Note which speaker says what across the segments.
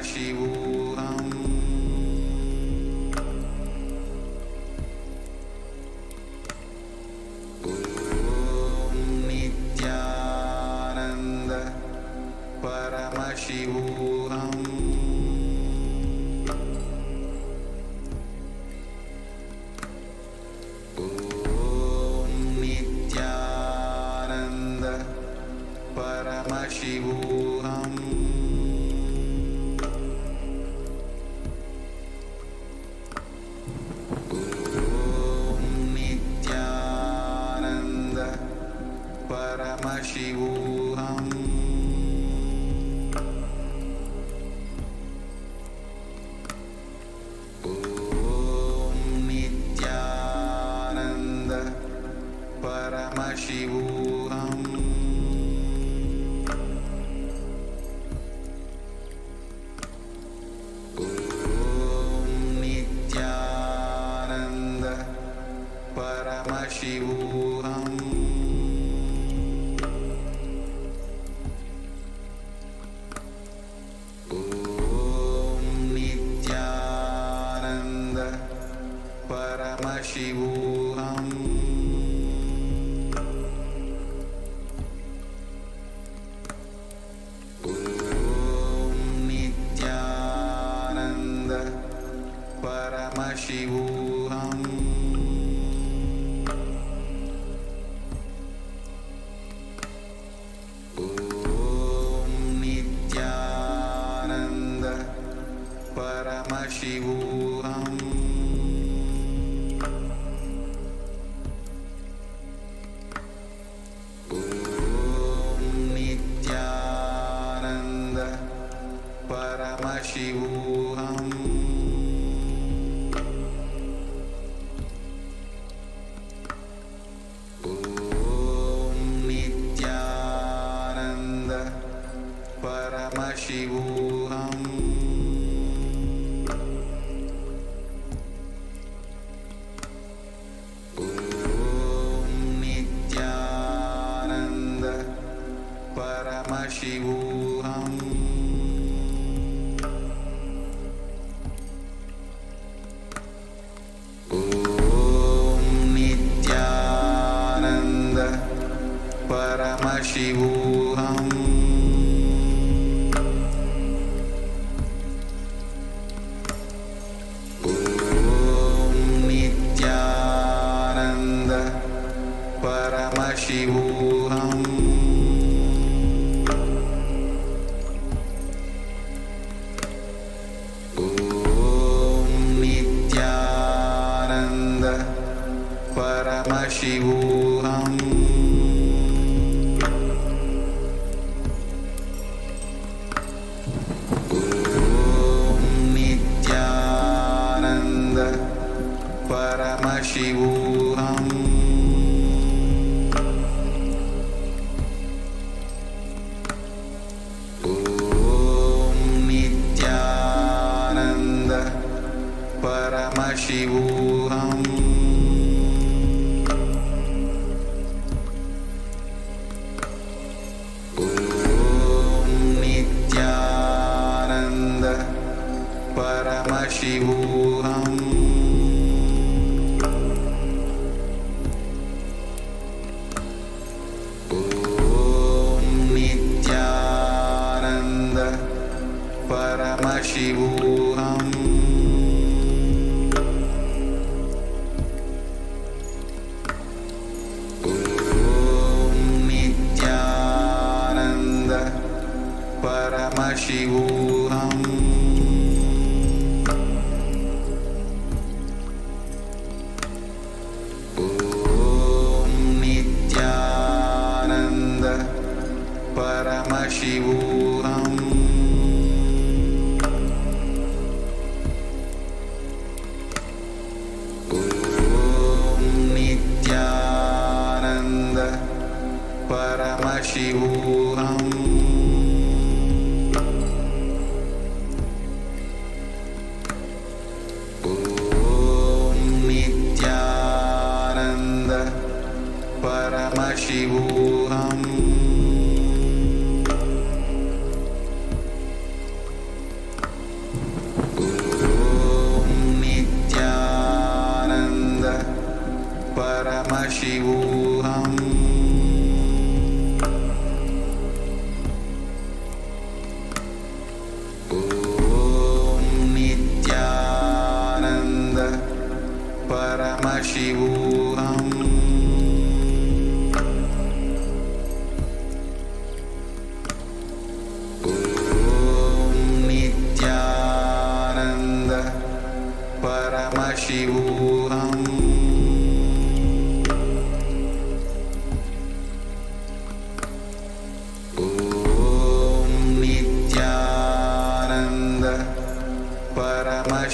Speaker 1: Paramashivoham. Om Nithyananda Paramashivoham. Om Nithyananda Paramashivoham. Paramashivoham. Om Nithyananda Paramashivoham. Om Nithyananda Paramashivoham. Paramashivoham. Om Nithyananda Paramashivoham. Om Nithyananda Paramashivoham. Paramashivoham. Om Nithyananda Paramashivoham. Om Nithyananda Paramashivoham. Paramashivoham. Om Nithyananda Paramashivoham. Om Nithyananda Paramashivoham. Paramashivoham. Om Nithyananda Paramashivoham. Om Nithyananda Paramashivoham. Paramashivoham. Om Nithyananda Paramashivoham. Om Nithyananda Paramashivoham. Paramashivoham. Om Nithyananda Paramashivoham.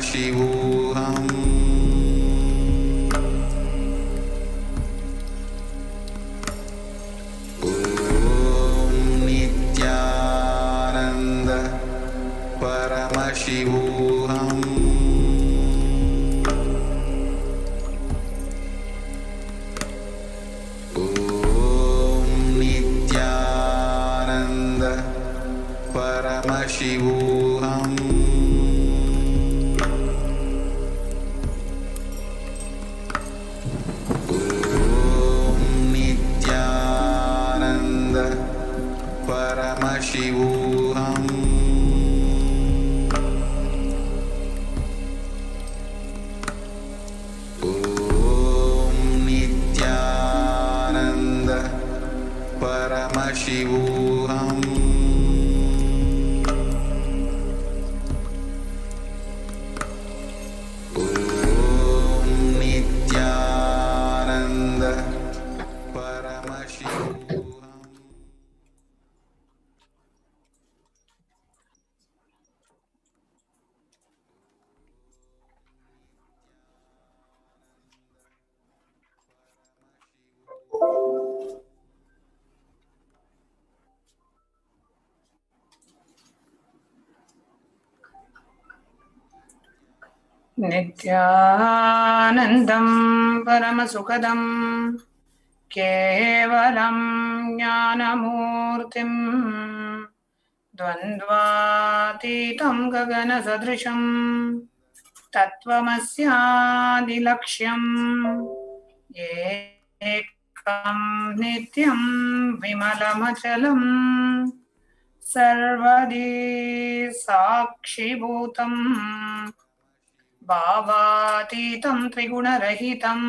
Speaker 1: Paramashivoham. Om Nithyananda Paramashivoham. Paramashivoham. Om Nithyananda Paramashivoham. Om Nithyananda Paramashivoham.
Speaker 2: Nithyanandam Paramasukadam Kevalam Jnanamurtim Dvandvatitam Gagana Sadrisham Tattvamasyadilaksham Ekam Nityam Vimalamachalam Sarvadi Sakshibhutam Bhavatitam Triguna-rahitam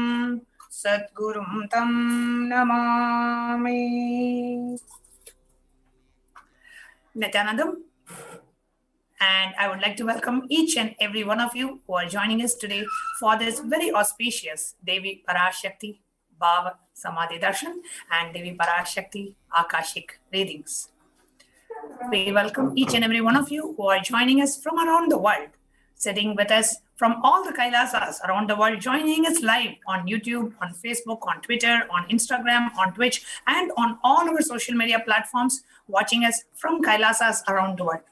Speaker 2: Sadgurum Tam Namami. Nithyanandam, and I would like to welcome each and every one of you who are joining us today for this very auspicious Devi Parashakti Bhava Samadhi Darshan and Devi Parashakti Akashic readings. We welcome each and every one of you who are joining us from around the world, sitting with us from all the Kailasas around the world, joining us live on YouTube, on Facebook, on Twitter, on Instagram, on Twitch, and on all our social media platforms, watching us from Kailasas around the world.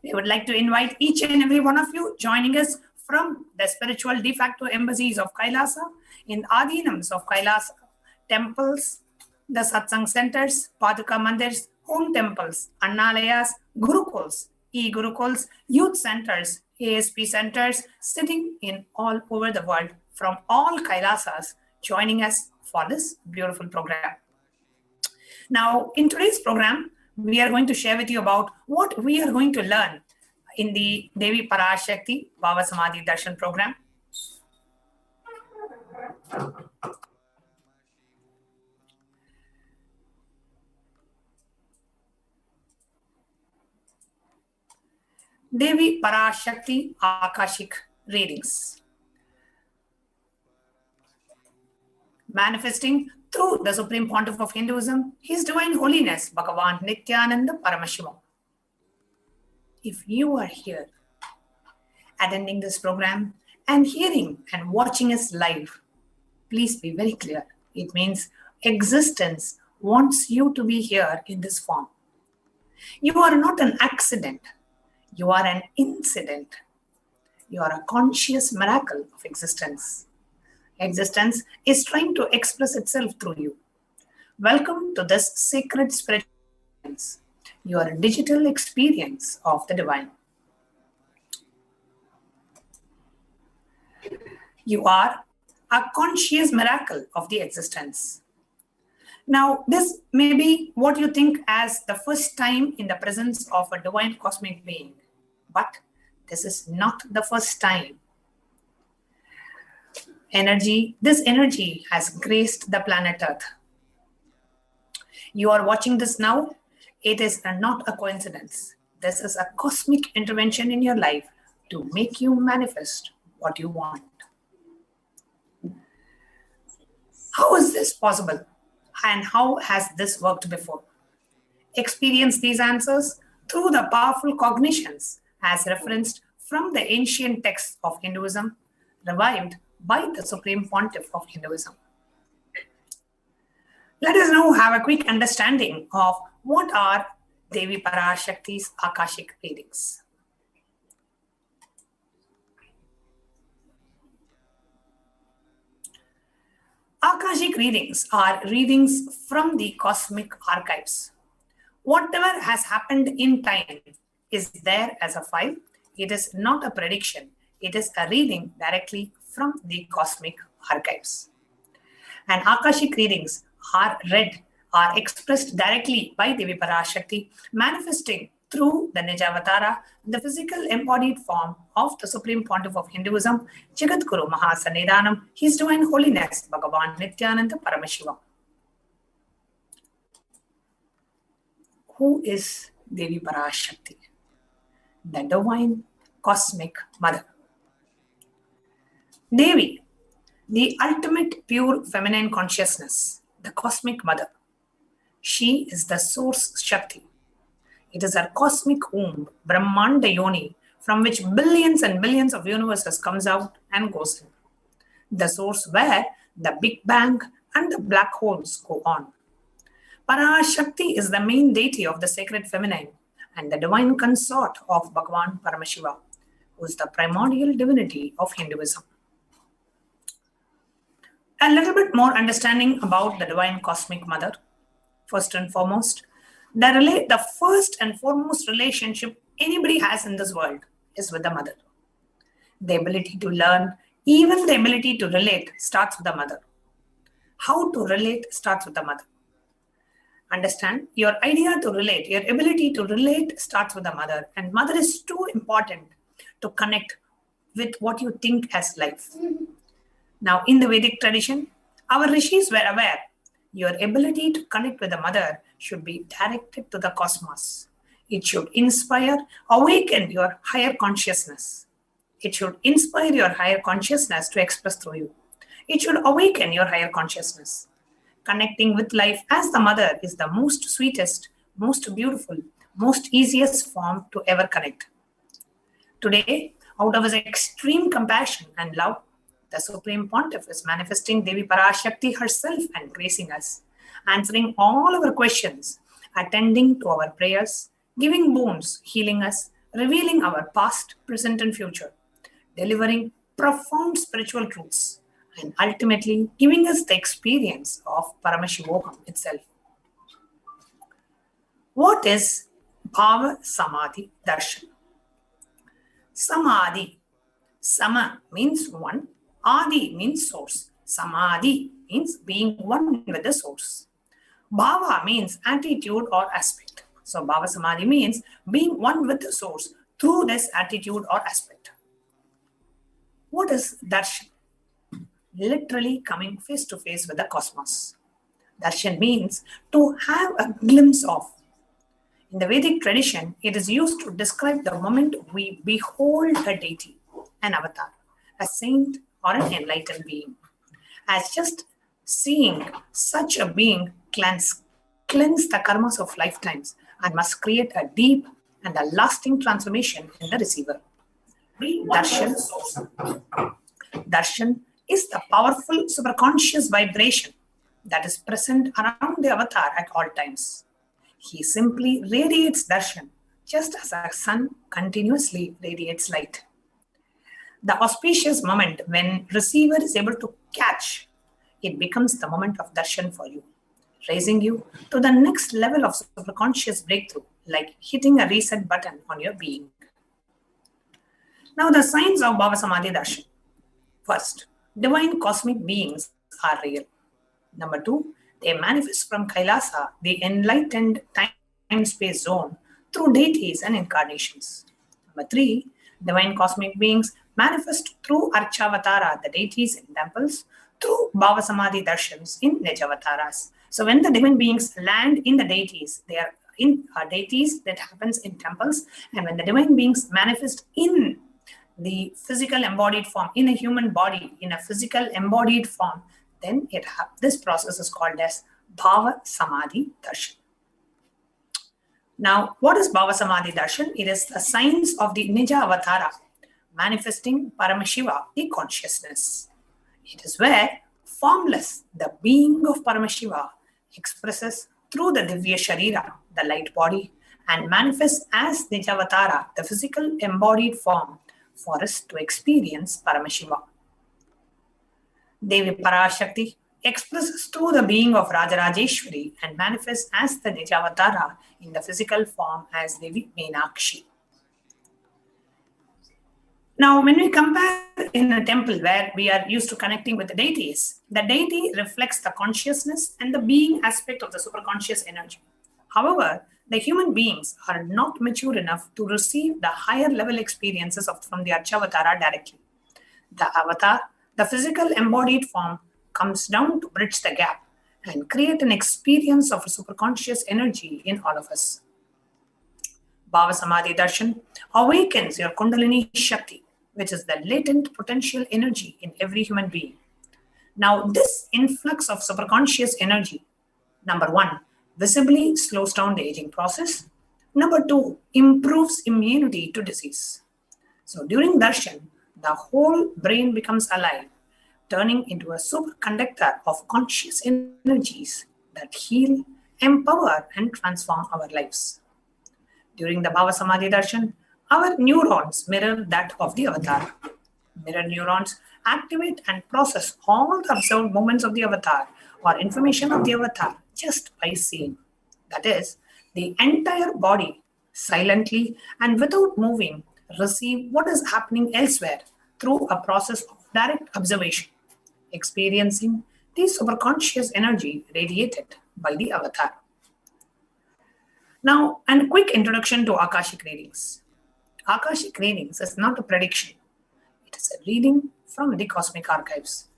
Speaker 2: We would like to invite each and every one of you joining us from the spiritual de facto embassies of Kailasa, in Adinams of Kailasa, temples, the satsang centers, Paduka mandirs, home temples, Annalayas, Gurukuls, e-Gurukuls, youth centers, ASP centers, sitting in all over the world from all Kailasas, joining us for this beautiful program. Now, in today's program, we are going to share with you about what we are going to learn in the Devi Parashakti Bhava Samadhi Darshan program. Devi Parashakti Akashic readings. Manifesting through the Supreme Pontiff of Hinduism, His Divine Holiness, Bhagavan Nithyananda Paramashivam. If you are here attending this program and hearing and watching us live, please be very clear. It means existence wants you to be here in this form. You are not an accident. You are an incident. You are a conscious miracle of existence. Existence is trying to express itself through you. Welcome to this sacred spiritual experience, your digital experience of the divine. You are a conscious miracle of the existence. Now, this may be what you think as the first time in the presence of a divine cosmic being, but this is not the first time. This energy has graced the planet Earth. You are watching this now. It is not a coincidence. This is a cosmic intervention in your life to make you manifest what you want. How is this possible? And how has this worked before? Experience these answers through the powerful cognitions as referenced from the ancient texts of Hinduism, revived by the Supreme Pontiff of Hinduism. Let us now have a quick understanding of what are Devi Parashakti's Akashic readings. Akashic readings are readings from the cosmic archives. Whatever has happened in time is there as a file. It is not a prediction. It is a reading directly from the cosmic archives. And Akashic readings are read, are expressed directly by Devi Parashakti, manifesting through the Nijavatara, the physical embodied form of the Supreme Pontiff of Hinduism, Jagadguru Mahasannidhanam, His Divine Holiness, Bhagavan Nithyananda Paramashivam. Who is Devi Parashakti? The Divine Cosmic Mother. Devi, the ultimate pure feminine consciousness, the Cosmic Mother. She is the Source Shakti. It is her cosmic womb, Brahmanda Yoni, from which billions and billions of universes comes out and goes in. The source where the Big Bang and the black holes go on. Parashakti is the main deity of the sacred feminine and the divine consort of Bhagavan Paramashiva, who is the primordial divinity of Hinduism. A little bit more understanding about the Divine Cosmic Mother. First and foremost, the first and foremost relationship anybody has in this world is with the mother. The ability to learn, even the ability to relate, starts with the mother. How to relate starts with the mother. Understand, your idea to relate, your ability to relate starts with the mother. And mother is too important to connect with what you think as life. Now, in the Vedic tradition, our rishis were aware your ability to connect with the mother should be directed to the cosmos. It should inspire, awaken your higher consciousness. It should inspire your higher consciousness to express through you. It should awaken your higher consciousness. Connecting with life as the mother is the most sweetest, most beautiful, most easiest form to ever connect. Today, out of his extreme compassion and love, the Supreme Pontiff is manifesting Devi Parashakti herself and gracing us, answering all our questions, attending to our prayers, giving boons, healing us, revealing our past, present, and future, delivering profound spiritual truths, and ultimately giving us the experience of Paramashivoham itself. What is Bhava Samadhi Darshan? Samadhi. Sama means one. Adi means source. Samadhi means being one with the source. Bhava means attitude or aspect. So Bhava Samadhi means being one with the source through this attitude or aspect. What is Darshan? Literally coming face to face with the cosmos. Darshan means to have a glimpse of. In the Vedic tradition, it is used to describe the moment we behold a deity, an avatar, a saint, or an enlightened being. As just seeing such a being cleanse the karmas of lifetimes and must create a deep and a lasting transformation in the receiver. Darshan is the powerful superconscious vibration that is present around the avatar at all times. He simply radiates darshan just as a sun continuously radiates light. The auspicious moment when receiver is able to catch, it becomes the moment of darshan for you, raising you to the next level of superconscious breakthrough, like hitting a reset button on your being. Now, the signs of Bhava Samadhi Darshan. First, divine cosmic beings are real. Number two, they manifest from Kailasa, the enlightened time-space zone, through deities and incarnations. Number three, divine cosmic beings manifest through Archavatara, the deities in temples, through Bhava Samadhi Darshans in Nijavataras. So when the divine beings land in the deities, they are in deities that happens in temples, and when the divine beings manifest in the physical embodied form, in a human body, in a physical embodied form, then this process is called as Bhava Samadhi Darshan. Now, what is Bhava Samadhi Darshan? It is the signs of the Nija Avatara, manifesting Paramashiva, the consciousness. It is where formless, the being of Paramashiva, expresses through the Divya Sharira, the light body, and manifests as Nijavatara, the physical embodied form, for us to experience Paramashiva. Devi Parashakti expresses through the being of Rajarajeshwari and manifests as the Nijavatara in the physical form as Devi Meenakshi. Now, when we compare in a temple where we are used to connecting with the deities, the deity reflects the consciousness and the being aspect of the superconscious energy. However, the human beings are not mature enough to receive the higher level experiences from the Archavatara directly. The avatar, the physical embodied form, comes down to bridge the gap and create an experience of a superconscious energy in all of us. Bhava Samadhi Darshan awakens your Kundalini Shakti, which is the latent potential energy in every human being. Now, this influx of superconscious energy, number one, visibly slows down the aging process. Number two, improves immunity to disease. So during Darshan, the whole brain becomes alive, turning into a superconductor of conscious energies that heal, empower, and transform our lives. During the Bhava Samadhi Darshan, our neurons mirror that of the avatar. Mirror neurons activate and process all the observed movements of the avatar or information of the avatar just by seeing. That is, the entire body silently and without moving receive what is happening elsewhere through a process of direct observation, experiencing the superconscious energy radiated by the avatar. Now, a quick introduction to Akashic readings. Akashic readings is not a prediction. It is a reading from the cosmic archives.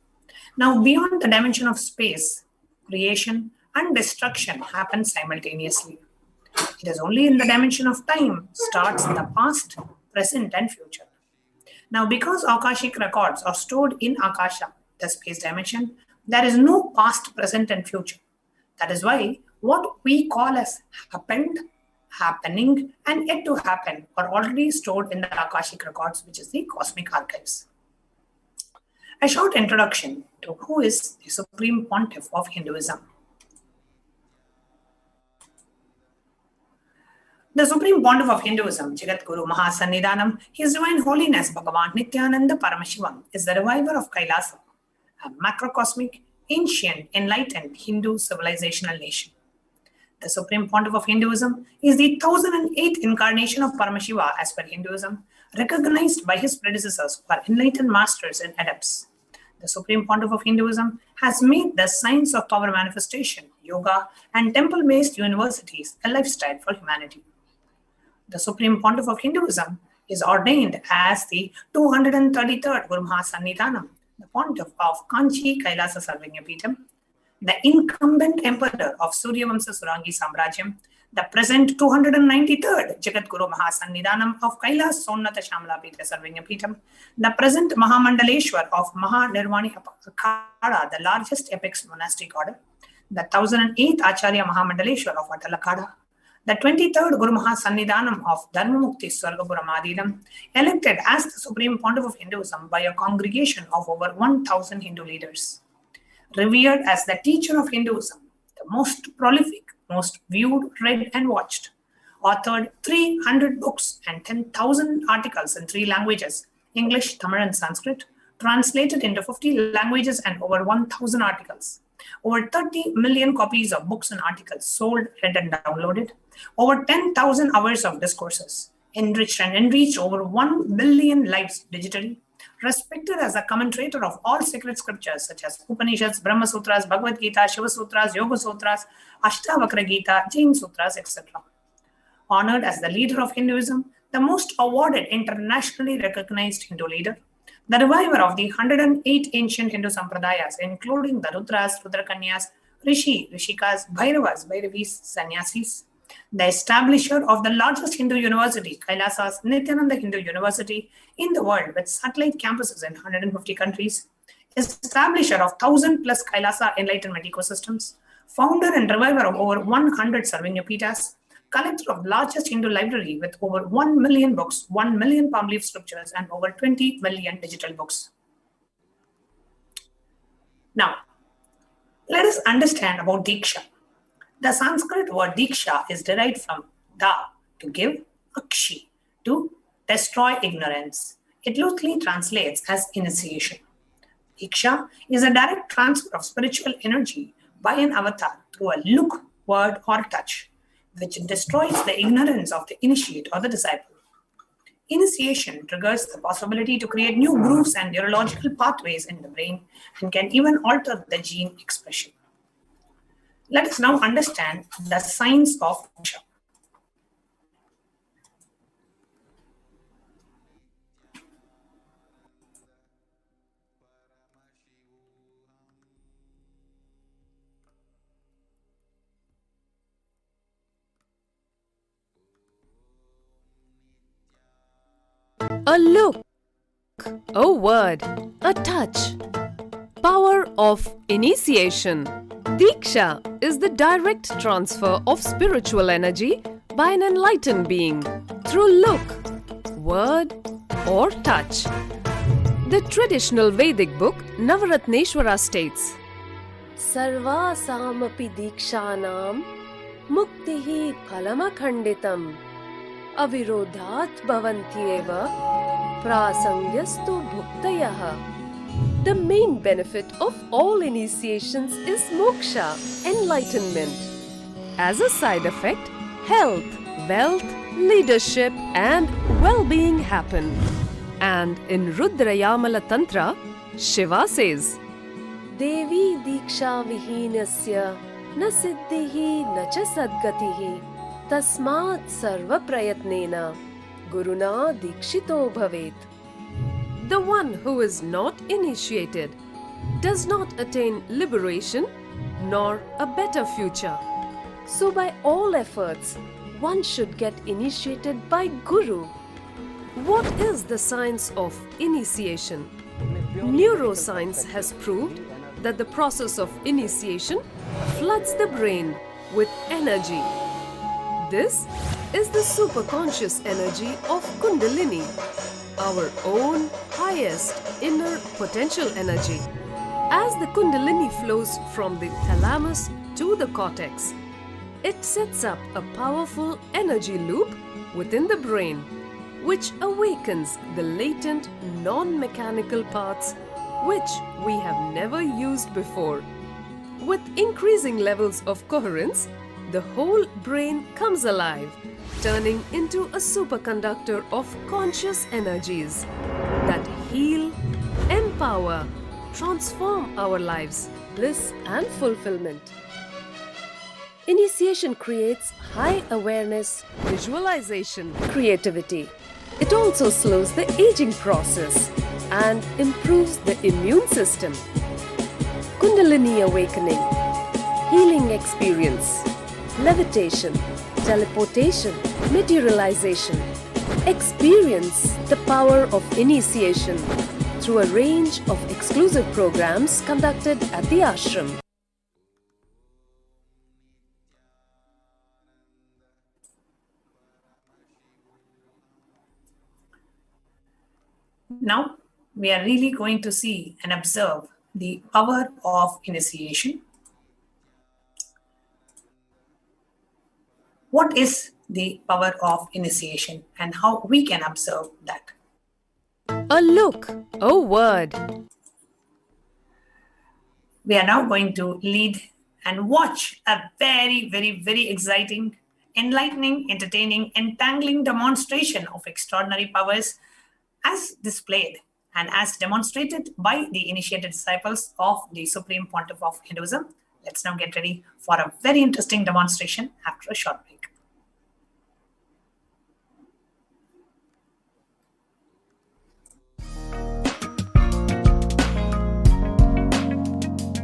Speaker 2: Now, beyond the dimension of space, creation and destruction happen simultaneously. It is only in the dimension of time starts the past, present, and future. Now, because Akashic records are stored in Akasha, the space dimension, there is no past, present, and future. That is why what we call as happened, happening, and yet to happen are already stored in the Akashic records, which is the cosmic archives. A short introduction to who is the Supreme Pontiff of Hinduism. The Supreme Pontiff of Hinduism, Jagat Guru Mahasannidhanam, His Divine Holiness Bhagavan Nithyananda Paramashivam, is the reviver of Kailasa, a macrocosmic, ancient, enlightened Hindu civilizational nation. The Supreme Pontiff of Hinduism is the 1008th incarnation of Paramashiva as per Hinduism, recognized by his predecessors who are enlightened masters and adepts. The Supreme Pontiff of Hinduism has made the science of power manifestation, yoga, and temple-based universities a lifestyle for humanity. The Supreme Pontiff of Hinduism is ordained as the 233rd Guru Mahasannidhanam, the Pontiff of Kanchi Kailasa Sarvagyapeetham, the incumbent emperor of Suryavamsa Surangi Samrajyam, the present 293rd Jagat Guru Mahasannidhanam of Kailas Sonnata Shamla Peetham Sarvagyapeetham, the present Mahamandaleshwar of Mahanirvani Akhada, the largest apex monastic order, the 1008th Acharya Mahamandaleshwar of Atalakada, the 23rd Guru Mahasannidhanam of Dharmamukti Swargapuram Adinam, elected as the Supreme Pontiff of Hinduism by a congregation of over 1,000 Hindu leaders. Revered as the teacher of Hinduism, the most prolific, most viewed, read and watched, authored 300 books and 10,000 articles in 3 languages, English, Tamil and Sanskrit, translated into 50 languages and over 1,000 articles. Over 30 million copies of books and articles sold, read and downloaded. Over 10,000 hours of discourses, enriched over 1 billion lives digitally. Respected as a commentator of all sacred scriptures such as Upanishads, Brahma Sutras, Bhagavad Gita, Shiva Sutras, Yoga Sutras, Ashtavakra Gita, Jain Sutras, etc. Honored as the leader of Hinduism, the most awarded internationally recognized Hindu leader, the reviver of the 108 ancient Hindu sampradayas, including the Rudras, Rudrakanyas, Rishi, Rishikas, Bhairavas, Bhairavis, Sannyasis, the establisher of the largest Hindu university, Kailasa's Nithyananda Hindu University in the world with satellite campuses in 150 countries, establisher of 1,000 plus Kailasa enlightenment ecosystems, founder and reviver of over 100 Sarvagyapeethas, collector of largest Hindu library with over 1 million books, 1 million palm leaf scriptures, and over 20 million digital books. Now, let us understand about Diksha. The Sanskrit word Diksha is derived from Da, to give, Akshi, to destroy ignorance. It loosely translates as initiation. Diksha is a direct transfer of spiritual energy by an avatar through a look, word, or touch, which destroys the ignorance of the initiate or the disciple. Initiation triggers the possibility to create new grooves and neurological pathways in the brain and can even alter the gene expression. Let us now understand the science of Diksha.
Speaker 3: A look, a word, a touch. Power of initiation. Diksha is the direct transfer of spiritual energy by an enlightened being through look, word, or touch. The traditional Vedic book Navaratneshwara states, Sarvasamapi dikshanam muktihi phalamakhanditam avirodhat bhavantyeva prasangyastu bhuktayaha. The main benefit of all initiations is moksha, enlightenment. As a side effect, health, wealth, leadership and well-being happen. And in Rudrayamala Tantra, Shiva says, Devi diksha vihinasya na siddhihi na cha sadgatihi tasmat sarva prayatnena guruna dikshito bhavet. The one who is not initiated does not attain liberation nor a better future. So by all efforts, one should get initiated by Guru. What is the science of initiation? Neuroscience has proved that the process of initiation floods the brain with energy. This is the superconscious energy of Kundalini, our own highest inner potential energy. As the Kundalini flows from the thalamus to the cortex, it sets up a powerful energy loop within the brain, which awakens the latent non-mechanical parts which we have never used before. With increasing levels of coherence, the whole brain comes alive, turning into a superconductor of conscious energies that heal, empower, transform our lives, bliss and fulfillment. Initiation creates high awareness, visualization, creativity. It also slows the aging process and improves the immune system. Kundalini awakening, healing experience, levitation, teleportation, materialization. Experience the power of initiation through a range of exclusive programs conducted at the ashram.
Speaker 2: Now, we are really going to see and observe the power of initiation. What is the power of initiation and how we can observe that?
Speaker 3: A look, a word.
Speaker 2: We are now going to lead and watch a very, very, very exciting, enlightening, entertaining, entangling demonstration of extraordinary powers as displayed and as demonstrated by the initiated disciples of the Supreme Pontiff of Hinduism. Let's now get ready for a very interesting demonstration after a short break.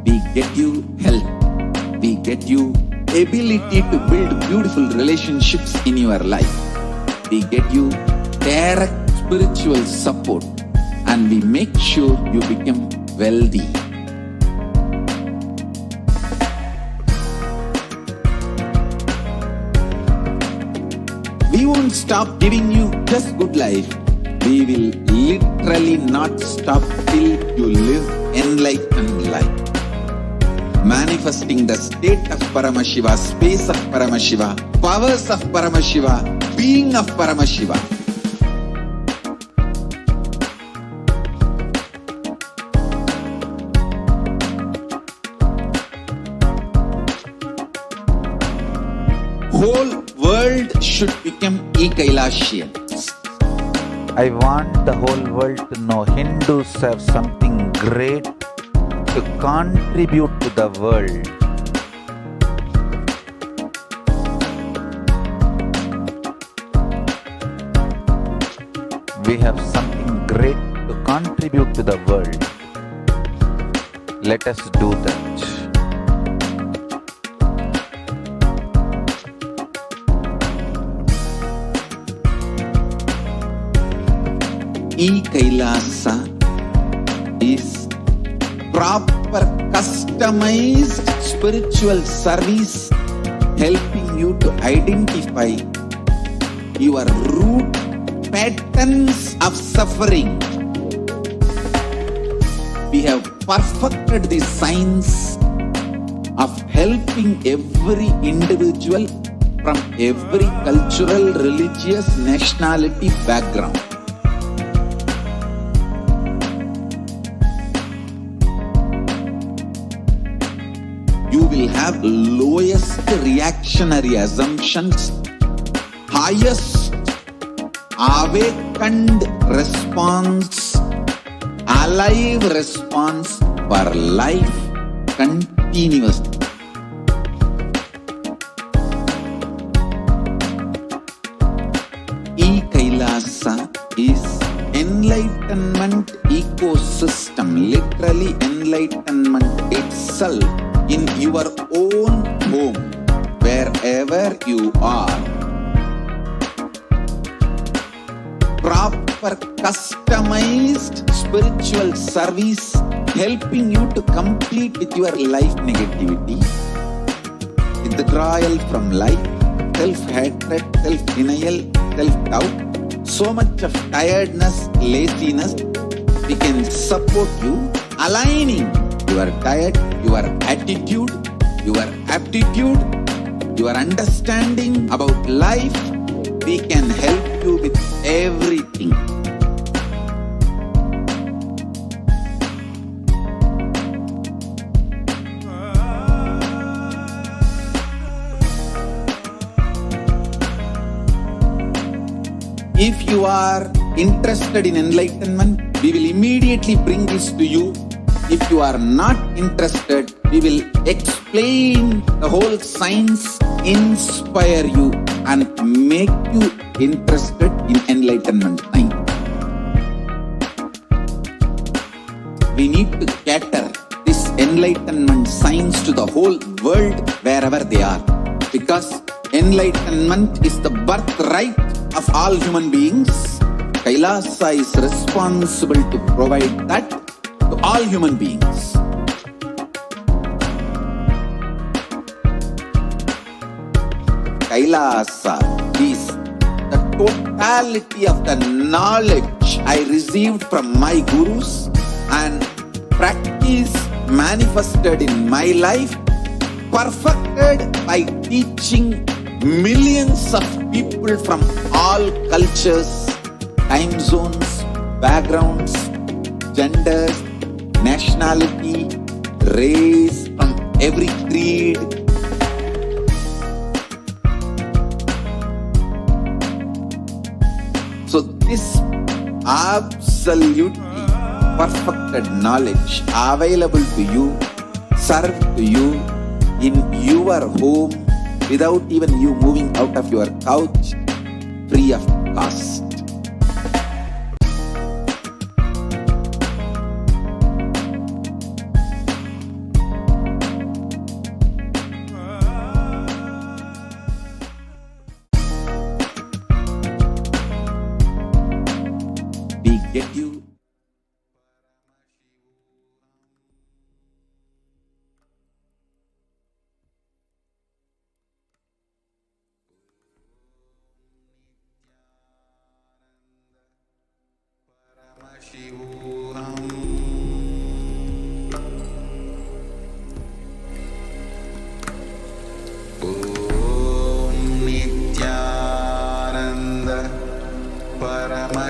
Speaker 1: We get you help. We get you ability to build beautiful relationships in your life. We get you direct spiritual support, and we make sure you become wealthy. We won't stop giving you just good life. We will literally not stop till you live enlightened life. Manifesting the state of Paramashiva, space of Paramashiva, powers of Paramashiva, being of Paramashiva. Whole world should become Kailasians.
Speaker 4: I want the whole world to know Hindus have something great to contribute to the world. We have something great to contribute to the world. Let us do that.
Speaker 1: Kailasa is proper customized spiritual service helping you to identify your root patterns of suffering. We have perfected the science of helping every individual from every cultural, religious, nationality background. You will have lowest reactionary assumptions, highest awakened response, alive response for life continuously. Kailasa is enlightenment ecosystem, literally enlightenment itself in your own home, wherever you are. Proper customized spiritual service helping you to complete with your life negativity, withdrawal from life, self-hatred, self-denial, self-doubt, so much of tiredness, laziness. We can support you aligning your diet, your attitude, your aptitude, your understanding about life. We can help you with everything. If you are interested in enlightenment, we will immediately bring this to you. If you are not interested, we will explain the whole science, inspire you and make you interested in enlightenment time. We need to cater this enlightenment science to the whole world wherever they are, because enlightenment is the birthright of all human beings. Kailasa is responsible to provide that to all human beings. Kailasa is the totality of the knowledge I received from my gurus and practice manifested in my life, perfected by teaching millions of people from all cultures, time zones, backgrounds, genders, nationality, race, from every creed. So this absolutely perfected knowledge available to you, served to you in your home without even you moving out of your couch, free of cost. We get you.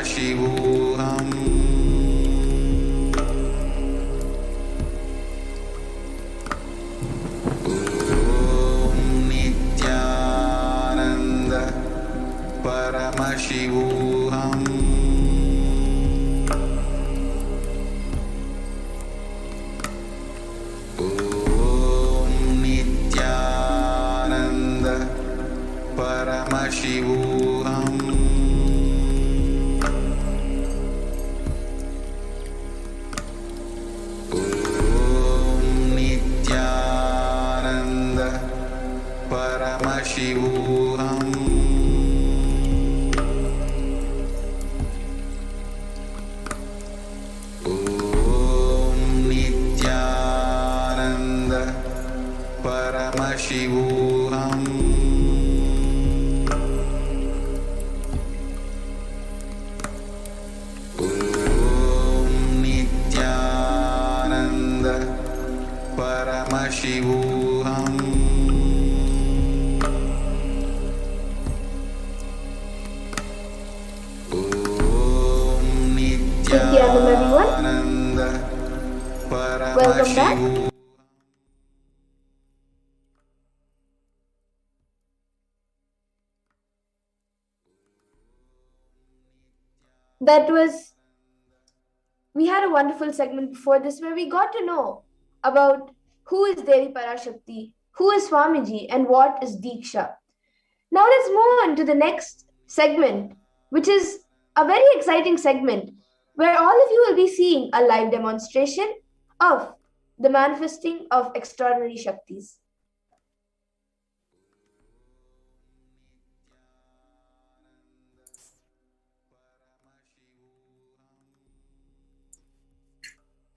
Speaker 4: Paramashivoham. Om Nithyananda Paramashivoham. Om Nithyananda Paramashivoham. Om Nithyananda Paramashivoham. Om Nithyananda Paramashivoham. Om Nithyananda Paramashivoham. Om
Speaker 5: Nithyananda, everyone.
Speaker 4: Nithyananda
Speaker 5: Welcome back.
Speaker 4: Paramashivoham.
Speaker 5: We had a wonderful segment before this where we got to know about who is Devi Parashakti, who is Swamiji, and what is Diksha. Now let's move on to the next segment, which is a very exciting segment where all of you will be seeing a live demonstration of the manifesting of extraordinary Shaktis.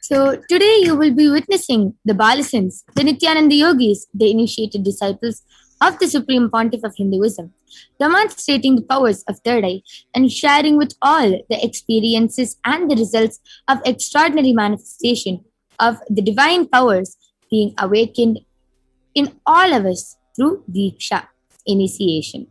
Speaker 6: So today you will be witnessing the Balasins, the Nithyananda Yogis, the initiated disciples of the Supreme Pontiff of Hinduism, demonstrating the powers of third eye and sharing with all the experiences and the results of extraordinary manifestation of the divine powers being awakened in all of us through Diksha, initiation.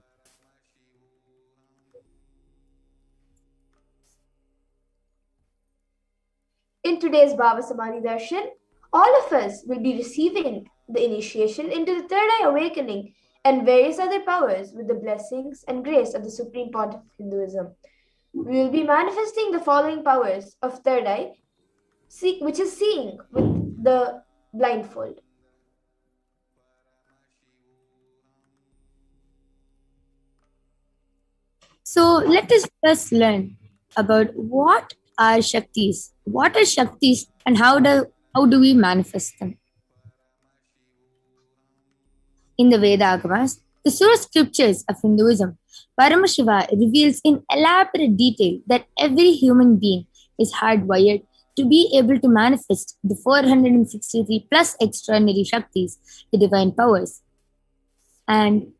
Speaker 5: In today's Bhava Samadhi Darshan, all of us will be receiving the initiation into the third eye awakening and various other powers with the blessings and grace of the Supreme Pontiff of Hinduism. We will be manifesting the following powers of third eye, which is seeing with the blindfold.
Speaker 6: So let us first learn about what are Shaktis. What are Shaktis and how do we manifest them? In the Veda Agamas, the source scriptures of Hinduism, Paramashiva reveals in elaborate detail that every human being is hardwired to be able to manifest the 463 plus extraordinary Shaktis, the divine powers. And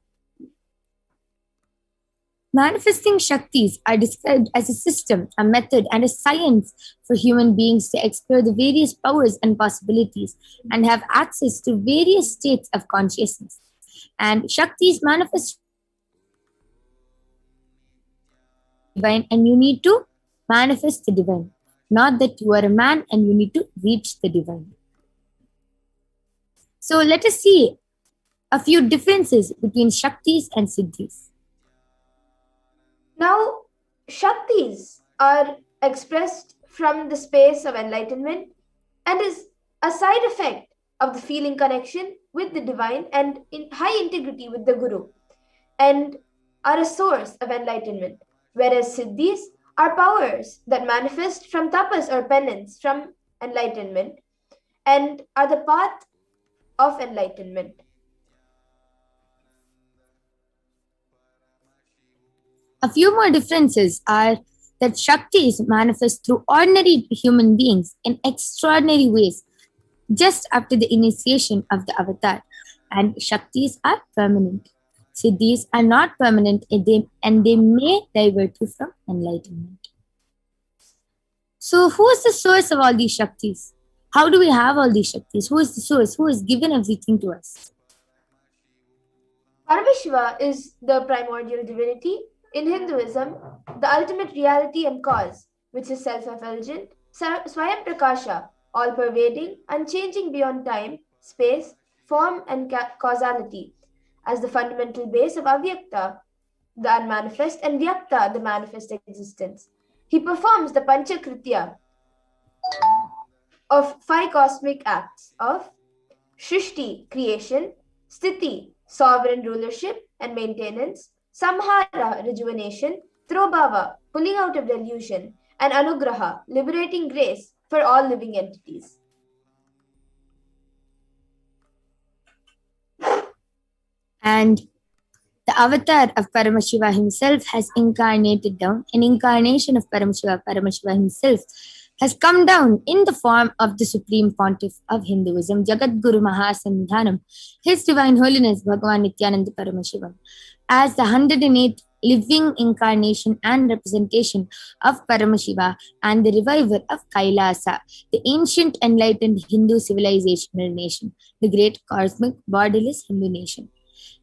Speaker 6: manifesting Shaktis are described as a system, a method, and a science for human beings to explore the various powers and possibilities and have access to various states of consciousness. And Shaktis manifest divine, and you need to manifest the divine. Not that you are a man and you need to reach the divine. So let us see a few differences between Shaktis and Siddhis.
Speaker 5: Now, Shaktis are expressed from the space of enlightenment and is a side effect of the feeling connection with the divine and in high integrity with the Guru, and are a source of enlightenment, whereas Siddhis are powers that manifest from tapas or penance from enlightenment and are the path of enlightenment.
Speaker 6: A few more differences are that Shaktis manifest through ordinary human beings in extraordinary ways just after the initiation of the avatar, and Shaktis are permanent. Siddhis are not permanent and they may divert you from enlightenment. So who is the source of all these Shaktis? How do we have all these Shaktis? Who is the source? Who has given everything to us?
Speaker 5: Paramashiva is the primordial divinity in Hinduism, the ultimate reality and cause, which is self-effulgent, Swayam Prakasha, all-pervading, unchanging beyond time, space, form and causality, as the fundamental base of Avyakta, the unmanifest, and Vyakta, the manifest existence. He performs the Panchakritya of 5 cosmic acts of Shrishti, creation, Sthiti, sovereign rulership and maintenance, Samhara, rejuvenation, Trobhava, pulling out of delusion, and Anugraha, liberating grace for all living entities.
Speaker 6: And the avatar of Paramashiva himself has incarnated down. An incarnation of Paramashiva himself, has come down in the form of the Supreme Pontiff of Hinduism, Jagadguru Mahasannidhanam, His Divine Holiness Bhagavan Nithyananda Paramashivam, as the 108th living incarnation and representation of Paramashiva and the reviver of Kailasa, the ancient enlightened Hindu civilizational nation, the great cosmic borderless Hindu nation.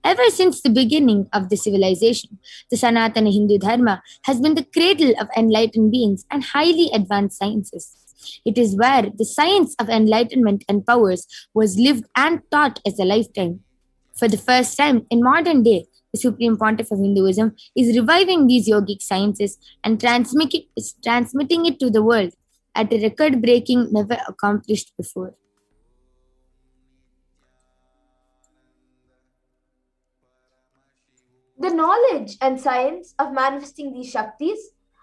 Speaker 6: Ever since the beginning of the civilization, the Sanatana Hindu Dharma has been the cradle of enlightened beings and highly advanced sciences. It is where the science of enlightenment and powers was lived and taught as a lifetime. For the first time in modern day, the Supreme Pontiff of Hinduism is reviving these yogic sciences and transmitting it to the world at a record-breaking, never accomplished before.
Speaker 5: The knowledge and science of manifesting these Shaktis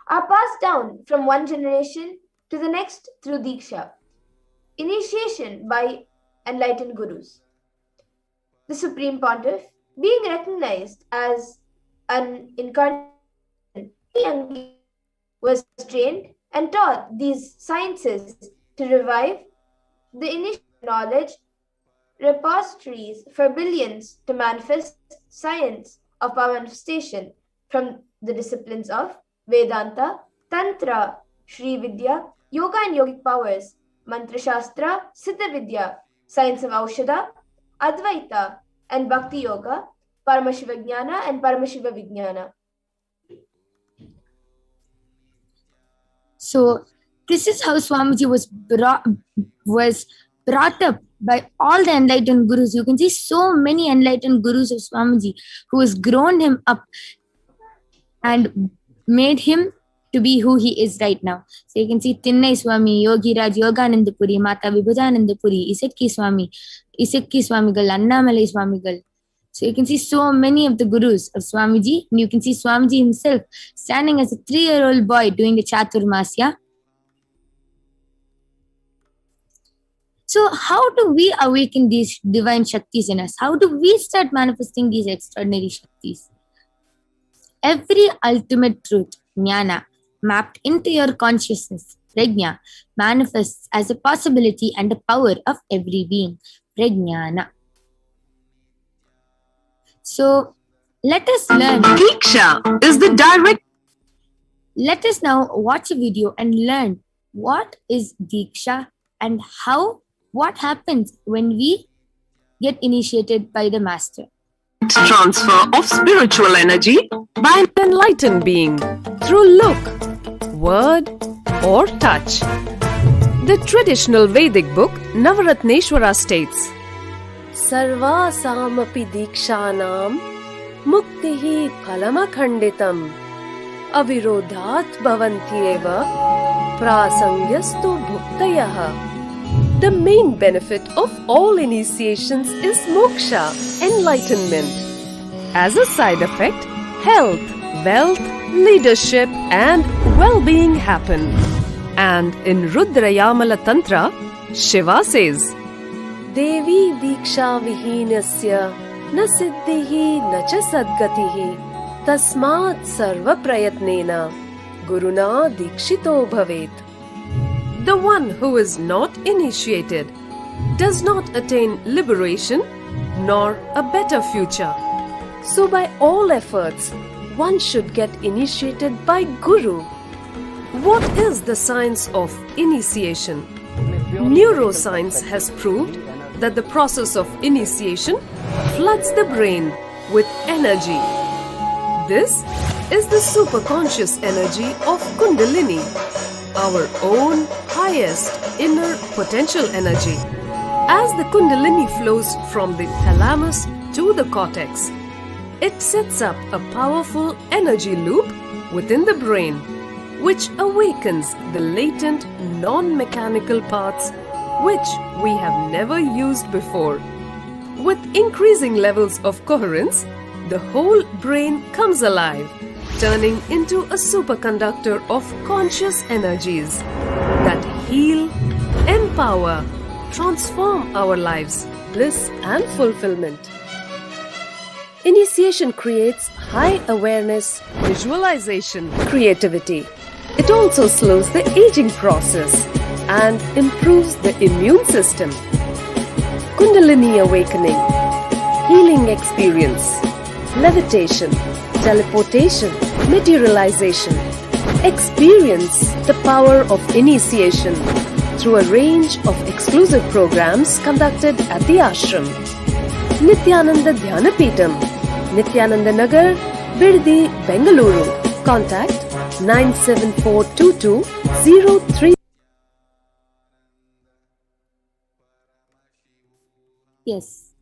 Speaker 5: are passed down from one generation to the next through Diksha, initiation by enlightened gurus. The Supreme Pontiff, being recognized as an incarnate, was trained and taught these sciences to revive the initial knowledge repositories for billions to manifest science of power manifestation from the disciplines of Vedanta, Tantra, Shri Vidya, Yoga and Yogic powers, Mantra Shastra, Siddha Vidya, science of Aushadha, Advaita, and Bhakti Yoga, Paramashiva Jnana and Paramashiva Vijnana.
Speaker 6: So this is how Swamiji was brought up by all the enlightened gurus. You can see so many enlightened gurus of Swamiji who has grown him up and made him to be who he is right now. So you can see Tinnai Swami, Yogi Raj, Yoganandapuri, Mata Vibhajanandapuri, Isekki Swamigal, Annamalai Swamigal. So you can see so many of the gurus of Swamiji, and you can see Swamiji himself standing as a 3-year-old boy doing the Chaturmasya. So how do we awaken these divine Shaktis in us? How do we start manifesting these extraordinary Shaktis? Every ultimate truth, Jnana, mapped into your consciousness, Prajna, manifests as a possibility and a power of every being, Prajnana. So let us learn.
Speaker 7: Diksha is the direct.
Speaker 6: Let us now watch a video and learn what is Diksha and what happens when we get initiated by the Master.
Speaker 7: Transfer of spiritual energy by an enlightened being through look, word, or touch. The traditional Vedic book Navaratneshwara states,
Speaker 3: Sarvasamapi dikshanam muktihi phalamakhanditam avirodhat bhavantyeva prasangyastu bhuktayaha. The main benefit of all initiations is moksha, enlightenment. As a side effect, health, wealth, leadership and well-being happen. And in Rudrayamala Tantra, Shiva says, Devi diksha vihinasya na siddhihi na cha sadgatihi tasmat sarva prayatnena guruna dikshito bhavet.
Speaker 7: The one who is not initiated does not attain liberation nor a better future.
Speaker 3: So by all efforts, one should get initiated by Guru.
Speaker 7: What is the science of initiation? Neuroscience has proved that the process of initiation floods the brain with energy. This is the superconscious energy of Kundalini, our own highest inner potential energy. As the Kundalini flows from the thalamus to the cortex, it sets up a powerful energy loop within the brain, which awakens the latent non-mechanical parts which we have never used before. With increasing levels of coherence, the whole brain comes alive, turning into a superconductor of conscious energies that heal, empower, transform our lives, bliss and fulfillment. Initiation creates high awareness, visualization, creativity. It also slows the aging process and improves the immune system. Kundalini awakening, healing experience, levitation, teleportation, materialization. Experience the power of initiation through a range of exclusive programs conducted at the ashram. Nithyananda Dhyanapitham, Nithyananda Nagar, Birdi, Bengaluru. Contact 9742203.
Speaker 6: Yes.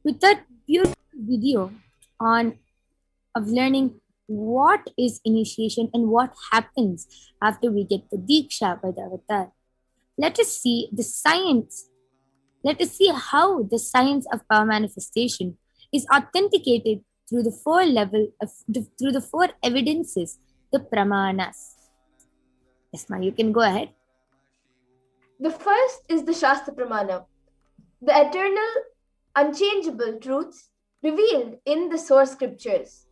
Speaker 6: With that beautiful video on of learning what is initiation and what happens after we get the Diksha by the avatar, let us see the science. Let us see how the science of power manifestation is authenticated through the through the four evidences, the pramanas. Yes, Ma, you can go ahead.
Speaker 5: The first is the Shastra Pramana, the eternal, unchangeable truths revealed in the source scriptures.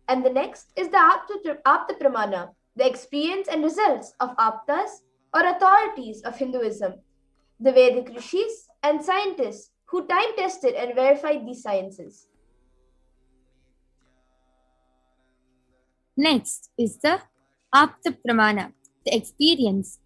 Speaker 5: And the next is the Apta Pramana, the experience and results of Aptas or authorities of Hinduism, the Vedic rishis and scientists who time tested and verified these sciences.
Speaker 6: Next is the Apta Pramana, the experience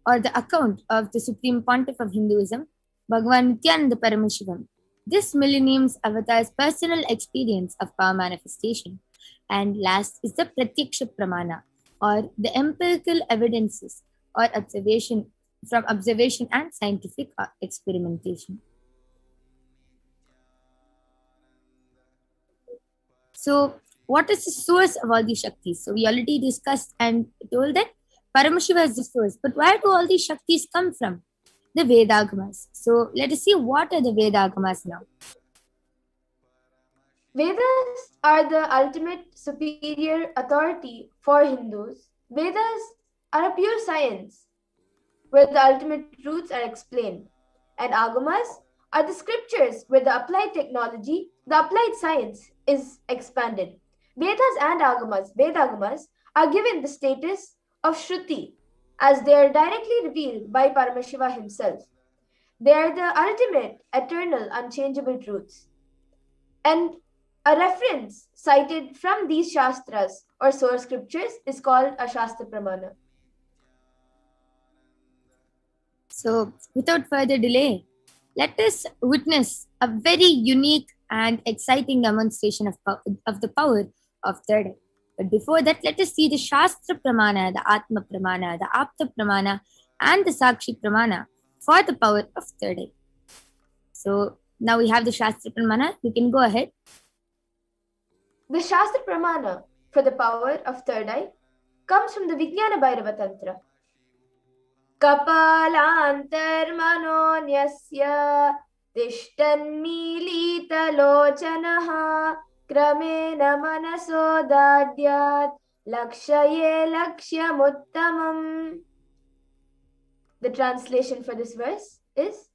Speaker 6: or the account of the Supreme Pontiff of Hinduism, Bhagavan Nithyananda Paramashivam. This millennium's avatar's personal experience of power manifestation. And last is the Pratyaksha Pramana, or the empirical evidences or observation and scientific experimentation. So, what is the source of all these Shaktis? So, we already discussed and told that Paramashiva is the source. But where do all these Shaktis come from? The Vedagamas. So, let us see what are the Vedagamas now.
Speaker 5: Vedas are the ultimate superior authority for Hindus. Vedas are a pure science where the ultimate truths are explained. And Agamas are the scriptures where the applied technology, the applied science is expanded. Vedas and Vedagamas are given the status of Shruti as they are directly revealed by Paramashiva himself. They are the ultimate, eternal, unchangeable truths. And a reference cited from these Shastras or source scriptures is called a Shastra Pramana.
Speaker 6: So, without further delay, let us witness a very unique and exciting demonstration of the power of third eye. But before that, let us see the Shastra Pramana, the Atma Pramana, the Apta Pramana, and the Sakshi Pramana for the power of third eye. So, now we have the Shastra Pramana. You can go ahead.
Speaker 5: The Shastra Pramana for the power of third eye comes from the Vijnana Bhairava Tantra. Kapalantarmanonyasya tishtannilitalochanaha kramena manasodadyat lakshaye lakshyamuttamam. The translation for this verse is,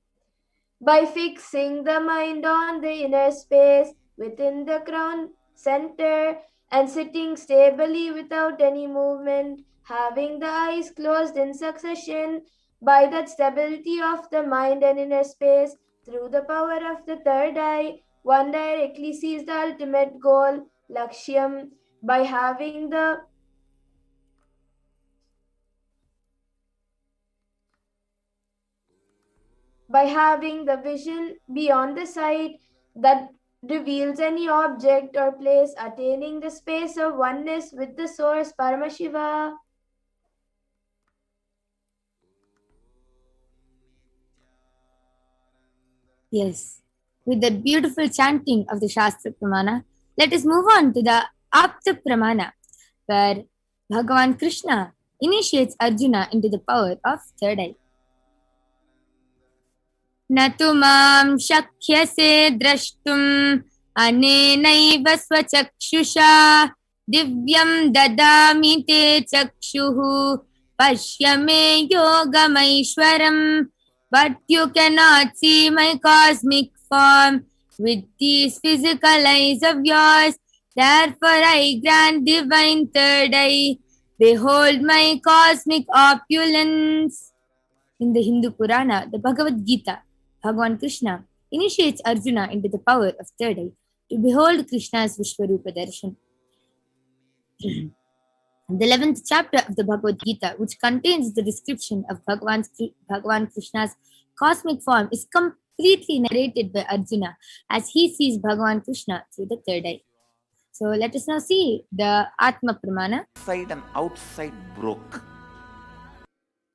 Speaker 5: by fixing the mind on the inner space within the crown center and sitting stably without any movement, having the eyes closed in succession, by that stability of the mind and inner space, through the power of the third eye, one directly sees the ultimate goal, Lakshyam, by having the vision beyond the sight, that reveals any object or place attaining the space of oneness with the source Paramashiva.
Speaker 6: Yes. With the beautiful chanting of the Shastra Pramana, let us move on to the Apta Pramana, where Bhagavan Krishna initiates Arjuna into the power of third eye. Natu mam shakyase drashtum anenaiva swachakshusha divyam dadami te chakshuhu pashyame yogamaishwaram. But you cannot see my cosmic form with these physical eyes of yours. Therefore I grant divine third eye. Behold my cosmic opulence. In the Hindu Purana, the Bhagavad Gita, Bhagavan Krishna initiates Arjuna into the power of third eye to behold Krishna's Vishwarupa Darshan. The 11th chapter of the Bhagavad Gita, which contains the description of Bhagavan Krishna's cosmic form, is completely narrated by Arjuna as he sees Bhagavan Krishna through the third eye. So let us now see the Atma Pramana.
Speaker 4: Inside and outside broke.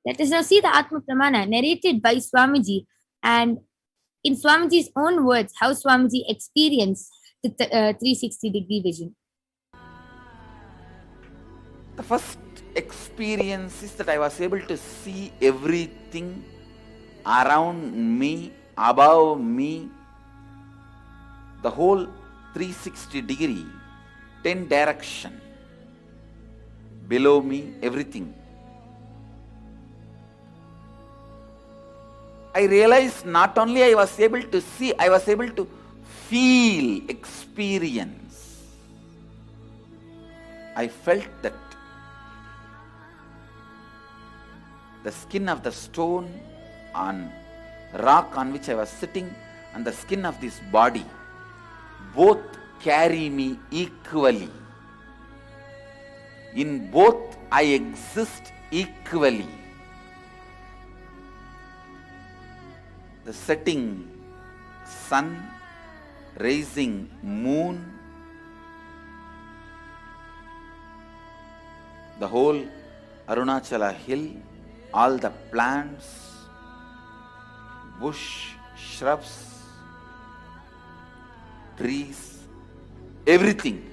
Speaker 6: Let us now see the Atma Pramana narrated by Swamiji, and in Swamiji's own words, how Swamiji experienced the 360-degree vision.
Speaker 4: The first experience is that I was able to see everything around me, above me, the whole 360 degree, 10 direction, below me, everything. I realized not only I was able to see, I was able to feel, experience. I felt that the skin of the stone on rock on which I was sitting and the skin of this body both carry me equally. In both I exist equally. The setting sun, rising moon, the whole Arunachala hill, all the plants, bush, shrubs, trees, everything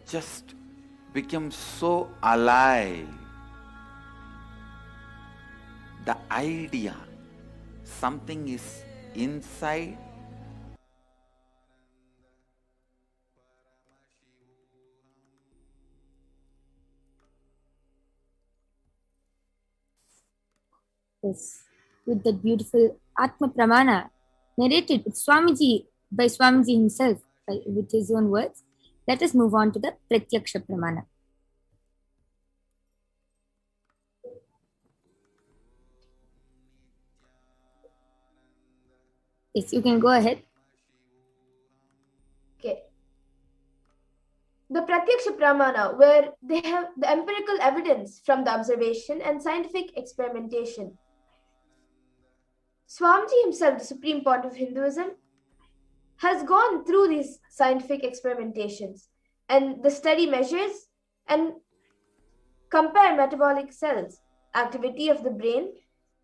Speaker 4: just became so alive. The idea, something is inside,
Speaker 6: Yes, with the beautiful Atma Pramana narrated with Swamiji by Swamiji himself with his own words. Let us move on to the Pratyaksha Pramana. Yes, you can go ahead.
Speaker 5: Okay. The Pratyaksha Pramana, where they have the empirical evidence from the observation and scientific experimentation. Swamiji himself, the Supreme Pontiff of Hinduism, has gone through these scientific experimentations, and the study measures and compare metabolic cells, activity of the brain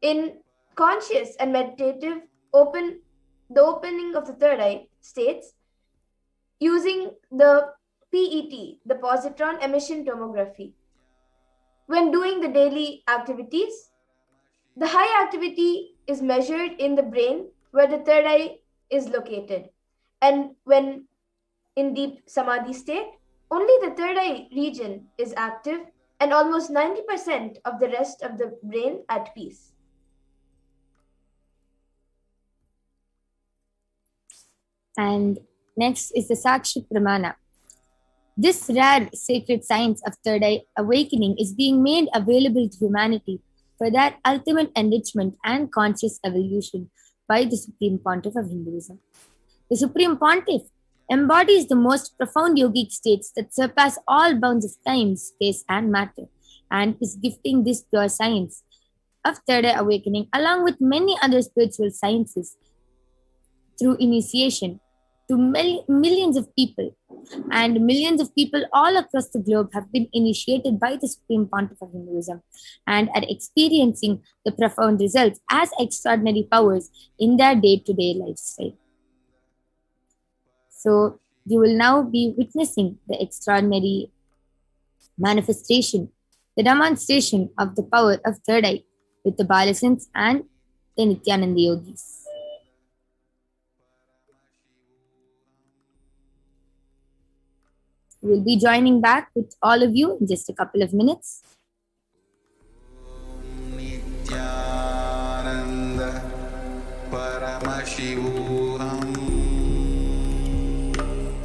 Speaker 5: in conscious and meditative the opening of the third eye states using the PET, the positron emission tomography. When doing the daily activities, the high activity is measured in the brain where the third eye is located. And when in deep samadhi state, only the third eye region is active and almost 90% of the rest of the brain at peace.
Speaker 6: And next is the Sakshi Pramana. This rare sacred science of third eye awakening is being made available to humanity for their ultimate enrichment and conscious evolution by the Supreme Pontiff of Hinduism. The Supreme Pontiff embodies the most profound yogic states that surpass all bounds of time, space, and matter, and is gifting this pure science of third eye awakening, along with many other spiritual sciences, through initiation to millions of people. And millions of people all across the globe have been initiated by the Supreme Pontiff of Hinduism and are experiencing the profound results as extraordinary powers in their day-to-day lifestyle. So you will now be witnessing the extraordinary manifestation, the demonstration of the power of third eye with the Balasans and the Nithyananda yogis. We'll be joining back with all of you in just a couple of minutes.
Speaker 8: Nithyananda Paramashivoham.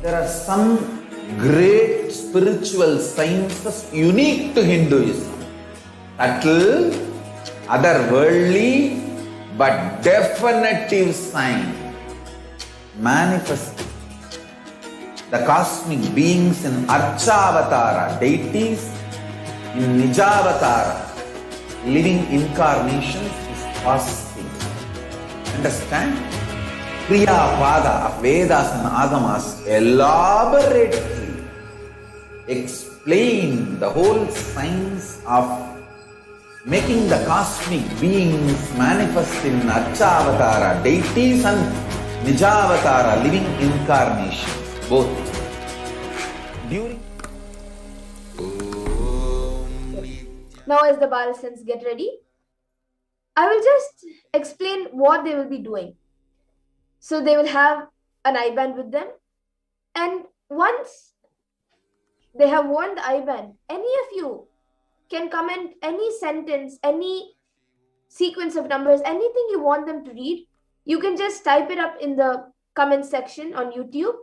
Speaker 4: There are some great spiritual sciences unique to Hinduism. Subtle, otherworldly, but definitive sign. Manifesting the cosmic beings in Archavatara, deities in Nijavatara, living incarnations is possible. Understand? Kriya Pada of Vedas and Agamas elaborately explain the whole science of making the cosmic beings manifest in Archavatara, deities and Nijavatara, living incarnations. Both. During
Speaker 5: Now, as the Balasans get ready, I will just explain what they will be doing. So they will have an I-band with them, and once they have worn the I-band, any of you can comment any sentence, any sequence of numbers, anything you want them to read. You can just type it up in the comment section on YouTube,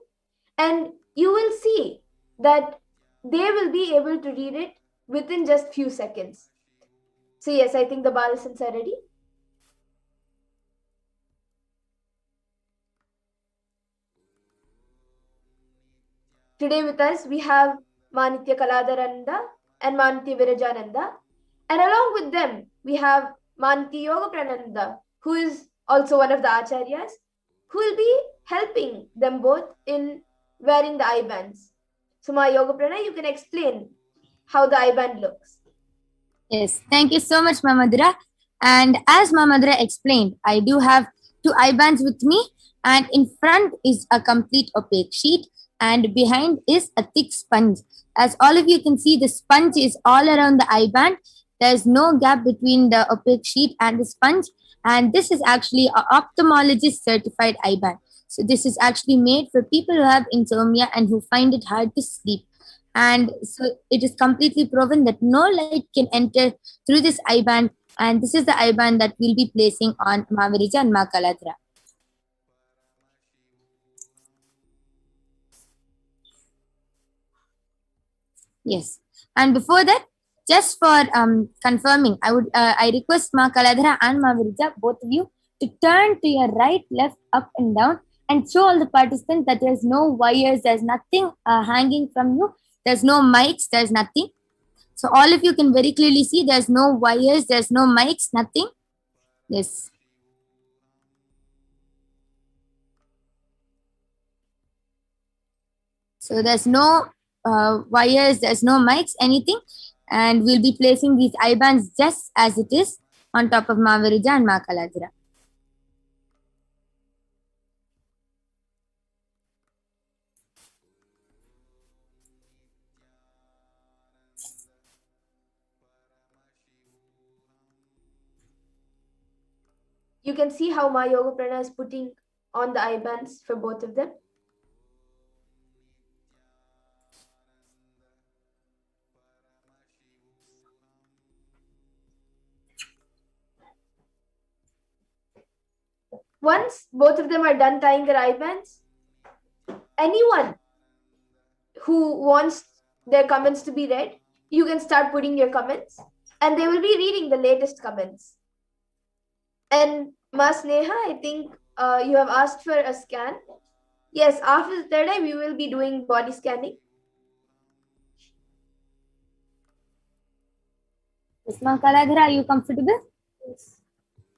Speaker 5: and you will see that they will be able to read it within just few seconds. So yes, I think the Balasans are ready. Today with us, we have Manitya Kaladaranda and Manitya Virajananda. And along with them, we have Manitya Yoga Prananda, who is also one of the Acharyas, who will be helping them both in wearing the I-bands. So Ma Yoga Prana, you can explain how the I-band looks.
Speaker 6: Yes, thank you so much, Mamadura. And as Mamadura explained, I do have two I-bands with me, and in front is a complete opaque sheet, and behind is a thick sponge. As all of you can see, the sponge is all around the I-band. There's no gap between the opaque sheet and the sponge, and this is actually an ophthalmologist certified I-band. So this is actually made for people who have insomnia and who find it hard to sleep. And so it is completely proven that no light can enter through this I-band, and this is the I-band that we'll be placing on Ma Virija and Ma Kaladra. Yes, and before that, just for confirming, I request Ma Kaladra and Ma Virija, both of you, to turn to your right, left, up and down, and show all the participants that there's no wires, there's nothing hanging from you, there's no mics, there's nothing. So all of you can very clearly see there's no wires, there's no mics, nothing. Yes. So there's no wires, there's no mics, anything. And we'll be placing these I-bands just as it is on top of Ma Virija and Ma Kaladra.
Speaker 5: You can see how Ma Yoga Prana is putting on the I-bands for both of them. Once both of them are done tying their I-bands, anyone who wants their comments to be read, you can start putting your comments, and they will be reading the latest comments. And Ma Sneha, I think you have asked for a scan. Yes, after the third eye, we will be doing body scanning.
Speaker 6: Yes, Ma Kaladra, are you comfortable?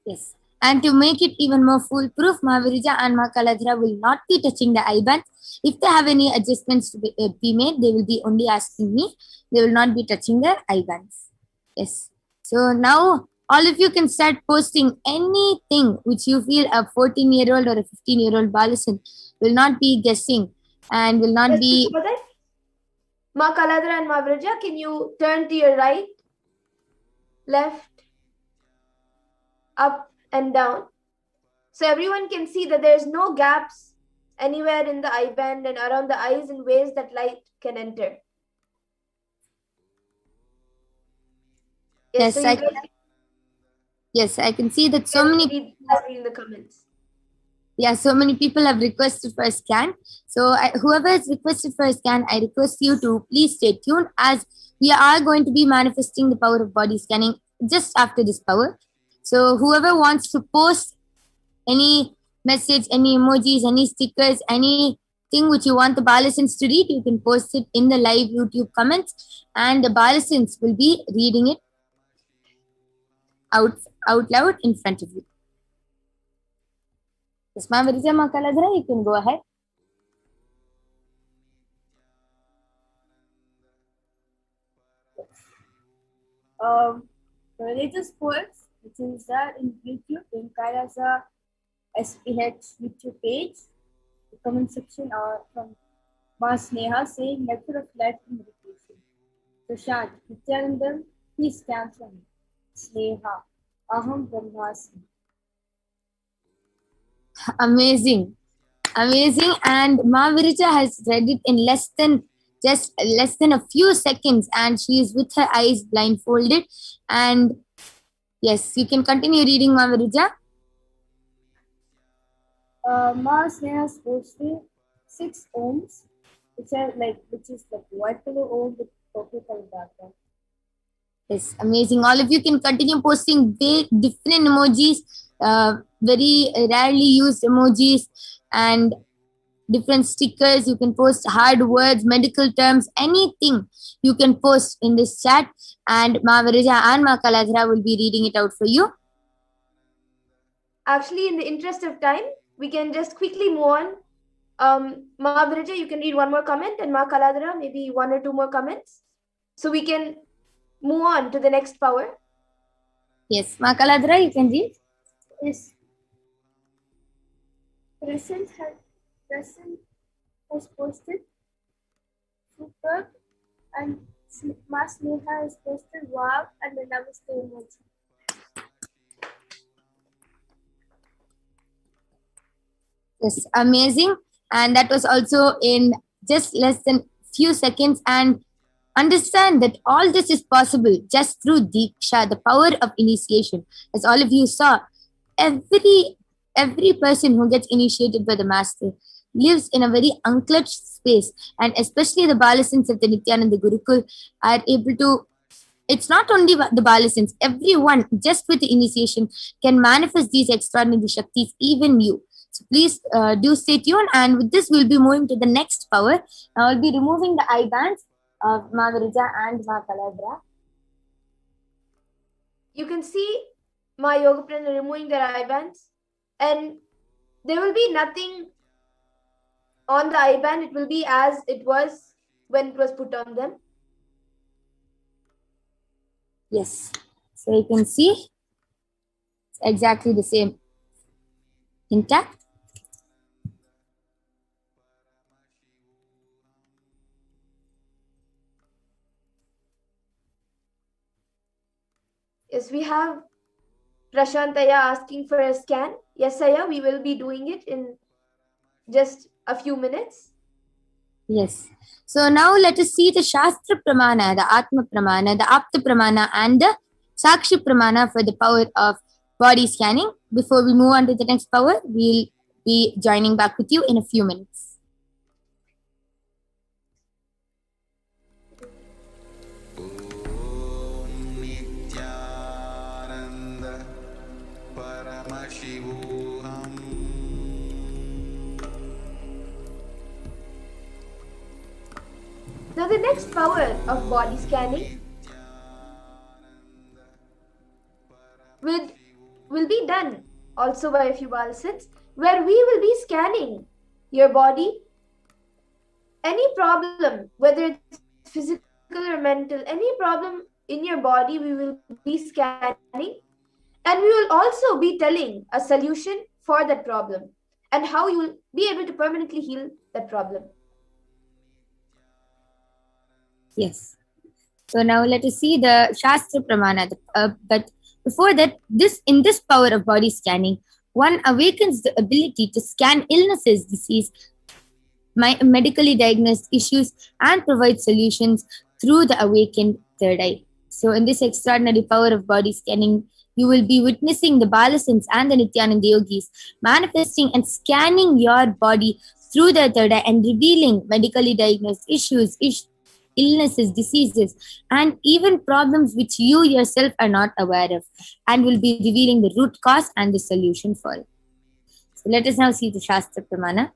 Speaker 6: Yes. And to make it even more foolproof, Mahavirija and Makaladhara will not be touching the eye bands. If they have any adjustments to be made, they will be only asking me. They will not be touching their eye bands. Yes. So now all of you can start posting anything which you feel a 14-year-old or a 15-year-old Balasan will not be guessing and will not
Speaker 5: Yes,
Speaker 6: be.
Speaker 5: before that, Ma Kaladra and Ma Vrija, can you turn to your right, left, up and down? So everyone can see that there's no gaps anywhere in the eye band and around the eyes in ways that light can enter.
Speaker 6: Yes,
Speaker 5: so
Speaker 6: I can see that so many
Speaker 5: read the comments.
Speaker 6: Yeah, so many people have requested for a scan. So whoever has requested for a scan, I request you to please stay tuned, as we are going to be manifesting the power of body scanning just after this power. So whoever wants to post any message, any emojis, any stickers, anything which you want the Balasins to read, you can post it in the live YouTube comments, and the Balasins will be reading it out loud in front of you. Yes, ma'am, Virija Makaladhara, you can go ahead.
Speaker 8: The latest poets, which is there in YouTube, in Kailasa HDH YouTube page, the comment section are from Mas Neha saying method of life in meditation. Prashant, Nithyananda, please stand for me. Sneha, Aham Brahmasmi.
Speaker 6: Amazing. And Mahavirija has read it in less than a few seconds, and she is with her eyes blindfolded. And yes, you can continue reading, Mahavirija.
Speaker 8: Mas Neha's posted 6 ohms, which is like white color ohm with purple color background.
Speaker 6: Yes, amazing. All of you can continue posting different emojis, very rarely used emojis, and different stickers. You can post hard words, medical terms, anything you can post in this chat, and Mahavirija and Makaladhara will be reading it out for you.
Speaker 5: Actually, in the interest of time, we can just quickly move on. Mahavirija, you can read one more comment, and Ma Kaladhara, maybe 1 or 2 more comments. So we can move on to the next power.
Speaker 6: Yes, Makaladhara, you can read.
Speaker 8: Yes. Present has posted superb, and Mas Neha has posted wow and the namaste emoji.
Speaker 6: Yes, amazing. And that was also in just less than few seconds. And understand that all this is possible just through Diksha, the power of initiation. As all of you saw, every person who gets initiated by the master lives in a very unclutched space, and especially the Balasins of the Nithyananda Gurukul are able to. It's not only the Balasins, everyone just with the initiation can manifest these extraordinary Shaktis, even you. So please do stay tuned, and with this we'll be moving to the next power. Now I'll be removing the eye bands of Mahavirija and Makaladhara.
Speaker 5: You can see Ma Yogaprana removing their eye bands, and there will be nothing on the eye band. It will be as it was when it was put on them.
Speaker 6: Yes, so you can see it's exactly the same, intact.
Speaker 5: Yes, we have Prashantaya asking for a scan. Yes, Saya, we will be doing it in just a few minutes.
Speaker 6: Yes. So now let us see the Shastra Pramana, the Atma Pramana, the Apta Pramana, and the Sakshi Pramana for the power of body scanning. Before we move on to the next power, we'll be joining back with you in a few minutes.
Speaker 9: Nithyananda Paramashivoham.
Speaker 5: Now the next power of body scanning with also by a few Balasins, where we will be scanning your body. Any problem, whether it's physical or mental, any problem in your body, we will be scanning, and we will also be telling a solution for that problem and how you will be able to permanently heal that problem.
Speaker 6: Yes. So now let us see the Shastra Pramana. But before that, in this power of body scanning, one awakens the ability to scan illnesses, disease, medically diagnosed issues, and provide solutions through the awakened third eye. So in this extraordinary power of body scanning, you will be witnessing the Balasins and the Nithyananda yogis manifesting and scanning your body through the third eye and revealing medically diagnosed issues, illnesses, diseases, and even problems which you yourself are not aware of, and will be revealing the root cause and the solution for it. So let us now see the Shastra Pramana.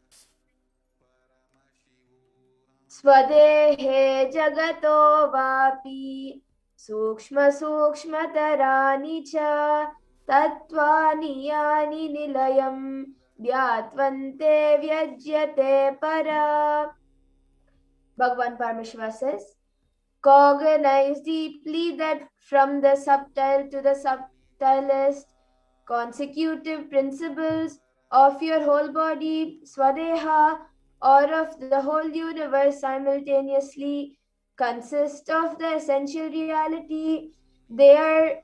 Speaker 5: Swadehe jagato vapi sukshma sukshmatarani cha tattvani yani nilayam dhyatvante vyajyate para. Bhagavan Paramashiva says, cognize deeply that from the subtle to the subtlest consecutive principles of your whole body, Swadeha, or of the whole universe simultaneously, consist of the essential reality. They are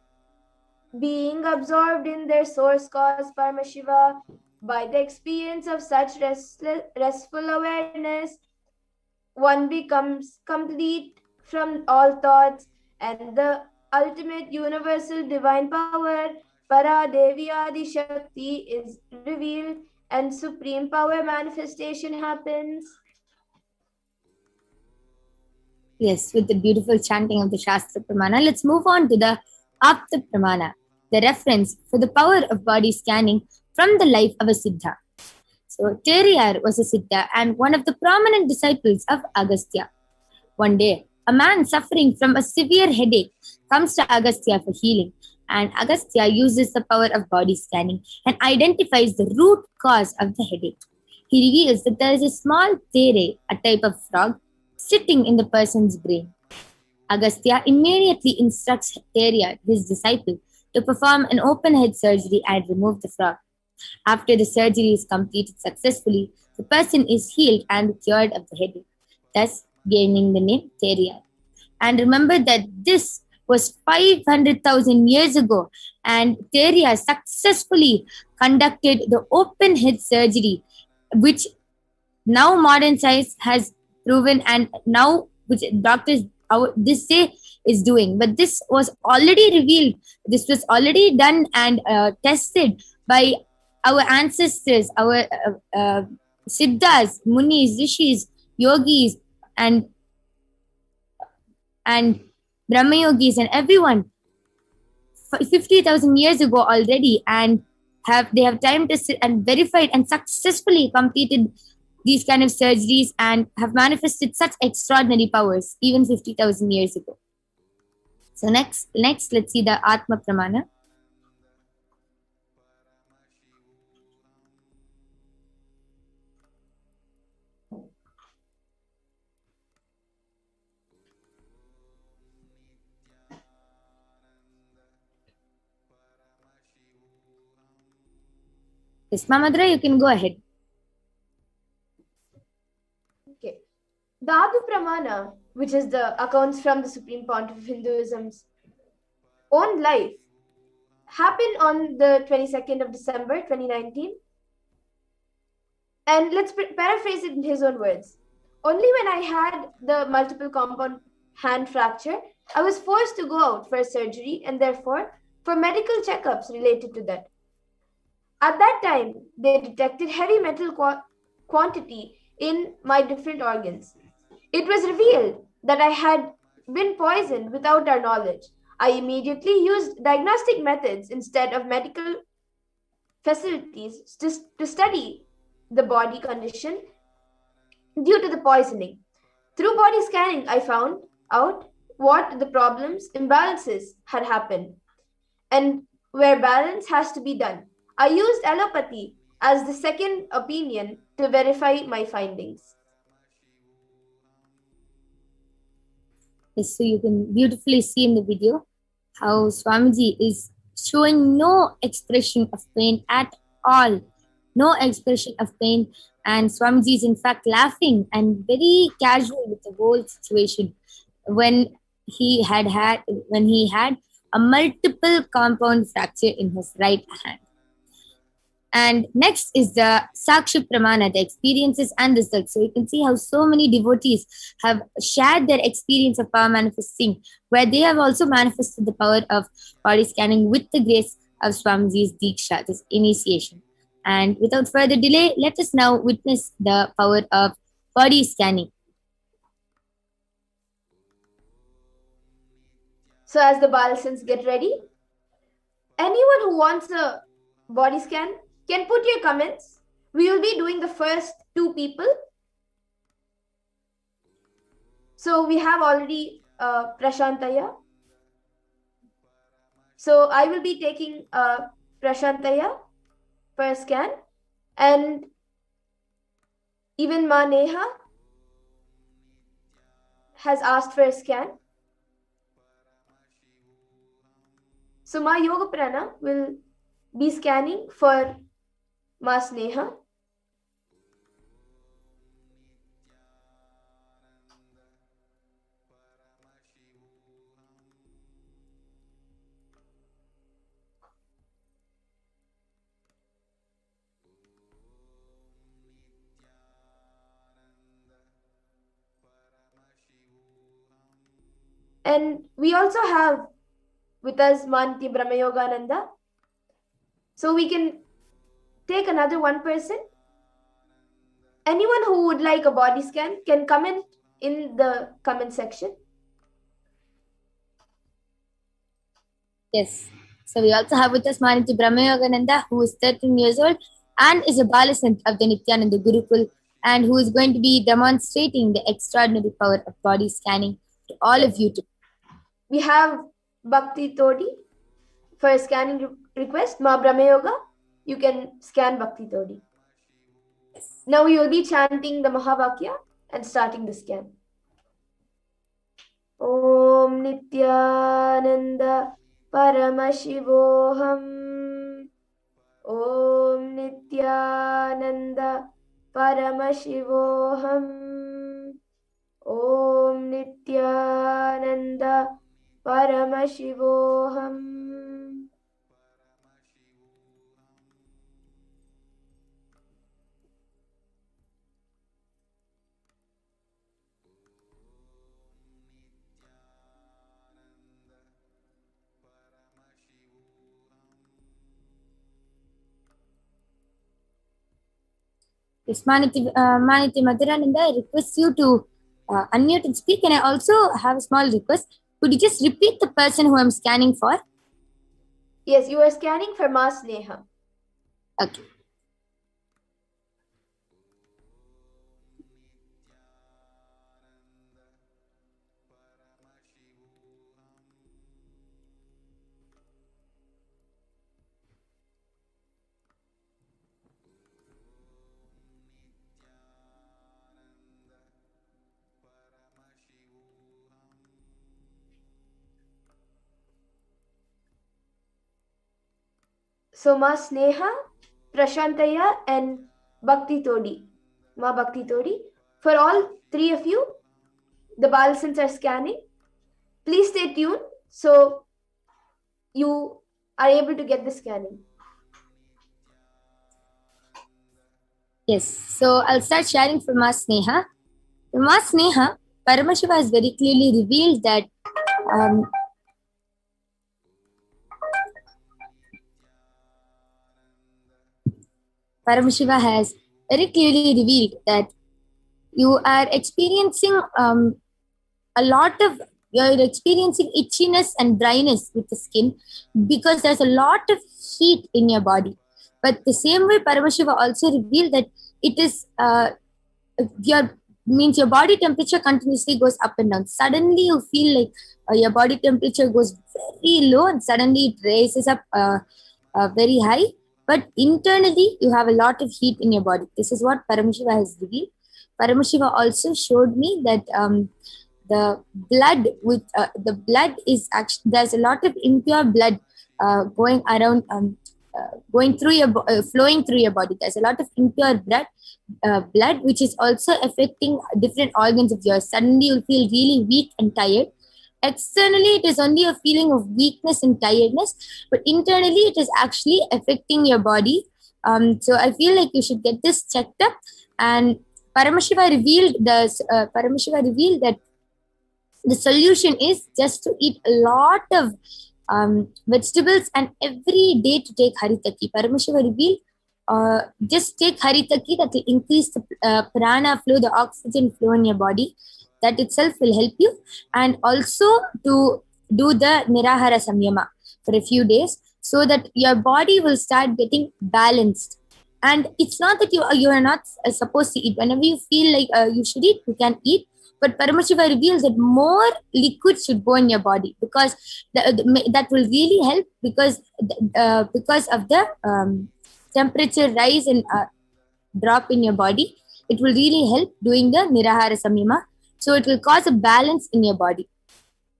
Speaker 5: being absorbed in their source cause, Paramashiva. By the experience of such restful awareness, one becomes complete from all thoughts, and the ultimate universal divine power, Para Devi Adi Shakti, is revealed, and supreme power manifestation happens.
Speaker 6: Yes, with the beautiful chanting of the Shastra Pramana, let's move on to the Apta Pramana, the reference for the power of body scanning from the life of a Siddha. So, Teriyar was a Siddha and one of the prominent disciples of Agastya. One day, a man suffering from a severe headache comes to Agastya for healing, and Agastya uses the power of body scanning and identifies the root cause of the headache. He reveals that there is a small tere, a type of frog, sitting in the person's brain. Agastya immediately instructs Teriyar, his disciple, to perform an open head surgery and remove the frog. After the surgery is completed successfully, the person is healed and cured of the headache, thus gaining the name Teriyar. And remember that this was 500,000 years ago, and Teriyar successfully conducted the open head surgery, which now modern science has proven, and now which doctors this day is doing. But this was already revealed, this was already done and tested by our ancestors, our Siddhas, Munis, Rishis, Yogis, and Brahma Yogis, and everyone 50,000 years ago already, and they have time to sit and verified and successfully completed these kind of surgeries and have manifested such extraordinary powers even 50,000 years ago. So next, let's see the Atma Pramana. Yes, Mamadra, you can go ahead.
Speaker 5: Okay. The Adu Pramana, which is the accounts from the Supreme Pontiff of Hinduism's own life, happened on the 22nd of December 2019. And let's paraphrase it in his own words. Only when I had the multiple compound hand fracture, I was forced to go out for surgery and therefore for medical checkups related to that. At that time, they detected heavy metal quantity in my different organs. It was revealed that I had been poisoned without our knowledge. I immediately used diagnostic methods instead of medical facilities to study the body condition due to the poisoning. Through body scanning, I found out what the problems, imbalances had happened, and where balance has to be done. I used allopathy as the second opinion to verify my findings.
Speaker 6: Yes, so you can beautifully see in the video how Swamiji is showing no expression of pain at all. No expression of pain. And Swamiji is in fact laughing and very casual with the whole situation when he had a multiple compound fracture in his right hand. And next is the Sakshi Pramana, the experiences and results. So you can see how so many devotees have shared their experience of power manifesting, where they have also manifested the power of body scanning with the grace of Swamiji's Diksha, this initiation. And without further delay, let us now witness the power of body scanning.
Speaker 5: So as the Balasans get ready, anyone who wants a body scan can put your comments. We will be doing the first 2 people. So we have already Prashantaya. So I will be taking Prashantaya for a scan, and even Ma Neha has asked for a scan. So Ma Yoga Prana will be scanning for Ma Sneha. And we also have with us Manti Brahmayogananda. So we can take another one person. Anyone who would like a body scan can comment in the comment section.
Speaker 6: Yes. So we also have with us Maniti Brahmayogananda, who is 13 years old and is a Balasant of the Nithyananda Gurukul, and who is going to be demonstrating the extraordinary power of body scanning to all of you too.
Speaker 5: We have Bhakti Todi for a scanning request. Ma Brahmayoga, you can scan Bhakti Todi. Now we will be chanting the Mahavakya and starting the scan. Om Nithyananda Paramashivoham. Om Nithyananda Paramashivoham. Om Nithyananda Paramashivoham.
Speaker 6: Yes, Maniti Madhurananda, I request you to unmute and speak. And I also have a small request. Could you just repeat the person who I'm scanning for?
Speaker 5: Yes, you are scanning for Ma Sneha.
Speaker 6: Okay.
Speaker 5: So Ma Sneha, Prashantaya and Bhakti Todi. Ma Bhakti Todi. For all 3 of you, the Balasans are scanning. Please stay tuned so you are able to get the scanning.
Speaker 6: Yes. So I'll start sharing for Ma Sneha. For Ma Sneha, Paramashiva has very clearly revealed that Paramashiva has very clearly revealed that you are experiencing you're experiencing itchiness and dryness with the skin because there's a lot of heat in your body. But the same way, Paramashiva also revealed that it is your body temperature continuously goes up and down. Suddenly you feel like your body temperature goes very low and suddenly it raises up very high. but internally you have a lot of heat in your body. This is what Paramashiva has revealed. Paramashiva also showed me that the blood is actually, there's a lot of impure blood going around, going through your flowing through your body. There's a lot of impure blood which is also affecting different organs of yours. Suddenly you'll feel really weak and tired. Externally it is only a feeling of weakness and tiredness, but internally it is actually affecting your body. So I feel like you should get this checked up. And Paramashiva revealed that the solution is just to eat a lot of vegetables and every day to take haritaki. Paramashiva revealed just take haritaki, that will increase the prana flow, the oxygen flow in your body. That itself will help you. And also to do the nirahara samyama for a few days, so that your body will start getting balanced. And it's not that you are not supposed to eat. Whenever you feel like you should eat, you can eat. But Paramashiva reveals that more liquid should go in your body, because that will really help, because of the temperature rise and drop in your body. It will really help doing the nirahara samyama. So it will cause a balance in your body.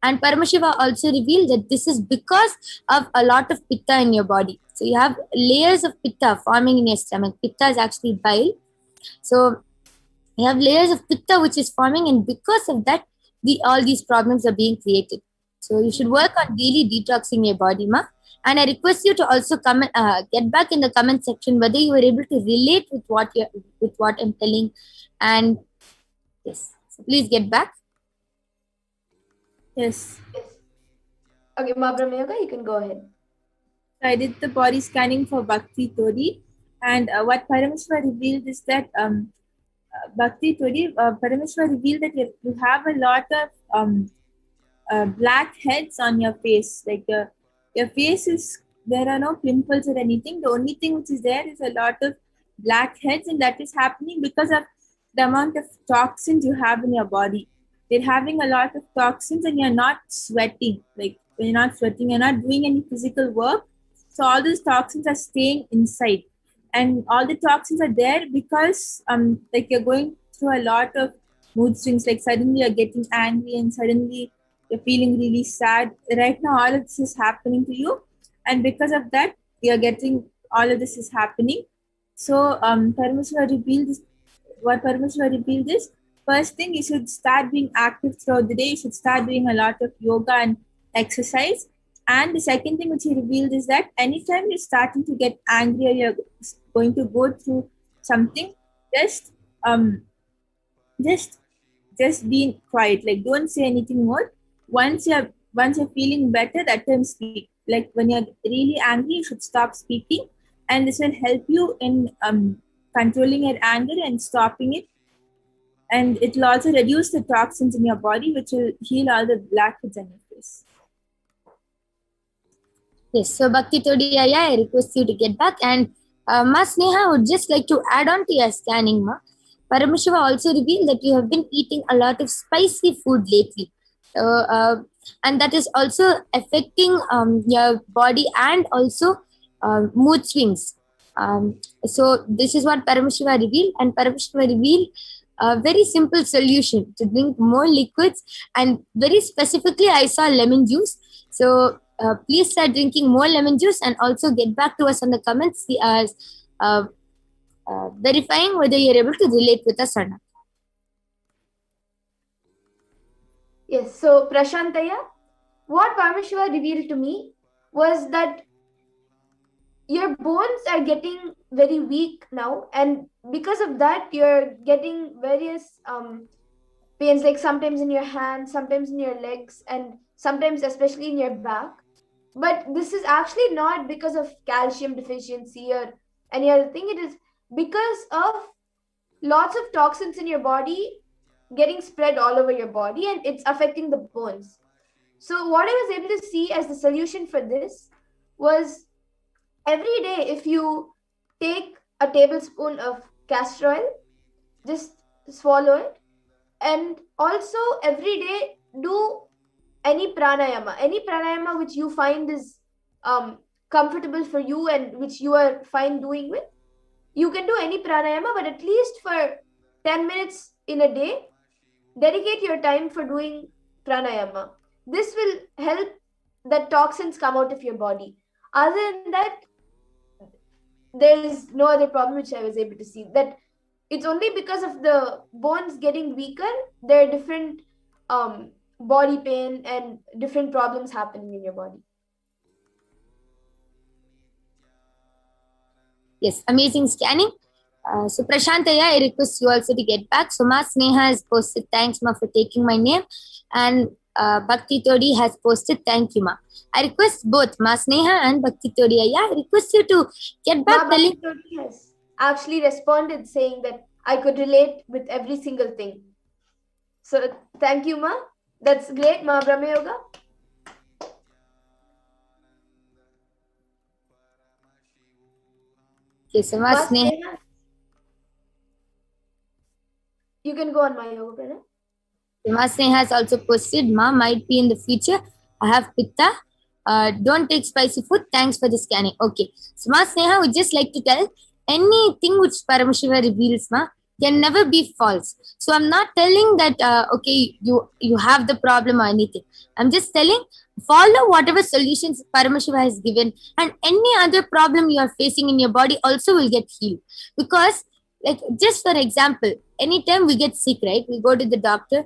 Speaker 6: And Paramashiva also revealed that this is because of a lot of pitta in your body. So you have layers of pitta forming in your stomach. Pitta is actually bile. So you have layers of pitta which is forming, and because of that, all these problems are being created. So you should work on daily detoxing your body, ma. And I request you to also comment, get back in the comment section whether you were able to relate with what I'm telling. And yes, so please get back.
Speaker 8: Yes.
Speaker 5: Okay, Ma Brahmayoga, you can go ahead.
Speaker 8: I did the body scanning for Bhakti Tori, and what Paramashiva revealed is that Bhakti Tori, Paramashiva revealed that you have a lot of black heads on your face. Like your face is, there are no pimples or anything. The only thing which is there is a lot of black heads, and that is happening because of the amount of toxins you have in your body. You're having a lot of toxins and you're not sweating. Like when you're not sweating, you're not doing any physical work. So all these toxins are staying inside. And all the toxins are there because like you're going through a lot of mood swings. Like suddenly you're getting angry and suddenly you're feeling really sad. Right now all of this is happening to you. And because of that, you're getting all of this is happening. So Paramashiva revealed this. What Paramashiva revealed is, first thing, you should start being active throughout the day. You should start doing a lot of yoga and exercise. And the second thing which he revealed is that anytime you're starting to get angry or you're going to go through something, just be quiet. Like don't say anything more. Once you're feeling better, that time speak. Like when you're really angry, you should stop speaking, and this will help you in controlling your anger and stopping it. And it will also reduce the toxins in your body, which will heal all the blackheads on your face.
Speaker 6: Yes, so Bhakti Todiya, I request you to get back. And Ma Sneha would just like to add on to your scanning, Ma. Paramashiva also revealed that you have been eating a lot of spicy food lately. And that is also affecting your body and also mood swings. So this is what Paramashiva revealed. And Paramashiva revealed a very simple solution to drink more liquids. And very specifically, I saw lemon juice. So please start drinking more lemon juice, and also get back to us on the comments verifying whether you're able to relate with us or not.
Speaker 5: Yes, so Prashantaya, what Paramashiva revealed to me was that your bones are getting very weak now, and because of that, you're getting various pains, like sometimes in your hands, sometimes in your legs, and sometimes especially in your back. But this is actually not because of calcium deficiency or any other thing. It is because of lots of toxins in your body getting spread all over your body, and it's affecting the bones. So what I was able to see as the solution for this was, every day if you take a tablespoon of castor oil, just swallow it, and also every day do any pranayama which you find is comfortable for you and which you are fine doing with, you can do any pranayama, but at least for 10 minutes in a day, dedicate your time for doing pranayama. This will help the toxins come out of your body. Other than that, there is no other problem which I was able to see. That it's only because of the bones getting weaker, there are different body pain and different problems happening in your body.
Speaker 6: Yes, amazing scanning. So Prashantaya, I request you also to get back. So Ma Sneha has posted, thanks Ma for taking my name. And Bhakti Todi has posted, thank you Ma. I request both Ma Sneha and Bhakti Todi. I request you to get back.
Speaker 5: Ma Bhakti Todi has actually responded saying that I could relate with every single thing. So thank you Ma. That's great Ma Brahma Yoga.
Speaker 6: Okay, so Ma Sneha.
Speaker 5: You can go on my yoga, brother.
Speaker 6: Ma Sneha has also posted, Ma, might be in the future. I have pitta. Don't take spicy food. Thanks for the scanning. Okay. So Ma Sneha would just like to tell, anything which Paramashiva reveals, Ma, can never be false. So I'm not telling that, okay, you have the problem or anything. I'm just telling, follow whatever solutions Paramashiva has given, and any other problem you are facing in your body also will get healed. Because, like, just for example, anytime we get sick, right, we go to the doctor.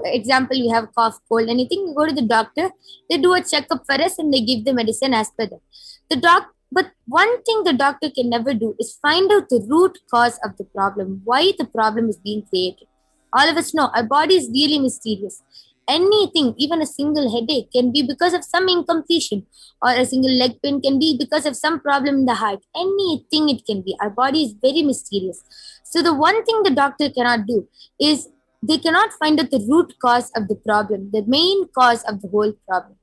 Speaker 6: Example, we have cough, cold, anything, we go to the doctor, they do a checkup for us and they give the medicine as per them. But one thing the doctor can never do is find out the root cause of the problem, why the problem is being created. All of us know our body is really mysterious. Anything, even a single headache, can be because of some incompletion, or a single leg pain can be because of some problem in the heart. Anything it can be. Our body is very mysterious. So the one thing the doctor cannot do is they cannot find out the root cause of the problem, the main cause of the whole problem.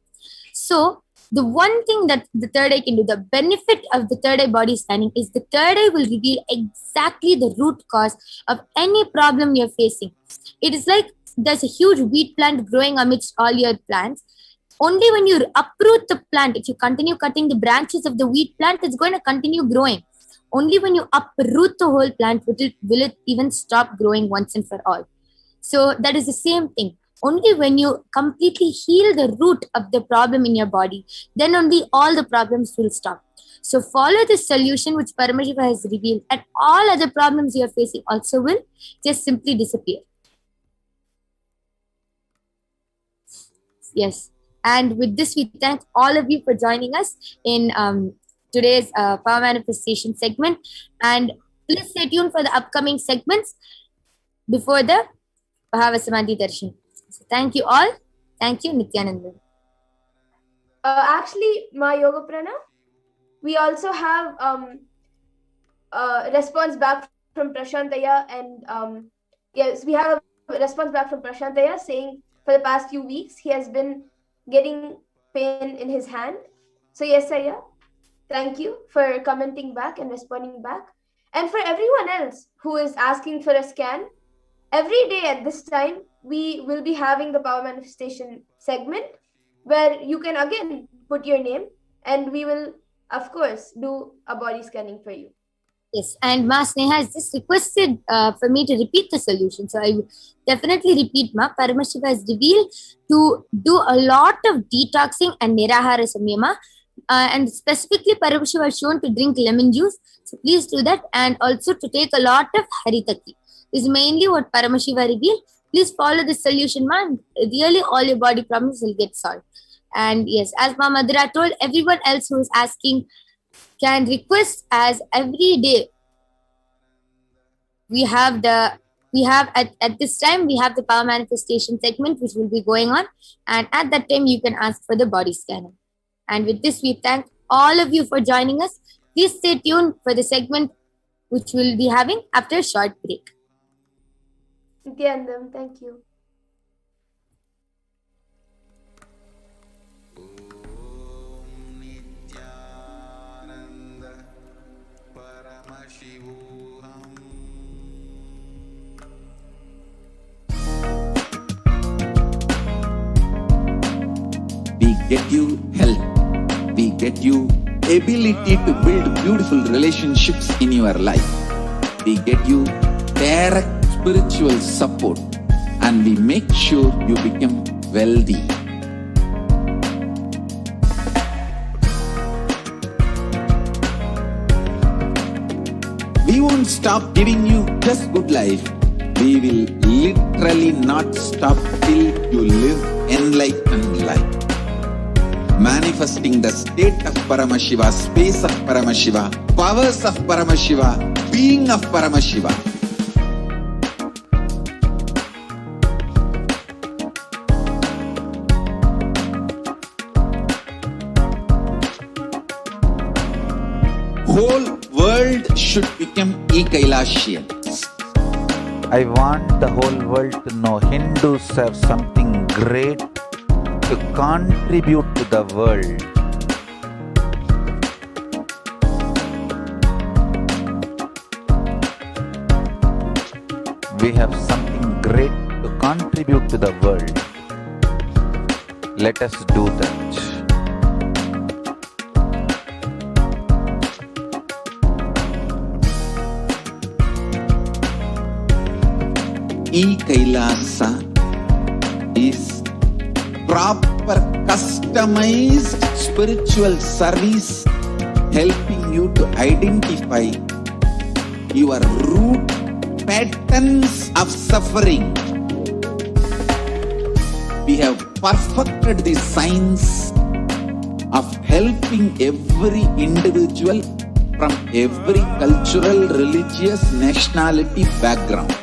Speaker 6: So the one thing that the third eye can do, the benefit of the third eye body scanning, is the third eye will reveal exactly the root cause of any problem you're facing. It is like there's a huge wheat plant growing amidst all your plants. Only when you uproot the plant, if you continue cutting the branches of the wheat plant, it's going to continue growing. Only when you uproot the whole plant will it even stop growing once and for all. So that is the same thing. Only when you completely heal the root of the problem in your body, then only all the problems will stop. So follow the solution which Paramashiva has revealed, and all other problems you are facing also will just simply disappear. Yes. And with this, we thank all of you for joining us in today's Power Manifestation segment. And please stay tuned for the upcoming segments before the Bhava-Samadhi Darshan. So thank you all. Thank you, Nithyananda.
Speaker 5: Actually, my Yoga Prana, we also have a response back from Prashantaya, and yes, we have a response back from Prashantaya saying for the past few weeks he has been getting pain in his hand. So yes, Saya, thank you for commenting back and responding back. And for everyone else who is asking for a scan, every day at this time, we will be having the Power Manifestation segment where you can again put your name and we will, of course, do a body scanning for you.
Speaker 6: Yes, and Ma Sneha has just requested for me to repeat the solution. So I will definitely repeat, Ma. Paramashiva has revealed to do a lot of detoxing and Nirahara Samyama. And specifically, Paramashiva has shown to drink lemon juice. So please do that. And also to take a lot of Haritaki. This is mainly what Paramashiva revealed. Please follow the solution, Ma. Really, all your body problems will get solved. And yes, as Ma Madhura told, everyone else who is asking can request, as every day we have at this time we have the Power Manifestation segment which will be going on, and at that time you can ask for the body scanner. And with this, we thank all of you for joining us. Please stay tuned for the segment which we'll be having after a short break.
Speaker 5: Nithyanandam, thank you.
Speaker 9: Nithyananda Paramashivoham.
Speaker 1: We get you help. We get you ability to build beautiful relationships in your life. We get you direct spiritual support and we make sure you become wealthy. We won't stop giving you just good life. We will literally not stop till you live enlightened life. Manifesting the state of Paramashiva, space of Paramashiva, powers of Paramashiva, being of Paramashiva. Whole world should become Kailasians.
Speaker 4: I want the whole world to know Hindus have something great to contribute to the world. We have something great to contribute to the world. Let us do that.
Speaker 1: Kailasa is proper customized spiritual service helping you to identify your root patterns of suffering. We have perfected the science of helping every individual from every cultural, religious, nationality background.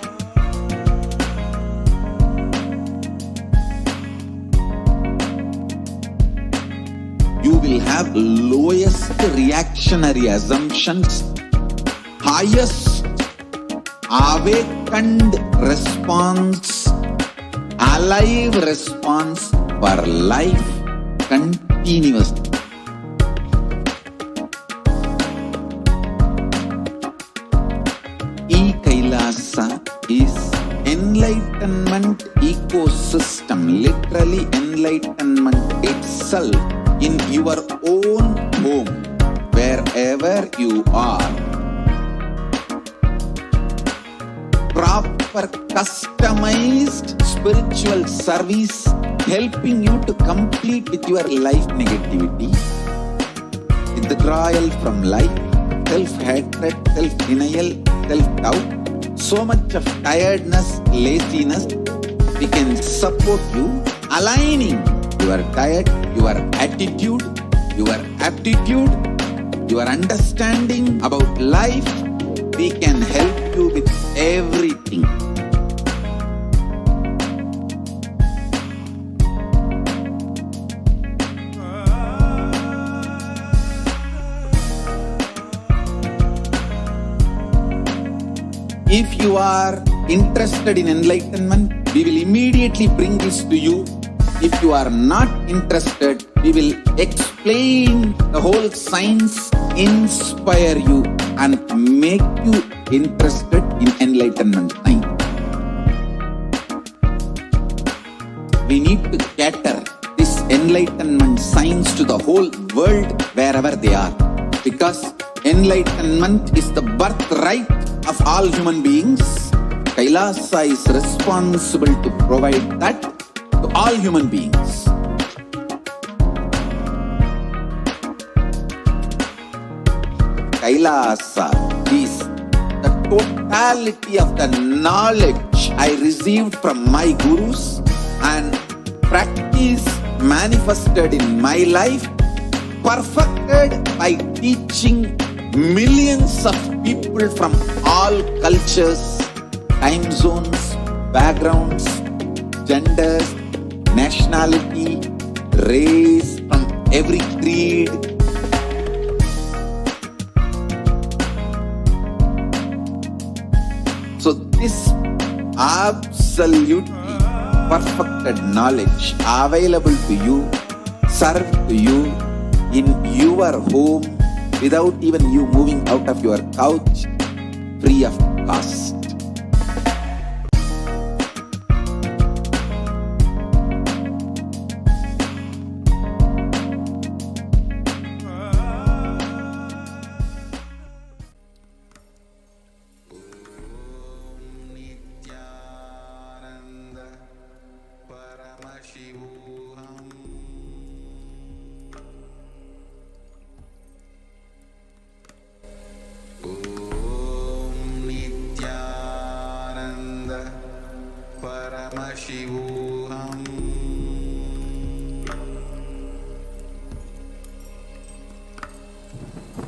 Speaker 1: You will have lowest reactionary assumptions, highest awakened response, alive response for life continuously. Kailasa is enlightenment ecosystem, literally enlightenment itself in your own home, wherever you are. Proper customized spiritual service helping you to complete with your life negativity, withdrawal from life, self-hatred, self-denial, self-doubt, so much of tiredness, laziness. We can support you aligning your diet, your attitude, your aptitude, your understanding about life. We can help you with everything. If you are interested in enlightenment, we will immediately bring this to you. If you are not interested, we will explain the whole science, inspire you and make you interested in enlightenment science. We need to cater this enlightenment science to the whole world wherever they are, because enlightenment is the birthright of all human beings. Kailasa is responsible to provide that to all human beings. Kailasa is the totality of the knowledge I received from my gurus and practice manifested in my life, perfected by teaching millions of people from all cultures, time zones, backgrounds, genders, nationality, race, from every creed. So this absolutely perfected knowledge available to you, served to you in your home without even you moving out of your couch, free of cost.
Speaker 9: Paramashivoham.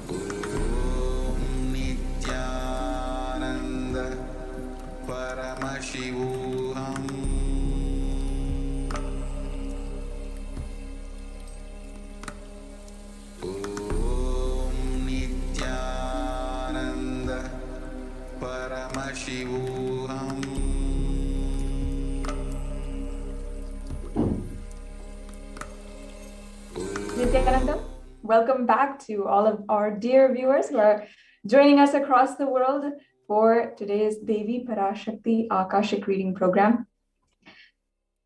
Speaker 9: Om Nithyananda Paramashivoham. Om Nithyananda Paramashivoham.
Speaker 10: Nithyananda, welcome back to all of our dear viewers who are joining us across the world for today's Devi Parashakti Akashic reading program.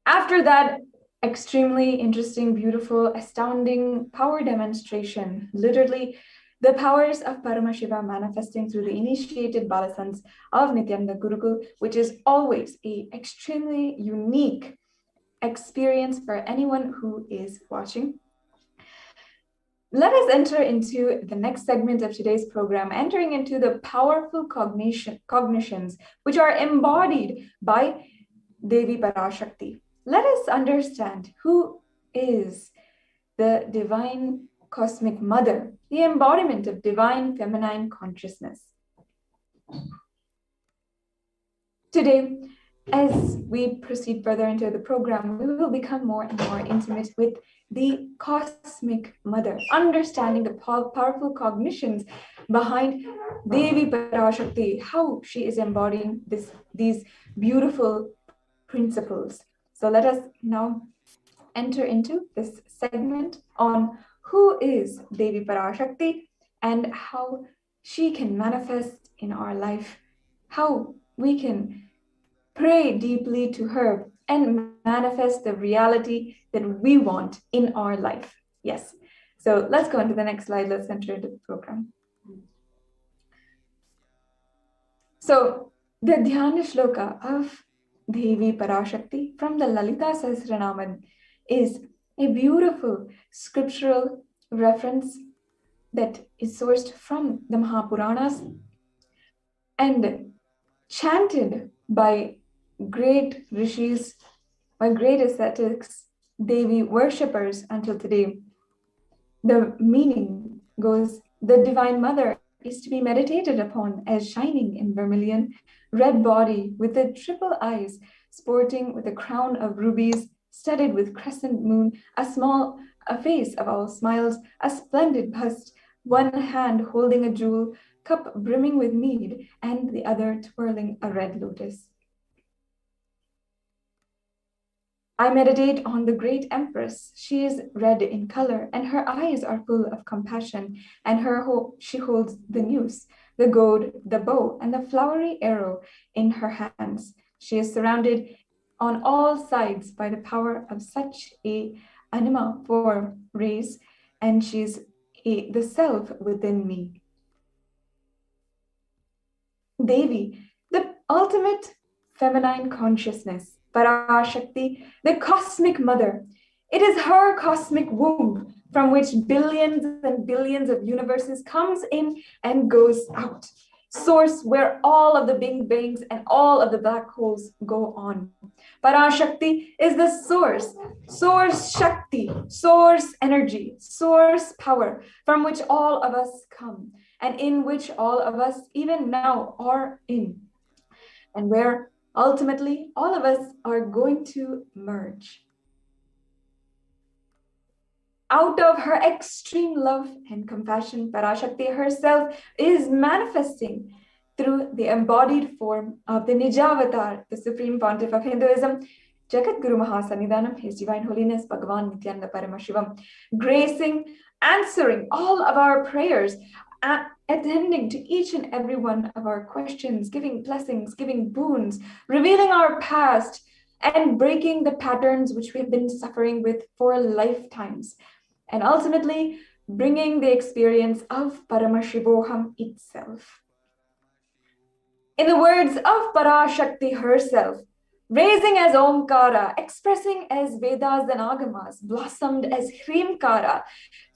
Speaker 10: After that extremely interesting, beautiful, astounding power demonstration, literally the powers of Paramashiva manifesting through the initiated Balasans of Nithyananda Gurukul, which is always an extremely unique experience for anyone who is watching. Let us enter into the next segment of today's program, entering into the powerful cognitions which are embodied by Devi Parashakti. Let us understand who is the divine cosmic mother, the embodiment of divine feminine consciousness. Today, as we proceed further into the program, we will become more and more intimate with the cosmic mother, understanding the powerful cognitions behind Devi Parashakti, how she is embodying these beautiful principles. So let us now enter into this segment on who is Devi Parashakti and how she can manifest in our life, how we can pray deeply to her and manifest the reality that we want in our life. Yes. So let's go into the next slide. Let's enter into the program. So the Dhyana Shloka of Devi Parashakti from the Lalita Sahasranama is a beautiful scriptural reference that is sourced from the Mahapuranas and chanted by great rishis, by great ascetics, Devi worshippers until today. The meaning goes, the Divine Mother is to be meditated upon as shining in vermilion, red body with the triple eyes, sporting with a crown of rubies, studded with crescent moon, a face of all smiles, a splendid bust, one hand holding a jewel, cup brimming with mead, and the other twirling a red lotus. I meditate on the great empress. She is red in color, and her eyes are full of compassion, and she holds the noose, the goad, the bow, and the flowery arrow in her hands. She is surrounded on all sides by the power of such a anima for rays, and she's the self within me. Devi, the ultimate feminine consciousness, Parashakti, the cosmic mother. It is her cosmic womb from which billions and billions of universes comes in and goes out. Source where all of the big bangs and all of the black holes go on. Parashakti is the source Shakti, source energy, source power from which all of us come and in which all of us even now are in, and where ultimately all of us are going to merge. Out of her extreme love and compassion, Parashakti herself is manifesting through the embodied form of the Nijavatar, the Supreme Pontiff of Hinduism, Jagat Guru Mahasannidhanam, His Divine Holiness Bhagavan Nithyananda Paramashivam, gracing, answering all of our prayers, attending to each and every one of our questions, giving blessings, giving boons, revealing our past, and breaking the patterns which we have been suffering with for lifetimes, and ultimately bringing the experience of Paramashivoham itself. In the words of Parashakti herself, raising as Omkara, expressing as Vedas and Agamas, blossomed as Hrimkara,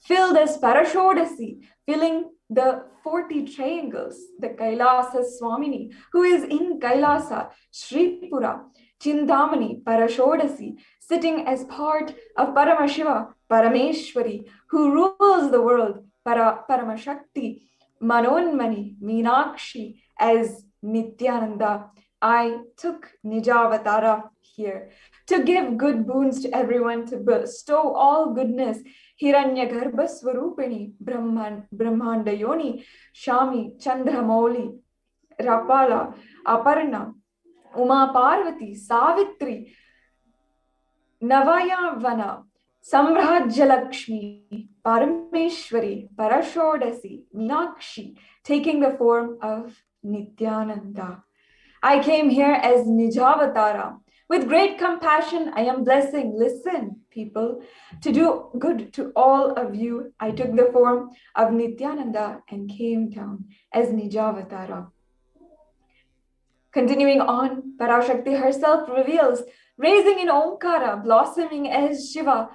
Speaker 10: filled as Parashodasi, filling the 40 triangles, the Kailasa Swamini, who is in Kailasa, Sripura, Chindamani Parashodasi, sitting as part of Paramashiva, Parameshwari, who rules the world, Paramashakti, Manonmani, Meenakshi, as Nithyananda. I took Nijavatara here to give good boons to everyone, to bestow all goodness. Hiranya Garbha Swarupini, Brahmanda Yoni, Shami, Chandramauli, Rapala, Aparna, Uma Parvati, Savitri, Navaya Vana, Samrajyalakshmi, Parameshwari, Parashodasi, Meenakshi, taking the form of Nithyananda. I came here as Nijavatara. With great compassion, I am blessing. Listen, people, to do good to all of you. I took the form of Nithyananda and came down as Nijavatara. Continuing on, Parashakti herself reveals, raising in Omkara, blossoming as Shiva,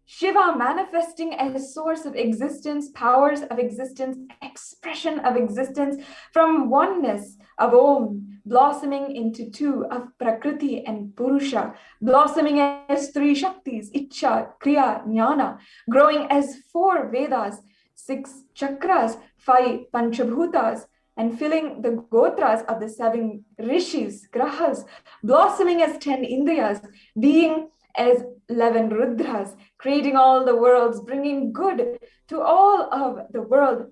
Speaker 10: Shiva manifesting as source of existence, powers of existence, expression of existence, from oneness of Om, blossoming into two of Prakriti and Purusha, blossoming as three Shaktis, Icha, Kriya, Jnana, growing as four Vedas, 6 chakras, 5 Panchabhutas, and filling the gotras of the 7 rishis, grahas, blossoming as 10 Indriyas, being as 11 Rudras, creating all the worlds, bringing good to all of the world.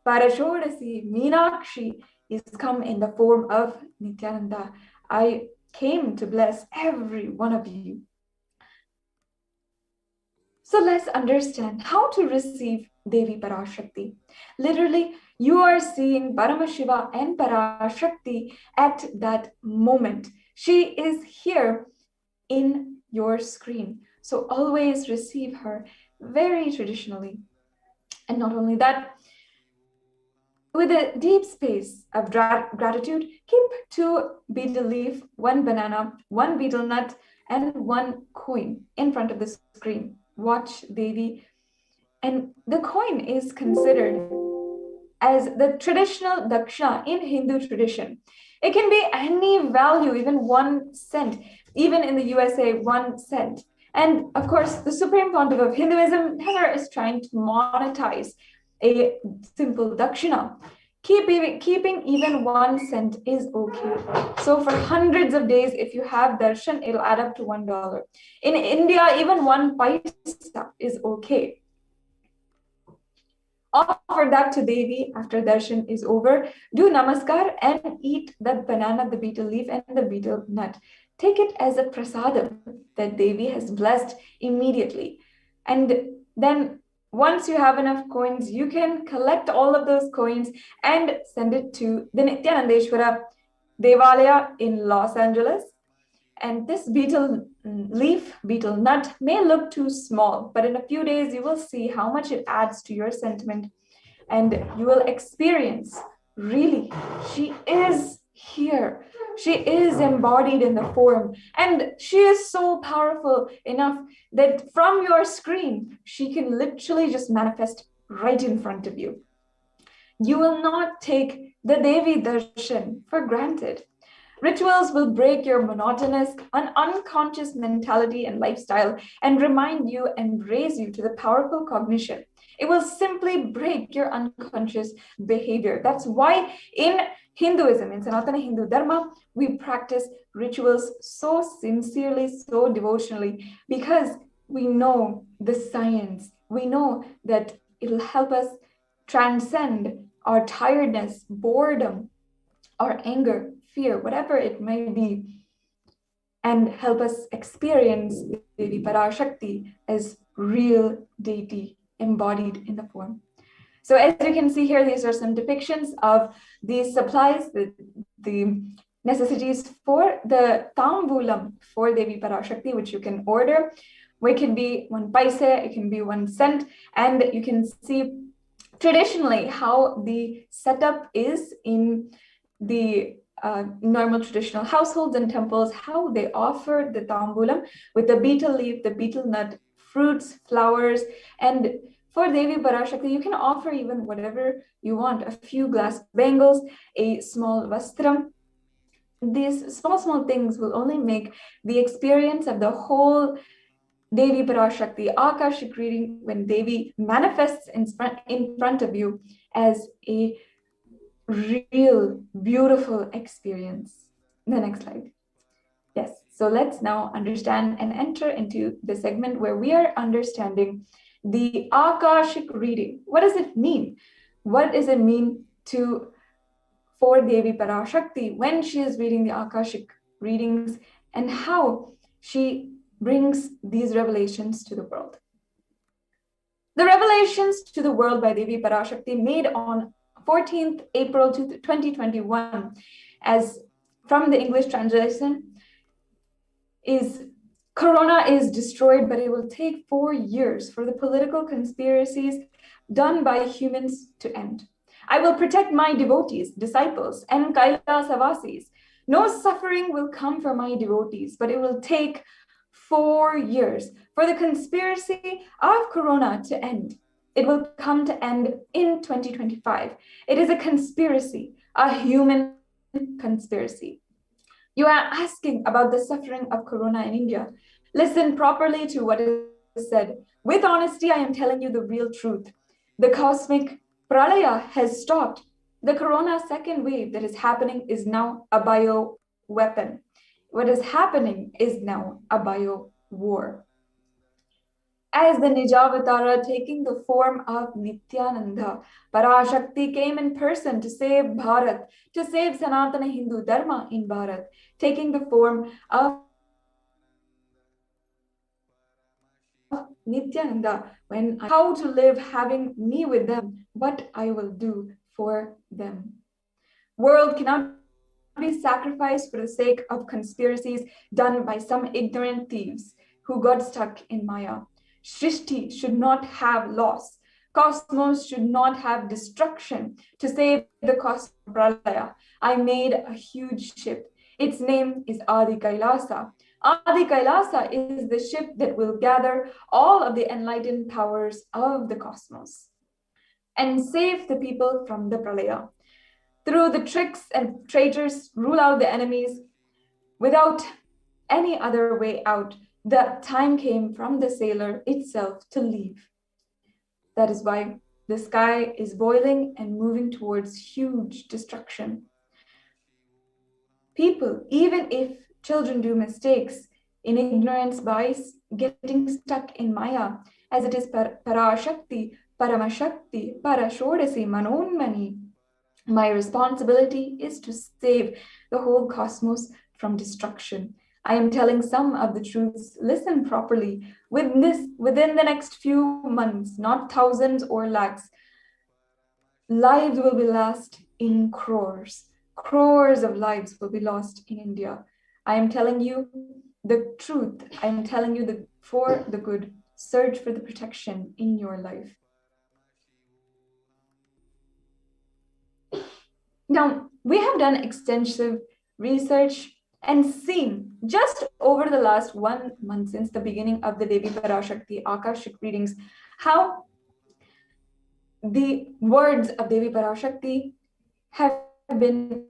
Speaker 10: Parashodasi, Meenakshi, is come in the form of Nithyananda. I came to bless every one of you. So let's understand how to receive Devi Parashakti. Literally, you are seeing Paramashiva and Parashakti at that moment. She is here in your screen. So always receive her very traditionally. And not only that, with a deep space of gratitude, keep 2 betel leaf, 1 banana, 1 betel nut, and 1 coin in front of the screen. Watch Devi. And the coin is considered as the traditional dakshina in Hindu tradition. It can be any value, even 1 cent, even in the USA, 1 cent. And of course, the Supreme Pontiff of Hinduism never is trying to monetize a simple dakshina. Keeping even 1 cent is okay. So for hundreds of days, if you have darshan, it'll add up to $1. In India, even 1 paisa is okay. Offer that to Devi after darshan is over. Do namaskar and eat that banana, the betel leaf, and the betel nut. Take it as a prasadam that Devi has blessed immediately. And then once you have enough coins, you can collect all of those coins and send it to the Nithyanandeshwara Devalaya in Los Angeles. And this betel leaf, betel nut may look too small, but in a few days, you will see how much it adds to your sentiment. And you will experience, really, she is here. She is embodied in the form. And she is so powerful enough that from your screen, she can literally just manifest right in front of you. You will not take the Devi Darshan for granted. Rituals will break your monotonous and unconscious mentality and lifestyle and remind you and raise you to the powerful cognition. It will simply break your unconscious behavior. That's why in Hinduism, in Sanatana Hindu Dharma, we practice rituals so sincerely, so devotionally, because we know the science. We know that it'll help us transcend our tiredness, boredom, our anger, fear, whatever it may be, and help us experience Devi Parashakti as real deity embodied in the form. So as you can see here, these are some depictions of these supplies, the necessities for the tambulam for Devi Parashakti, which you can order. It can be 1 paise, it can be 1 cent, and you can see traditionally how the setup is in the normal traditional households and temples, how they offer the tambulam with the betel leaf, the betel nut, fruits, flowers, and for Devi Parashakti, you can offer even whatever you want, a few glass bangles, a small vastram, these small things will only make the experience of the whole Devi Parashakti Akashic reading, when Devi manifests in front of you, as a real beautiful experience. The next slide. Yes, so let's now understand and enter into the segment where we are understanding the Akashic reading. What does it mean? What does it mean for Devi Parashakti when she is reading the Akashic readings, and how she brings these revelations to the world? The revelations to the world by Devi Parashakti, made on 14th April 2021, as from the English translation, is Corona is destroyed, but it will take 4 years for the political conspiracies done by humans to end. I will protect my devotees, disciples, and Kailasa vasis. No suffering will come for my devotees, but it will take 4 years for the conspiracy of Corona to end. It will come to end in 2025. It is a conspiracy, a human conspiracy. You are asking about the suffering of Corona in India. Listen properly to what is said. With honesty, I am telling you the real truth. The cosmic pralaya has stopped. The Corona second wave that is happening is now a bio weapon. What is happening is now a bio war. As the Nijavatara, taking the form of Nithyananda, Parashakti came in person to save Bharat, to save Sanatana Hindu Dharma in Bharat, taking the form of Nithyananda, how to live having me with them, what I will do for them. World cannot be sacrificed for the sake of conspiracies done by some ignorant thieves who got stuck in Maya. Shrishti should not have loss. Cosmos should not have destruction. To save the cosmos pralaya, I made a huge ship. Its name is Adi Kailasa. Adi Kailasa is the ship that will gather all of the enlightened powers of the cosmos and save the people from the pralaya. Through the tricks and traitors, rule out the enemies without any other way out. The time came from the sailor itself to leave. That is why the sky is boiling and moving towards huge destruction. People, even if children do mistakes in ignorance, bias, getting stuck in Maya, as it is Parashakti, Paramashakti, Parashodasi, Manonmani. My responsibility is to save the whole cosmos from destruction. I am telling some of the truths. Listen properly. Within the next few months, not thousands or lakhs, lives will be lost in crores. Crores of lives will be lost in India. I am telling you the truth. I am telling you for the good. Search for the protection in your life. Now, we have done extensive research and seen just over the last 1 month since the beginning of the Devi Parashakti Akashic readings, how the words of Devi Parashakti have been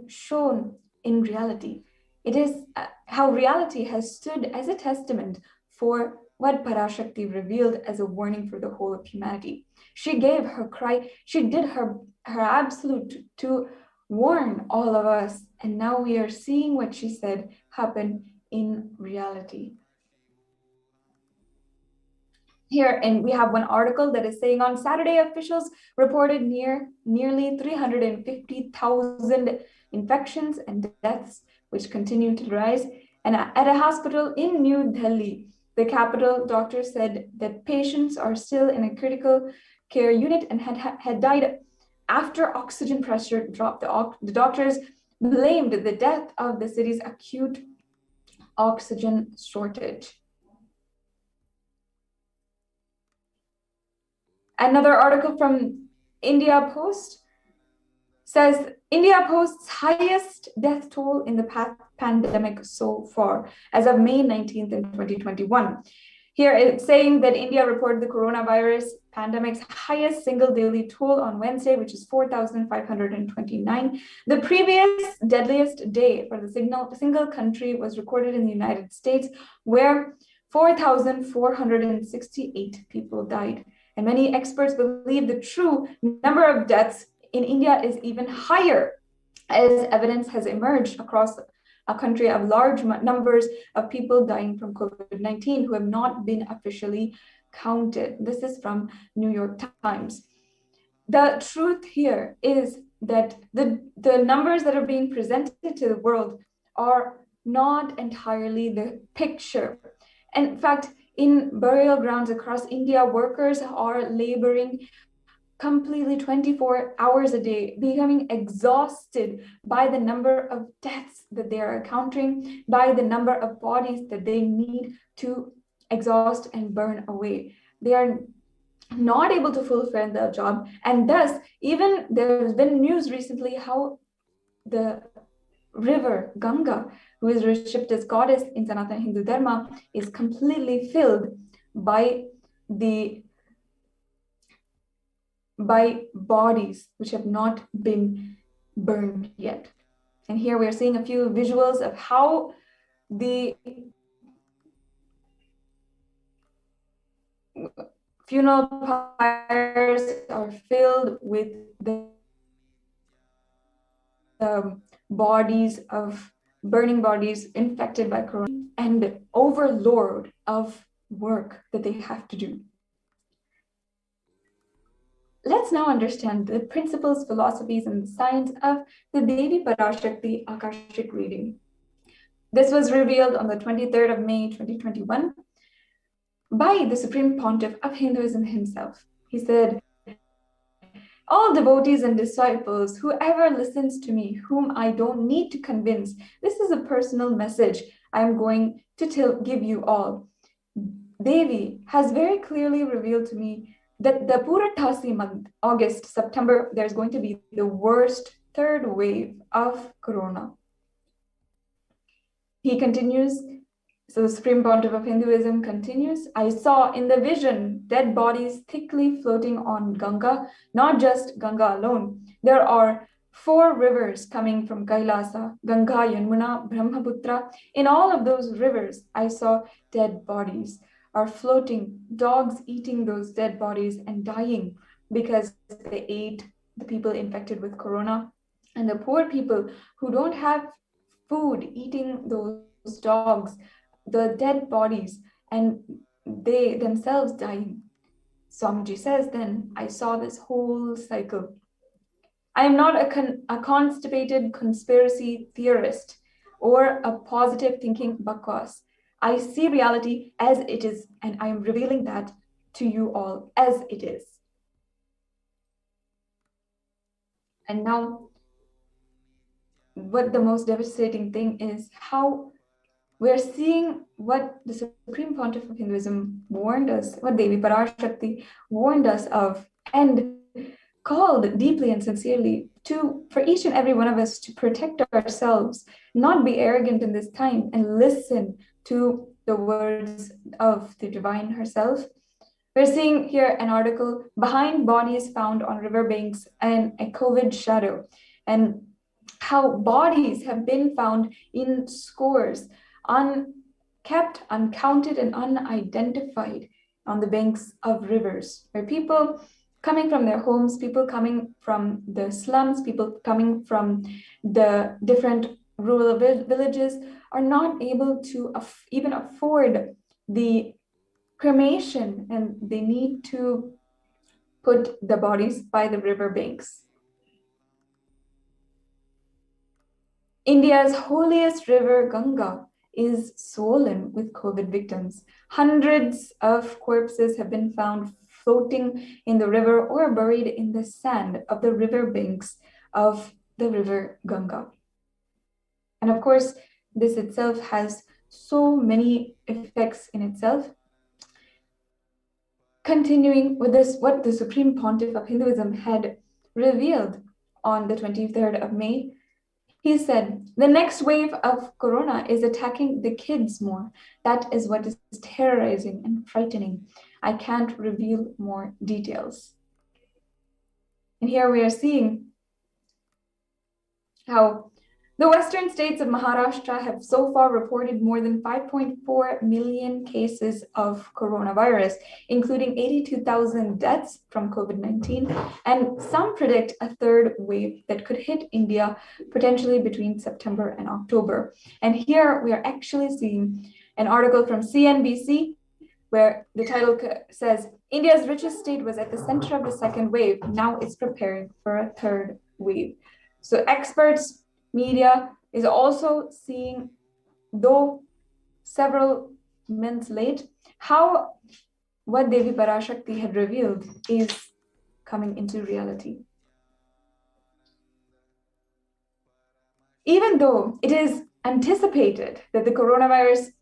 Speaker 10: shown in reality. It is how reality has stood as a testament for what Parashakti revealed as a warning for the whole of humanity. She gave her cry, she did her absolute to warn all of us, and now we are seeing what she said happen in reality. Here, and we have one article that is saying on Saturday, officials reported nearly 350,000 infections and deaths, which continue to rise. And at a hospital in New Delhi, the capital, doctors said that patients are still in a critical care unit and had died after oxygen pressure dropped. The doctors blamed the death of the city's acute oxygen shortage. Another article from India Post says India Post's highest death toll in the pandemic so far, as of May 19th in 2021. Here it's saying that India reported the coronavirus pandemic's highest single daily toll on Wednesday, which is 4,529. The previous deadliest day for the single country was recorded in the United States, where 4,468 people died. And many experts believe the true number of deaths in India is even higher, as evidence has emerged across a country of large numbers of people dying from COVID-19 who have not been officially counted. This is from New York Times. The truth here is that the numbers that are being presented to the world are not entirely the picture. In fact, in burial grounds across India, workers are laboring completely 24 hours a day, becoming exhausted by the number of deaths that they are encountering, by the number of bodies that they need to exhaust and burn away. They are not able to fulfill their job. And thus, even there has been news recently how the river Ganga, who is worshipped as goddess in Sanatana Hindu Dharma, is completely filled by bodies which have not been burned yet. And here we're seeing a few visuals of how the funeral pyres are filled with the bodies of burning bodies infected by corona and the overload of work that they have to do. Let's now understand the principles, philosophies, and the science of the Devi Parashakti Akashic reading. This was revealed on the 23rd of May, 2021 by the Supreme Pontiff of Hinduism himself. He said, "All devotees and disciples, whoever listens to me, whom I don't need to convince, this is a personal message I'm going to give you all. Devi has very clearly revealed to me that the Puratasi month, August, September, there's going to be the worst third wave of corona." He continues, so the Supreme Pontiff of Hinduism continues, "I saw in the vision dead bodies thickly floating on Ganga, not just Ganga alone. There are 4 rivers coming from Kailasa, Ganga, Yamuna, Brahmaputra. In all of those rivers, I saw dead bodies are floating, dogs eating those dead bodies and dying because they ate the people infected with corona, and the poor people who don't have food eating those dogs, the dead bodies, and they themselves dying." Swamiji says, "Then I saw this whole cycle. I am not a constipated conspiracy theorist or a positive thinking bakwas. I see reality as it is, and I am revealing that to you all as it is." And now, what the most devastating thing is how we're seeing what the Supreme Pontiff of Hinduism warned us, what Devi Parashakti warned us of, and called deeply and sincerely for each and every one of us to protect ourselves, not be arrogant in this time, and listen to the words of the Divine herself. We're seeing here an article, "Behind Bodies Found on Riverbanks and a COVID Shadow," and how bodies have been found in scores, unkept, uncounted, and unidentified on the banks of rivers, where people coming from their homes, people coming from the slums, people coming from the different rural villages are not able to even afford the cremation, and they need to put the bodies by the river banks. India's holiest river, Ganga, is swollen with COVID victims. Hundreds of corpses have been found floating in the river or buried in the sand of the river banks of the river Ganga. And of course, this itself has so many effects in itself. Continuing with this, what the Supreme Pontiff of Hinduism had revealed on the 23rd of May, He said, the next wave of corona is attacking the kids more. That is what is terrorizing and frightening. I can't reveal more details. And here we are seeing how the western states of Maharashtra have so far reported more than 5.4 million cases of coronavirus, including 82,000 deaths from COVID-19, and some predict a third wave that could hit India potentially between September and October. And here we are actually seeing an article from CNBC where the title says, India's richest state was at the center of the second wave. Now it's preparing for a third wave. So experts, media is also seeing, though several months late, how what Devi Parashakti had revealed is coming into reality. Even though it is anticipated that the coronavirus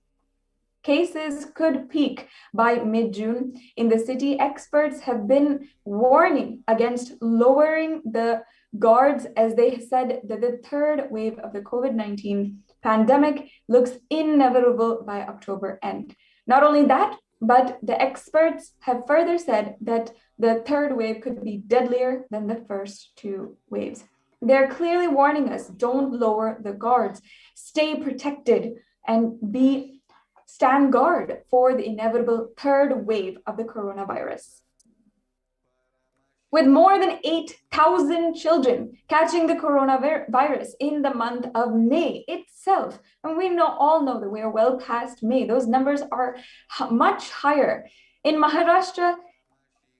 Speaker 10: cases could peak by mid-June in the city, experts have been warning against lowering the guards, as they said that the third wave of the COVID-19 pandemic looks inevitable by October end. Not only that, but the experts have further said that the third wave could be deadlier than the first two waves. They're clearly warning us, don't lower the guards, stay protected, and stand guard for the inevitable third wave of the coronavirus. With more than 8,000 children catching the coronavirus in the month of May itself, and we all know that we are well past May, those numbers are much higher. In Maharashtra,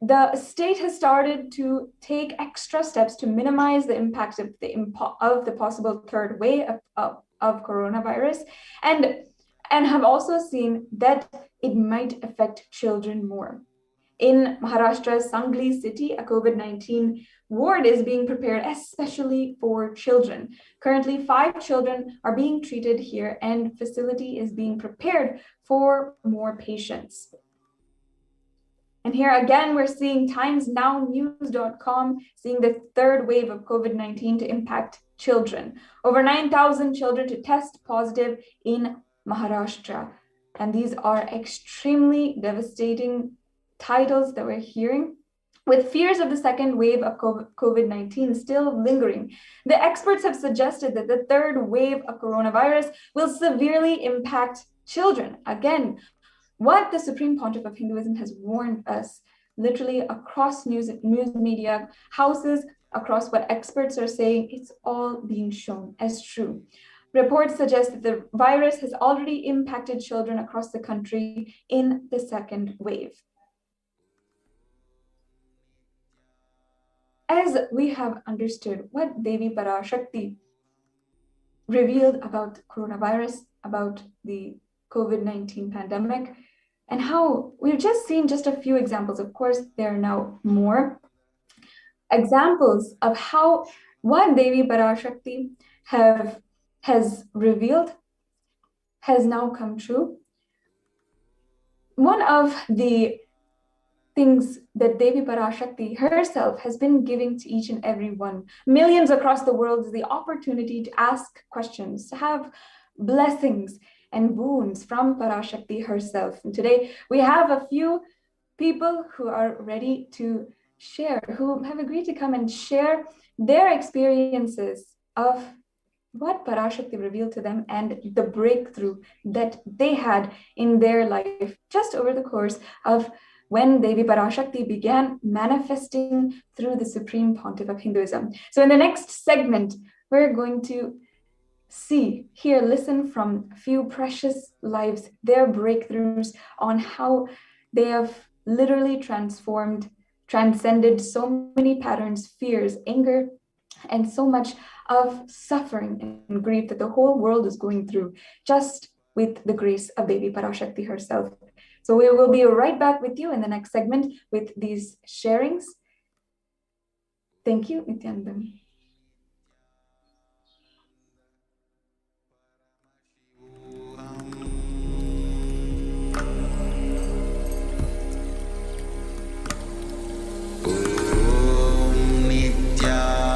Speaker 10: the state has started to take extra steps to minimize the impact of the possible third wave of coronavirus, and have also seen that it might affect children more. In Maharashtra's Sangli city, a COVID-19 ward is being prepared especially for children. Currently, 5 children are being treated here, and facility is being prepared for more patients. And here again, we're seeing timesnownews.com seeing the third wave of COVID-19 to impact children. Over 9,000 children to test positive in Maharashtra. And these are extremely devastating titles that we're hearing. With fears of the second wave of COVID-19 still lingering, the experts have suggested that the third wave of coronavirus will severely impact children. Again, what the Supreme Pontiff of Hinduism has warned us, literally across news media houses, across what experts are saying, it's all being shown as true. Reports suggest that the virus has already impacted children across the country in the second wave. As we have understood what Devi Parashakti revealed about coronavirus, about the COVID-19 pandemic, and how we've just seen just a few examples. Of course, there are now more examples of how what Devi Parashakti has revealed has now come true. One of the things that Devi Parashakti herself has been giving to each and every one, millions across the world, is the opportunity to ask questions, to have blessings and boons from Parashakti herself. And today we have a few people who are ready to share, who have agreed to come and share their experiences of what Parashakti revealed to them and the breakthrough that they had in their life just over the course of when Devi Parashakti began manifesting through the Supreme Pontiff of Hinduism. So in the next segment, we're going to hear, listen from a few precious lives, their breakthroughs on how they have literally transcended so many patterns, fears, anger, and so much of suffering and grief that the whole world is going through, just with the grace of Devi Parashakti herself. So we will be right back with you in the next segment with these sharings. Thank you, Nithyananda.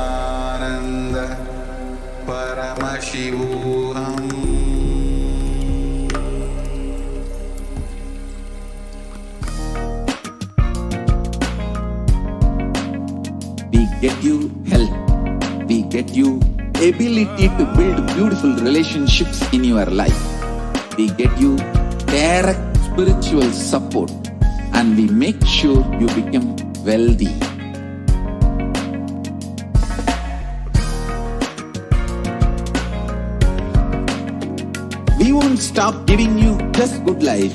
Speaker 9: Nithyananda Paramashivoham.
Speaker 1: ability to build beautiful relationships in your life. We get you direct spiritual support and we make sure you become wealthy. We won't stop giving you just good life.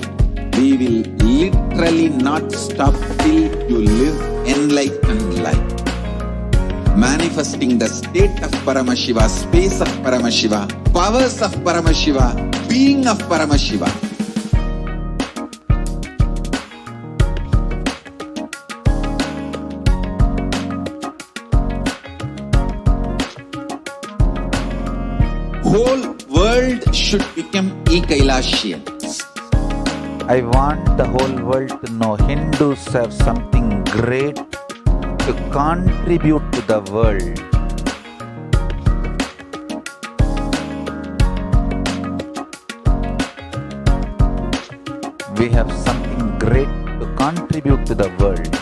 Speaker 1: We will literally not stop till you live enlightened life. Manifesting the state of Paramashiva, space of Paramashiva, powers of Paramashiva, being of Paramashiva. Whole world should become Kailasians.
Speaker 4: I want the whole world to know Hindus have something great to contribute to the world. We have something great to contribute to the world.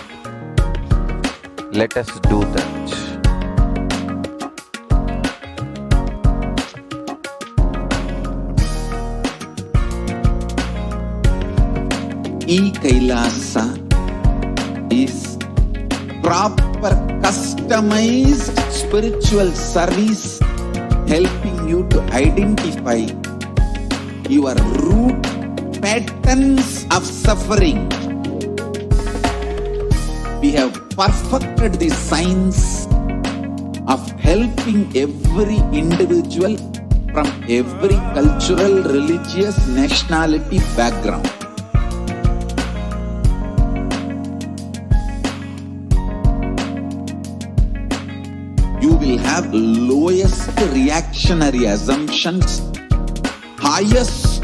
Speaker 4: Let us do that.
Speaker 1: Kailasa is proper customized spiritual service helping you to identify your root patterns of suffering. We have perfected the science of helping every individual from every cultural, religious, nationality background. You will have lowest reactionary assumptions, highest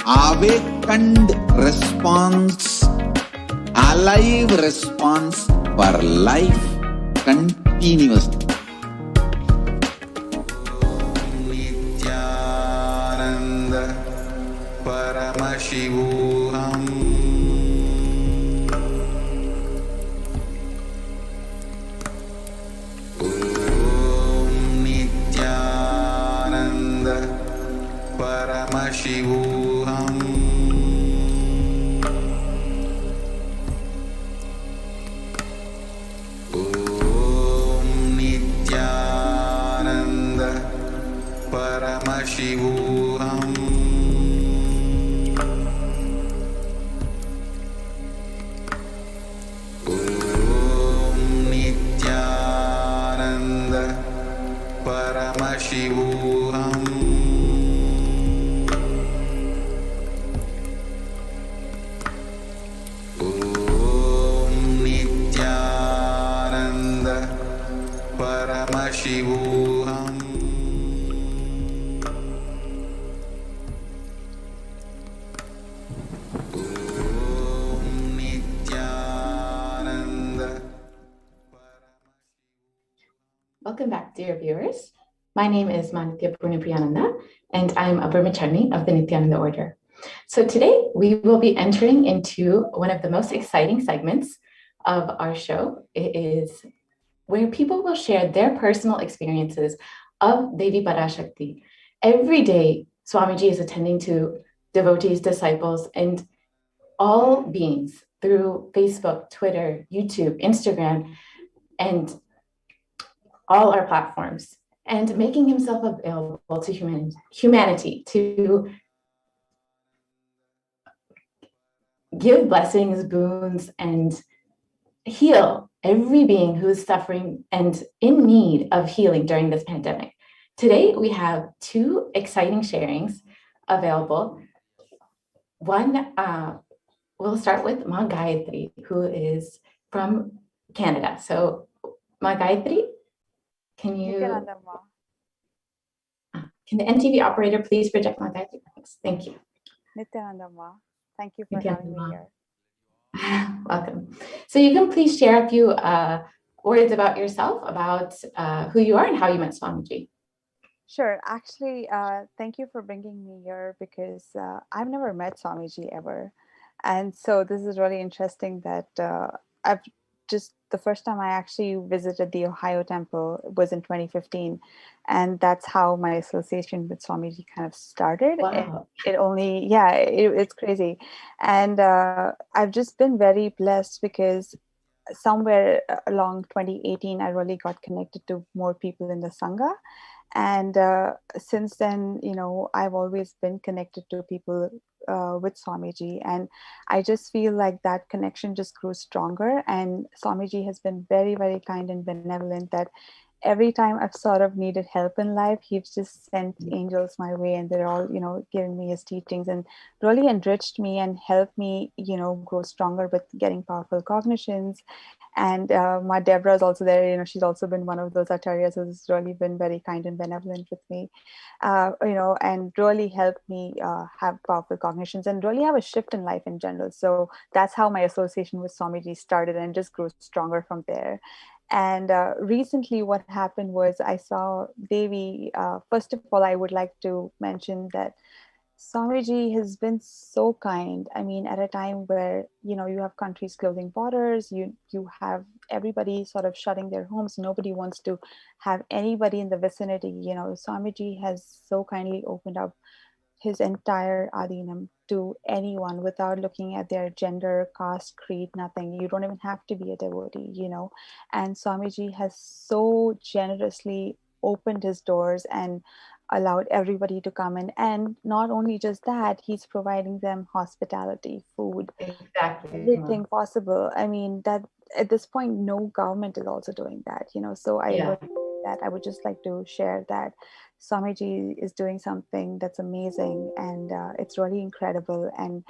Speaker 1: awakened response, alive response for life continuously.
Speaker 9: Nithyananda Paramashivoham. Paramashivoham. Om Nithyananda Paramashivoham. Om Nithyananda Paramashivoham. Paramashivoham. Om Nithyananda.
Speaker 11: Welcome back, dear viewers. My name is Manitya Purnipriyananda, and I'm a brahmachari of the Nithyananda order. So today we will be entering into one of the most exciting segments of our show. It is where people will share their personal experiences of Devi Parashakti. Every day, Swamiji is attending to devotees, disciples, and all beings through Facebook, Twitter, YouTube, Instagram, and all our platforms, and making himself available to humanity to give blessings, boons, and heal every being who is suffering and in need of healing during this pandemic. Today, we have two exciting sharings available. One, we'll start with Ma Gayatri, who is from Canada. So, Ma Gayatri, can the NTV operator please project Ma Gayatri? Thank you.
Speaker 12: Nithyananda, thank you for having me here.
Speaker 11: Welcome. So you can please share a few words about yourself, about who you are and how you met Swamiji.
Speaker 12: Sure. Actually, thank you for bringing me here because I've never met Swamiji ever. And so this is really interesting that I've just the first time I actually visited the Ohio temple was in 2015. And that's how my association with Swamiji kind of started.
Speaker 11: Wow.
Speaker 12: It only, yeah, it's crazy. And I've just been very blessed because somewhere along 2018, I really got connected to more people in the Sangha. And since then, I've always been connected to people with Swamiji. And I just feel like that connection just grew stronger. And Swamiji has been very, very kind and benevolent that every time I've sort of needed help in life, he's just sent angels my way, and they're all, giving me his teachings and really enriched me and helped me, grow stronger with getting powerful cognitions. And my Deborah is also there. She's also been one of those acharyas who's really been very kind and benevolent with me, and really helped me have powerful cognitions and really have a shift in life in general. So that's how my association with Swamiji started, and just grew stronger from there. And recently what happened was I saw Devi. First of all, I would like to mention that Swamiji has been so kind. I mean, at a time where, you have countries closing borders, you have everybody sort of shutting their homes. Nobody wants to have anybody in the vicinity. Swamiji has so kindly opened up his entire Adinam to anyone without looking at their gender, caste, creed, nothing. You don't even have to be a devotee, And Swamiji has so generously opened his doors and allowed everybody to come in. And not only just that, he's providing them hospitality, food,
Speaker 11: Exactly.
Speaker 12: everything possible. I mean, that at this point, no government is also doing that, So I
Speaker 11: Yeah.
Speaker 12: that I would just like to share that Swamiji is doing something that's amazing, and it's really incredible. And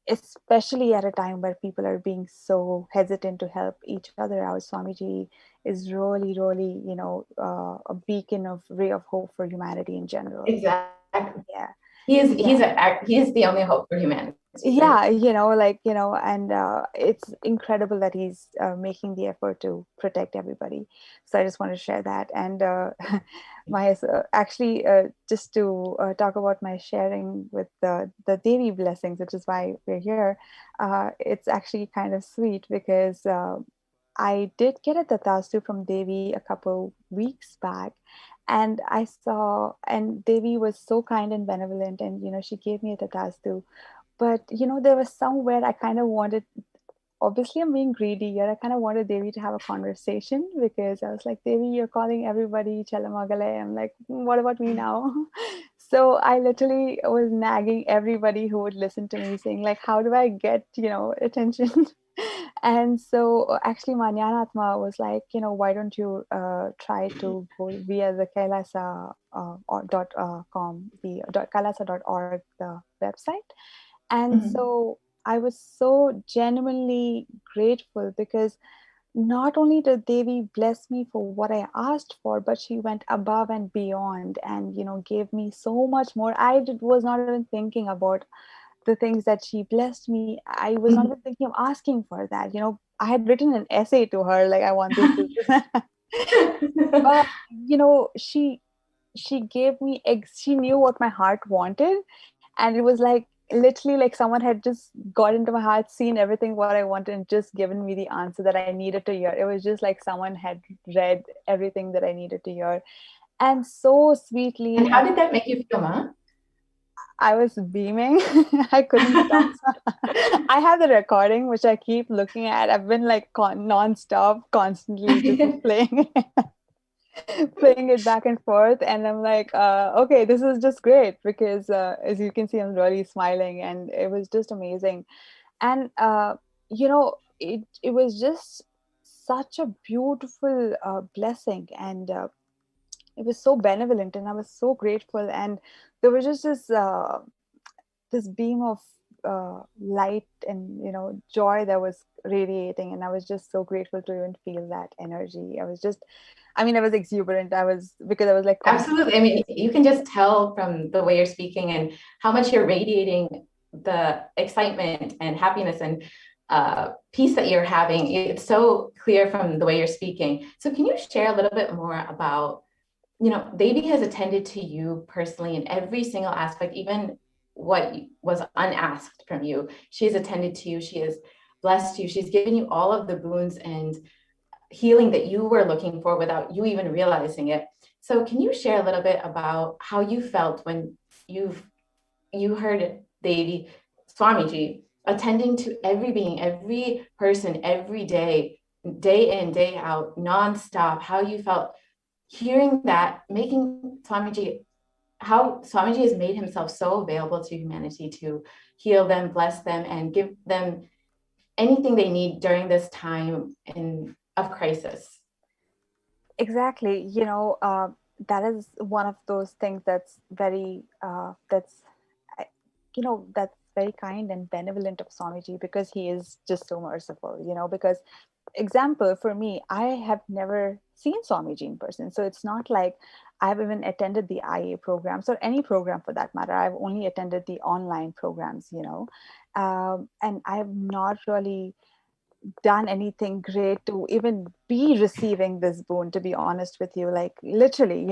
Speaker 12: especially at a time where people are being so hesitant to help each other out, Swamiji is really, really, a beacon of ray of hope for humanity in general.
Speaker 11: Exactly.
Speaker 12: Yeah.
Speaker 11: He is the only hope for humanity.
Speaker 12: Yeah, and it's incredible that he's making the effort to protect everybody. So I just want to share that. And just to talk about my sharing with the Devi blessings, which is why we're here. It's actually kind of sweet because I did get a tatastu from Devi a couple weeks back. And and Devi was so kind and benevolent, and she gave me a tatastu. But there was somewhere I kind of wanted, obviously I'm being greedy here, I kind of wanted Devi to have a conversation, because I was like, Devi, you're calling everybody Chalamagale. I'm like, what about me now? So I literally was nagging everybody who would listen to me, saying like, how do I get, attention? And so actually Manyanatma was like, why don't you try to go via the Kailasa .com, the kailasa.org, the website. And so I was so genuinely grateful, because not only did Devi bless me for what I asked for, but she went above and beyond and, gave me so much more. Was not even thinking about the things that she blessed me. I was not even thinking of asking for that. I had written an essay to her, like, I want this. But, she gave me, she knew what my heart wanted. And it was like, literally like someone had just got into my heart, seen everything what I wanted, and just given me the answer that I needed to hear. It was just like someone had read everything that I needed to hear. And so sweetly.
Speaker 11: And how did that make you feel, Ma?
Speaker 12: I was beaming. I couldn't stop. I have the recording, which I keep looking at. I've been like non-stop, constantly just playing it back and forth. And I'm like, okay, this is just great, because as you can see, I'm really smiling, and it was just amazing. And, it was just such a beautiful blessing. And it was so benevolent, and I was so grateful. And there was just this beam of light and joy that was radiating, and I was just so grateful to even feel that energy. I was exuberant. Because I was like,
Speaker 11: absolutely. I mean, you can just tell from the way you're speaking and how much you're radiating the excitement and happiness and peace that you're having. It's so clear from the way you're speaking. So can you share a little bit more about, Devi has attended to you personally in every single aspect, even what was unasked from you. She has attended to you. She has blessed you. She's given you all of the boons and healing that you were looking for without you even realizing it. So can you share a little bit about how you felt when you heard Devi Swamiji attending to every being, every person, every day, day in, day out, nonstop, how you felt hearing that, making Swamiji, how Swamiji has made himself so available to humanity to heal them, bless them, and give them anything they need during this time of crisis.
Speaker 12: Exactly. That is one of those things that's very, that's very kind and benevolent of Swamiji, because he is just so merciful, because example for me, I have never seen Swamiji in person. So it's not like I've even attended the IA programs or any program for that matter. I've only attended the online programs, and I've not really done anything great to even be receiving this boon, to be honest with you. Like literally,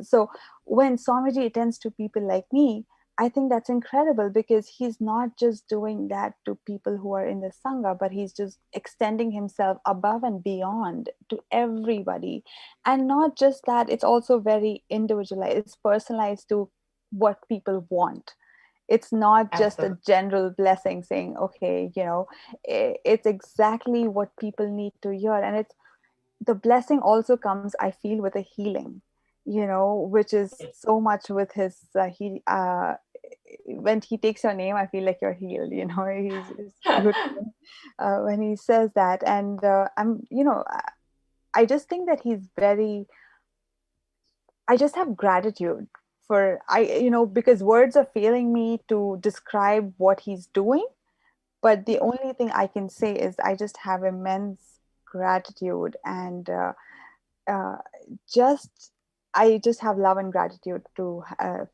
Speaker 12: so when Swamiji attends to people like me, I think that's incredible, because he's not just doing that to people who are in the Sangha, but he's just extending himself above and beyond to everybody. And not just that, it's also very individualized, it's personalized to what people want. It's not just a general blessing saying, okay, it's exactly what people need to hear. And it's the blessing also comes, I feel, with a healing, which is so much with his, when he takes your name, I feel like you're healed, he's good when he says that. And I just think that I just have gratitude for, because words are failing me to describe what he's doing. But the only thing I can say is I just have immense gratitude, and I just have love and gratitude for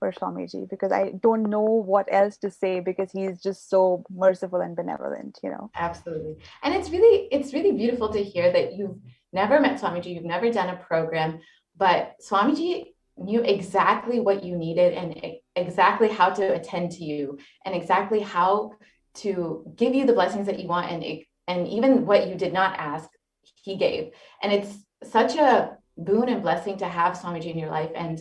Speaker 12: Swamiji, because I don't know what else to say, because he's just so merciful and benevolent,
Speaker 11: Absolutely. And it's really beautiful to hear that you've never met Swamiji, you've never done a program, but Swamiji knew exactly what you needed and exactly how to attend to you and exactly how to give you the blessings that you want, and even what you did not ask, he gave. And it's such a boon and blessing to have Swamiji in your life, and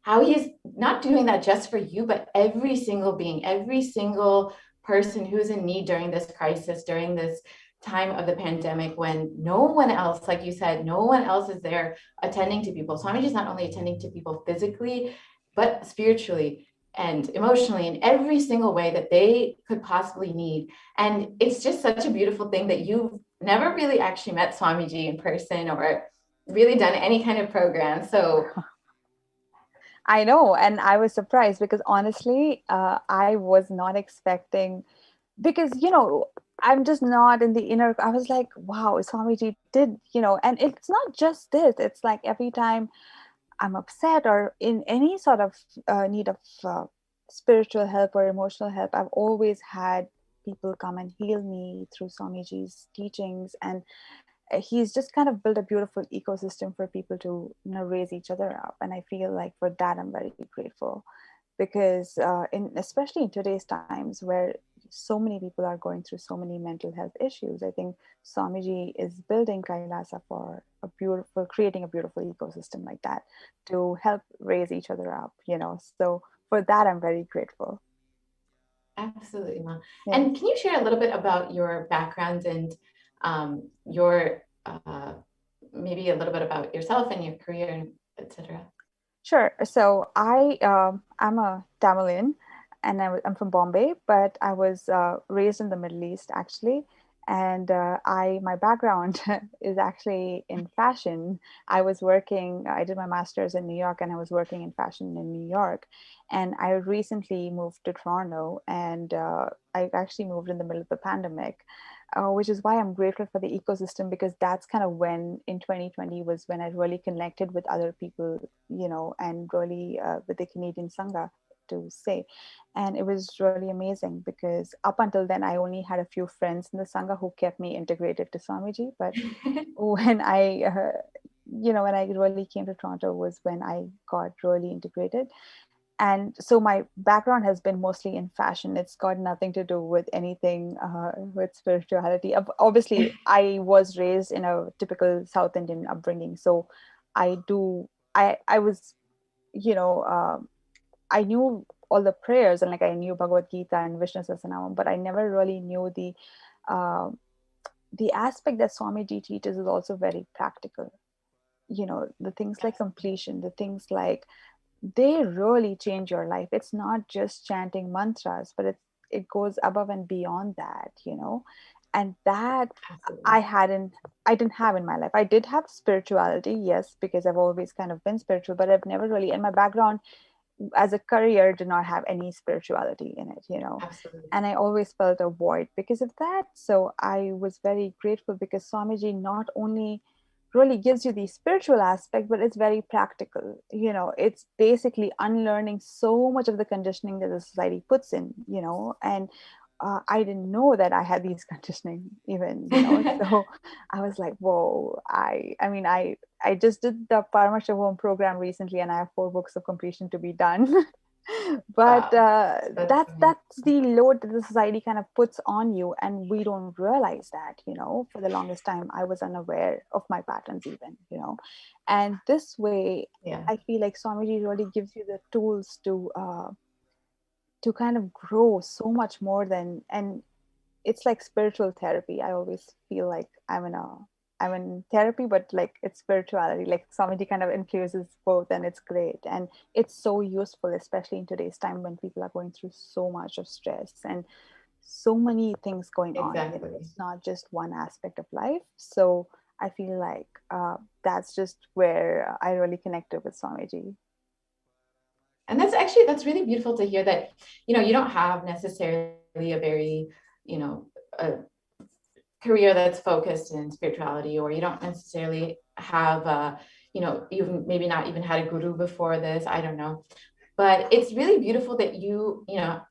Speaker 11: how he's not doing that just for you, but every single being, every single person who's in need during this crisis, during this time of the pandemic, when no one else, like you said, no one else is there attending to people. Swamiji is not only attending to people physically, but spiritually and emotionally, in every single way that they could possibly need. And it's just such a beautiful thing that you've never really actually met Swamiji in person or really done any kind of program. So
Speaker 12: I know, and I was surprised, because honestly, I was not expecting, because I'm just not in the inner. I was like, wow, Swamiji did, and it's not just this. It's like every time I'm upset or in any sort of need of spiritual help or emotional help, I've always had people come and heal me through Swamiji's teachings. And he's just kind of built a beautiful ecosystem for people to raise each other up. And I feel like for that, I'm very grateful, because especially in today's times where so many people are going through so many mental health issues, I think Swamiji is building Kailasa for creating a beautiful ecosystem like that to help raise each other up, So for that, I'm very grateful.
Speaker 11: Absolutely, Ma.
Speaker 12: Yeah.
Speaker 11: And can you share a little bit about your background and your maybe a little bit about yourself and your career, etc.?
Speaker 12: Sure. So I'm a Tamilian, and I'm from Bombay, but I was raised in the Middle East, actually. And my background is actually in fashion. I did my master's in New York, and I was working in fashion in New York. And I recently moved to Toronto, and I actually moved in the middle of the pandemic, which is why I'm grateful for the ecosystem, because that's kind of when in 2020 was when I really connected with other people, and really with the Canadian Sangha, to say. And it was really amazing, because up until then, I only had a few friends in the Sangha who kept me integrated to Swamiji. But when I really came to Toronto was when I got really integrated. And so my background has been mostly in fashion. It's got nothing to do with anything with spirituality. Obviously, I was raised in a typical South Indian upbringing. So I was, you know, I knew all the prayers, and like I knew Bhagavad Gita and Vishnu Sahasranamam, but I never really knew uh, the aspect that Swamiji teaches is also very practical. You know, the things like completion, the things like, they really change your life. It's not just chanting mantras, but it goes above and beyond that, you know. And that I didn't have in my life. I did have spirituality, yes, because I've always kind of been spiritual, but I've never really, in my background as a career, did not have any spirituality in it, you know.
Speaker 11: Absolutely.
Speaker 12: And I always felt a void because of that. So I was very grateful because Swamiji not only really gives you the spiritual aspect, but it's very practical. You know, it's basically unlearning so much of the conditioning that the society puts in, you know. And I didn't know that I had these conditioning even, you know. So I was like, whoa, I just did the Paramashivoham program recently, and I have 4 books of completion to be done. But
Speaker 11: Wow.
Speaker 12: that's the load that the society kind of puts on you, and we don't realize that, you know. For the longest time I was unaware of my patterns even, you know. And this way,
Speaker 11: Yeah.
Speaker 12: I feel like Swamiji really gives you the tools to kind of grow so much more than, and it's like spiritual therapy. I always feel like I'm in therapy, but like it's spirituality. Like Swamiji kind of infuses both, and it's great. And it's so useful, especially in today's time when people are going through so much of stress and so many things going on.
Speaker 11: Exactly.
Speaker 12: It's not just one aspect of life. So I feel like that's just where I really connected with Swamiji.
Speaker 11: And that's really beautiful to hear that, you know, you don't have necessarily a very, you know, a career that's focused in spirituality, or you don't necessarily have you know, you've maybe not even had a guru before this, I don't know. But it's really beautiful that you know,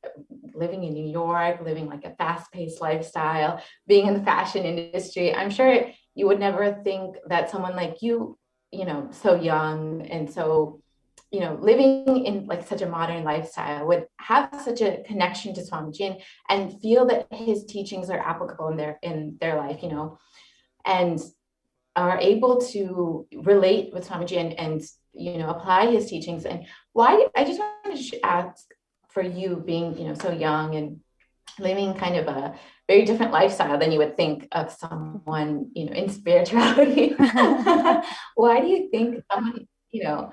Speaker 11: living in New York, living like a fast-paced lifestyle, being in the fashion industry, I'm sure you would never think that someone like you know, so young and so, you know, living in like such a modern lifestyle would have such a connection to Swamiji and feel that his teachings are applicable in their life, you know, and are able to relate with Swamiji and you know, apply his teachings. And why, I just wanted to ask, for you being, you know, so young and living kind of a very different lifestyle than you would think of someone, you know, in spirituality. Why do you think someone, you know,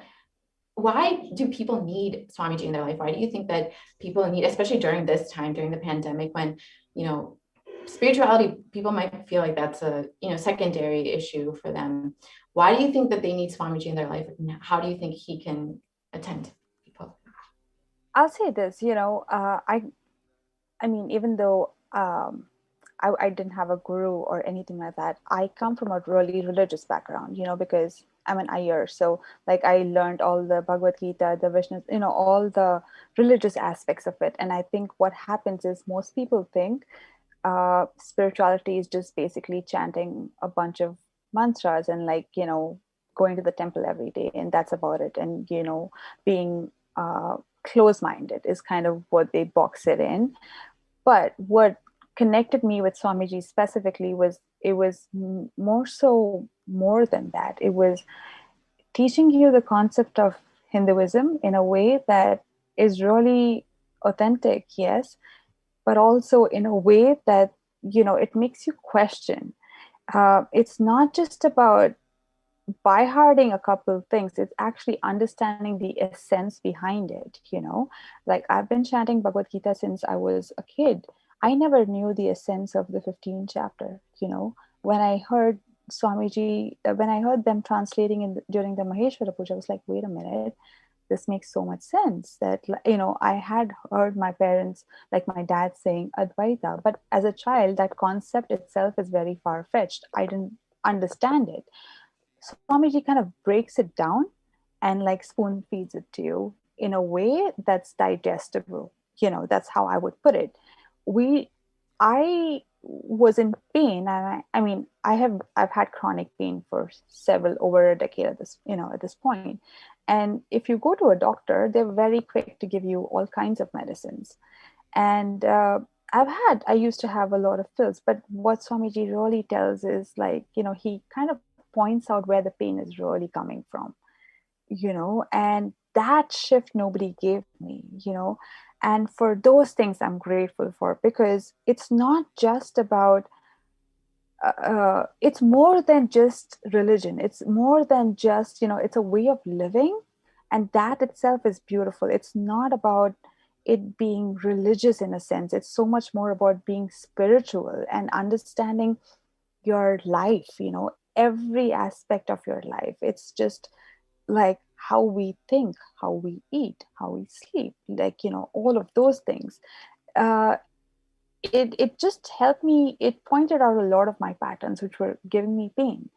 Speaker 11: why do people need Swamiji in their life? Why do you think that people need, especially during this time, during the pandemic, when, you know, spirituality, people might feel like that's a, you know, secondary issue for them. Why do you think that they need Swamiji in their life? How do you think he can attend people?
Speaker 12: I'll say this, you know, I mean, even though I didn't have a guru or anything like that, I come from a really religious background, you know, because I'm an Iyer. So like I learned all the Bhagavad Gita, the Vishnu, you know, all the religious aspects of it. And I think what happens is most people think spirituality is just basically chanting a bunch of mantras and like, you know, going to the temple every day, and that's about it. And, you know, being close-minded is kind of what they box it in. But what connected me with Swamiji specifically was it was more than that. It was teaching you the concept of Hinduism in a way that is really authentic, yes, but also in a way that, you know, it makes you question. It's not just about by hearting a couple of things, it's actually understanding the essence behind it, you know. Like I've been chanting Bhagavad Gita since I was a kid. I never knew the essence of the 15th chapter, you know. When I heard Swamiji, when I heard them translating during the Maheshwara Puja, I was like, wait a minute, this makes so much sense. That, you know, I had heard my parents, like my dad, saying Advaita, but as a child, that concept itself is very far-fetched. I didn't understand it. Swamiji kind of breaks it down and like spoon feeds it to you in a way that's digestible. You know, that's how I would put it. I was in pain, and I mean, I've had chronic pain for over a decade at this point. And if you go to a doctor, they're very quick to give you all kinds of medicines. And I used to have a lot of pills, but what Swamiji really tells is, like, he kind of points out where the pain is really coming from, and that shift nobody gave me, and for those things I'm grateful for, because it's not just about it's more than just religion. It's more than just, it's a way of living, and that itself is beautiful. It's not about it being religious in a sense. It's so much more about being spiritual and understanding your life, every aspect of your life. It's just like how we think, how we eat, how we sleep, like, all of those things. It just helped me. It pointed out a lot of my patterns which were giving me pain.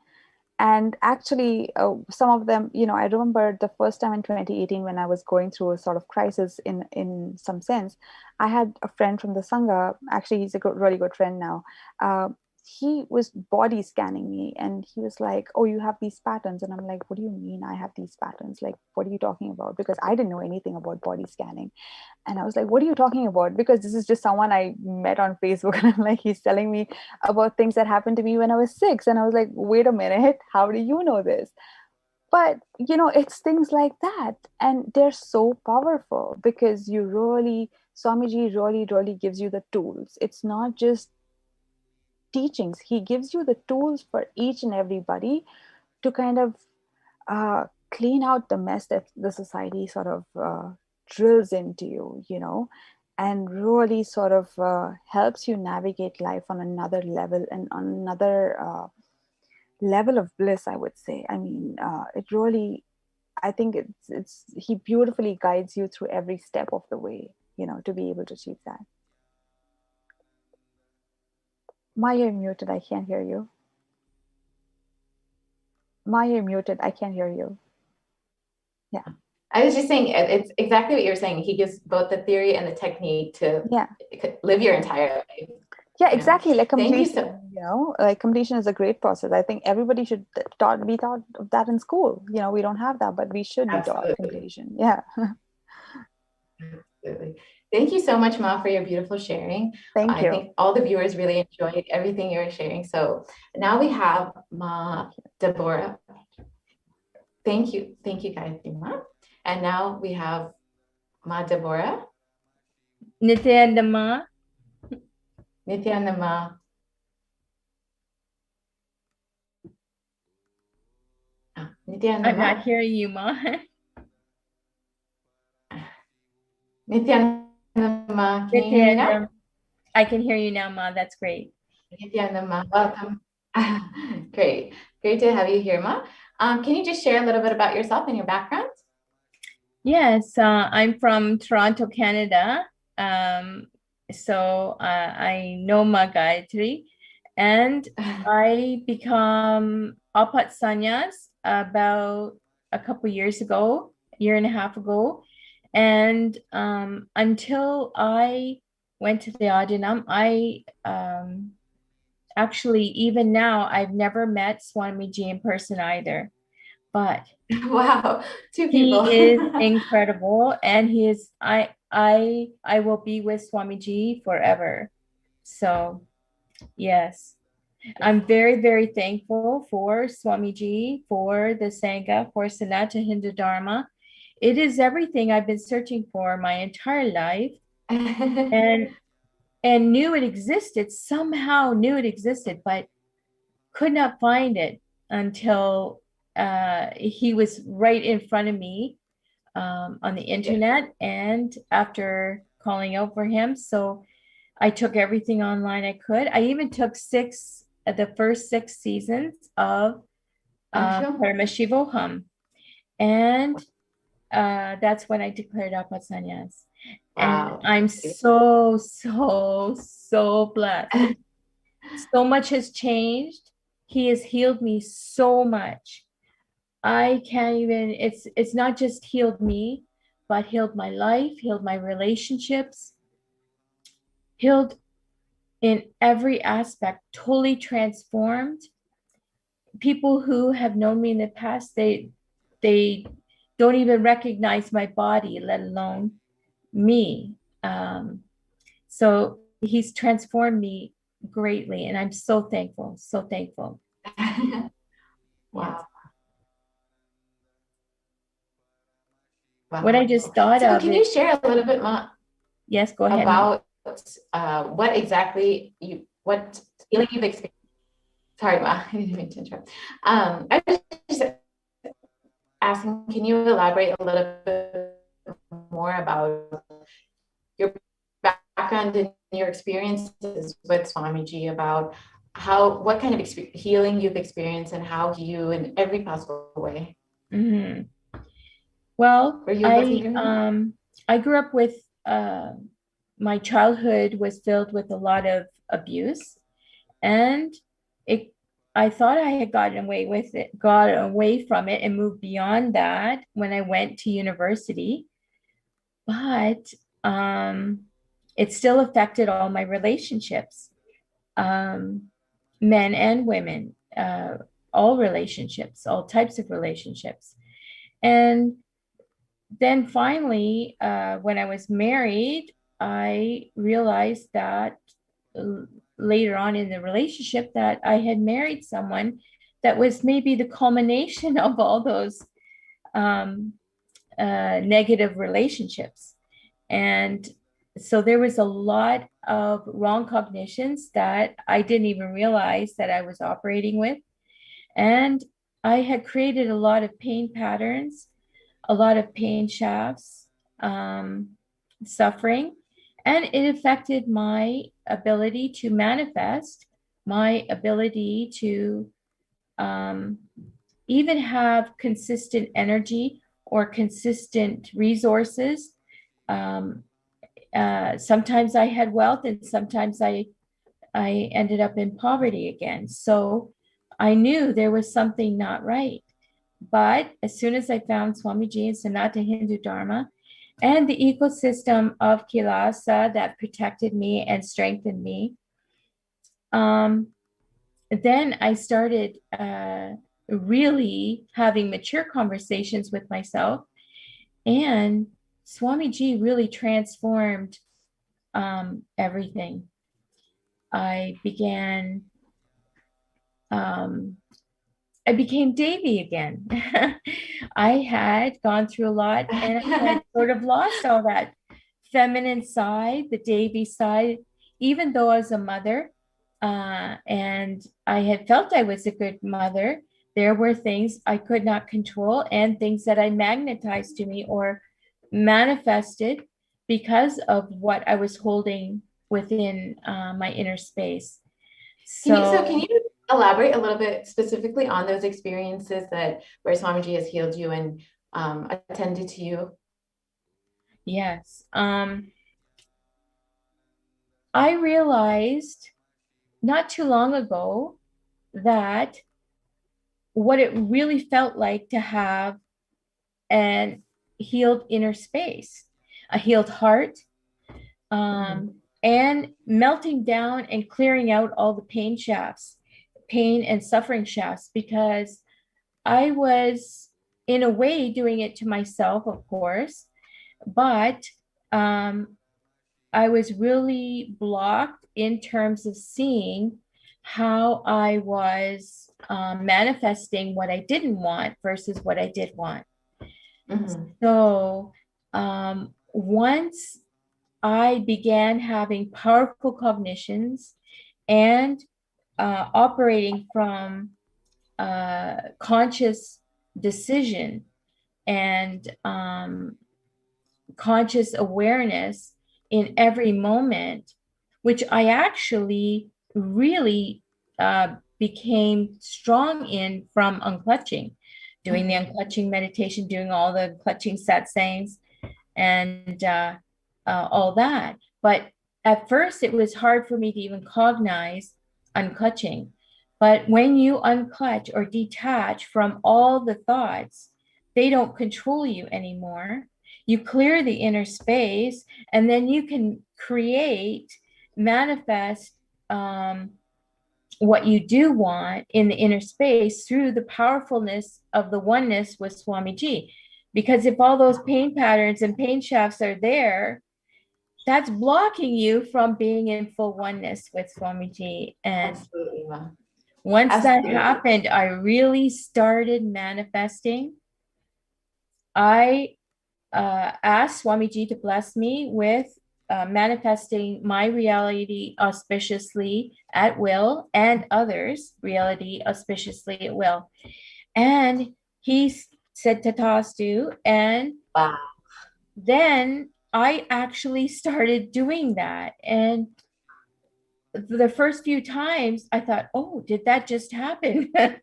Speaker 12: And actually, some of them, I remember the first time in 2018 when I was going through a sort of crisis in some sense. I had a friend from the Sangha. Actually, he's a really good friend now. He was body scanning me, and he was like, "Oh, you have these patterns." And I'm like, "What do you mean I have these patterns? Like, what are you talking about?" Because I didn't know anything about body scanning. And I was like, "What are you talking about?" Because this is just someone I met on Facebook. And I'm like, he's telling me about things that happened to me when I was 6. And I was like, wait a minute, how do you know this? But, it's things like that. And they're so powerful, because Swamiji really gives you the tools. It's not just teachings. He gives you the tools for each and everybody to kind of clean out the mess that the society sort of drills into you, and really sort of helps you navigate life on another level, and on another level of bliss, I would say. I mean, I think he beautifully guides you through every step of the way, to be able to achieve that. Maya, you're muted. I can't hear you. Maya, you're muted. I can't hear you. Yeah.
Speaker 11: I was just saying, it's exactly what you're saying. He gives both the theory and the technique to live your entire life.
Speaker 12: Yeah, exactly. Like completion,
Speaker 11: Thank you
Speaker 12: like completion is a great process. I think everybody should be taught of that in school. We don't have that, but we should be taught completion. Yeah.
Speaker 11: Absolutely. Thank you so much, Ma, for your beautiful sharing.
Speaker 12: Thank you.
Speaker 11: I think all the viewers really enjoyed everything you were sharing. So now we have Ma Deborah. Thank you, Gayatri Ma. And now we have Ma Deborah.
Speaker 13: Nithyananda Ma.
Speaker 11: Nithyananda Ma.
Speaker 13: I'm not hearing you, Ma.
Speaker 11: Nithyananda Ma, can you hear me now?
Speaker 13: I can hear you now, Ma. That's great.
Speaker 11: Nithyananda Ma, welcome. Great to have you here, Ma. Can you just share a little bit about yourself and your background?
Speaker 13: Yes, I'm from Toronto, Canada. So I know Ma Gayatri, and I become Apat Sannyas about a couple years ago, year and a half ago. And until I went to the Adinam, I actually, even now, I've never met Swamiji in person either. But
Speaker 11: wow, 2 people.
Speaker 13: He is incredible, and he is. I will be with Swamiji forever. So, yes, I'm very, very thankful for Swamiji, for the Sangha, for Sanatana Hindu Dharma. It is everything I've been searching for my entire life, and knew it existed. Somehow knew it existed, but could not find it until he was right in front of me on the internet, and after calling out for him. So I took everything online I could. I even took the first 6 seasons of Paramashivoham. And that's when I declared Apat Sannyas.
Speaker 11: Wow.
Speaker 13: And I'm so, so, so blessed. So much has changed. He has healed me so much. I can't even, it's not just healed me, but healed my life, healed my relationships, healed in every aspect, totally transformed. People who have known me in the past, they don't even recognize my body, let alone me. So he's transformed me greatly, and I'm so thankful, so thankful.
Speaker 11: Wow. Wow.
Speaker 13: What I just thought
Speaker 11: so
Speaker 13: of.
Speaker 11: Can you share a little bit more?
Speaker 13: Yes, go ahead.
Speaker 11: About what exactly what feeling you've experienced. Sorry, Ma, I didn't mean to interrupt. I was just asking, can you elaborate a little bit more about your background and your experiences with Swamiji, about what kind of healing you've experienced and how you, in every possible way.
Speaker 13: Mm-hmm. Well, I grew up with, my childhood was filled with a lot of abuse, and I thought I had got away from it and moved beyond that when I went to university, but it still affected all my relationships, men and women, all relationships, all types of relationships. And then finally, when I was married, I realized that later on in the relationship that I had married someone that was maybe the culmination of all those negative relationships. And so there was a lot of wrong cognitions that I didn't even realize that I was operating with. And I had created a lot of pain patterns, a lot of pain shafts, suffering, and it affected my ability to manifest, my ability to even have consistent energy or consistent resources. Sometimes I had wealth, and sometimes I ended up in poverty again. So I knew there was something not right. But as soon as I found Swamiji and Sanatana Hindu Dharma and the ecosystem of Kailasa that protected me and strengthened me, then I started really having mature conversations with myself. And Swamiji really transformed everything. I became Devi again. I had gone through a lot, and I had sort of lost all that feminine side, the Devi side, even though I was a mother, and I had felt I was a good mother. There were things I could not control and things that I magnetized to me or manifested because of what I was holding within my inner space.
Speaker 11: Can you elaborate a little bit specifically on those experiences where Swamiji has healed you and attended to you?
Speaker 13: Yes. I realized not too long ago that what it really felt like to have an healed inner space, a healed heart, and melting down and clearing out all the pain shafts, pain and suffering shafts, because I was in a way doing it to myself, of course, but I was really blocked in terms of seeing how I was manifesting what I didn't want versus what I did want. So once I began having powerful cognitions and operating from conscious decision and conscious awareness in every moment, which I actually really became strong in from unclutching, doing the unclutching meditation, doing all the clutching satsangs and all that. But at first it was hard for me to even cognize unclutching. But when you unclutch or detach from all the thoughts, they don't control you anymore. You clear the inner space, and then you can create, manifest what you do want in the inner space through the powerfulness of the oneness with Swamiji. Because if all those pain patterns and pain shafts are there, that's blocking you from being in full oneness with Swamiji. And
Speaker 11: Absolutely.
Speaker 13: once
Speaker 11: Absolutely.
Speaker 13: that happened, I really started manifesting. I asked Swamiji to bless me with manifesting my reality auspiciously at will and others' reality auspiciously at will. And he said Tatastu, and
Speaker 11: wow.
Speaker 13: Then I actually started doing that. And the first few times I thought, oh, did that just happen? and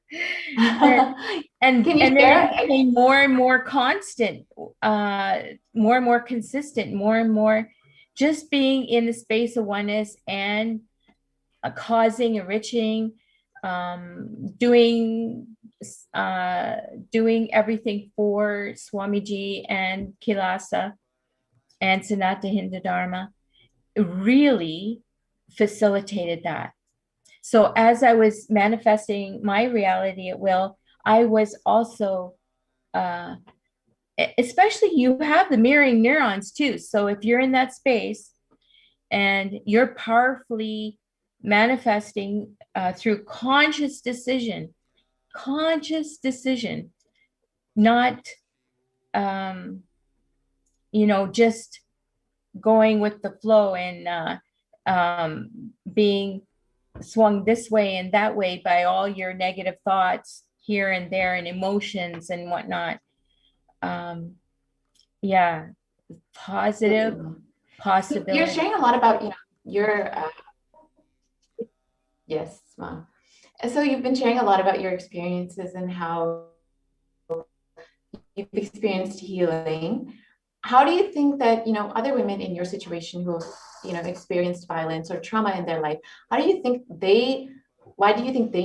Speaker 13: then it became more and more constant, more and more consistent, more and more just being in the space of oneness and causing, enriching, doing everything for Swamiji and Kailasa and Sanatana Hindu Dharma really facilitated that. So as I was manifesting my reality at will, I was also, especially you have the mirroring neurons too. So if you're in that space and you're powerfully manifesting through conscious decision, not, just going with the flow and being swung this way and that way by all your negative thoughts here and there and emotions and whatnot. Positive possibility.
Speaker 11: You're sharing a lot about your yes, Ma. So you've been sharing a lot about your experiences and how you've experienced healing. How do you think that other women in your situation who have experienced violence or trauma in their life, why do you think they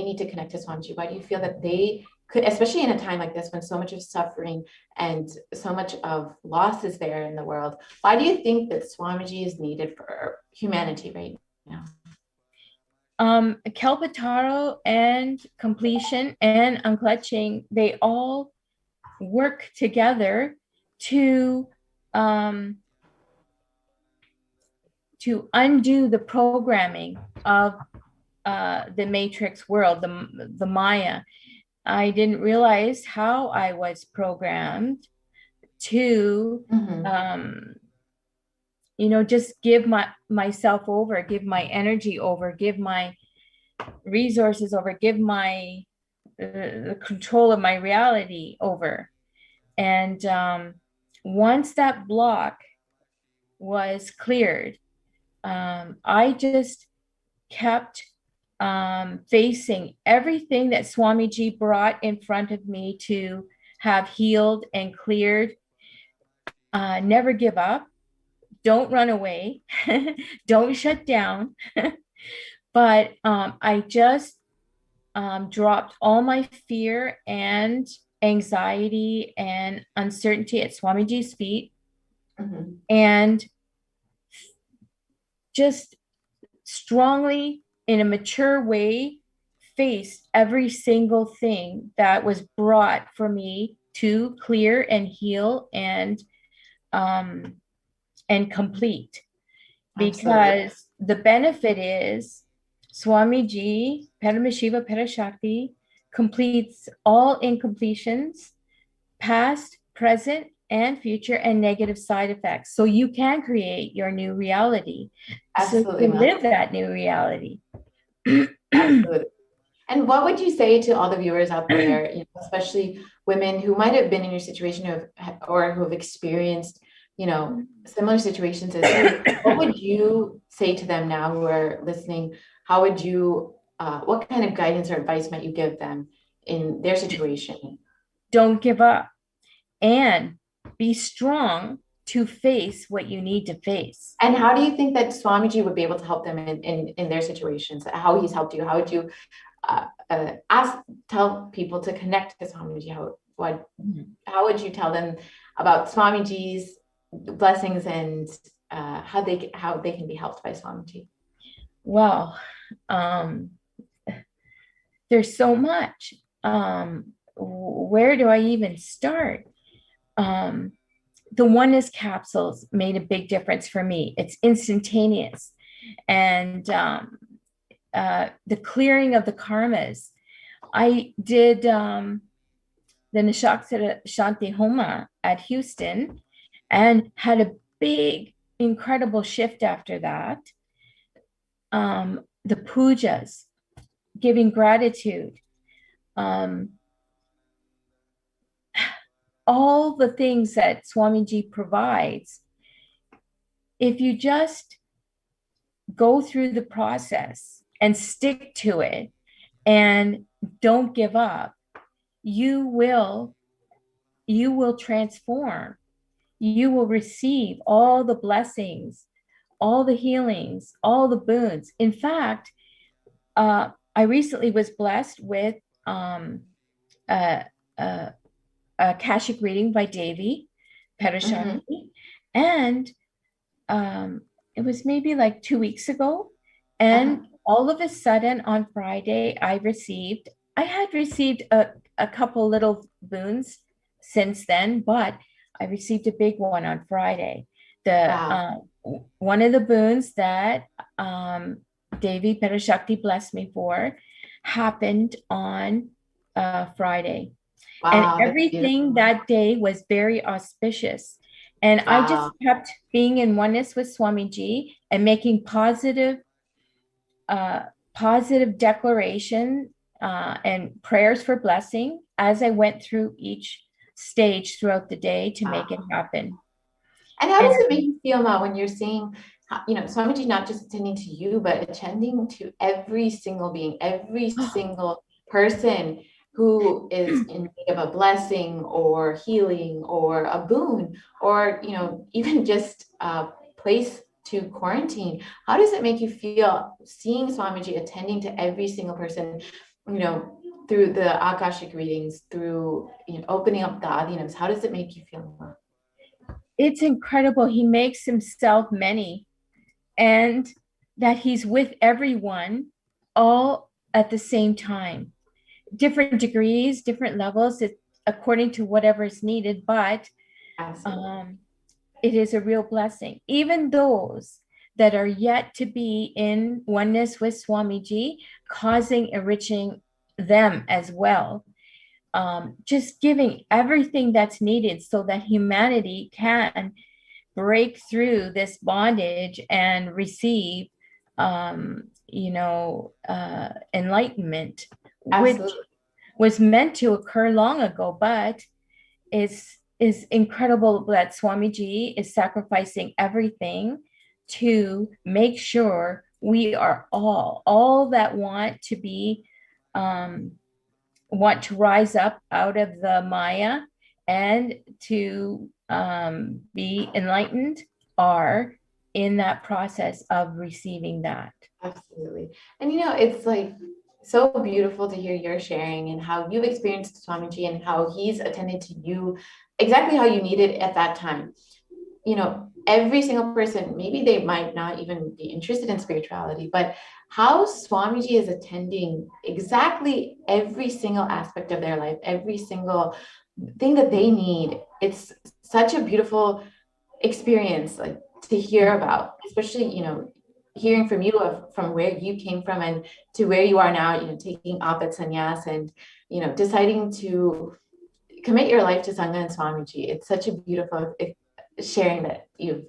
Speaker 11: need to connect to Swamiji? Why do you feel that they could, especially in a time like this when so much of suffering and so much of loss is there in the world, why do you think that Swamiji is needed for humanity right now?
Speaker 13: Kalpataro and completion and unclutching, they all work together to undo the programming of the matrix world, the Maya. I didn't realize how I was programmed to, just give myself over, give my energy over, give my resources over, give my the control of my reality over. And once that block was cleared, I just kept facing everything that Swamiji brought in front of me to have healed and cleared. Never give up. Don't run away. Don't shut down. But I just dropped all my fear and anxiety and uncertainty at Swamiji's feet, and just strongly, in a mature way, faced every single thing that was brought for me to clear and heal and complete. Because the benefit is Swamiji, Paramashiva Parashakti, completes all incompletions, past, present, and future, and negative side effects. So you can create your new reality.
Speaker 11: Absolutely.
Speaker 13: So you live that new reality.
Speaker 11: Absolutely. And what would you say to all the viewers out there, especially women who might have been in your situation or who have experienced, similar situations as you? What would you say to them now who are listening? How would you, what kind of guidance or advice might you give them in their situation?
Speaker 13: Don't give up and be strong to face what you need to face.
Speaker 11: And how do you think that Swamiji would be able to help them in their situations? How he's helped you? How would you tell people to connect to Swamiji? How would you tell them about Swamiji's blessings and how they can be helped by Swamiji?
Speaker 13: Well, there's so much. Where do I even start? The oneness capsules made a big difference for me. It's instantaneous. And the clearing of the karmas. I did the Nishakshara Shanti Homa at Houston and had a big, incredible shift after that. The pujas, giving gratitude, all the things that Swamiji provides. If you just go through the process and stick to it and don't give up, you will transform. You will receive all the blessings, all the healings, all the boons. In fact, I recently was blessed with Akashic reading by Devi Parashakti, and it was maybe like 2 weeks ago, and all of a sudden on Friday I had received a couple little boons since then, but I received a big one on Friday. One of the boons that Devi Parashakti blessed me for happened on Friday.
Speaker 11: Wow,
Speaker 13: and everything that day was very auspicious. And I just kept being in oneness with Swamiji and making positive declaration and prayers for blessing as I went through each stage throughout the day to make it happen.
Speaker 11: And how does it make you feel, Ma, when you're seeing, Swamiji not just attending to you, but attending to every single being, every single person who is in need of a blessing or healing or a boon or, even just a place to quarantine? How does it make you feel seeing Swamiji attending to every single person, through the Akashic readings, through opening up the Adinams? How does it make you feel?
Speaker 13: It's incredible. He makes himself many, and that he's with everyone all at the same time. Different degrees, different levels, according to whatever is needed, but it is a real blessing. Even those that are yet to be in oneness with Swamiji, enriching them as well. Just giving everything that's needed so that humanity can break through this bondage and receive, enlightenment, which was meant to occur long ago, but is incredible that Swamiji is sacrificing everything to make sure we are all that want to be, want to rise up out of the Maya and to be enlightened are in that process of receiving that.
Speaker 11: Absolutely. And it's like so beautiful to hear your sharing and how you've experienced Swamiji and how he's attended to you exactly how you needed at that time. Every single person, maybe they might not even be interested in spirituality, but how Swamiji is attending exactly every single aspect of their life, every single thing that they need. It's such a beautiful experience, like, to hear about, especially, hearing from you from where you came from and to where you are now, taking Apat Sannyas and, deciding to commit your life to Sangha and Swamiji. It's such a beautiful sharing that you've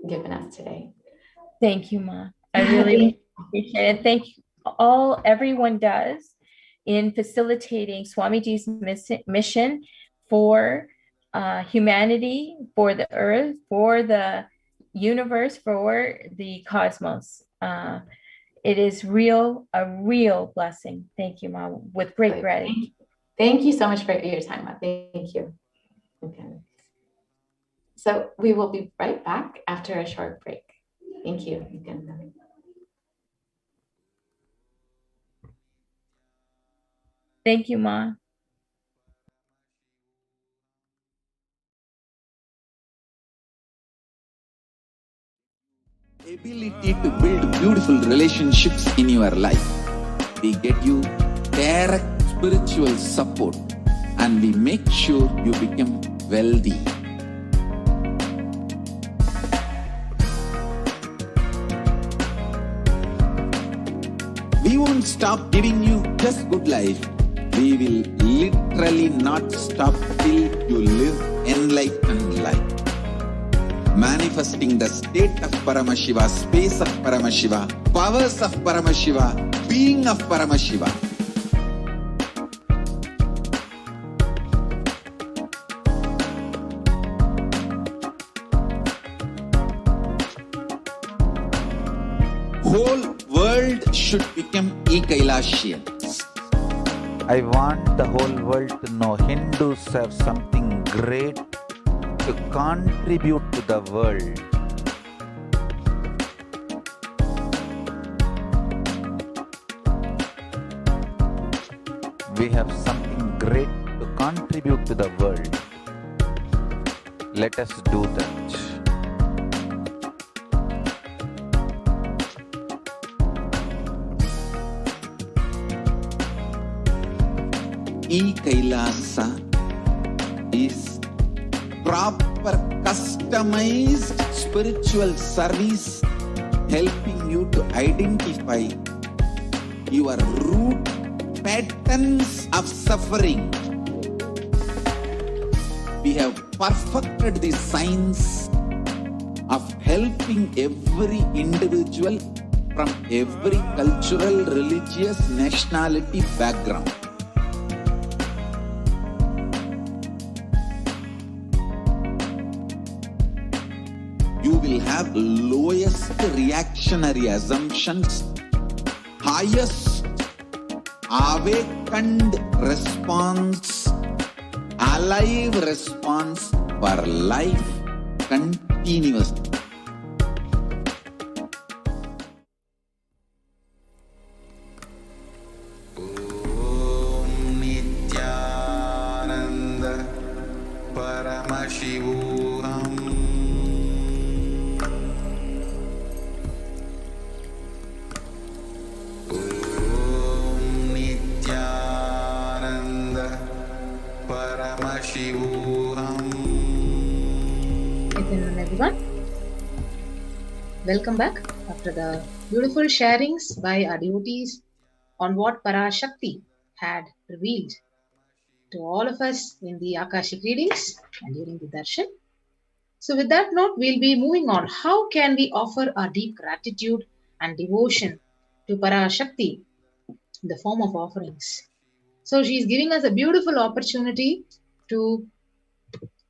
Speaker 11: given us today.
Speaker 13: Thank you, Ma. I really appreciate it. Thank you everyone does in facilitating Swamiji's mission for humanity, for the earth, for the universe, for the cosmos. It is a real blessing. Thank you, Ma, with great gratitude.
Speaker 11: Thank you so much for your time, Ma. Thank you. Okay. So we will be right back after a short break. Thank you.
Speaker 13: Thank you, Ma.
Speaker 1: ability to build beautiful relationships in your life. We get you direct spiritual support and we make sure you become wealthy. We won't stop giving you just good life. We will literally not stop till you live enlightened life. Manifesting the state of Paramashiva, space of Paramashiva, powers of Paramashiva, being of Paramashiva. Whole world should become Kailasians.
Speaker 4: I want the whole world to know Hindus have something great to contribute to the world. We have something great to contribute to the world. Let us do that.
Speaker 1: Kailasa is proper customized spiritual service helping you to identify your root patterns of suffering. We have perfected the science of helping every individual from every cultural, religious, nationality background. You will have lowest reactionary assumptions, highest awakened response, alive response for life continuously.
Speaker 9: Om Nithyananda Paramashivoham.
Speaker 14: Good everyone. Welcome back after the beautiful sharings by our devotees on what Parashakti had revealed to all of us in the Akashic readings and during the Darshan. So with that note, we'll be moving on. How can we offer our deep gratitude and devotion to Parashakti in the form of offerings? So she's giving us a beautiful opportunity to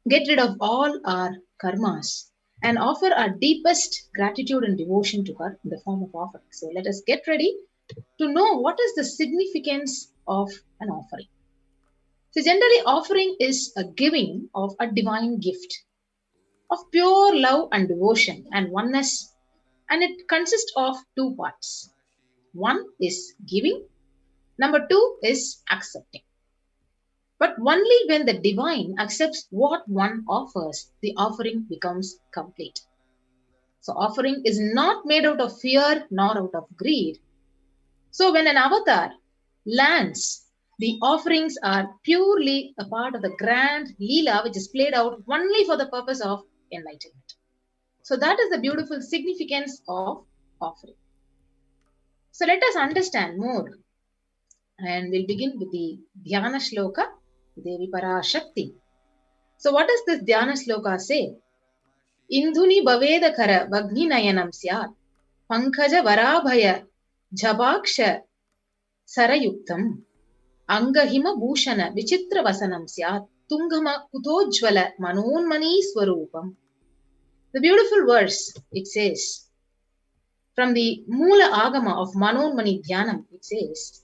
Speaker 14: get rid of all our karmas and offer our deepest gratitude and devotion to her in the form of offering. So let us get ready to know what is the significance of an offering. So generally, offering is a giving of a divine gift of pure love and devotion and oneness, and it consists of two parts. One is giving, number two is accepting. But only when the divine accepts what one offers, the offering becomes complete. So offering is not made out of fear nor out of greed. So when an avatar lands, the offerings are purely a part of the grand Leela which is played out only for the purpose of enlightenment. So that is the beautiful significance of offering. So let us understand more. And we'll begin with the Dhyana Shloka, Devi Parashakti. So what does this Dhyana Shloka say? Indhuni Baveda Kara Vagni Nayanam Syat Pankaja Varabhaya Jhabaksha Sarayuktam Angahima Bhushana Vichitra Vasanam Syat Tungama Kutojvala Manonmani Swarupam. The beautiful verse, it says, from the Mula Agama of Manonmani Dhyanam, it says,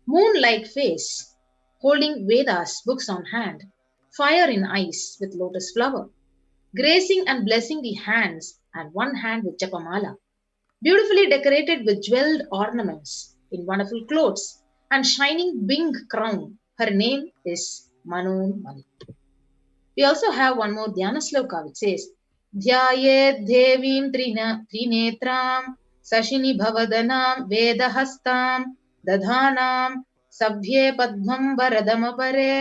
Speaker 14: moon-like face, holding Vedas books on hand, fire in eyes with lotus flower, gracing and blessing the hands and one hand with Japamala, beautifully decorated with jeweled ornaments in wonderful clothes and shining Bing crown. Her name is Manonmani. We also have one more Dhyana Sloka which says, ध्यायेद् देवीं त्रिनेत्रां सशिनि भवदनां वेदहस्तां दधानां सभ्ये पद्मं वरदमपरे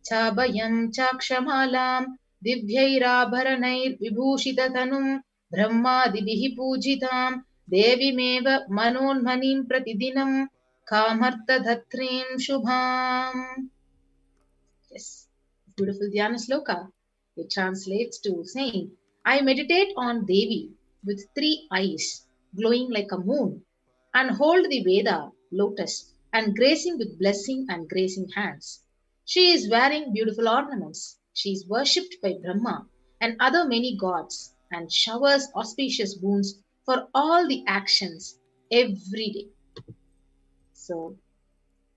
Speaker 14: चाभयं चाक्षमालां दिव्यैराभरणैर्विभूषिततनुं ब्रह्मादिभिः पूजितां देवीमेव मनोन्मनीं प्रतिदिनं कामर्थधत्रीं शुभाम्. Yes, beautiful Dhyana Sloka. It translates to saying, I meditate on Devi with 3 eyes, glowing like a moon, and hold the Veda, lotus, and gracing with blessing and gracing hands. She is wearing beautiful ornaments. She is worshipped by Brahma and other many gods, and showers auspicious boons for all the actions every day. So,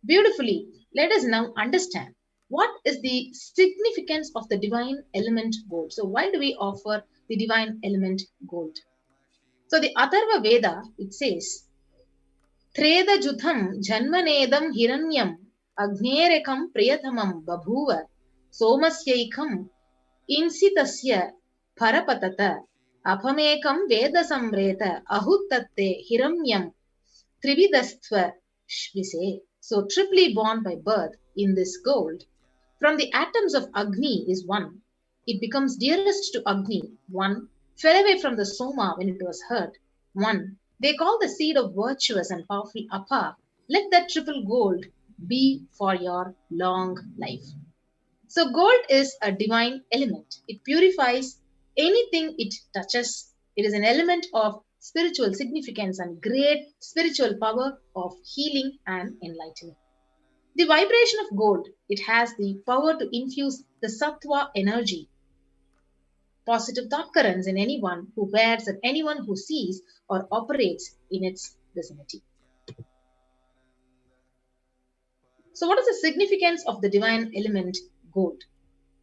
Speaker 14: beautifully, let us now understand what is the significance of the divine element gold. So, why do we offer the divine element gold? So, the Atharva Veda, it says, Treda Jutham Janmanedam Hiranyam Agnerekam Priyatamam Babhuva Somasyaikam Insitasya Parapatata Apamekam Veda Samreta Ahuttatte Hiranyam Trividastva Shvise. So, triply born by birth in this gold, from the atoms of Agni is one. It becomes dearest to Agni, one. Fell away from the Soma when it was hurt, one. They call the seed of virtuous and powerful Apa. Let that triple gold be for your long life. So, gold is a divine element. It purifies anything it touches. It is an element of spiritual significance and great spiritual power of healing and enlightenment. The vibration of gold, it has the power to infuse the sattva energy, positive thought currents in anyone who wears and anyone who sees or operates in its vicinity. So, what is the significance of the divine element gold?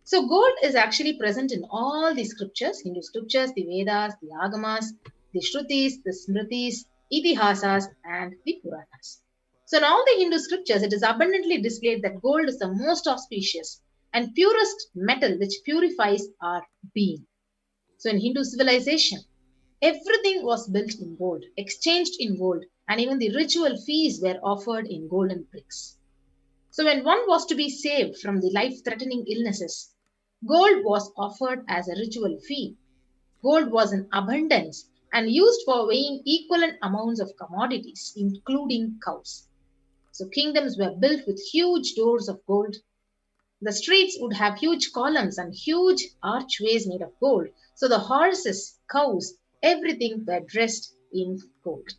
Speaker 14: So, gold is actually present in all the scriptures, Hindu scriptures, the Vedas, the Agamas, the Shrutis, the Smritis, Itihasas, and the Puranas. So, in all the Hindu scriptures, it is abundantly displayed that gold is the most auspicious and purest metal which purifies our being. So, in Hindu civilization, everything was built in gold, exchanged in gold, and even the ritual feasts were offered in golden bricks. So, when one was to be saved from the life-threatening illnesses, gold was offered as a ritual fee. Gold was in abundance and used for weighing equivalent amounts of commodities, including cows. So, kingdoms were built with huge doors of gold. The streets would have huge columns and huge archways made of gold. So, the horses, cows, everything were dressed in gold.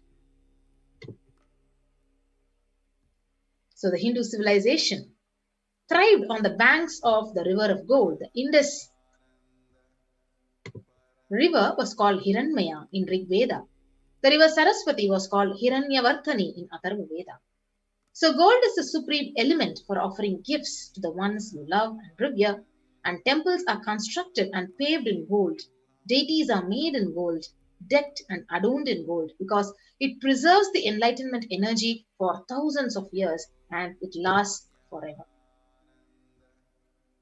Speaker 14: So, the Hindu civilization thrived on the banks of the river of gold. The Indus river was called Hiranmaya in Rig Veda. The river Saraswati was called Hiranyavartani in Atharva Veda. So, gold is the supreme element for offering gifts to the ones you love and revere, and temples are constructed and paved in gold. Deities are made in gold, decked and adorned in gold, because it preserves the enlightenment energy for thousands of years and it lasts forever.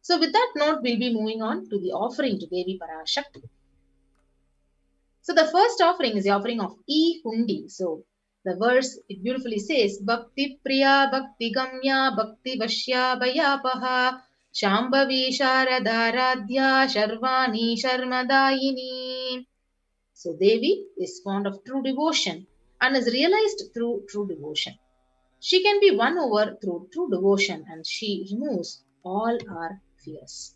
Speaker 14: So, with that note, we'll be moving on to the offering to Devi Parashakti. So, the first offering is the offering of E-Hundi. So, the verse, it beautifully says, Bhakti Priya Bhakti Gamya Bhakti Vashya Bhayapaha Shambhavi Sharadaradhya Sharvani Sharmadayini. So, Devi is fond of true devotion and is realized through true devotion. She can be won over through true devotion and she removes all our fears.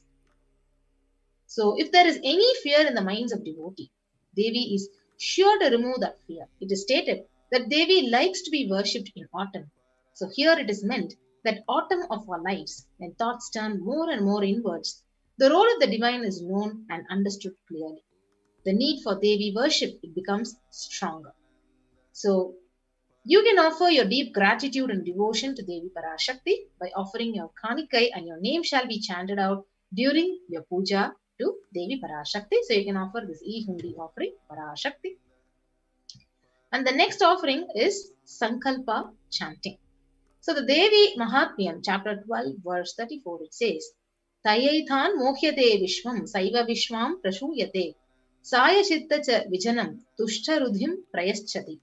Speaker 14: So, if there is any fear in the minds of devotee, Devi is sure to remove that fear. It is stated that Devi likes to be worshipped in autumn. So, here it is meant that autumn of our lives, when thoughts turn more and more inwards, the role of the divine is known and understood clearly. The need for Devi worship, it becomes stronger. So, you can offer your deep gratitude and devotion to Devi Parashakti by offering your Kanikai, and your name shall be chanted out during your puja to Devi Parashakti. So, you can offer this E-Hundi offering, Parashakti. And the next offering is Sankalpa chanting. So, the Devi Mahatmyam, chapter 12, verse 34, it says, Tayaithan mohyate vishwam saiva vishwam prashuyate Sayachitta cha vijanam tushtarudhim prayaschati.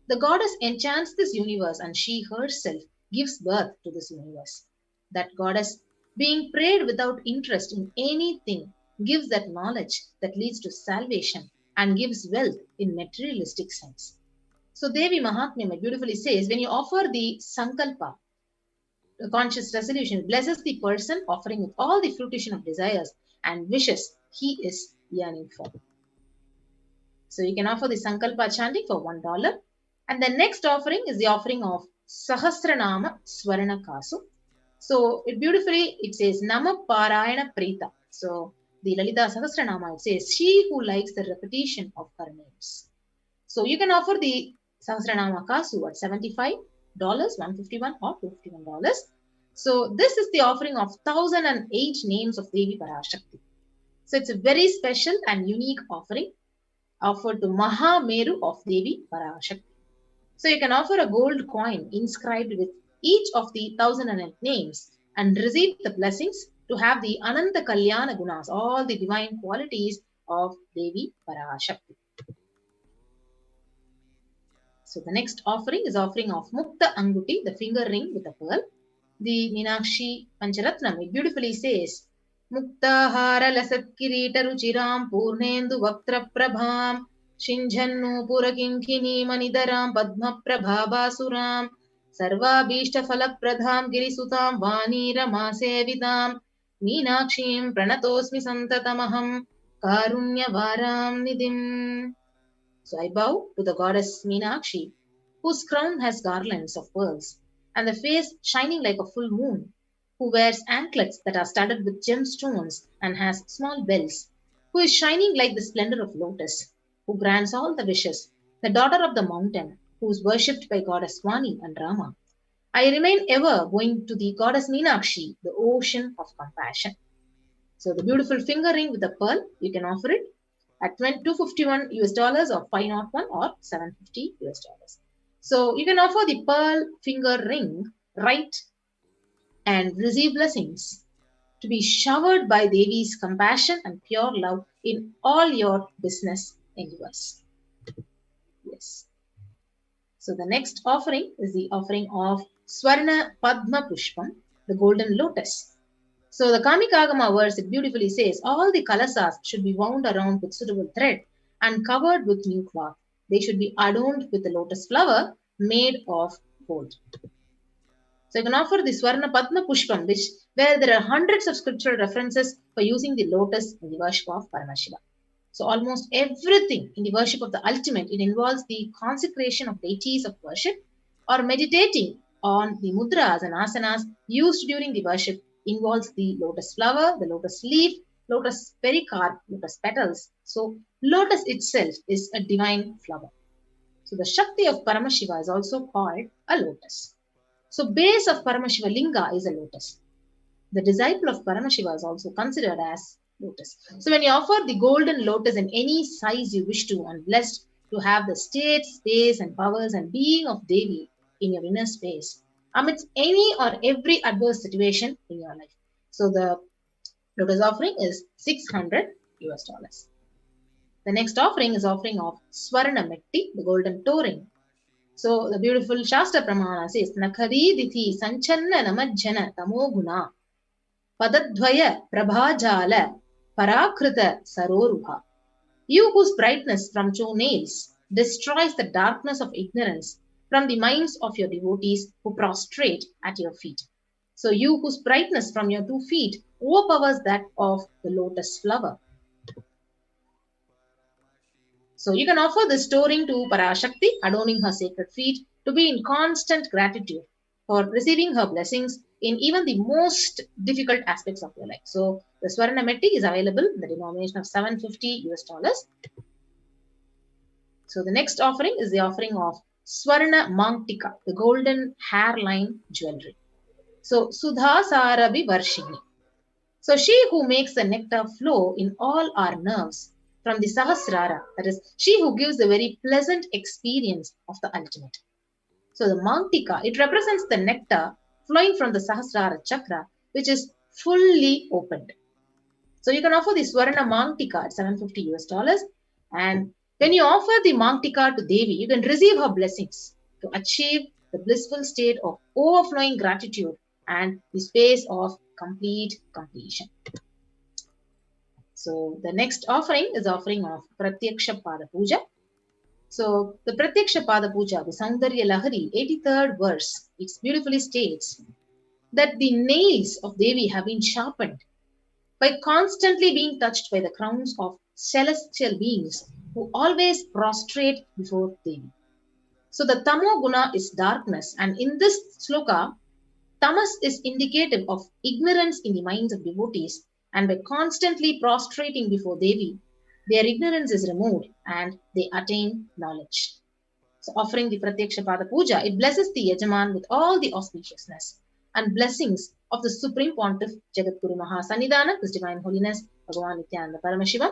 Speaker 14: The goddess enchants this universe and she herself gives birth to this universe. That goddess, being prayed without interest in anything, gives that knowledge that leads to salvation and gives wealth in materialistic sense. So Devi Mahatmya beautifully says, when you offer the sankalpa, the conscious resolution, blesses the person offering with all the fruition of desires and wishes he is yearning for. So you can offer the sankalpa chanting for $1. And the next offering is the offering of Sahasranama Swarna Kasu. So it says Nama Parayana Prita. So the Lalita Sahasranama, it says, she who likes the repetition of her names. So you can offer the Sahasranama Kasu at $75, $151 or $251. So this is the offering of 1008 names of Devi Parashakti. So it's a very special and unique offering offered to Mahameru of Devi Parashakti. So you can offer a gold coin inscribed with each of the 1008 names and receive the blessings to have the Ananta Kalyana Gunas, all the divine qualities of Devi Parashakti. So the next offering is offering of Mukta Anguti, the finger ring with a pearl. The Meenakshi Pancharatnam, it beautifully says, Muktahara Lasat Kirita Ruchiram Purnendu Vaktra Prabham Shinjannu Purakinkini Manidaram Padma Prabhabasuram Sarva Bishta Falak Pradham Girisutam Vani Ramasevidam Meenakshim Pranatosmi Santatamaham Karunya Varam Nidim. So I bow to the goddess Meenakshi, whose crown has garlands of pearls, and the face shining like a full moon, who wears anklets that are studded with gemstones and has small bells, who is shining like the splendor of lotus, who grants all the wishes, the daughter of the mountain, who is worshipped by goddess Vani and Rama. I remain ever going to the goddess Meenakshi, the ocean of compassion. So the beautiful finger ring with a pearl, you can offer it at $251 or $501 or $750. So you can offer the pearl finger ring, right, and receive blessings to be showered by Devi's compassion and pure love in all your business endeavors. Yes. So the next offering is the offering of Swarna Padma Pushpam, the golden lotus. So the Kamikagama verse, it beautifully says, all the kalasas should be wound around with suitable thread and covered with new cloth. They should be adorned with a lotus flower made of gold. So you can offer the Swarna Padma Pushpam, where there are hundreds of scriptural references for using the lotus in the worship of Paramashiva. So almost everything in the worship of the ultimate, it involves the consecration of deities of worship or meditating on the mudras and asanas used during the worship involves the lotus flower, the lotus leaf, lotus pericarp, lotus petals. So lotus itself is a divine flower. So the Shakti of Paramashiva is also called a lotus. So base of Paramashiva Linga is a lotus. The disciple of Paramashiva is also considered as lotus. So when you offer the golden lotus in any size you wish to and blessed to have the state, space and powers and being of Devi in your inner space amidst any or every adverse situation in your life. So the lotus offering is $600. The next offering is offering of Swarna Metti, the golden toe ring. So the beautiful Shastra Pramana says, Nakhari Dithi Sanchanna Namajjana Tamoguna Padadvaya Prabhajala Parakrita Saroruha. You whose brightness from two nails destroys the darkness of ignorance from the minds of your devotees who prostrate at your feet. So you whose brightness from your 2 feet overpowers that of the lotus flower. So you can offer this toe ring to Parashakti, adorning her sacred feet, to be in constant gratitude for receiving her blessings in even the most difficult aspects of your life. So the Swarna Metti is available in the denomination of $750. So the next offering is the offering of Swarna Mangtika, the golden hairline jewelry. So Sudha Sarabi Varshini. So she who makes the nectar flow in all our nerves from the Sahasrara, that is, she who gives the very pleasant experience of the ultimate. So the Mangtika, it represents the nectar flowing from the Sahasrara chakra, which is fully opened. So you can offer the Swarna Mangtika at $750. And when you offer the Mangtika to Devi, you can receive her blessings to achieve the blissful state of overflowing gratitude and the space of complete completion. So the next offering is offering of Pratyaksha Pada Puja. So the Pratyaksha Pada Puja, the Saundarya Lahari, 83rd verse, it beautifully states that the nails of Devi have been sharpened by constantly being touched by the crowns of celestial beings who always prostrate before Devi. So the Tamo Guna is darkness, and in this sloka, Tamas is indicative of ignorance in the minds of devotees, and by constantly prostrating before Devi, their ignorance is removed and they attain knowledge. So offering the Pratyaksha Pada Puja, it blesses the Yajaman with all the auspiciousness and blessings of the Supreme Pontiff Jagadguru Mahasannidhana, His Divine Holiness Bhagavan Nithyananda Paramashivam.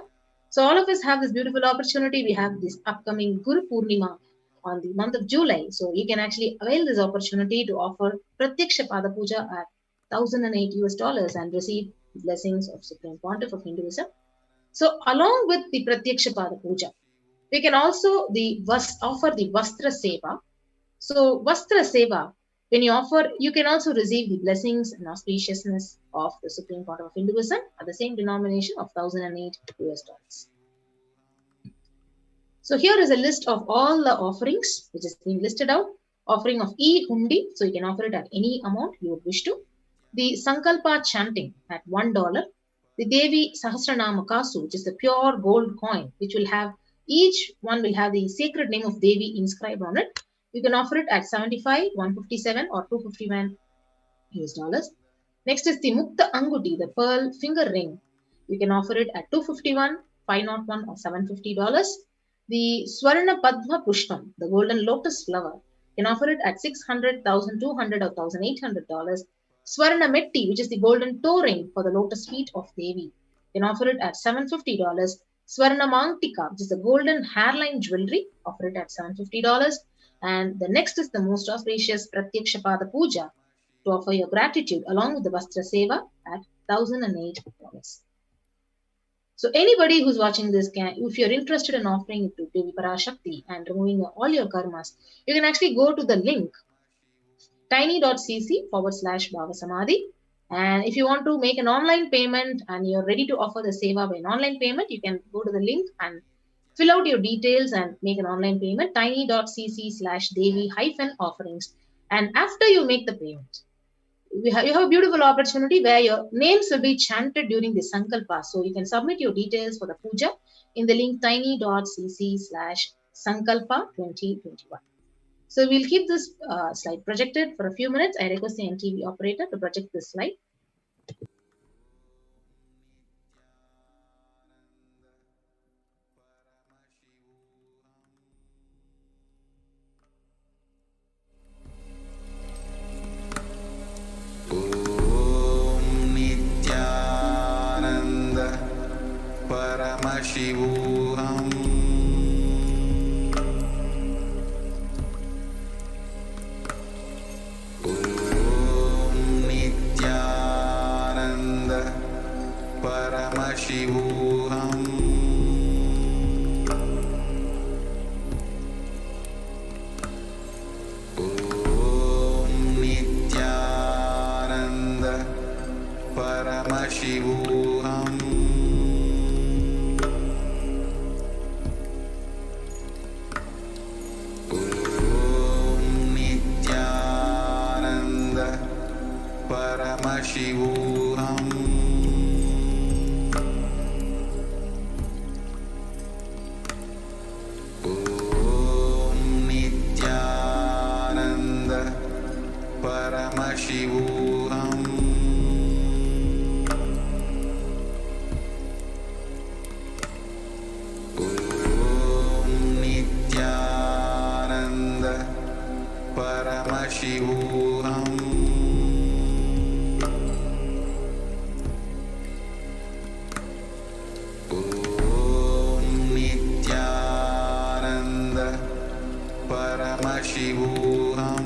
Speaker 14: So all of us have this beautiful opportunity. We have this upcoming Guru Purnima on the month of July. So you can actually avail this opportunity to offer Pratyaksha Pada Puja at $1,008 and receive the blessings of Supreme Pontiff of Hinduism. So along with the Pratyaksha Pada Puja, we can also offer the Vastra Seva. So Vastra Seva, when you offer, you can also receive the blessings and auspiciousness of the Supreme Pontiff of Hinduism at the same denomination of $1,008. So here is a list of all the offerings which is being listed out. Offering of E-Hundi, so you can offer it at any amount you would wish to. The Sankalpa chanting at $1. The Devi Sahasranama Kasu, which is the pure gold coin, which will have, each one will have the sacred name of Devi inscribed on it. You can offer it at $75, $157 or $251. Next is the Mukta Anguti, the pearl finger ring. You can offer it at $251, $501 or $750. The Swarna Padma Pushpam, the golden lotus flower, you can offer it at $600, $1,200 or $1,800. Swarna Metti, which is the golden toe ring for the lotus feet of Devi, you can offer it at $750. Swarna Mangtika, which is the golden hairline jewelry, offer it at $750. And the next is the most auspicious Pratyaksha Pada Puja, to offer your gratitude along with the Vastra Seva at $1,008. So anybody who's watching this, if you're interested in offering it to Devi Parashakti and removing all your karmas, you can actually go to the link tiny.cc/Bhavasamadhi. And if you want to make an online payment and you're ready to offer the seva by an online payment, you can go to the link and fill out your details and make an online payment, tiny.cc/Devi-offerings. And after you make the payment, you have a beautiful opportunity where your names will be chanted during the Sankalpa. So you can submit your details for the puja in the link tiny.cc/Sankalpa2021. So we'll keep this slide projected for a few minutes. I request the NTV operator to project this slide.
Speaker 9: Nithyananda Paramashivoham. Nithyananda Paramashivoham. Nithyananda Paramashivoham. Nithyananda Paramashivoham. Nithyananda Paramashivoham. Nithyananda Paramashivoham. Nithyananda Paramashivoham.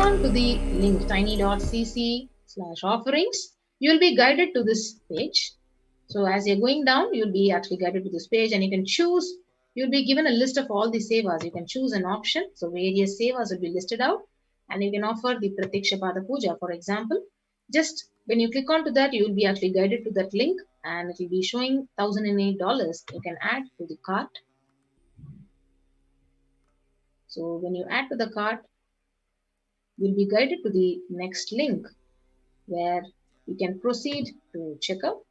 Speaker 14: on to the link tiny.cc/offerings, you will be guided to this page. So as you're going down, you'll be actually guided to this page, and you can choose, you'll be given a list of all the sevas. You can choose an option. So various sevas will be listed out, and you can offer the Pratiksha Pada Puja, for example. Just when you click onto that, you will be actually guided to that link, and it will be showing $1,008 you can add to the cart. So when you add to the cart, you'll be guided to the next link where you can proceed to checkout.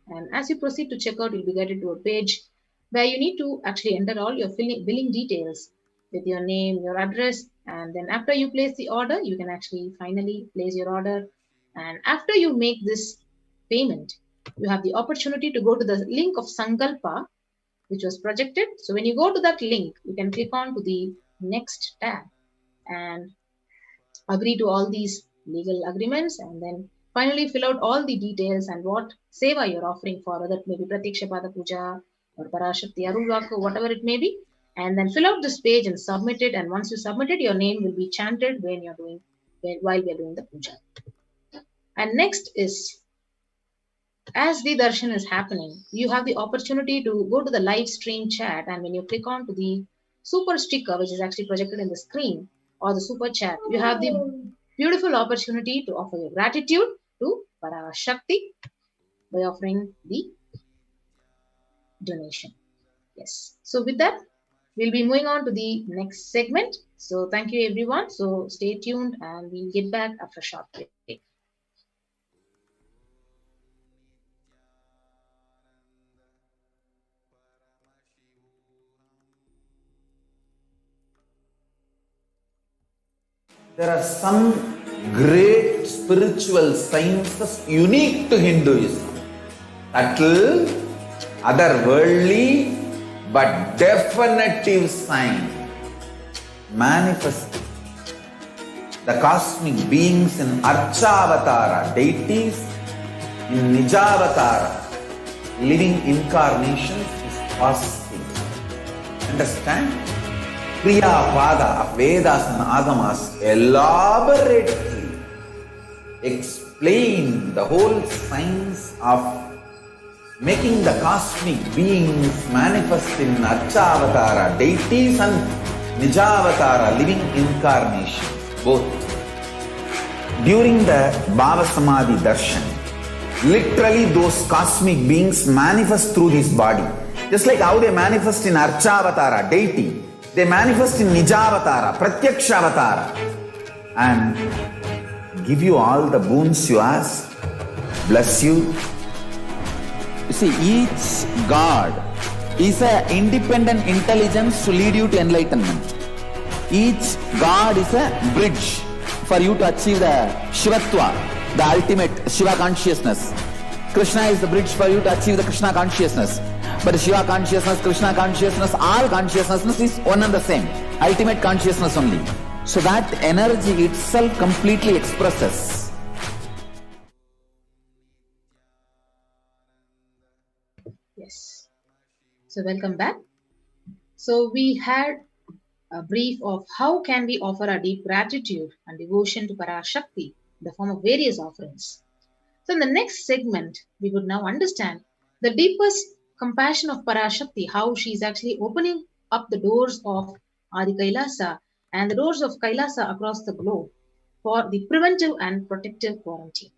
Speaker 14: And as you proceed to checkout, you'll be guided to a page where you need to actually enter all your billing details with your name, your address, and then after you place the order, you can actually finally place your order. And after you make this payment, you have the opportunity to go to the link of Sankalpa, which was projected. So when you go to that link, you can click on to the next tab and agree to all these legal agreements, and then finally fill out all the details and what seva you're offering for, whether it may be Pratiksha Pada Puja or Parashakti Arulvaku, whatever it may be, and then fill out this page and submit it. And once you submit it, your name will be chanted while we are doing the puja. And next is, as the darshan is happening, you have the opportunity to go to the live stream chat, and when you click on to the super sticker, which is actually projected in the screen, or the super chat, you have the beautiful opportunity to offer your gratitude to Parashakti by offering the donation. Yes. So with that, we'll be moving on to the next segment. So thank you everyone. So stay tuned, and we'll get back after a short break.
Speaker 4: There are some great spiritual sciences unique to Hinduism. Subtle, otherworldly, but definitive sign. Manifest the cosmic beings in Archavatara, deities in Nijavatara, living incarnations is possible. Understand? Kriya Pada of Vedas and Agamas elaborately explain the whole science of making the cosmic beings manifest in Archavatara, deities, and Nijavatara, living incarnations, both. During the Bhava Samadhi Darshan, literally those cosmic beings manifest through this body. Just like how they manifest in Archavatara, deity, they manifest in Nijavatara, Pratyakshavatara, and give you all the boons you ask, bless you. You see, each God is an independent intelligence to lead you to enlightenment. Each God is a bridge for you to achieve the Shivatva, the ultimate Shiva consciousness. Krishna is the bridge for you to achieve the Krishna consciousness. But Shiva consciousness, Krishna consciousness, all consciousness is one and the same. Ultimate consciousness only. So that energy itself completely expresses.
Speaker 14: Yes. So welcome back. So we had a brief of how can we offer our deep gratitude and devotion to Parashakti in the form of various offerings. So in the next segment, we would now understand the deepest compassion of Parashakti, how she is actually opening up the doors of Adi Kailasa and the doors of Kailasa across the globe for the preventive and protective quarantine.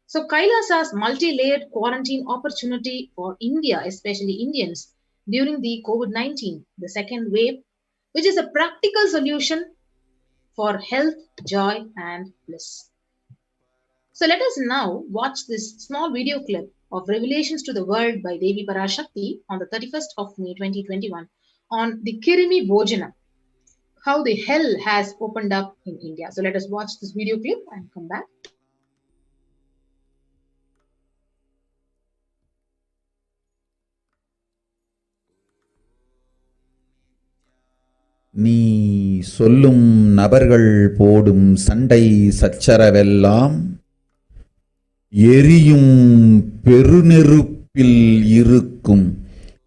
Speaker 14: So Kailasa's multi-layered quarantine opportunity for India, especially Indians, during the COVID-19, the second wave, which is a practical solution for health, joy, and bliss. So let us now watch this small video clip of Revelations to the World by Devi Parashakti on the 31st of May 2021 on the Kirimi Bhojana, how the hell has opened up in India. So let us watch this video clip and come back.
Speaker 15: நீ சொல்லும் நபர்கள் போடும் சண்டை சச்சரவெல்லாம் எரியும் பெருநெருப்பில் இருக்கும்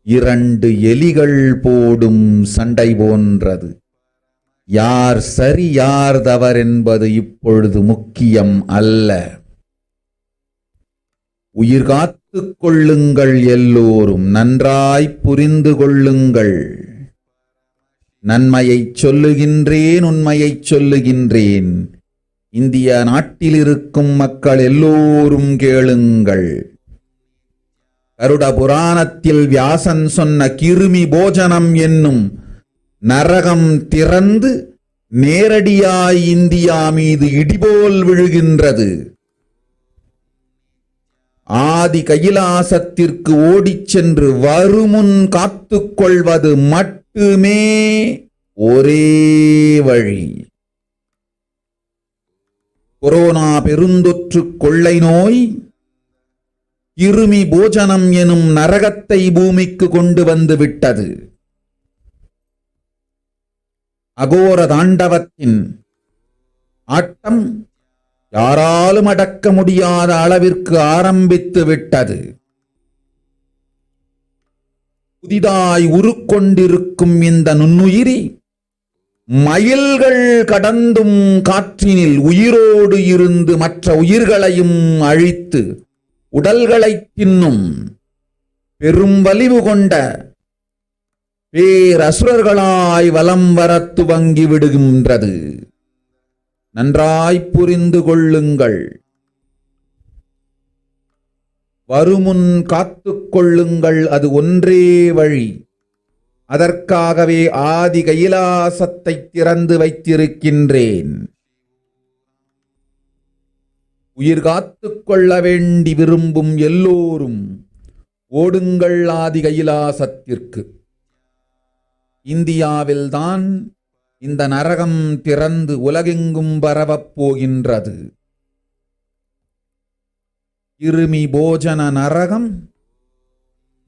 Speaker 15: இரண்டு எலிகள் போடும் சண்டை போன்றது. யார் சரி யார் தவறென்பது இப்பொழுது முக்கியம் அல்ல. உயிர் காத்துக் கொள்ளுங்கள், எல்லோரும் நன்றாய் புரிந்து கொள்ளுங்கள். நன்மையைச் சொல்லுகின்றேன், உண்மையைச் சொல்லுகின்றேன். இந்திய நாட்டில் இருக்கும் மக்கள் எல்லோரும் கேளுங்கள். கருட புராணத்தில் வியாசன் சொன்ன கிருமி போஜனம் என்னும் நரகம் திறந்து நேரடியாய் இந்தியா மீது இடிபோல் விழுகின்றது. ஆதி கைலாசத்திற்கு ஓடிச் சென்று வருமுன் காத்துக்கொள்வது மட்டுமே ஒரே வழி. கொரோனா பெருந்தொற்று கொள்ளை நோய் கிருமி போஜனம் எனும் நரகத்தை பூமிக்கு கொண்டு வந்து விட்டது. அகோர தாண்டவத்தின் ஆட்டம் யாராலும் அடக்க முடியாத அளவிற்கு ஆரம்பித்து விட்டது. புதிதாய் உருக்கொண்டிருக்கும் இந்த நுண்ணுயிரி மைல்கள் கடந்தும் காற்றினில் உயிரோடு இருந்து மற்ற உயிர்களையும் அழித்து உடல்களை தின்னும் பெரும் வலிவு கொண்ட பேரசுரர்களாய் வலம் வரத் துவங்கி விடுகின்றது. நன்றாய் புரிந்து கொள்ளுங்கள். வருமுன் காத்துக் கொள்ளுங்கள், அது ஒன்றே வழி. அதற்காகவே ஆதி கைலாசத்தை திறந்து வைத்திருக்கின்றேன். உயிர் காத்துக் கொள்ள வேண்டி விரும்பும் எல்லோரும் ஓடுங்கள் ஆதி கைலாசத்திற்கு. இந்தியாவில்தான் இந்த நரகம் திறந்து உலகெங்கும் பரவப் போகின்றது. கிருமி போஜன நரகம்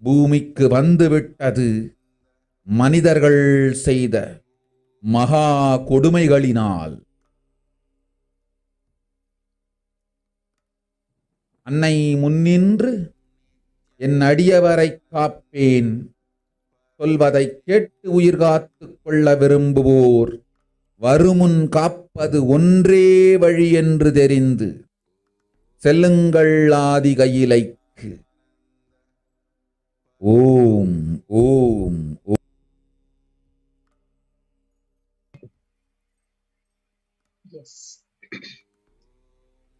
Speaker 15: பூமிக்கு வந்துவிட்டது. மனிதர்கள் செய்த மகா கொடுமைகளினால். அன்னை முன்னின்று என் அடியவரை காப்பேன் சொல்வதை கேட்டு உயிர் காத்துக் கொள்ள விரும்புவோர் வருமுன் காப்பது ஒன்றே வழி என்று தெரிந்து செல்லுங்கள் ஆதி கையிலைக்கு. ஓம் ஓம் ஓம்.
Speaker 14: Yes.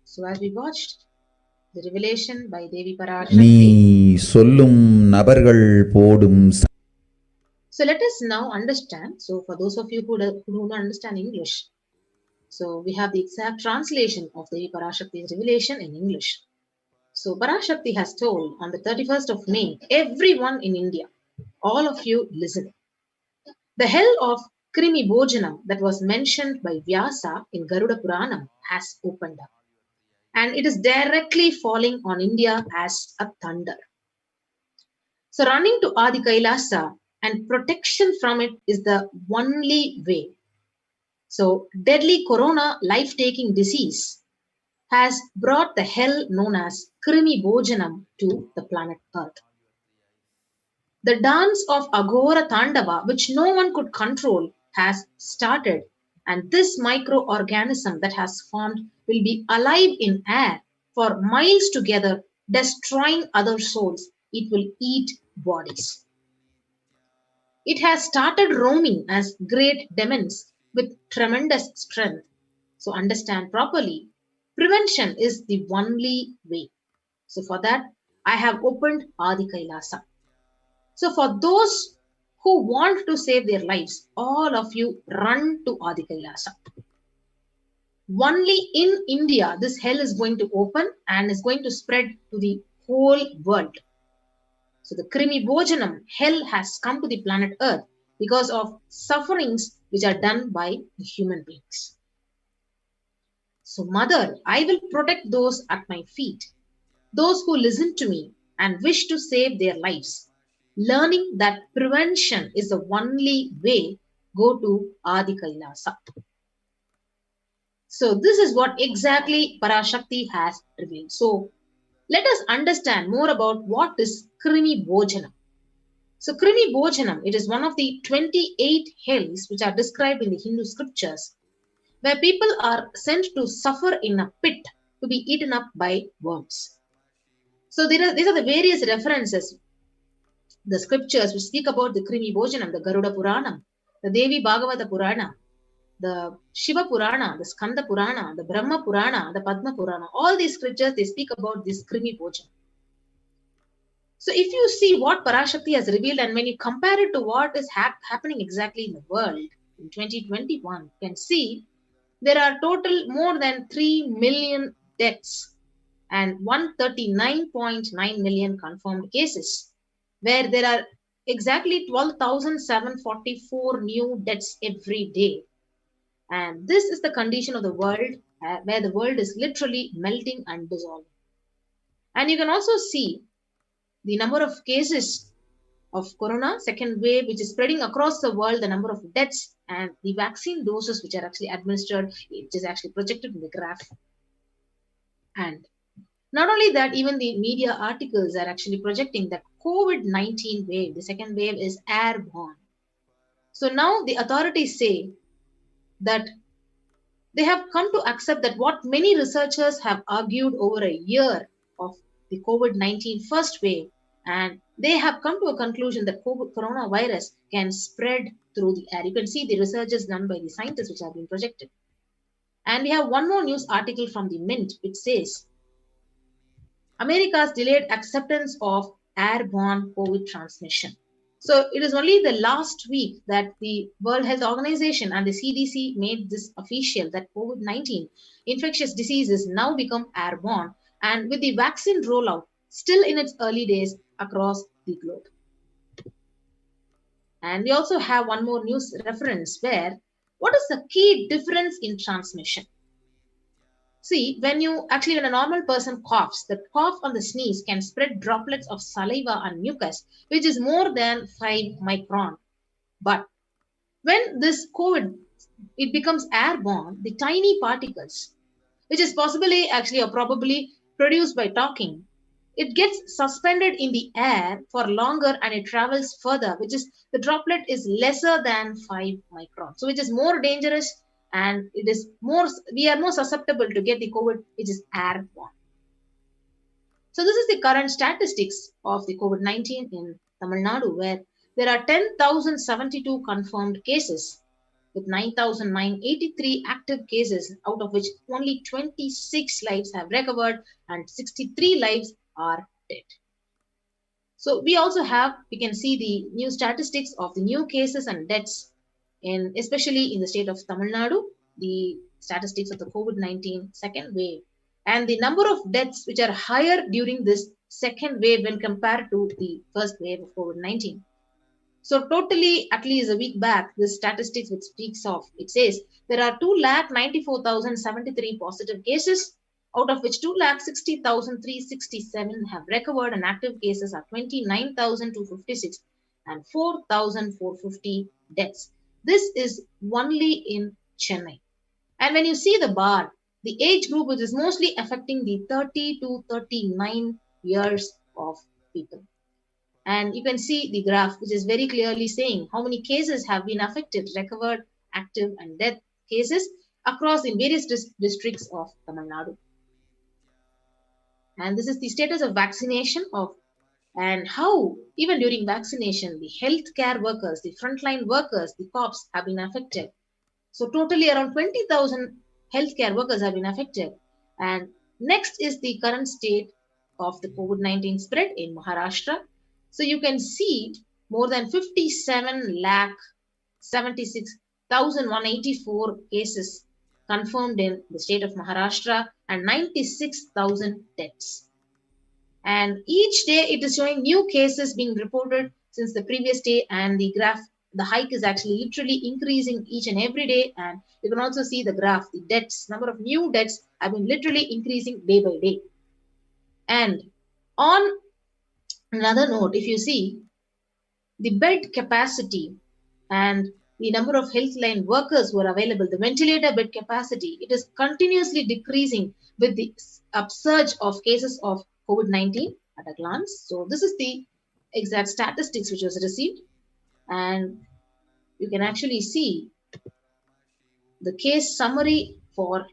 Speaker 14: So as we watched the revelation by Devi
Speaker 15: நீ
Speaker 14: Parashakti,
Speaker 15: சொல்லும் நபர்கள் போடும்
Speaker 14: so let us now understand. So for those of you who don't understand English, so we have the exact translation of Devi Parashakti's revelation in English. So Parashakti has told on the 31st of May, everyone in India, all of you listen. The hell of Krimi Bhojanam that was mentioned by Vyasa in Garuda Puranam has opened up. And it is directly falling on India as a thunder. So running to Adi Kailasa and protection from it is the only way. So deadly corona life-taking disease has brought the hell known as Krimi Bhojanam to the planet Earth. The dance of Aghora Tandava, which no one could control, has started, and this microorganism that has formed will be alive in air for miles together, destroying other souls. It will eat bodies. It has started roaming as great demons with tremendous strength. So understand properly, prevention is the only way. So for that, I have opened Adi Kailasa. So for those who want to save their lives, all of you run to Adi Kailasa. Only in India, this hell is going to open and is going to spread to the whole world. So the Krimi Bhojanam, hell has come to the planet Earth because of sufferings which are done by the human beings. So Mother, I will protect those at my feet, those who listen to me and wish to save their lives. Learning that prevention is the only way, go to Adi Kailasa. So this is what exactly Parashakti has revealed. So let us understand more about what is Krimi Bhojanam. So Krimi Bhojanam, it is one of the 28 hells which are described in the Hindu scriptures, where people are sent to suffer in a pit to be eaten up by worms. So these are the various references, the scriptures which speak about the Krimi Bhojanam, the Garuda Puranam, the Devi Bhagavata Purana, the Shiva Purana, the Skanda Purana, the Brahma Purana, the Padma Purana. All these scriptures, they speak about this Krimi Bhojanam. So if you see what Parashakti has revealed and when you compare it to what is happening exactly in the world in 2021, you can see there are total more than 3 million deaths and 139.9 million confirmed cases, where there are exactly 12,744 new deaths every day. And this is the condition of the world, where the world is literally melting and dissolving. And you can also see the number of cases of corona second wave, which is spreading across the world, the number of deaths and the vaccine doses which are actually administered, which is actually projected in the graph. And not only that, even the media articles are actually projecting that COVID-19 wave, the second wave, is airborne. So now the authorities say that they have come to accept that what many researchers have argued over a year of the COVID-19 first wave, and they have come to a conclusion that coronavirus can spread through the air. You can see the researches done by the scientists which have been projected. And we have one more news article from the Mint which says America's delayed acceptance of airborne COVID transmission. So it is only the last week that the World Health Organization and the CDC made this official that COVID-19 infectious diseases now become airborne, and with the vaccine rollout still in its early days across the globe. And we also have one more news reference where what is the key difference in transmission? See, when a normal person coughs, the cough or the sneeze can spread droplets of saliva and mucus, which is more than 5 micron. But when this COVID, it becomes airborne, the tiny particles, which is possibly actually or probably produced by talking, it gets suspended in the air for longer and it travels further, which is the droplet is lesser than 5 micron. So which is more dangerous, and we are more susceptible to get the COVID, which is airborne. So this is the current statistics of the COVID-19 in Tamil Nadu, where there are 10,072 confirmed cases with 9,983 active cases, out of which only 26 lives have recovered and 63 lives are dead. So we can see the new statistics of the new cases and deaths especially in the state of Tamil Nadu, the statistics of the COVID-19 second wave, and the number of deaths which are higher during this second wave when compared to the first wave of COVID-19. So totally, at least a week back, this statistics which speaks of, it says there are 2,94,073 positive cases, out of which 2,60,367 have recovered, and active cases are 29,256 and 4,450 deaths. This is only in Chennai. And when you see the bar, the age group which is mostly affecting the 30 to 39 years of people. And you can see the graph, which is very clearly saying how many cases have been affected, recovered, active, and death cases across in various districts of Tamil Nadu. And this is the status of vaccination and how even during vaccination, the healthcare workers, the frontline workers, the cops have been affected. So totally around 20,000 healthcare workers have been affected. And next is the current state of the COVID-19 spread in Maharashtra. So you can see more than 57,76,184 cases confirmed in the state of Maharashtra and 96,000 deaths. And each day it is showing new cases being reported since the previous day, and the graph, the hike is actually literally increasing each and every day. And you can also see the graph, the deaths, number of new deaths have been literally increasing day by day. And on another note, if you see the bed capacity and the number of healthline workers who are available, the ventilator bed capacity, it is continuously decreasing with the upsurge of cases of COVID-19 at a glance. So this is the exact statistics which was received, and you can actually see the case summary for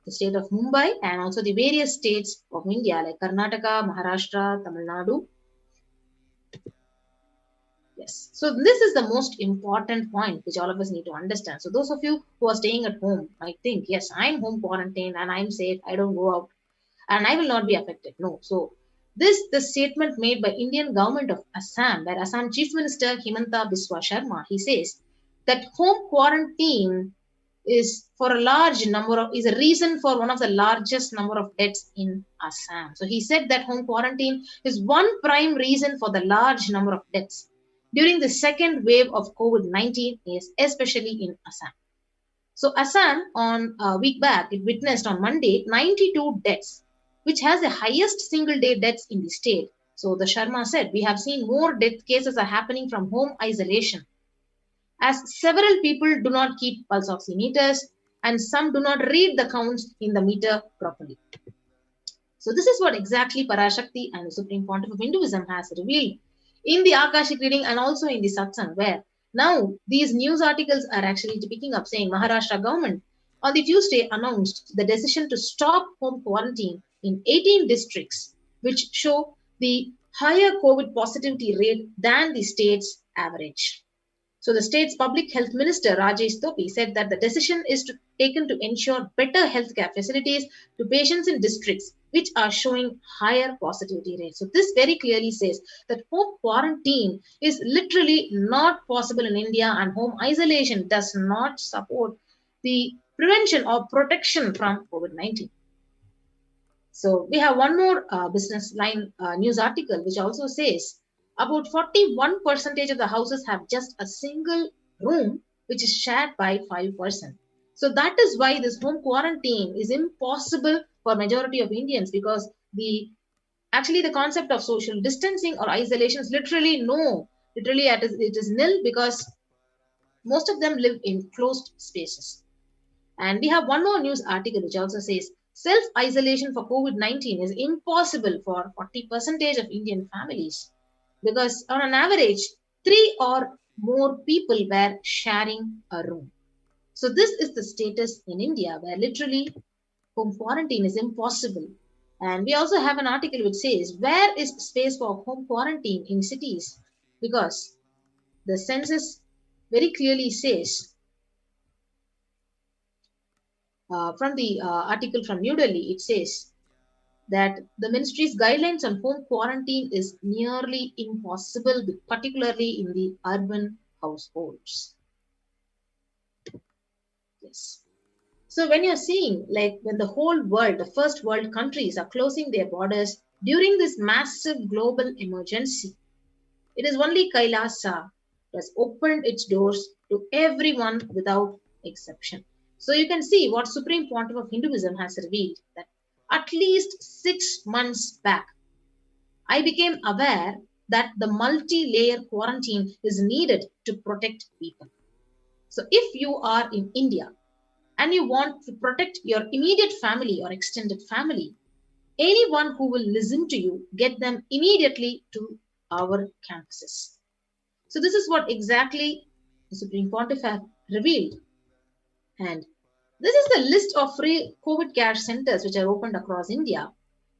Speaker 14: the state of Mumbai and also the various states of India like Karnataka, Maharashtra, Tamil Nadu. Yes. So this is the most important point which all of us need to understand. So those of you who are staying at home might think, yes, I'm home quarantined and I'm safe. I don't go out and I will not be affected. No. So the statement made by Indian government of Assam, where Assam Chief Minister Himanta Biswa Sharma, he says that home quarantine is is a reason for one of the largest number of deaths in Assam. So he said that home quarantine is one prime reason for the large number of deaths during the second wave of COVID-19, especially in Assam. So Assam, on a week back, it witnessed on Monday 92 deaths, which has the highest single day deaths in the state. So the Sharma said, we have seen more death cases are happening from home isolation, as several people do not keep pulse oximeters and some do not read the counts in the meter properly. So this is what exactly Parashakti and the Supreme Pontiff of Hinduism has revealed in the Akashic reading and also in the satsang, where now these news articles are actually picking up saying Maharashtra government on the Tuesday announced the decision to stop home quarantine in 18 districts, which show the higher COVID positivity rate than the state's average. So the state's public health minister, Rajesh Topi, said that the decision is taken to ensure better healthcare facilities to patients in districts which are showing higher positivity rates. So this very clearly says that home quarantine is literally not possible in India, and home isolation does not support the prevention or protection from COVID-19. So we have one more business line news article which also says about 41% of the houses have just a single room which is shared by 5%. So that is why this home quarantine is impossible for majority of Indians, because the concept of social distancing or isolation is literally it is nil, because most of them live in closed spaces. And we have one more news article which also says self-isolation for COVID-19 is impossible for 40% of Indian families, because on an average, 3 or more people were sharing a room. So this is the status in India, where literally home quarantine is impossible. And we also have an article which says, where is space for home quarantine in cities? Because the census very clearly says, from the article from New Delhi, it says that the ministry's guidelines on home quarantine is nearly impossible, particularly in the urban households. Yes. So when you're seeing, like, when the whole world, the first world countries are closing their borders during this massive global emergency, it is only Kailasa that has opened its doors to everyone without exception. So you can see what Supreme Pontiff of Hinduism has revealed, that at least 6 months back, I became aware that the multi-layer quarantine is needed to protect people. So if you are in India and you want to protect your immediate family or extended family, anyone who will listen to you, get them immediately to our campuses. So this is what exactly the Supreme Pontiff have revealed. And this is the list of free COVID care centers which are opened across India.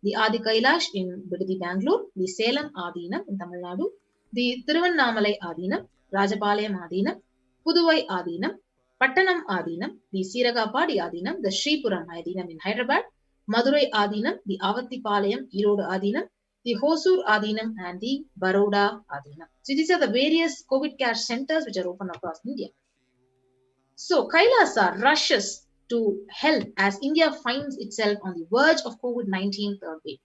Speaker 14: The Adi Kailash in Bidadi, Bangalore, the Salem Adinam in Tamil Nadu, the Thiruvannamalai Adinam, Rajapalayam Adinam, Puduvai Adinam, Pattanam Adinam, the Siragapadi Adinam, the Sripuram Adinam in Hyderabad, Madurai Adinam, the Avattipalayam, Erode Adinam, the Hosur Adinam, and the Baroda Adinam. So these are the various COVID care centers which are open across India. So Kailasa rushes to help as India finds itself on the verge of COVID-19 third wave.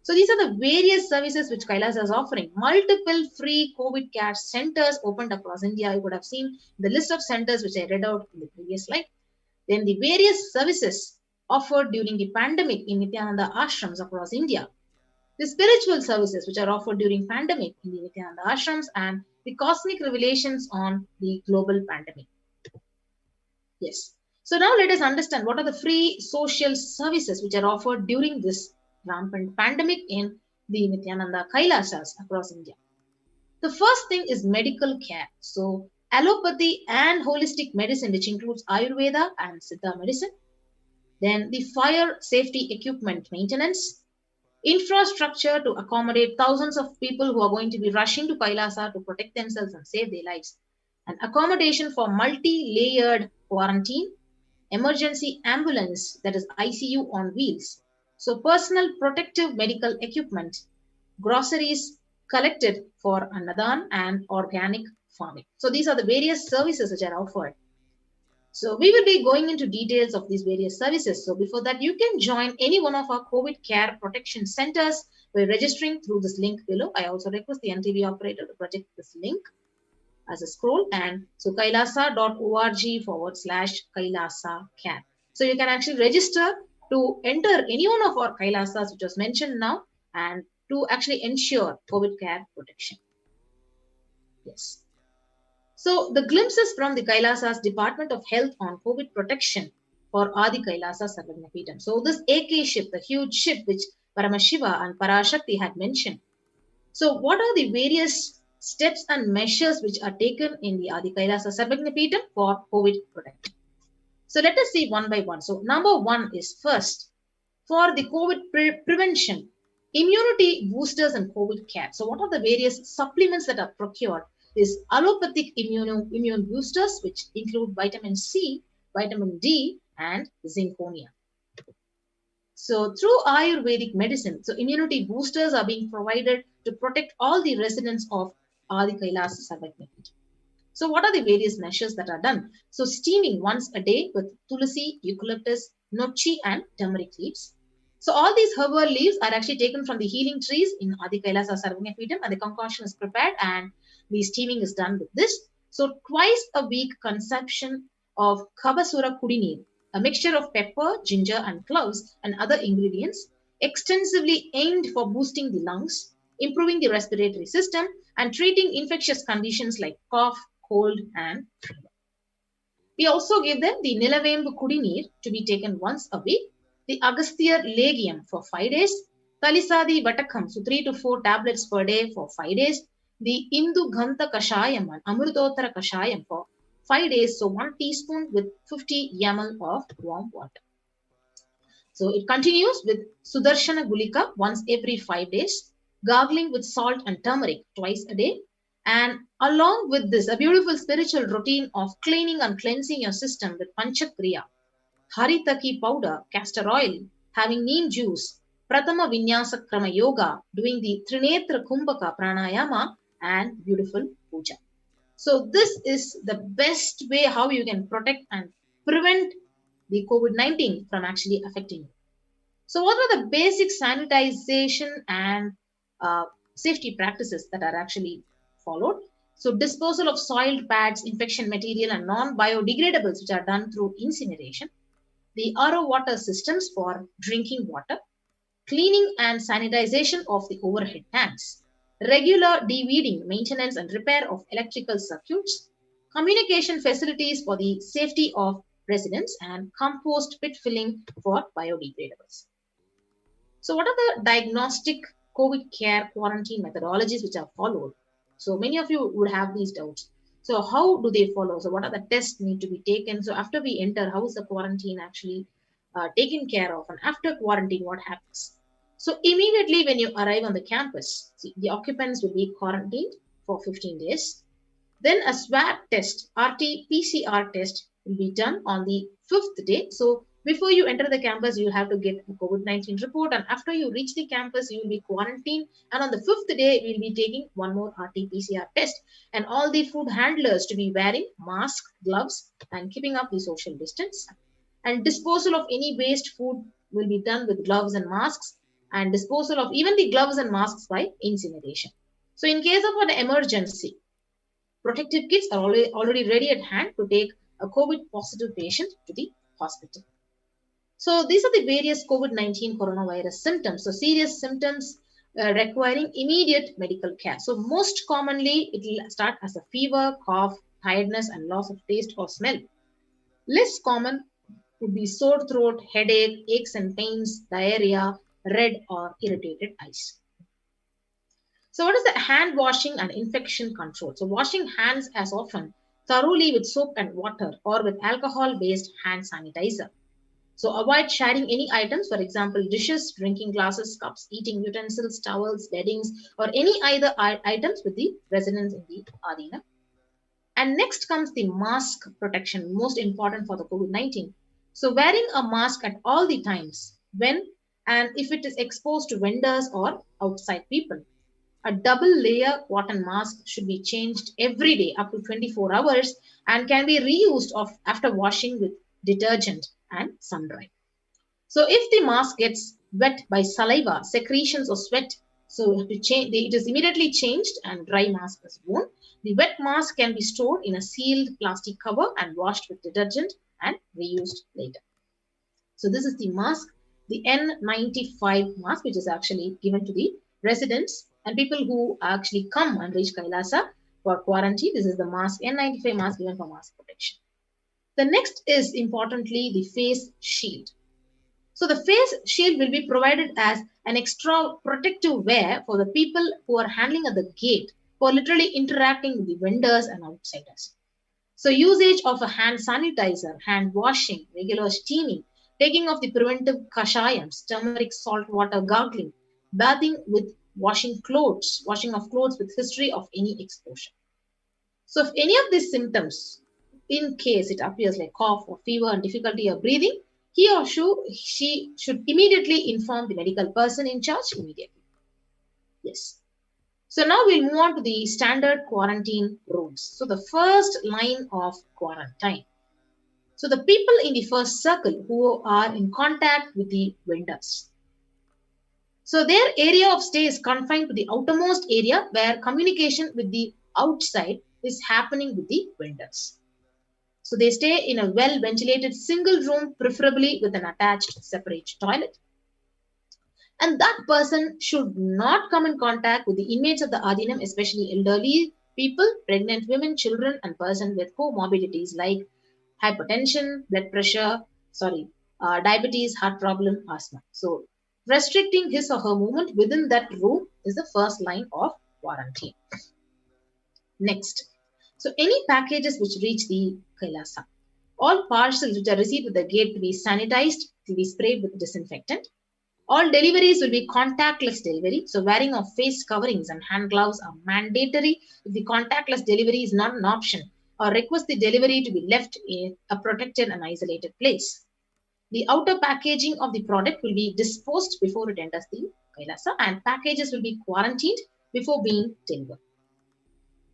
Speaker 14: So these are the various services which Kailasa is offering. Multiple free COVID care centers opened across India. You would have seen the list of centers which I read out in the previous slide. Then the various services offered during the pandemic in Nithyananda ashrams across India. The spiritual services which are offered during pandemic in the Nithyananda ashrams, and the cosmic revelations on the global pandemic. Yes. So now let us understand what are the free social services which are offered during this rampant pandemic in the Nithyananda Kailasas across India. The first thing is medical care. So, allopathy and holistic medicine, which includes Ayurveda and Siddha medicine. Then the fire safety equipment maintenance, infrastructure to accommodate thousands of people who are going to be rushing to Kailasa to protect themselves and save their lives, and accommodation for multi-layered quarantine, emergency ambulance, that is ICU on wheels, so personal protective medical equipment, groceries collected for Annadan and organic farming. So these are the various services which are offered. So we will be going into details of these various services. So before that, you can join any one of our COVID care protection centers by registering through this link below. I also request the NTV operator to project this link as a scroll. And so kailasa.org/Kailasa care. So you can actually register to enter any one of our Kailasas which was mentioned now and to actually ensure COVID care protection. Yes. So the glimpses from the Kailasa's Department of Health on COVID protection for Adi Kailasa Sarvagnapeetham. So this AK ship, the huge ship which Paramashiva and Parashakti had mentioned. So what are the various steps and measures which are taken in the Adi Kailasa Sarvagnapeetham for COVID protection? So let us see one by one. So number one is first, for the COVID prevention, immunity boosters and COVID care. So what are the various supplements that are procured? Is allopathic immune boosters, which include vitamin C, vitamin D, and zinconia. So through Ayurvedic medicine, so immunity boosters are being provided to protect all the residents of Adi Kailasa Sarvagnapeetham. So what are the various measures that are done? So steaming once a day with tulsi, eucalyptus, nochi, and turmeric leaves. So all these herbal leaves are actually taken from the healing trees in Adi Kailasa Sarvagnapeetham, and the concoction is prepared and the steaming is done with this. So twice a week consumption of Kabasura Kudinir, a mixture of pepper, ginger, and cloves and other ingredients, extensively aimed for boosting the lungs, improving the respiratory system, and treating infectious conditions like cough, cold, and fever. We also give them the Nilavembu Kudinir to be taken once a week, the Agasthyar Legium for 5 days, Talisadi Vatakam, so 3 to 4 tablets per day for 5 days, the Indu Ghanta Kashayam and Amrutottara Kashayam for 5 days, so 1 teaspoon with 50 ml of warm water. So it continues with Sudarshana Gulika once every 5 days, gargling with salt and turmeric twice a day, and along with this, a beautiful spiritual routine of cleaning and cleansing your system with Panchakriya, Haritaki powder, castor oil, having neem juice, Pratama Vinyasa Krama Yoga, doing the Trinetra Kumbhaka Pranayama, and beautiful puja. So this is the best way how you can protect and prevent the COVID-19 from actually affecting you. So what are the basic sanitization and safety practices that are actually followed? So disposal of soiled pads, infection material, and non-biodegradables which are done through incineration, the RO water systems for drinking water, cleaning and sanitization of the overhead tanks, regular de-weeding, maintenance and repair of electrical circuits, communication facilities for the safety of residents, and compost pit filling for biodegradables. So what are the diagnostic COVID care quarantine methodologies which are followed? So many of you would have these doubts. So how do they follow? So what are the tests need to be taken? So after we enter, how is the quarantine actually taken care of? And after quarantine, what happens? So immediately when you arrive on the campus, the occupants will be quarantined for 15 days. Then a swab test, RT-PCR test will be done on the 5th day. So before you enter the campus, you have to get a COVID-19 report. And after you reach the campus, you will be quarantined. And on the 5th day, we will be taking one more RT-PCR test. And all the food handlers to be wearing masks, gloves, and keeping up the social distance. And disposal of any waste food will be done with gloves and masks. And disposal of even the gloves and masks by incineration. So in case of an emergency, protective kits are already ready at hand to take a COVID positive patient to the hospital. So these are the various COVID-19 coronavirus symptoms. So serious symptoms requiring immediate medical care. So most commonly, it will start as a fever, cough, tiredness, and loss of taste or smell. Less common would be sore throat, headache, aches and pains, diarrhea, red or irritated eyes. So what is the hand washing and infection control? So washing hands as often thoroughly with soap and water or with alcohol-based hand sanitizer. So avoid sharing any items, for example, dishes, drinking glasses, cups, eating utensils, towels, beddings, or any other items with the residents in the Adina. And next comes the mask protection, most important for the COVID-19. So wearing a mask at all the times when and if it is exposed to vendors or outside people. A double layer cotton mask should be changed every day up to 24 hours and can be reused after washing with detergent and sun dry. So if the mask gets wet by saliva, secretions or sweat, so it is immediately changed and dry mask is worn. The wet mask can be stored in a sealed plastic cover and washed with detergent and reused later. So this is the mask, the N95 mask, which is actually given to the residents and people who actually come and reach Kailasa for quarantine. This is the mask, N95 mask given for mask protection. The next is importantly the face shield. So the face shield will be provided as an extra protective wear for the people who are handling at the gate, who are literally interacting with the vendors and outsiders. So usage of a hand sanitizer, hand washing, regular steaming, taking of the preventive kashayams, turmeric, salt water gargling, bathing with washing of clothes with history of any exposure. So if any of these symptoms, in case it appears like cough or fever and difficulty of breathing, he or she should immediately inform the medical person in charge immediately. Yes. So now we'll move on to the standard quarantine rules. So the first line of quarantine. So the people in the first circle who are in contact with the vendors. So their area of stay is confined to the outermost area where communication with the outside is happening with the vendors. So they stay in a well-ventilated single room, preferably with an attached separate toilet. And that person should not come in contact with the inmates of the Adinam, especially elderly people, pregnant women, children, and persons with comorbidities like hypertension, blood pressure, diabetes, heart problem, asthma. So restricting his or her movement within that room is the first line of quarantine. Next. So any packages which reach the Kailasa, all parcels which are received at the gate to be sanitized, to be sprayed with disinfectant. All deliveries will be contactless delivery. So wearing of face coverings and hand gloves are mandatory if the contactless delivery is not an option, or request the delivery to be left in a protected and isolated place. The outer packaging of the product will be disposed before it enters the Kailasa, and packages will be quarantined before being delivered.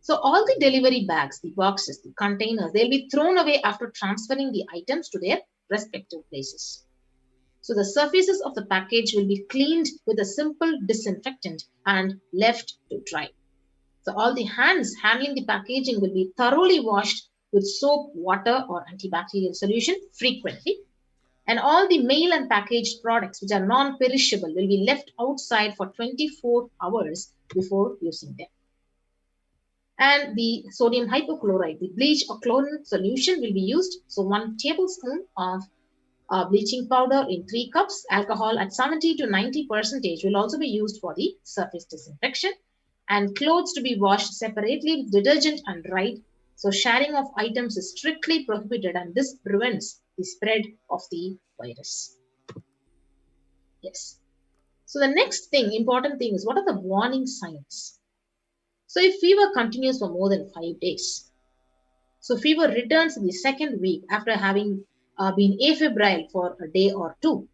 Speaker 14: So all the delivery bags, the boxes, the containers, they'll be thrown away after transferring the items to their respective places. So the surfaces of the package will be cleaned with a simple disinfectant and left to dry. So all the hands handling the packaging will be thoroughly washed with soap, water, or antibacterial solution frequently. And all the mail and packaged products which are non-perishable will be left outside for 24 hours before using them. And the sodium hypochlorite, the bleach or chlorine solution will be used. So 1 tablespoon of bleaching powder in 3 cups, alcohol at 70 to 90% will also be used for the surface disinfection, and clothes to be washed separately with detergent and dried. So sharing of items is strictly prohibited, and this prevents the spread of the virus. Yes. So the next important thing is, what are the warning signs? So if fever continues for more than 5 days, so fever returns in the second week after having been afebrile for a day or 2.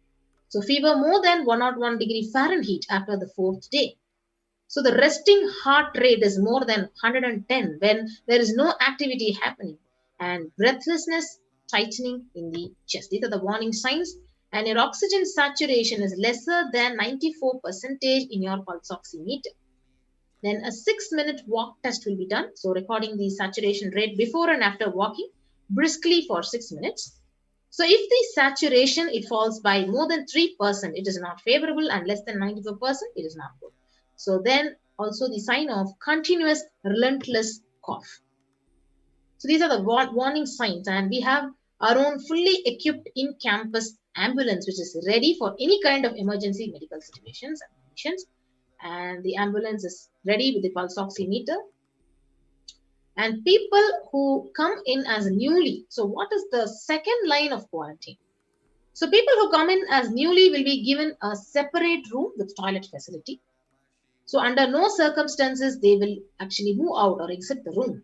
Speaker 14: So fever more than 101 degree Fahrenheit after the 4th day. So the resting heart rate is more than 110 when there is no activity happening, and breathlessness, tightening in the chest. These are the warning signs. And your oxygen saturation is lesser than 94% in your pulse oximeter. Then a 6-minute walk test will be done. So recording the saturation rate before and after walking briskly for 6 minutes. So if the saturation, it falls by more than 3%, it is not favorable, and less than 94%, it is not good. So then also the sign of continuous relentless cough. So these are the warning signs, and we have our own fully equipped in-campus ambulance which is ready for any kind of emergency medical situations and conditions. and the ambulance is ready with the pulse oximeter. And people who come in as newly, so what is the second line of quarantine? So people who come in as newly will be given a separate room with toilet facility. So under no circumstances they will actually move out or exit the room.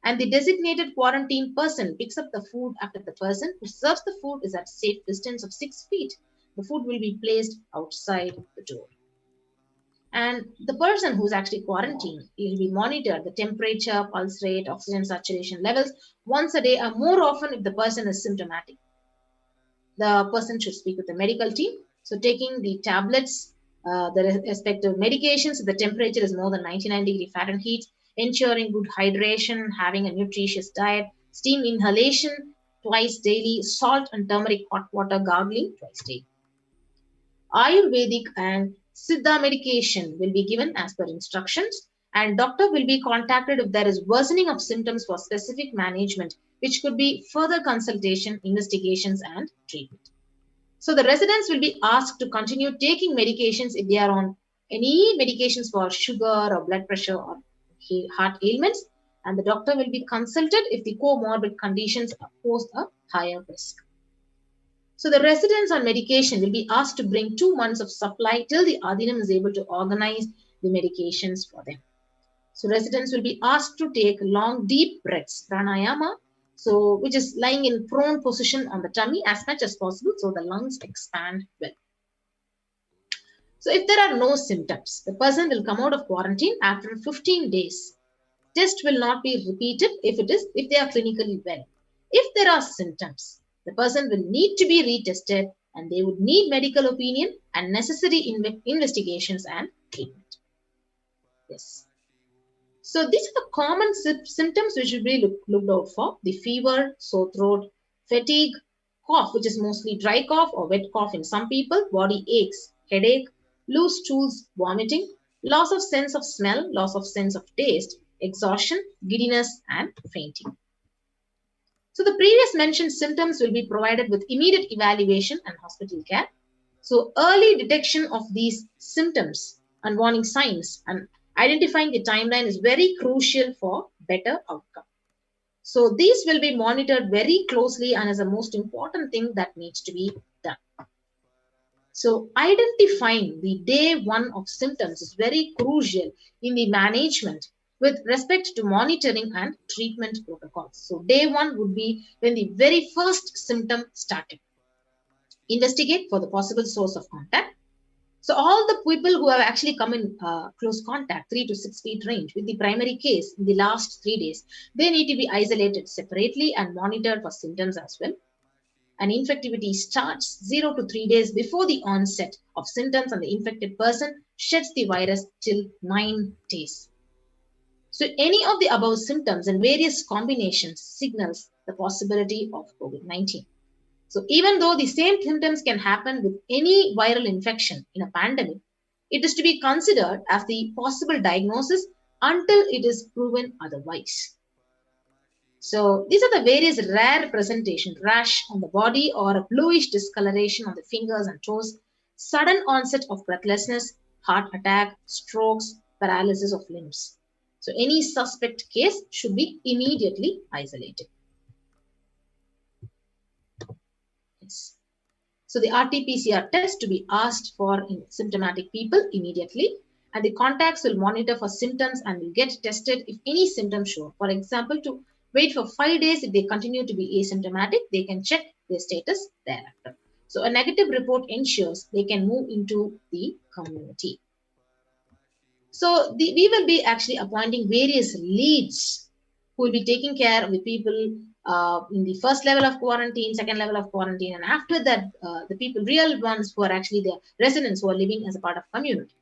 Speaker 14: And the designated quarantine person picks up the food after the person who serves the food is at safe distance of 6 feet. The food will be placed outside the door. And the person who's actually quarantined will be monitored the temperature, pulse rate, oxygen saturation levels once a day or more often if the person is symptomatic. The person should speak with the medical team. So taking the tablets, the respective medications, if the temperature is more than 99 degree Fahrenheit, ensuring good hydration, having a nutritious diet, steam inhalation twice daily, salt and turmeric hot water gargling twice daily. Ayurvedic and Siddha medication will be given as per instructions, and doctor will be contacted if there is worsening of symptoms for specific management, which could be further consultation, investigations, and treatment. So the residents will be asked to continue taking medications if they are on any medications for sugar or blood pressure or heart ailments, and the doctor will be consulted if the comorbid conditions pose a higher risk. So the residents on medication will be asked to bring 2 months of supply till the Adhinam is able to organize the medications for them. So residents will be asked to take long, deep breaths, pranayama, so which is lying in prone position on the tummy as much as possible so the lungs expand well. So if there are no symptoms, the person will come out of quarantine after 15 days. Test will not be repeated if they are clinically well. If there are symptoms, the person will need to be retested and they would need medical opinion and necessary investigations and treatment. Yes. So these are the common symptoms which should be looked out for: the fever, sore throat, fatigue, cough, which is mostly dry cough or wet cough in some people, body aches, headache, loose stools, vomiting, loss of sense of smell, loss of sense of taste, exhaustion, giddiness, and fainting. So the previous mentioned symptoms will be provided with immediate evaluation and hospital care. So early detection of these symptoms and warning signs and identifying the timeline is very crucial for better outcome. So these will be monitored very closely and is the most important thing that needs to be done. So identifying the day 1 of symptoms is very crucial in the management with respect to monitoring and treatment protocols. So day 1 would be when the very first symptom started. Investigate for the possible source of contact. So all the people who have actually come in close contact, 3 to 6 feet range with the primary case in the last 3 days, they need to be isolated separately and monitored for symptoms as well. And infectivity starts 0 to 3 days before the onset of symptoms, and the infected person sheds the virus till 9 days. So any of the above symptoms and various combinations signals the possibility of COVID-19. So even though the same symptoms can happen with any viral infection in a pandemic, it is to be considered as the possible diagnosis until it is proven otherwise. So these are the various rare presentations: rash on the body or a bluish discoloration on the fingers and toes, sudden onset of breathlessness, heart attack, strokes, paralysis of limbs. So any suspect case should be immediately isolated. Yes. So the RT-PCR test to be asked for in symptomatic people immediately, and the contacts will monitor for symptoms and will get tested if any symptoms show. For example, to wait for 5 days. If they continue to be asymptomatic, they can check their status thereafter. So a negative report ensures they can move into the community. So we will be actually appointing various leads who will be taking care of the people in the first level of quarantine, second level of quarantine, and after that, the people, real ones who are actually the residents who are living as a part of community.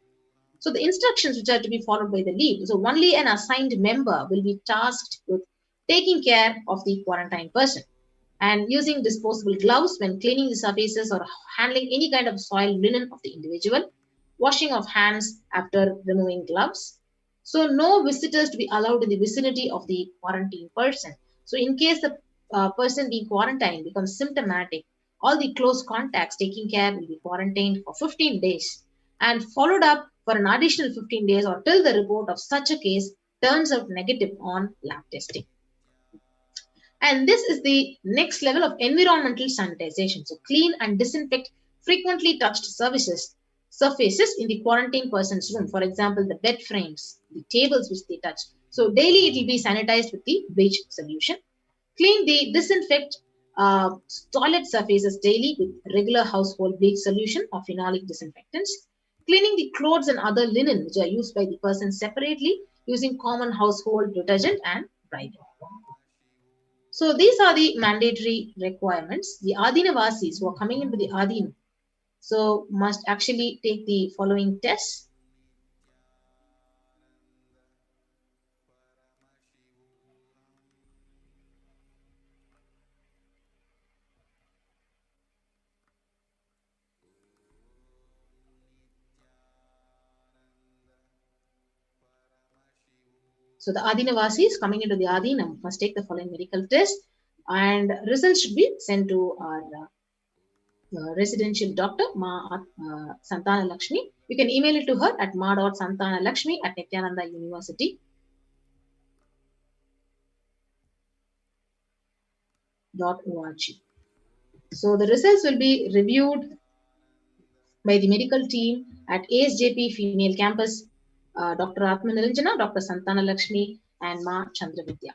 Speaker 14: So the instructions which are to be followed by the lead. So only an assigned member will be tasked with taking care of the quarantine person and using disposable gloves when cleaning the surfaces or handling any kind of soiled linen of the individual, washing of hands after removing gloves. So no visitors to be allowed in the vicinity of the quarantine person. So in case the person being quarantined becomes symptomatic, all the close contacts taking care will be quarantined for 15 days and followed up for an additional 15 days or till the report of such a case turns out negative on lab testing. And this is the next level of environmental sanitization. So clean and disinfect frequently touched surfaces in the quarantine person's room. For example, the bed frames, the tables which they touch. So daily it will be sanitized with the bleach solution. Disinfect toilet surfaces daily with regular household bleach solution or phenolic disinfectants. Cleaning the clothes and other linen which are used by the person separately using common household detergent and Brita. So these are the mandatory requirements. The Adinavasis who are coming into the Adina so must actually take the following tests. So the Adinavasis coming into the Adinam must take the following medical test, and results should be sent to our residential doctor, Ma Santana Lakshmi. You can email it to her at ma.santanalakshmi@nithyananda.university.org. So the results will be reviewed by the medical team at ASJP Female Campus, Dr. Atma Niranjana, Dr. Santana Lakshmi, and Ma Chandravidya.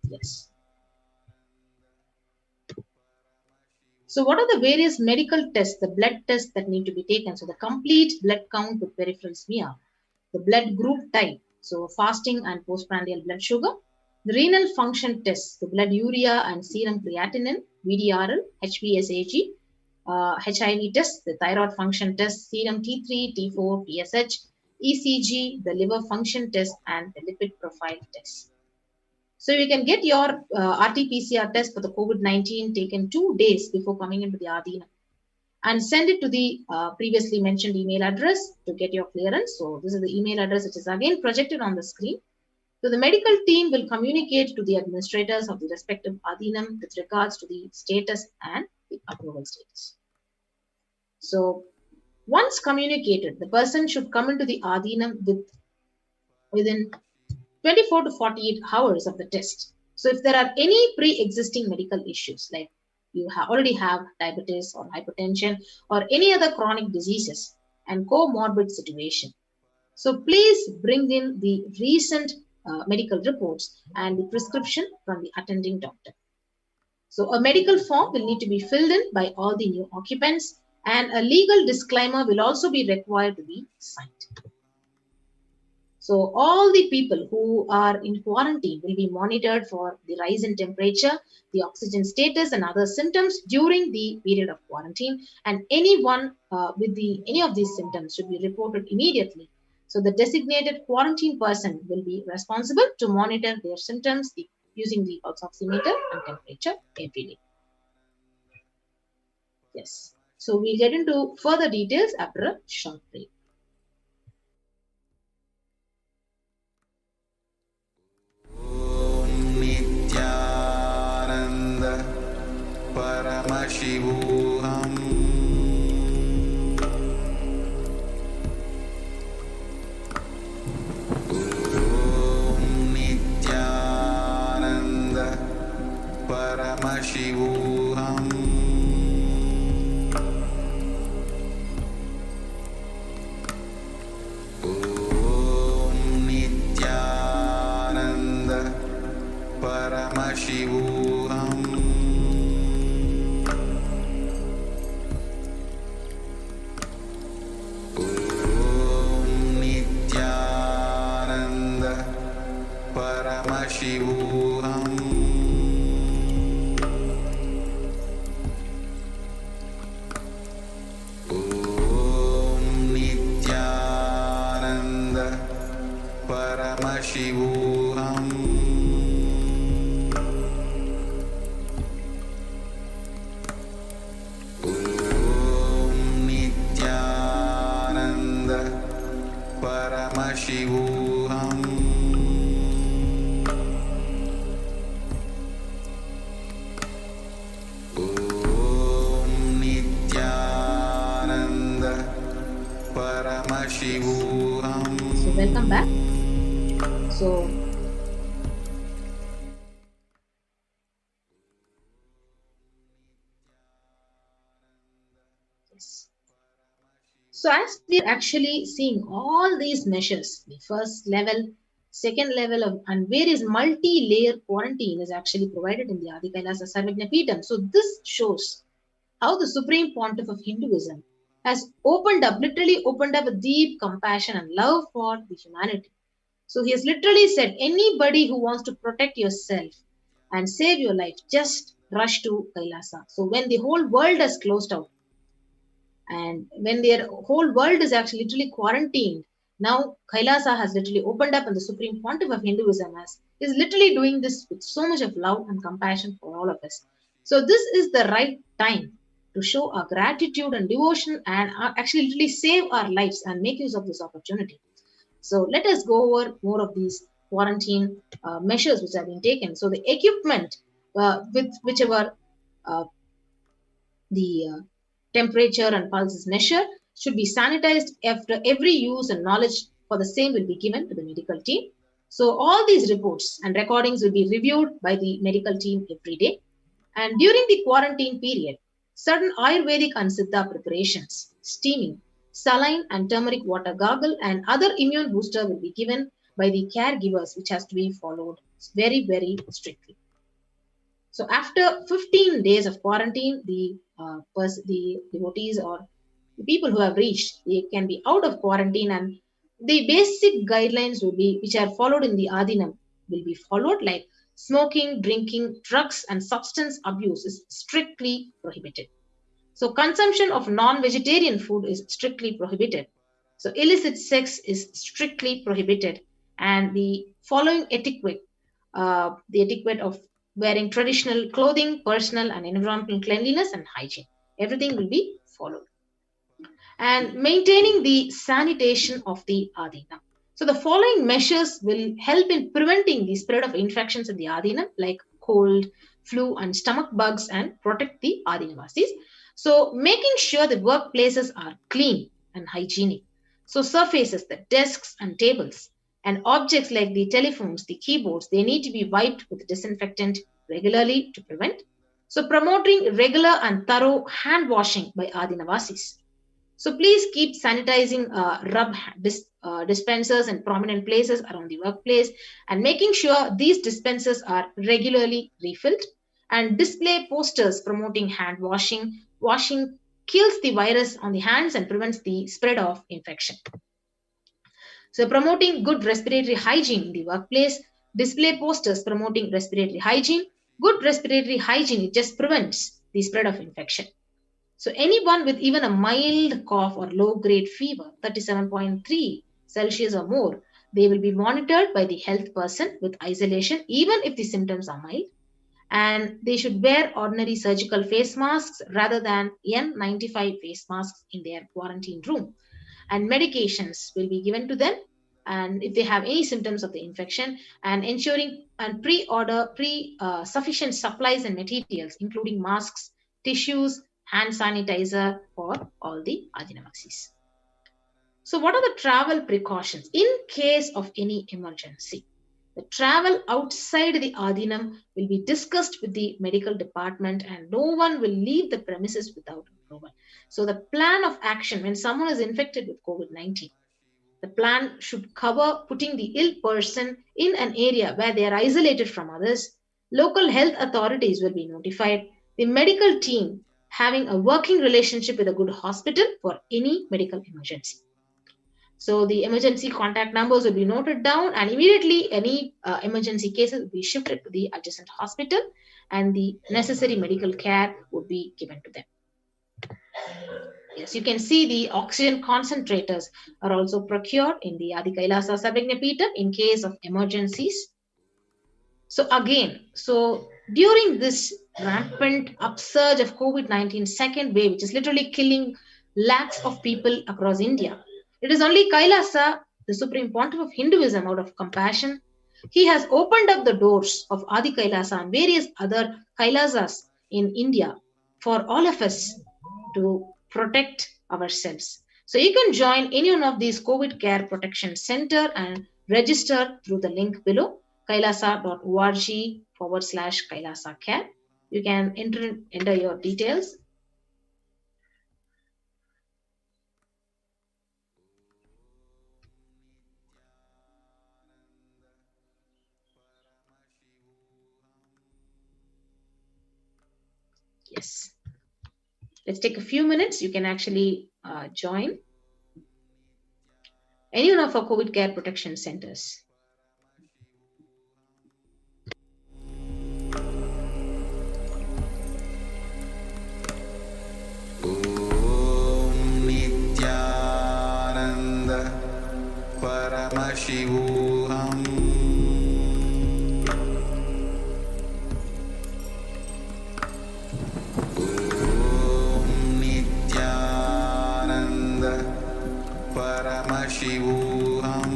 Speaker 14: Yes. So what are the various medical tests, the blood tests that need to be taken? So the complete blood count with peripheral smear, the blood group type, so fasting and postprandial blood sugar, the renal function tests, the blood urea and serum creatinine, VDRL, HbSAg, HIV test, the thyroid function test, serum T3, T4, TSH, ECG, the liver function test, and the lipid profile test. So you can get your RT-PCR test for the COVID-19 taken 2 days before coming into the Adina and send it to the previously mentioned email address to get your clearance. So this is the email address which is again projected on the screen. So the medical team will communicate to the administrators of the respective Adinam with regards to the status and the approval status. So once communicated, the person should come into the Adinam within 24 to 48 hours of the test. So if there are any pre-existing medical issues, like you already have diabetes or hypertension or any other chronic diseases and comorbid situation, so please bring in the recent medical reports and the prescription from the attending doctor. So a medical form will need to be filled in by all the new occupants, and a legal disclaimer will also be required to be signed. So all the people who are in quarantine will be monitored for the rise in temperature, the oxygen status, and other symptoms during the period of quarantine. And anyone with any of these symptoms should be reported immediately. So the designated quarantine person will be responsible to monitor their symptoms using the pulse oximeter and temperature every day. Yes. So we'll get into further details after a short break.
Speaker 9: Nithyananda Paramashivoham. Nithyananda Paramashivoham. Nithyananda Paramashivoham. Nithyananda Paramashivoham. Nithyananda Paramashivoham. Nithyananda Paramashivoham.
Speaker 14: So welcome back. So yes. So as we're actually seeing all these measures, the first level, second level of and various multi-layer quarantine is actually provided in the Adi Kailasa Sarvajna Peetham. So this shows how the Supreme Pontiff of Hinduism has literally opened up a deep compassion and love for the humanity. So he has literally said, anybody who wants to protect yourself and save your life, just rush to Kailasa. So when the whole world has closed out, and when their whole world is actually literally quarantined, now Kailasa has literally opened up, and the Supreme Pontiff of Hinduism is literally doing this with so much of love and compassion for all of us. So this is the right time to show our gratitude and devotion and actually literally save our lives and make use of this opportunity. So let us go over more of these quarantine measures which have been taken. So the equipment with whichever the temperature and pulse is measured should be sanitized after every use, and knowledge for the same will be given to the medical team. So all these reports and recordings will be reviewed by the medical team every day. And during the quarantine period, certain Ayurvedic and Siddha preparations, steaming, saline and turmeric water gargle, and other immune booster will be given by the caregivers, which has to be followed very, very strictly. So after 15 days of quarantine, the devotees or the people who have reached, they can be out of quarantine, and the basic guidelines will be, which are followed in the Adinam, will be followed, like smoking, drinking, drugs, and substance abuse is strictly prohibited. So consumption of non-vegetarian food is strictly prohibited. So illicit sex is strictly prohibited, and the following etiquette, the etiquette of wearing traditional clothing, personal and environmental cleanliness and hygiene, everything will be followed. And maintaining the sanitation of the Adinam. So the following measures will help in preventing the spread of infections in the Adinam, like cold, flu, and stomach bugs, and protect the Adinavasis. So making sure the workplaces are clean and hygienic. So surfaces, the desks and tables, and objects like the telephones, the keyboards, they need to be wiped with disinfectant regularly to prevent. So promoting regular and thorough hand washing by Adinavasis. So please keep sanitizing rub dispensers in prominent places around the workplace, and making sure these dispensers are regularly refilled, and display posters promoting hand washing. Washing kills the virus on the hands and prevents the spread of infection. So promoting good respiratory hygiene in the workplace, display posters promoting respiratory hygiene. Good respiratory hygiene, it just prevents the spread of infection. So anyone with even a mild cough or low-grade fever, 37.3 Celsius or more, they will be monitored by the health person with isolation, even if the symptoms are mild. And they should wear ordinary surgical face masks rather than N95 face masks in their quarantine room. And medications will be given to them, and if they have any symptoms of the infection, and ensuring and pre-order sufficient supplies and materials, including masks, tissues, hand sanitizer for all the Adinavasis. So what are the travel precautions in case of any emergency? The travel outside the Adinam will be discussed with the medical department, and no one will leave the premises without approval. So the plan of action when someone is infected with COVID-19, the plan should cover putting the ill person in an area where they are isolated from others. Local health authorities will be notified. The medical team having a working relationship with a good hospital for any medical emergency. So the emergency contact numbers will be noted down, and immediately any emergency cases will be shifted to the adjacent hospital, and the necessary medical care would be given to them. Yes, you can see the oxygen concentrators are also procured in the Adi Kailasa Sarvajna Peetham in case of emergencies. So again, during this rampant upsurge of COVID-19 second wave, which is literally killing lakhs of people across India, it is only Kailasa, the Supreme Pontiff of Hinduism, out of compassion, he has opened up the doors of Adi Kailasa and various other Kailasas in India for all of us to protect ourselves. So you can join any one of these COVID Care Protection Center and register through the link below, kailasa.org/Kailasa Care. You can enter your details. Yes. Let's take a few minutes. You can actually join any one of our COVID Care Protection Centers.
Speaker 9: Nithyananda Paramashivoham. Nithyananda Paramashivoham.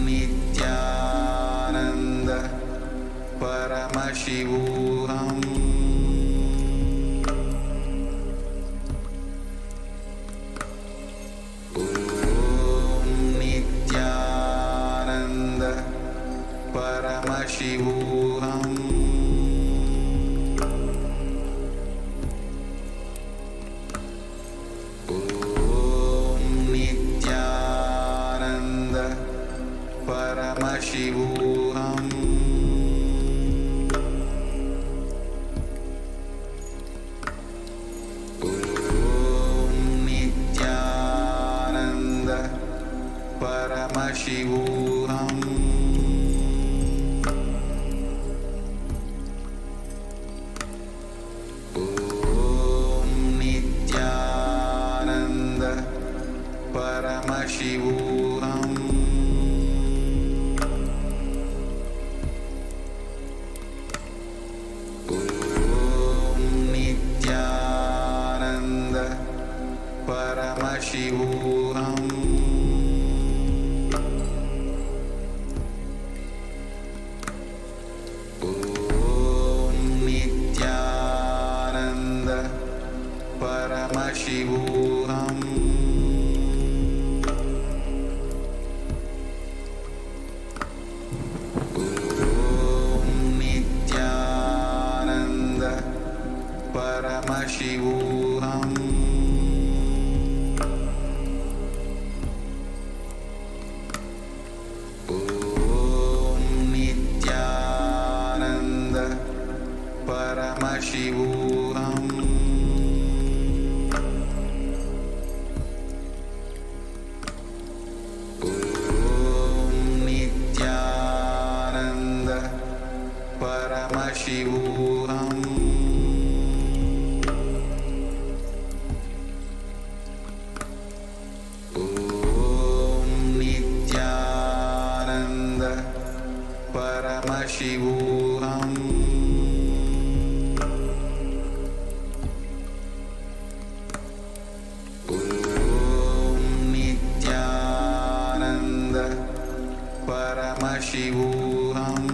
Speaker 9: Nithyananda Paramashivoham. Nithyananda Paramashivoham. Nithyananda Paramashivoham. Nithyananda Paramashivoham. Nithyananda Paramashivoham. Nithyananda Paramashivoham. Nithyananda Paramashivoham. Nithyananda Paramashivoham. Nithyananda Paramashivoham. Nithyananda Paramashivoham. Nithyananda Paramashivoham. Nithyananda Paramashivoham.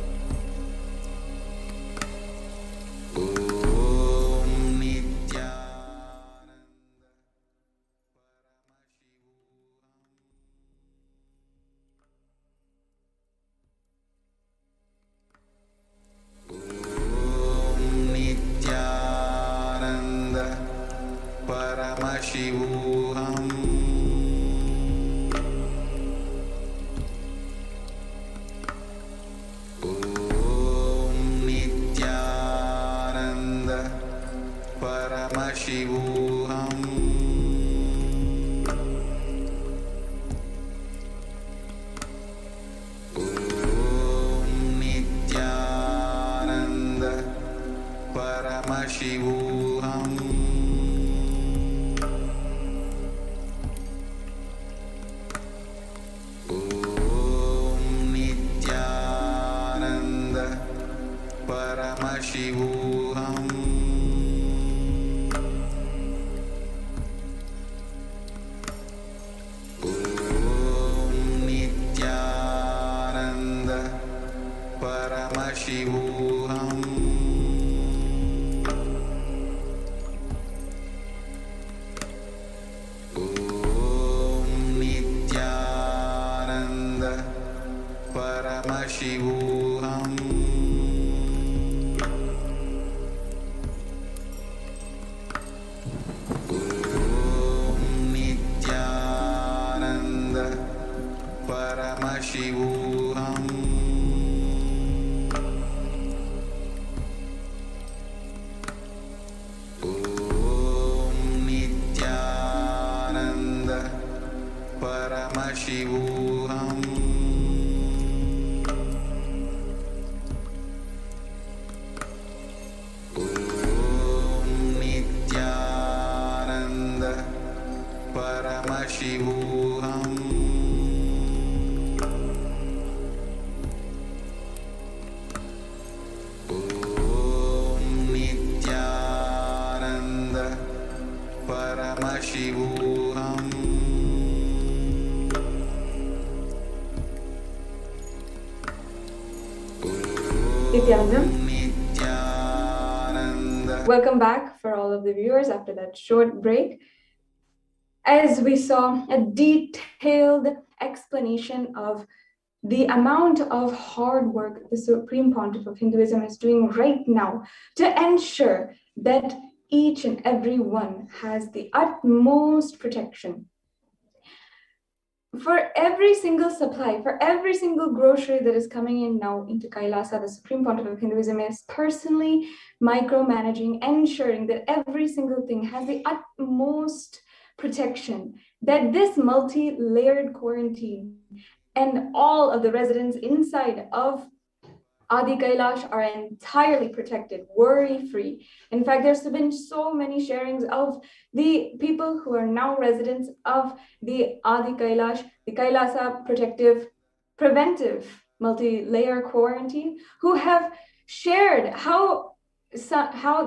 Speaker 9: Nithyananda Paramashivoham. Nithyananda Paramashivoham. Nithyananda Paramashivoham. Nithyananda Paramashivoham. Nithyananda Paramashivoham. Om Nithyananda Paramashivoham. Paramashivoham. Om Nithyananda Paramashivoham. Om Nithyananda Paramashivoham. Paramashivoham.
Speaker 10: Nithyananda. Welcome back for all of the viewers after that short break. As we saw a detailed explanation of the amount of hard work the Supreme Pontiff of Hinduism is doing right now to ensure that each and every one has the utmost protection. For every single supply, for every single grocery that is coming in now into Kailasa, the Supreme Pontiff of Hinduism is personally micromanaging, ensuring that every single thing has the utmost protection, that this multi-layered quarantine and all of the residents inside of Adi Kailash are entirely protected, worry-free. In fact, there's been so many sharings of the people who are now residents of the Adi Kailash, the Kailasa preventive multi-layer quarantine, who have shared how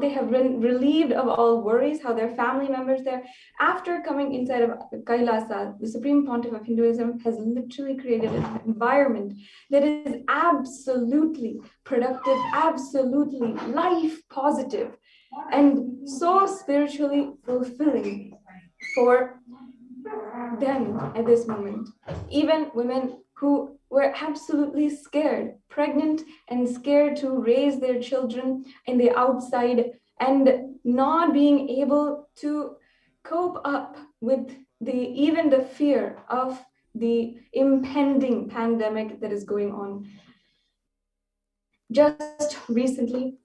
Speaker 10: they have been relieved of all worries, how their family members there, after coming inside of Kailasa, the Supreme Pontiff of Hinduism has literally created an environment that is absolutely productive, absolutely life positive, and so spiritually fulfilling for them at this moment. Even women who were absolutely scared, pregnant and scared to raise their children in the outside and not being able to cope up with even the fear of the impending pandemic that is going on. Just recently,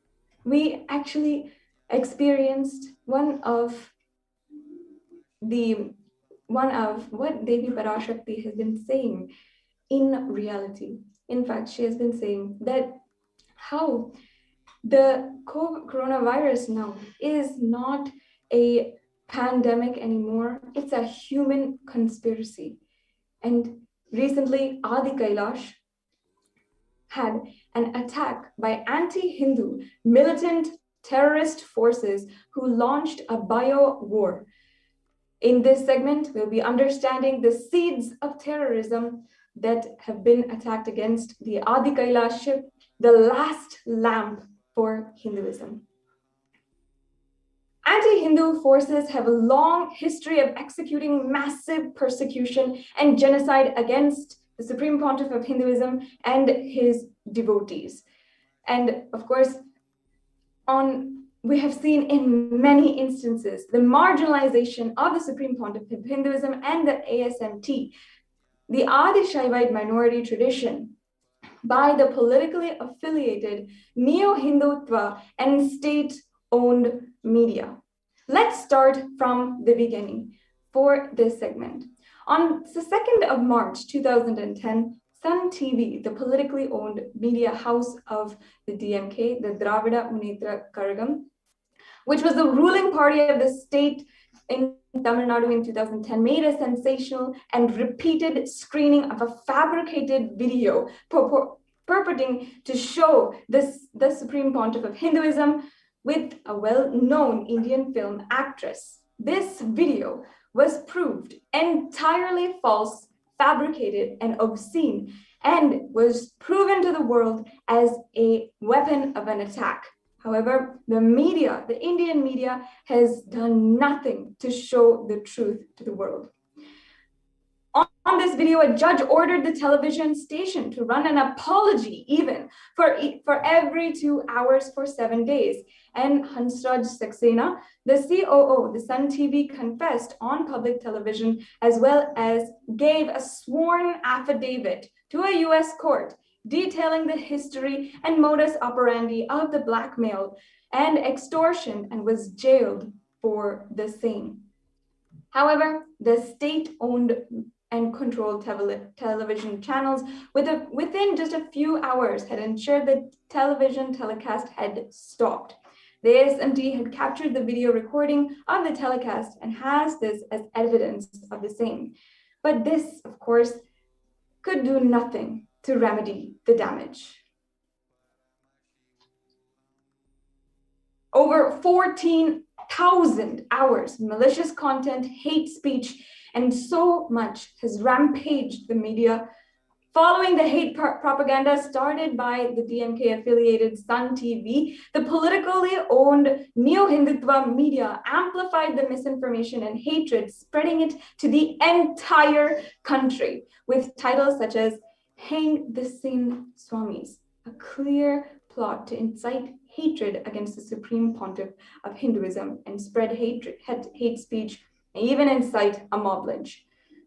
Speaker 10: we actually experienced one of what Devi Parashakti has been saying in reality. In fact, she has been saying that how the coronavirus now is not a pandemic anymore, it's a human conspiracy. And recently, Adi Kailash had an attack by anti-Hindu militant terrorist forces who launched a bio-war. In this segment, we'll be understanding the seeds of terrorism that have been attacked against the Adi Kailash ship, the last lamp for Hinduism. Anti-Hindu forces have a long history of executing massive persecution and genocide against the Supreme Pontiff of Hinduism and his devotees. And of course, we have seen in many instances the marginalization of the Supreme Pontiff of Hinduism and the ASMT, the Adi Shaivite minority tradition, by the politically affiliated neo-Hindutva and state-owned media. Let's start from the beginning for this segment. On the 2nd of March 2010, Sun TV, the politically owned media house of the DMK, the Dravida Munnetra Kazhagam, which was the ruling party of the state in Tamil Nadu in 2010, made a sensational and repeated screening of a fabricated video purporting to show the Supreme Pontiff of Hinduism with a well-known Indian film actress. This video was proved entirely false, fabricated and obscene and was proven to the world as a weapon of an attack. However, the media, the Indian media, has done nothing to show the truth to the world. On this video, a judge ordered the television station to run an apology even for every 2 hours for 7 days. And Hansraj Saxena, the COO, the Sun TV, confessed on public television as well as gave a sworn affidavit to a US court detailing the history and modus operandi of the blackmail and extortion and was jailed for the same. However, the state-owned and controlled television channels within just a few hours had ensured that television telecast had stopped. The ASMT had captured the video recording of the telecast and has this as evidence of the same. But this, of course, could do nothing to remedy the damage. Over 14,000 hours, malicious content, hate speech, and so much has rampaged the media following the hate propaganda started by the DMK-affiliated Sun TV. The politically owned neo-Hindutva media amplified the misinformation and hatred, spreading it to the entire country with titles such as "Hang the Sin Swamis," a clear plot to incite hatred against the Supreme Pontiff of Hinduism and spread hate speech, and even incite a mob lynch.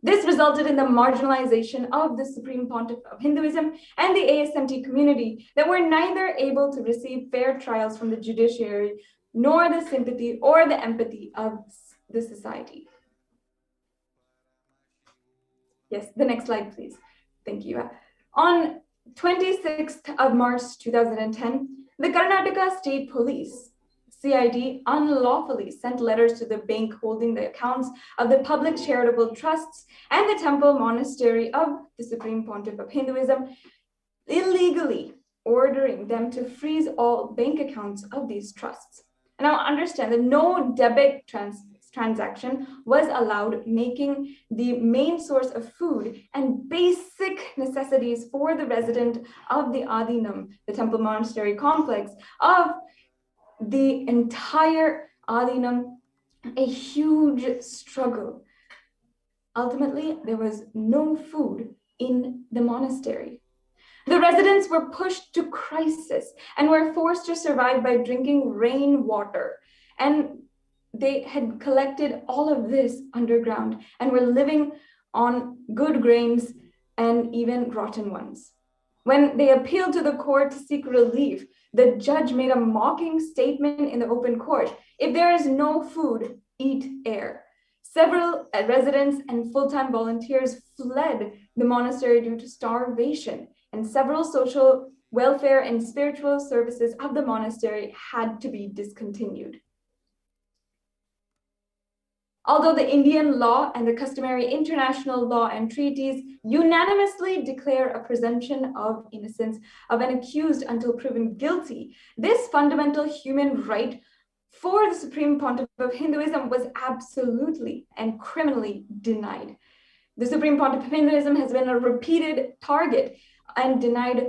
Speaker 10: This resulted in the marginalization of the Supreme Pontiff of Hinduism and the ASMT community that were neither able to receive fair trials from the judiciary, nor the sympathy or the empathy of the society. Yes, the next slide, please. Thank you. On 26th of March 2010, the Karnataka State Police, CID, unlawfully sent letters to the bank holding the accounts of the public charitable trusts and the temple monastery of the Supreme Pontiff of Hinduism, illegally ordering them to freeze all bank accounts of these trusts. And now understand that no debit transaction was allowed, making the main source of food and basic necessities for the resident of the Adinam, the temple monastery complex of the entire Adinam, a huge struggle. Ultimately, there was no food in the monastery. The residents were pushed to crisis and were forced to survive by drinking rainwater. And they had collected all of this underground and were living on good grains and even rotten ones. When they appealed to the court to seek relief, the judge made a mocking statement in the open court: "If there is no food, eat air." Several residents and full-time volunteers fled the monastery due to starvation, and several social welfare and spiritual services of the monastery had to be discontinued. Although the Indian law and the customary international law and treaties unanimously declare a presumption of innocence of an accused until proven guilty, this fundamental human right for the Supreme Pontiff of Hinduism was absolutely and criminally denied. The Supreme Pontiff of Hinduism has been a repeated target and denied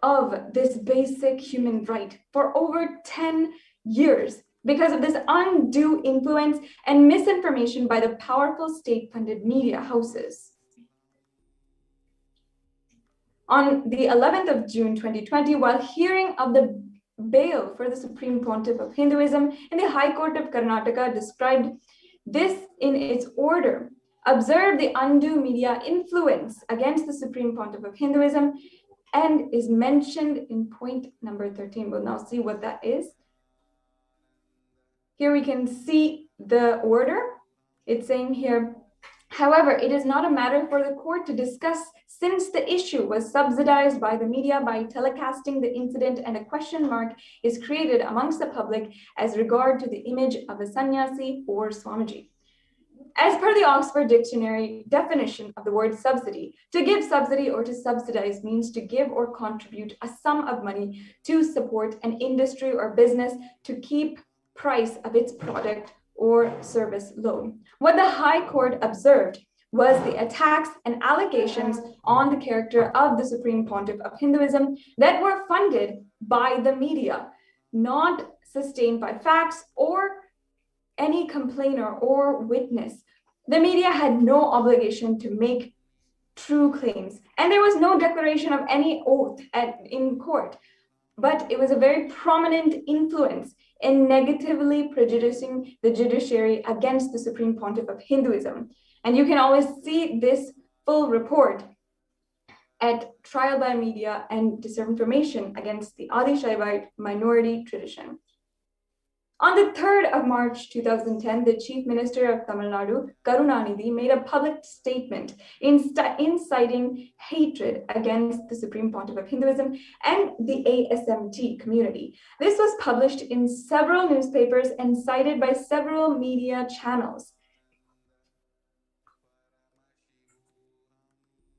Speaker 10: of this basic human right for over 10 years. Because of this undue influence and misinformation by the powerful state-funded media houses. On the 11th of June 2020, while hearing of the bail for the Supreme Pontiff of Hinduism in the High Court of Karnataka, described this in its order, observed the undue media influence against the Supreme Pontiff of Hinduism, and is mentioned in point number 13. We'll now see what that is. Here we can see the order. It's saying here, however, it is not a matter for the court to discuss since the issue was subsidized by the media by telecasting the incident, and a question mark is created amongst the public as regard to the image of a sannyasi or Swamiji. As per the Oxford Dictionary definition of the word subsidy, to give subsidy or to subsidize means to give or contribute a sum of money to support an industry or business to keep price of its product or service low. What the High Court observed was the attacks and allegations on the character of the Supreme Pontiff of Hinduism that were funded by the media, not sustained by facts or any complainer or witness. The media had no obligation to make true claims, and there was no declaration of any oath in court, but it was a very prominent influence in negatively prejudicing the judiciary against the Supreme Pontiff of Hinduism. And you can always see this full report at Trial by Media and Disinformation against the Adi Shaivite minority tradition. On the 3rd of March 2010, the Chief Minister of Tamil Nadu, Karunanidhi, made a public statement inciting hatred against the Supreme Pontiff of Hinduism and the ASMT community. This was published in several newspapers and cited by several media channels.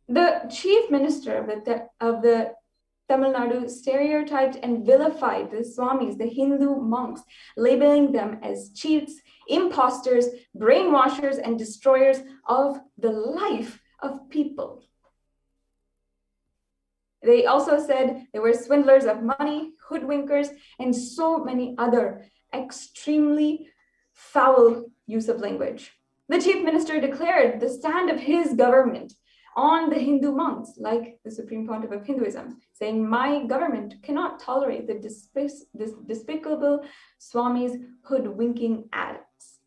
Speaker 10: The Chief Minister of the Tamil Nadu stereotyped and vilified the Swamis, the Hindu monks, labeling them as cheats, imposters, brainwashers, and destroyers of the life of people. They also said they were swindlers of money, hoodwinkers, and so many other extremely foul use of language. The Chief Minister declared the stand of his government on the Hindu monks, like the Supreme Pontiff of Hinduism, saying, "My government cannot tolerate the despicable Swamis hoodwinking acts."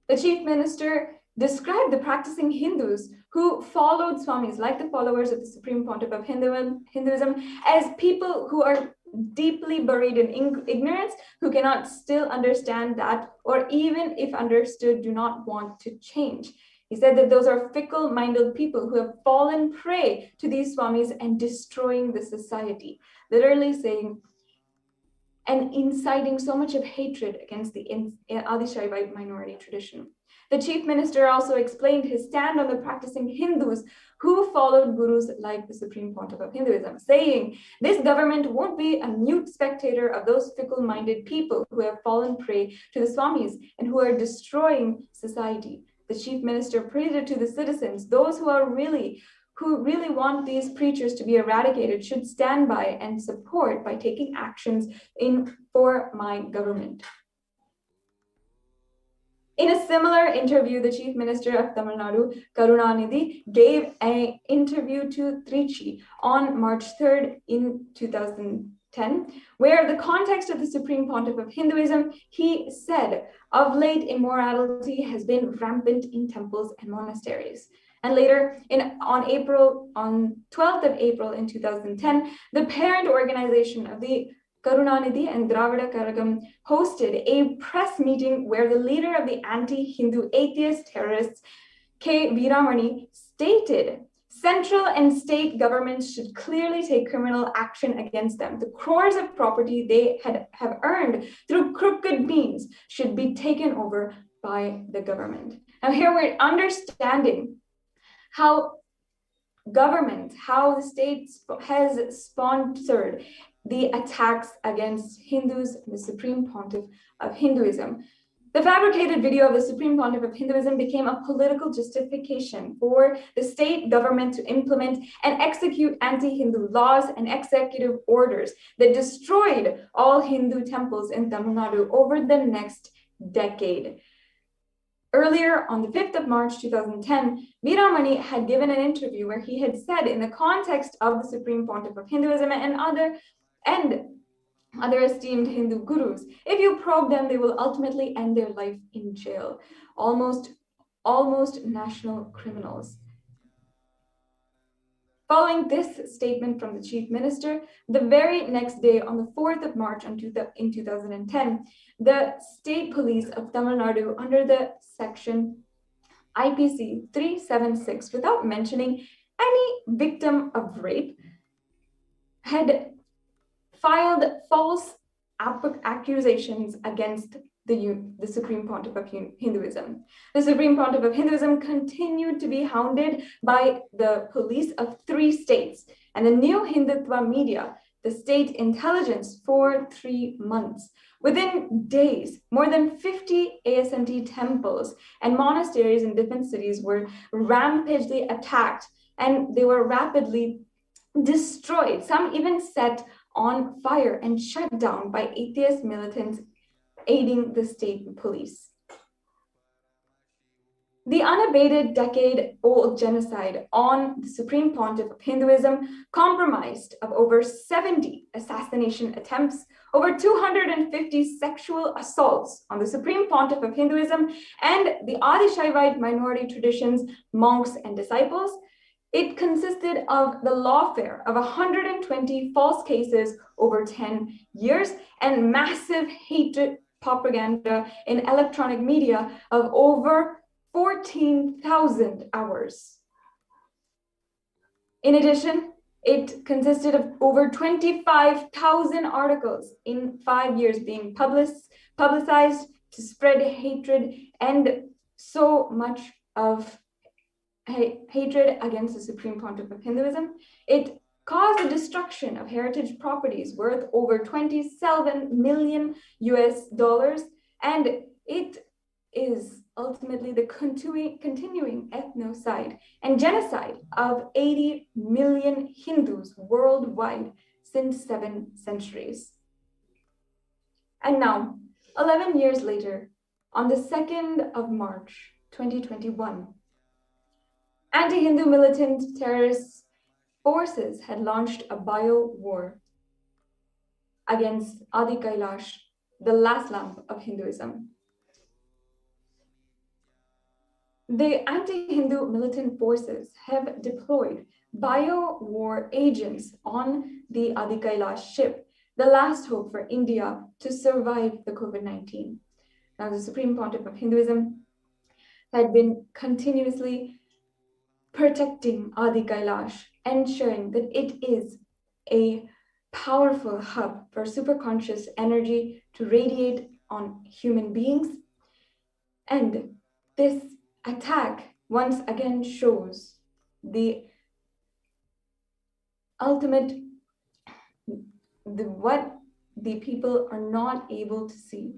Speaker 10: The Chief Minister described the practicing Hindus who followed Swamis, like the followers of the Supreme Pontiff of Hinduism, as people who are deeply buried in ignorance, who cannot still understand that, or even if understood, do not want to change. He said that those are fickle-minded people who have fallen prey to these Swamis and destroying the society, literally saying and inciting so much of hatred against the Adi Shaivite minority tradition. The Chief Minister also explained his stand on the practicing Hindus who followed gurus like the Supreme Pontiff of Hinduism, saying, "This government won't be a mute spectator of those fickle-minded people who have fallen prey to the Swamis and who are destroying society." The Chief Minister pleaded to the citizens, those who really want these preachers to be eradicated should stand by and support by taking actions for my government. In a similar interview, the Chief Minister of Tamil Nadu, Karunanidhi, gave an interview to Trichy on March 3rd in 2010, where the context of the Supreme Pontiff of Hinduism, he said, "Of late, immorality has been rampant in temples and monasteries." And later, on 12th of April in 2010, the parent organization of the Karunanidhi and Dravida Karagam hosted a press meeting where the leader of the anti-Hindu atheist terrorists, K. Veeramani, stated central and state governments should clearly take criminal action against them. The crores of property they have earned through crooked means should be taken over by the government. Now here we're understanding how the state has sponsored the attacks against Hindus and the Supreme Pontiff of Hinduism. The fabricated video of the Supreme Pontiff of Hinduism became a political justification for the state government to implement and execute anti-Hindu laws and executive orders that destroyed all Hindu temples in Tamil Nadu over the next decade. Earlier, on the 5th of March 2010, Veeramani had given an interview where he had said, in the context of the Supreme Pontiff of Hinduism and other esteemed Hindu gurus, if you probe them, they will ultimately end their life in jail, almost national criminals. Following this statement from the Chief Minister, the very next day, on the 4th of March in 2010, the State Police of Tamil Nadu, under the section IPC 376, without mentioning any victim of rape, had filed false accusations against the Supreme Pontiff of Hinduism. The Supreme Pontiff of Hinduism continued to be hounded by the police of 3 states and the new Hindutva media, the state intelligence, for 3 months. Within days, more than 50 ASNT temples and monasteries in different cities were rampagely attacked, and they were rapidly destroyed, some even set on fire and shut down by atheist militants aiding the state police. The unabated decade-old genocide on the Supreme Pontiff of Hinduism, comprised of over 70 assassination attempts, over 250 sexual assaults on the Supreme Pontiff of Hinduism and the Adi-Shaivite minority traditions, monks, and disciples. It consisted of the lawfare of 120 false cases over 10 years and massive hatred propaganda in electronic media of over 14,000 hours. In addition, it consisted of over 25,000 articles in 5 years being publicized to spread hatred, and so much of hatred against the Supreme Pontiff of Hinduism. It caused the destruction of heritage properties worth over 27 million US dollars, and it is ultimately the continuing ethnocide and genocide of 80 million Hindus worldwide since 7 centuries. And now, 11 years later, on the 2nd of March, 2021, anti-Hindu militant terrorist forces had launched a bio-war against Adi Kailash, the last lamp of Hinduism. The anti-Hindu militant forces have deployed bio-war agents on the Adi Kailash ship, the last hope for India to survive the COVID-19. Now, the Supreme Pontiff of Hinduism had been continuously protecting Adi Kailash, ensuring that it is a powerful hub for superconscious energy to radiate on human beings. And this attack once again shows the ultimate, what the people are not able to see.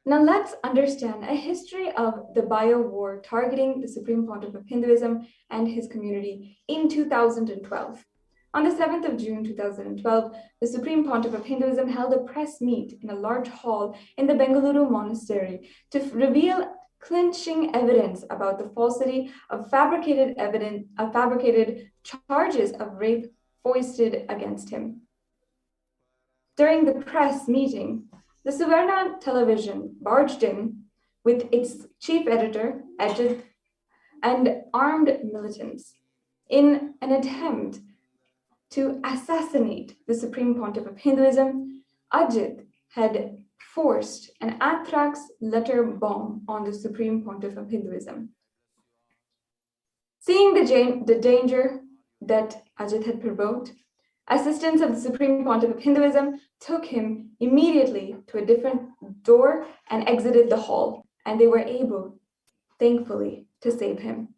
Speaker 10: Now let's understand a history of the bio-war targeting the Supreme Pontiff of Hinduism and his community in 2012. On the 7th of June 2012, the Supreme Pontiff of Hinduism held a press meet in a large hall in the Bengaluru monastery to reveal clinching evidence about the falsity of fabricated charges of rape foisted against him. During the press meeting, the Suvarna television barged in with its chief editor, Ajit, and armed militants in an attempt to assassinate the Supreme Pontiff of Hinduism. Ajit had forced an anthrax letter bomb on the Supreme Pontiff of Hinduism. Seeing the danger that Ajit had provoked, assistants of the Supreme Pontiff of Hinduism took him immediately to a different door and exited the hall, and they were able, thankfully, to save him.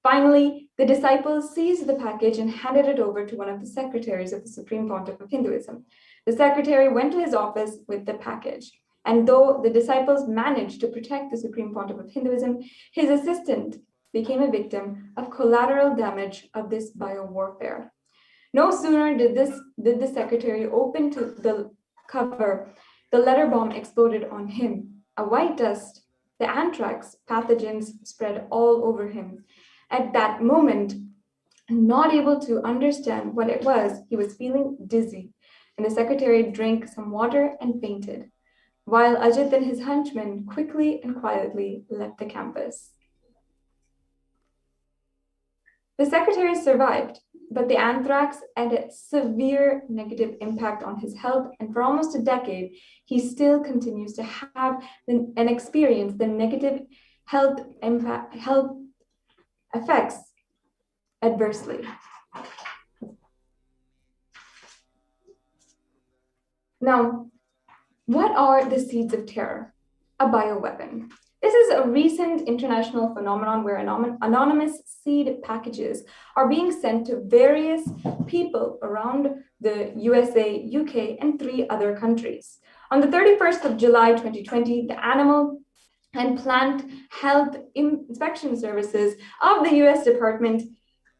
Speaker 10: Finally, the disciples seized the package and handed it over to one of the secretaries of the Supreme Pontiff of Hinduism. The secretary went to his office with the package, and though the disciples managed to protect the Supreme Pontiff of Hinduism, his assistant became a victim of collateral damage of this bio-warfare. No sooner did the secretary open to the cover, the letter bomb exploded on him. A white dust, the anthrax pathogens spread all over him. At that moment, not able to understand what it was, he was feeling dizzy, and the secretary drank some water and fainted, while Ajit and his henchmen quickly and quietly left the campus. The secretary survived, but the anthrax had a severe negative impact on his health, and for almost a decade, he still continues to have and experience the negative health effects adversely. Now, what are the seeds of terror? A bioweapon. This is a recent international phenomenon where anonymous seed packages are being sent to various people around the USA, UK, and 3 other countries. On the 31st of July 2020, the Animal and Plant Health Inspection Services of the US Department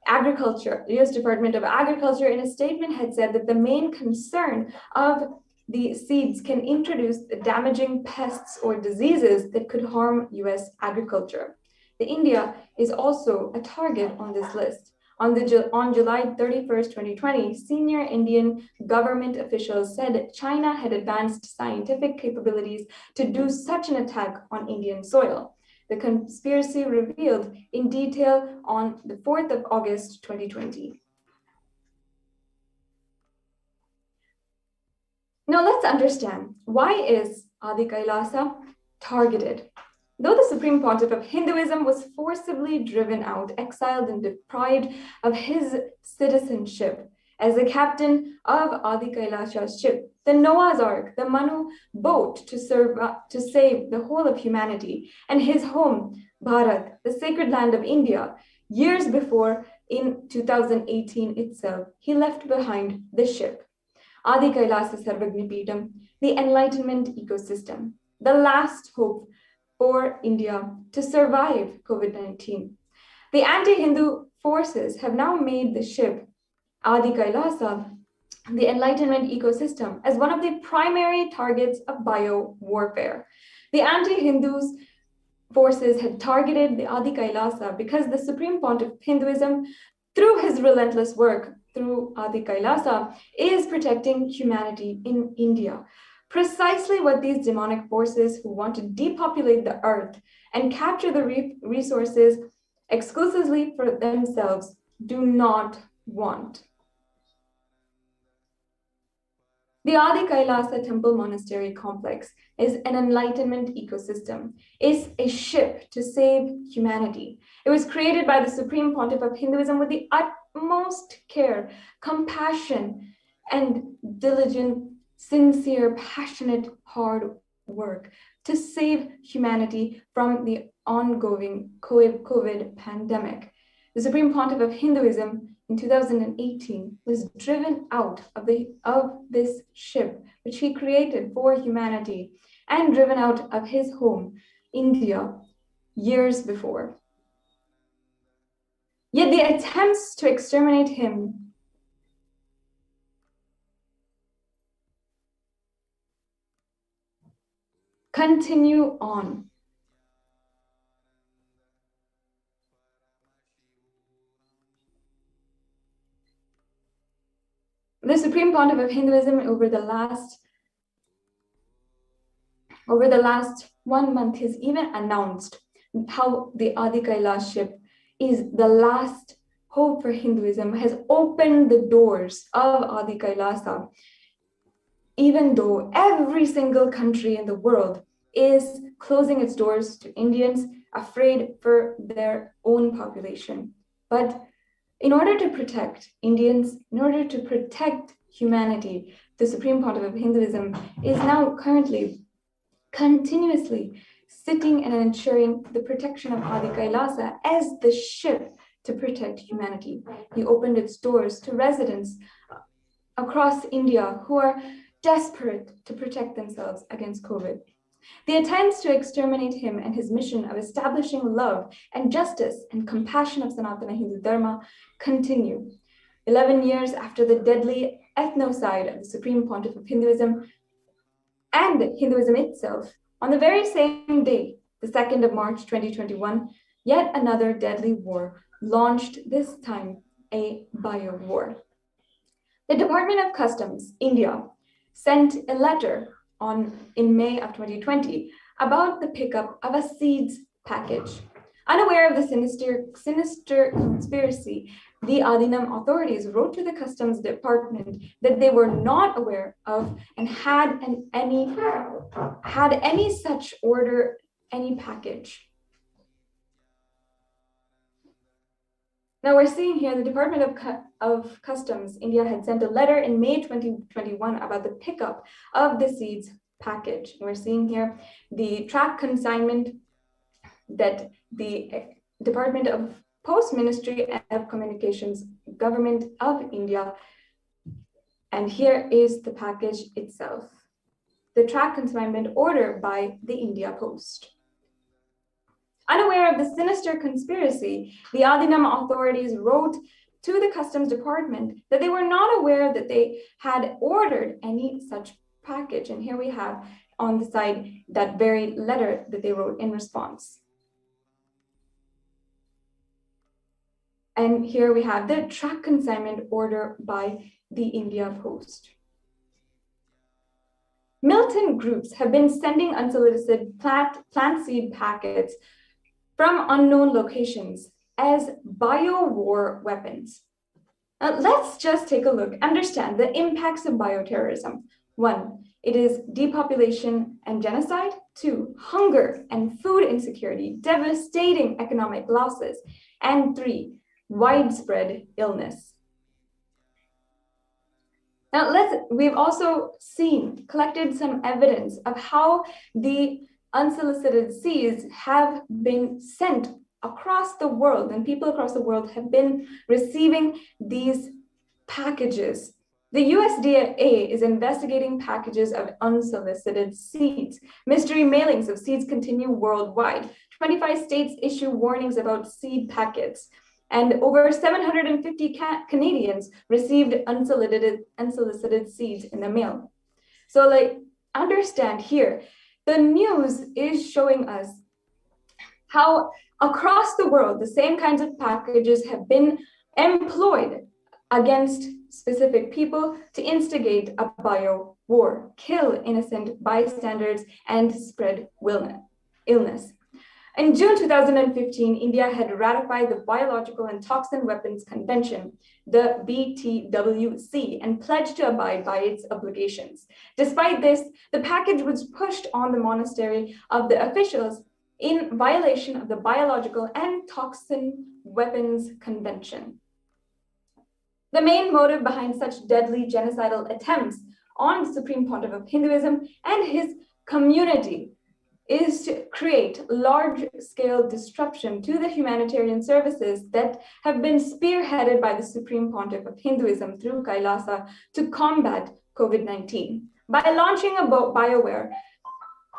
Speaker 10: of Agriculture in a statement had said that the main concern of the seeds can introduce damaging pests or diseases that could harm US agriculture. India is also a target on this list. On July 31st, 2020, senior Indian government officials said that China had advanced scientific capabilities to do such an attack on Indian soil. The conspiracy revealed in detail on the 4th of August, 2020. Now let's understand, why is Adi Kailasa targeted? Though the Supreme Pontiff of Hinduism was forcibly driven out, exiled, and deprived of his citizenship as the captain of Adi Kailasa's ship, the Noah's Ark, the Manu boat to save the whole of humanity, and his home, Bharat, the sacred land of India, years before, in 2018 itself, he left behind the ship. Adi Kailasa Sarvagnipeetam, the Enlightenment ecosystem, the last hope for India to survive COVID-19. The anti-Hindu forces have now made the ship Adi Kailasa, the Enlightenment ecosystem, as one of the primary targets of bio-warfare. The anti-Hindus forces had targeted the Adi Kailasa because the Supreme Pontiff of Hinduism, through his relentless work through Adi Kailasa, is protecting humanity in India. Precisely what these demonic forces who want to depopulate the earth and capture the resources exclusively for themselves do not want. The Adi Kailasa Temple Monastery Complex is an enlightenment ecosystem. It's a ship to save humanity. It was created by the Supreme Pontiff of Hinduism with the utmost care, compassion, and diligent, sincere, passionate, hard work to save humanity from the ongoing COVID pandemic. The Supreme Pontiff of Hinduism in 2018 was driven out of this ship, which he created for humanity, and driven out of his home, India, years before. Yet the attempts to exterminate him continue on. The Supreme Pontiff of Hinduism over the last 1 month has even announced how the Adi Kailash ship is the last hope for Hinduism, has opened the doors of Adi Kailasa, even though every single country in the world is closing its doors to Indians, afraid for their own population. But in order to protect Indians, in order to protect humanity, the Supreme Pontiff of Hinduism is now currently continuously sitting and ensuring the protection of Adi Kailasa as the ship to protect humanity. He opened its doors to residents across India who are desperate to protect themselves against COVID. The attempts to exterminate him and his mission of establishing love and justice and compassion of Sanatana Hindu Dharma continue. 11 years after the deadly ethnocide of the Supreme Pontiff of Hinduism and Hinduism itself, on the very same day, the 2nd of March 2021, yet another deadly war launched, this time a bio war. The Department of Customs, India, sent a letter in May of 2020 about the pickup of a seeds package. Unaware of the sinister conspiracy, the Adinam authorities wrote to the Customs Department that they were not aware of and had any such order, any package. Now we're seeing here the Department of Customs, India, had sent a letter in May 2021 about the pickup of the seeds package. We're seeing here the track consignment that the Department of Post Ministry of Communications, Government of India. And here is the package itself. The track consignment order by the India Post. Unaware of the sinister conspiracy, the Adinam authorities wrote to the Customs Department that they were not aware that they had ordered any such package. And here we have on the side that very letter that they wrote in response. And here we have the track consignment order by the India Post. Militant groups have been sending unsolicited plant seed packets from unknown locations as bio-war weapons. Now, let's just take a look, understand the impacts of bioterrorism. 1, it is depopulation and genocide. 2, hunger and food insecurity, devastating economic losses. And 3, widespread illness. Now, we've also collected some evidence of how the unsolicited seeds have been sent across the world, and people across the world have been receiving these packages. The USDA is investigating packages of unsolicited seeds. Mystery mailings of seeds continue worldwide. 25 states issue warnings about seed packets. And over 750 Canadians received unsolicited seeds in the mail. So understand here, the news is showing us how across the world, the same kinds of packages have been employed against specific people to instigate a bio war, kill innocent bystanders, and spread illness. In June 2015, India had ratified the Biological and Toxin Weapons Convention, the BTWC, and pledged to abide by its obligations. Despite this, the package was pushed on the monastery of the officials in violation of the Biological and Toxin Weapons Convention. The main motive behind such deadly genocidal attempts on the Supreme Pontiff of Hinduism and his community is to create large-scale disruption to the humanitarian services that have been spearheaded by the Supreme Pontiff of Hinduism through Kailasa to combat COVID-19. By launching a BioWare,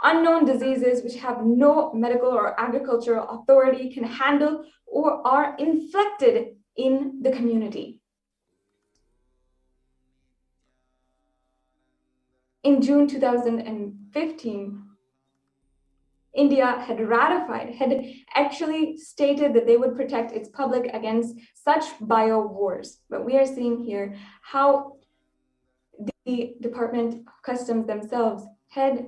Speaker 10: unknown diseases which have no medical or agricultural authority can handle or are inflicted in the community. In June 2015, India had actually stated that they would protect its public against such bio wars. But we are seeing here how the Department of Customs themselves had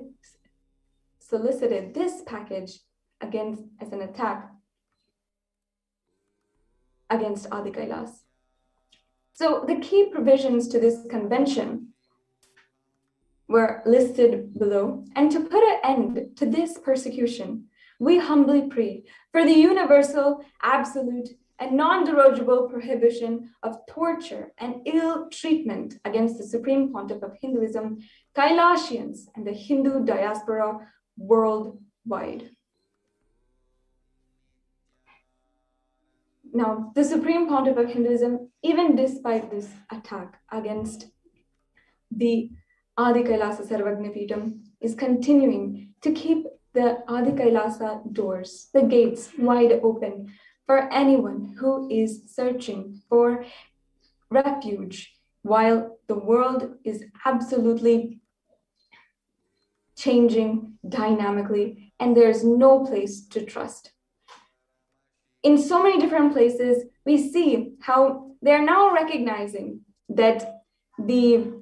Speaker 10: solicited this package as an attack against Adi Kailas. So the key provisions to this convention were listed below, and to put an end to this persecution, we humbly pray for the universal, absolute, and non-derogable prohibition of torture and ill treatment against the Supreme Pontiff of Hinduism, Kailasians, and the Hindu diaspora worldwide. Now, the Supreme Pontiff of Hinduism, even despite this attack against the Adi Kailasa Sarvagna Peetham, is continuing to keep the Adi Kailasa doors, the gates, wide open for anyone who is searching for refuge while the world is absolutely changing dynamically and there's no place to trust. In so many different places, we see how they're now recognizing that the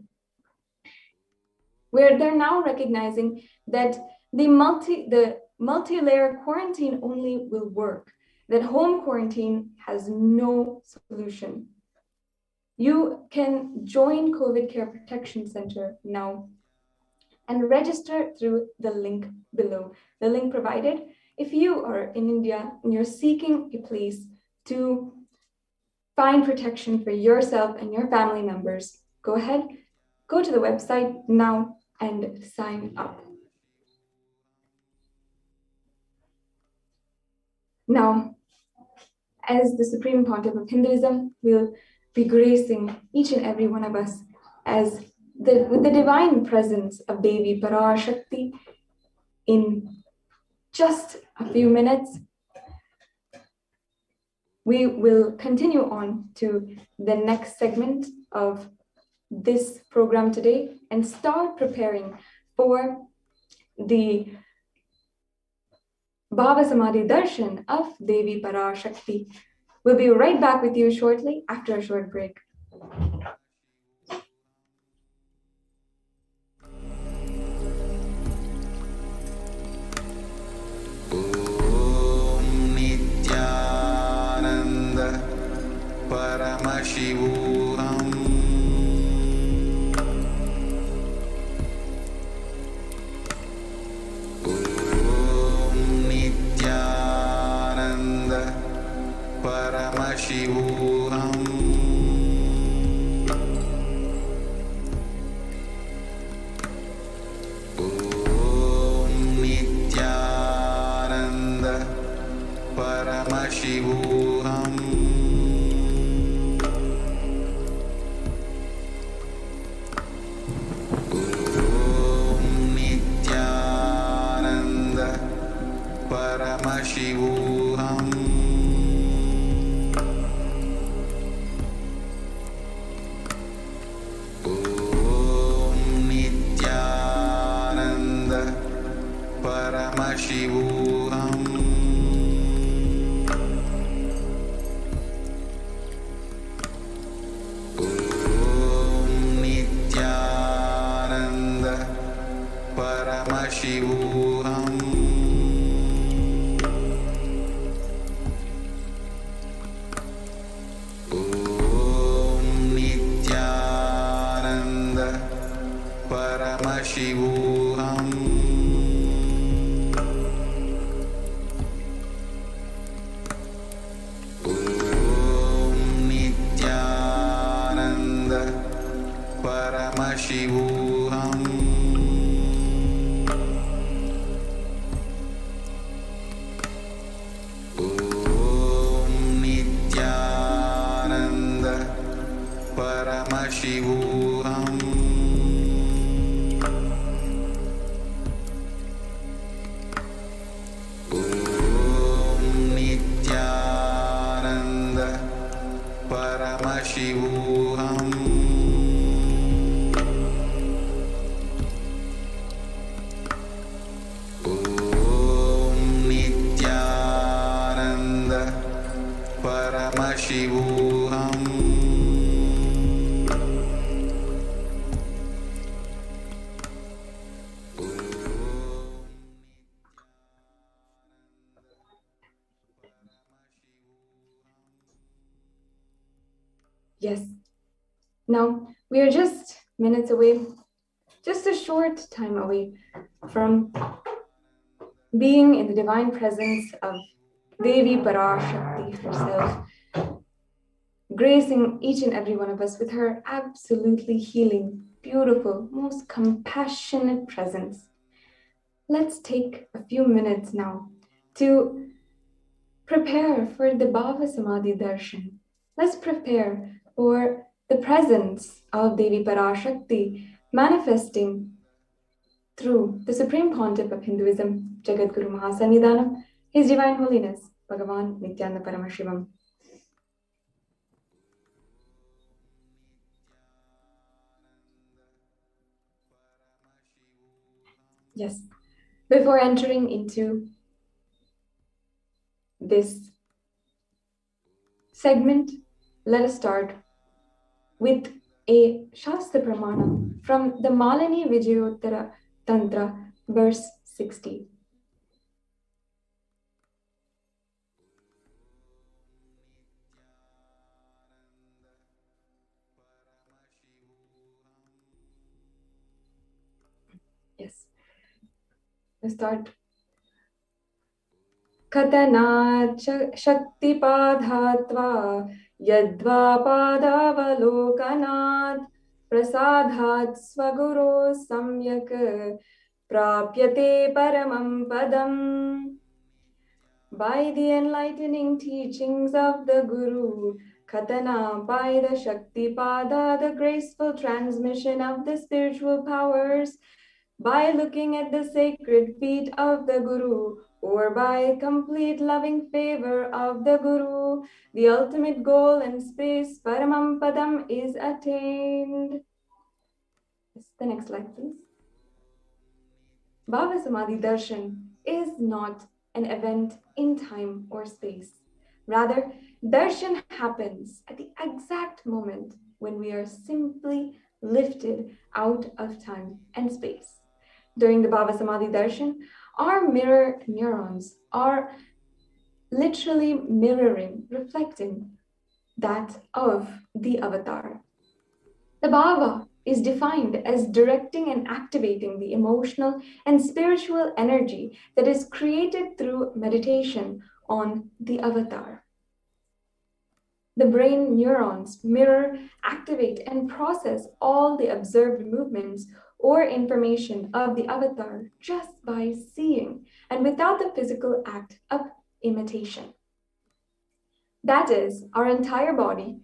Speaker 10: multi-layer quarantine only will work, that home quarantine has no solution. You can join COVID Care Protection Center now and register through the link below. The link provided, if you are in India and you're seeking a place to find protection for yourself and your family members, go ahead, go to the website now and sign up. Now, as the Supreme Pontiff of Hinduism, will be gracing each and every one of us with the divine presence of Devi Parashakti in just a few minutes. We will continue on to the next segment of this program today and start preparing for the Bhava Samadhi Darshan of Devi Parashakti. We'll be right back with you shortly after a short break.
Speaker 9: Nithyananda Paramashivoham. Nithyananda Paramashivoham. Nithyananda Paramashivoham. Nithyananda Paramashivoham. Nithyananda Paramashivoham. Nithyananda Paramashivoham. Nithyananda Paramashivoham. Nithyananda Paramashivoham. Nithyananda Paramashivoham. Nithyananda Paramashivoham. Nithyananda Paramashivoham.
Speaker 10: Yes. Now, we are just minutes away, just a short time away from being in the divine presence of Devi Parashakti herself, gracing each and every one of us with her absolutely healing, beautiful, most compassionate presence. Let's take a few minutes now to prepare for the Bhava Samadhi Darshan. Let's prepare for the presence of Devi Parashakti manifesting through the Supreme Pontiff of Hinduism, Jagadguru Mahasannidhanam, His Divine Holiness, Bhagavan Nithyananda Paramashivam. Yes, before entering into this segment, let us start with a Shastra Pramana from the Malini Vijayottara Tantra, verse 60. Yes, let's start. Katanat Shakti Padhatva Yadva Padavalokanat Prasadhat Swaguru Samyak Prapyate Paramam Padam. by the enlightening teachings of the Guru, Katana by the Shakti Pada, the graceful transmission of the spiritual powers, by looking at the sacred feet of the Guru, or by complete loving favor of the Guru, the ultimate goal in space, Paramam Padam, is attained. The next slide, please. Bhava Samadhi Darshan is not an event in time or space. Rather, darshan happens at the exact moment when we are simply lifted out of time and space. During the Bhava Samadhi Darshan, our mirror neurons are literally mirroring, reflecting that of the avatar. The Bhava is defined as directing and activating the emotional and spiritual energy that is created through meditation on the avatar. The brain neurons mirror, activate, and process all the observed movements or information of the avatar just by seeing and without the physical act of imitation. That is, our entire body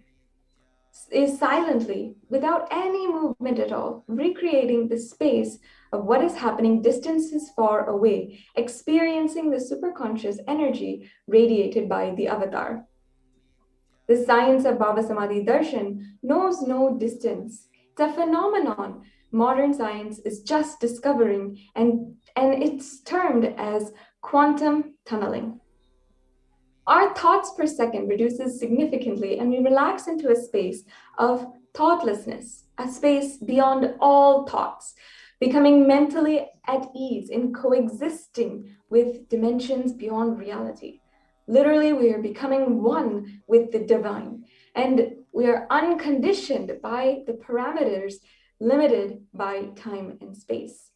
Speaker 10: is silently, without any movement at all, recreating the space of what is happening distances far away, experiencing the superconscious energy radiated by the avatar. The science of Bhava Samadhi Darshan knows no distance. It's a phenomenon modern science is just discovering, and it's termed as quantum tunneling. Our thoughts per second reduces significantly, and we relax into a space of thoughtlessness, a space beyond all thoughts, becoming mentally at ease in coexisting with dimensions beyond reality. Literally, we are becoming one with the divine, and we are unconditioned by the parameters limited by time and space.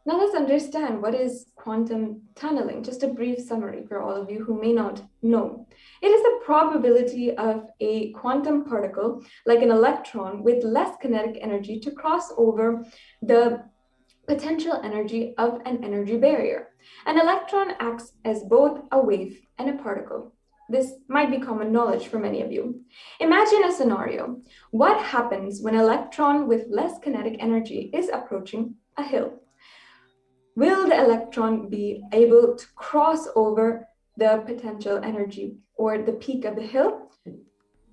Speaker 10: Now let's understand what is quantum tunneling. Just a brief summary for all of you who may not know. It is the probability of a quantum particle, like an electron, with less kinetic energy to cross over the potential energy of an energy barrier. An electron acts as both a wave and a particle. This might be common knowledge for many of you. Imagine a scenario. What happens when an electron with less kinetic energy is approaching a hill? Will the electron be able to cross over the potential energy or the peak of the hill,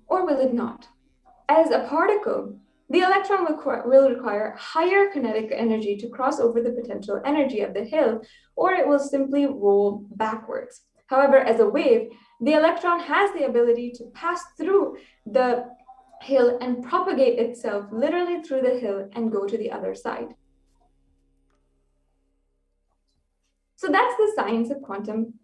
Speaker 10: or will it not? As a particle, the electron will require higher kinetic energy to cross over the potential energy of the hill, or it will simply roll backwards. However, as a wave, the electron has the ability to pass through the hill and propagate itself literally through the hill and go to the other side. So that's the science of quantum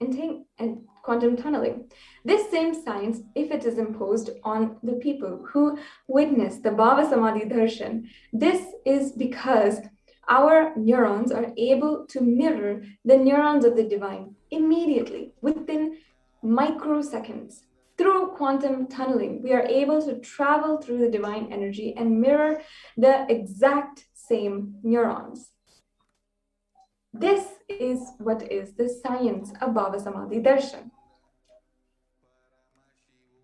Speaker 10: tunneling. This same science, if it is imposed on the people who witness the Bhava Samadhi Darshan, this is because our neurons are able to mirror the neurons of the divine immediately, within microseconds. Through quantum tunneling, we are able to travel through the divine energy and mirror the exact same neurons. This is what is the science of Bhava Samadhi Darshan.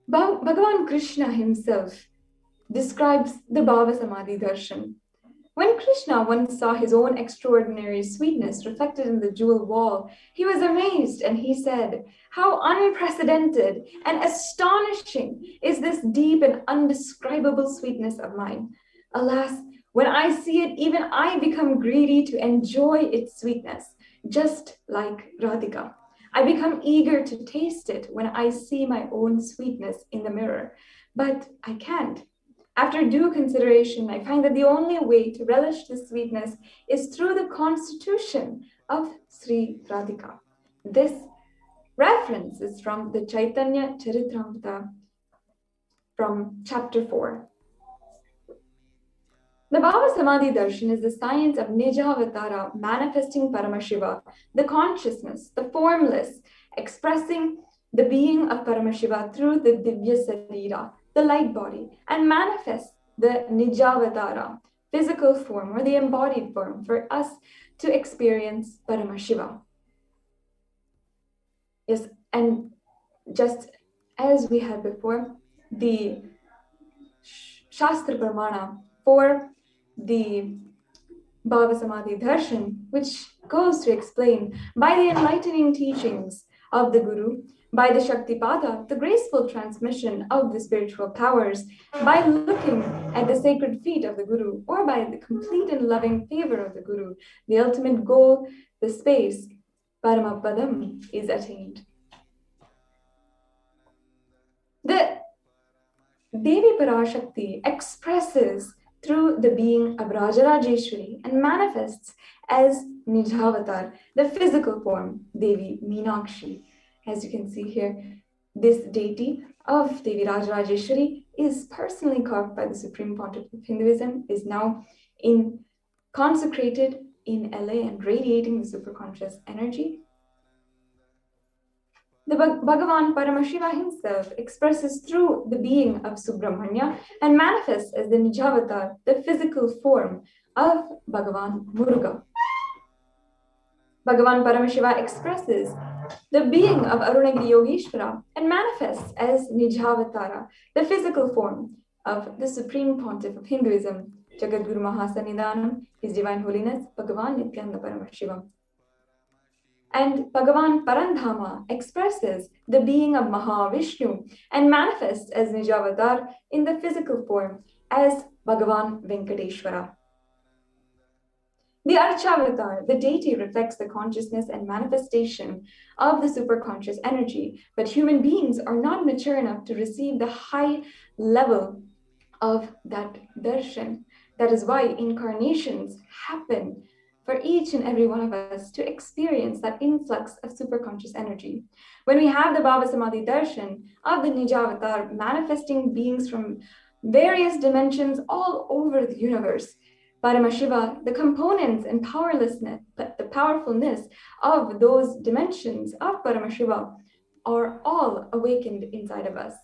Speaker 10: Bhagavan Krishna himself describes the Bhava Samadhi Darshan. When Krishna once saw his own extraordinary sweetness reflected in the jewel wall, he was amazed and he said, "How unprecedented and astonishing is this deep and undescribable sweetness of mine. Alas, when I see it, even I become greedy to enjoy its sweetness, just like Radhika. I become eager to taste it when I see my own sweetness in the mirror, but I can't. After due consideration, I find that the only way to relish this sweetness is through the constitution of Sri Radhika." This reference is from the Chaitanya Charitamrita from chapter 4. The Bhava Samadhi Darshan is the science of Nijavatara, manifesting Paramashiva, the consciousness, the formless, expressing the being of Paramashiva through the Divya Sarira, the light body, and manifests the Nijavatara, physical form or the embodied form, for us to experience Paramashiva. Yes, and just as we had before, the Shastra Pramana for the Bhava Samadhi Darshan, which goes to explain by the enlightening teachings of the Guru, by the Shaktipada, the graceful transmission of the spiritual powers, by looking at the sacred feet of the Guru, or by the complete and loving favor of the Guru, the ultimate goal, the space, Paramapadam, is attained. The Devi Parashakti expresses through the being of Rajarajeshwari and manifests as Nijavatar, the physical form, Devi Meenakshi. As you can see here, this deity of Devi Rajarajeshwari is personally carved by the Supreme Pontiff of Hinduism, is now consecrated in LA and radiating the superconscious energy. The Bhagavan Paramashiva himself expresses through the being of Subramanya and manifests as the Nijavatar, the physical form of Bhagavan Muruga. Bhagavan Paramashiva expresses the being of Arunagiri Yogeshwara and manifests as Nijavatara, the physical form of the Supreme Pontiff of Hinduism, Jagadguru Mahasannidhanam, His Divine Holiness, Bhagavan Nithyananda Paramashivam. And Bhagavan Parandhama expresses the being of Mahavishnu and manifests as Nijavatar in the physical form as Bhagavan Venkateshwara. The Archavatar, the deity, reflects the consciousness and manifestation of the superconscious energy, but human beings are not mature enough to receive the high level of that darshan. That is why incarnations happen for each and every one of us to experience that influx of superconscious energy. When we have the Bhava Samadhi Darshan of the Nijavatar manifesting beings from various dimensions all over the universe, Paramashiva, the components and powerlessness, the powerfulness of those dimensions of Paramashiva are all awakened inside of us.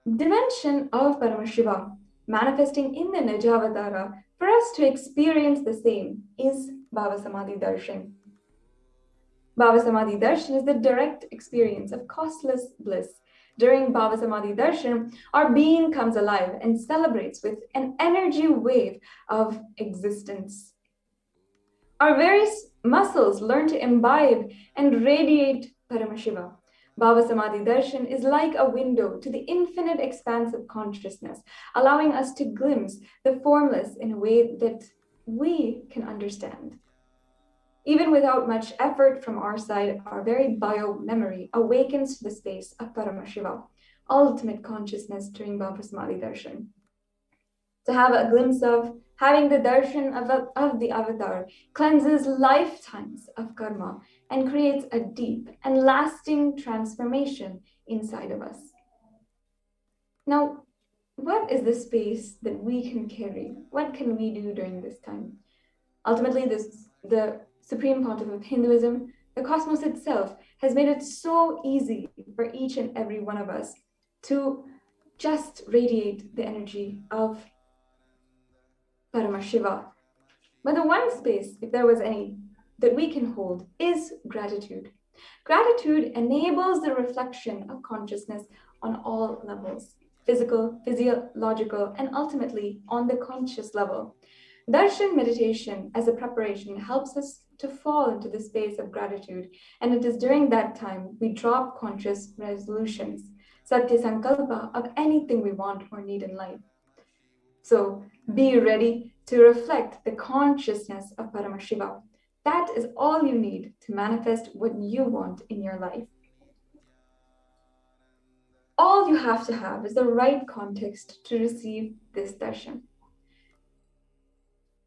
Speaker 10: Dimension of Paramashiva manifesting in the Nijavatara, for us to experience the same, is Bhava Samadhi Darshan. Bhava Samadhi Darshan is the direct experience of costless bliss. During Bhava Samadhi Darshan, our being comes alive and celebrates with an energy wave of existence. Our various muscles learn to imbibe and radiate Paramashiva. Bhava Samadhi Darshan is like a window to the infinite expanse of consciousness, allowing us to glimpse the formless in a way that we can understand. Even without much effort from our side, our very bio-memory awakens to the space of Paramashiva, ultimate consciousness during Bhava Samadhi Darshan. To have a glimpse of having the darshan of the avatar cleanses lifetimes of karma and creates a deep and lasting transformation inside of us. Now, what is the space that we can carry? What can we do during this time? Ultimately, the Supreme Pontiff of Hinduism, the cosmos itself, has made it so easy for each and every one of us to just radiate the energy of Paramashiva. But the one space, if there was any, that we can hold is gratitude. Gratitude enables the reflection of consciousness on all levels, physical, physiological, and ultimately on the conscious level. Darshan meditation as a preparation helps us to fall into the space of gratitude, and it is during that time we drop conscious resolutions, satya sankalpa, of anything we want or need in life. So be ready to reflect the consciousness of Paramashiva. That is all you need to manifest what you want in your life. All you have to have is the right context to receive this darshan.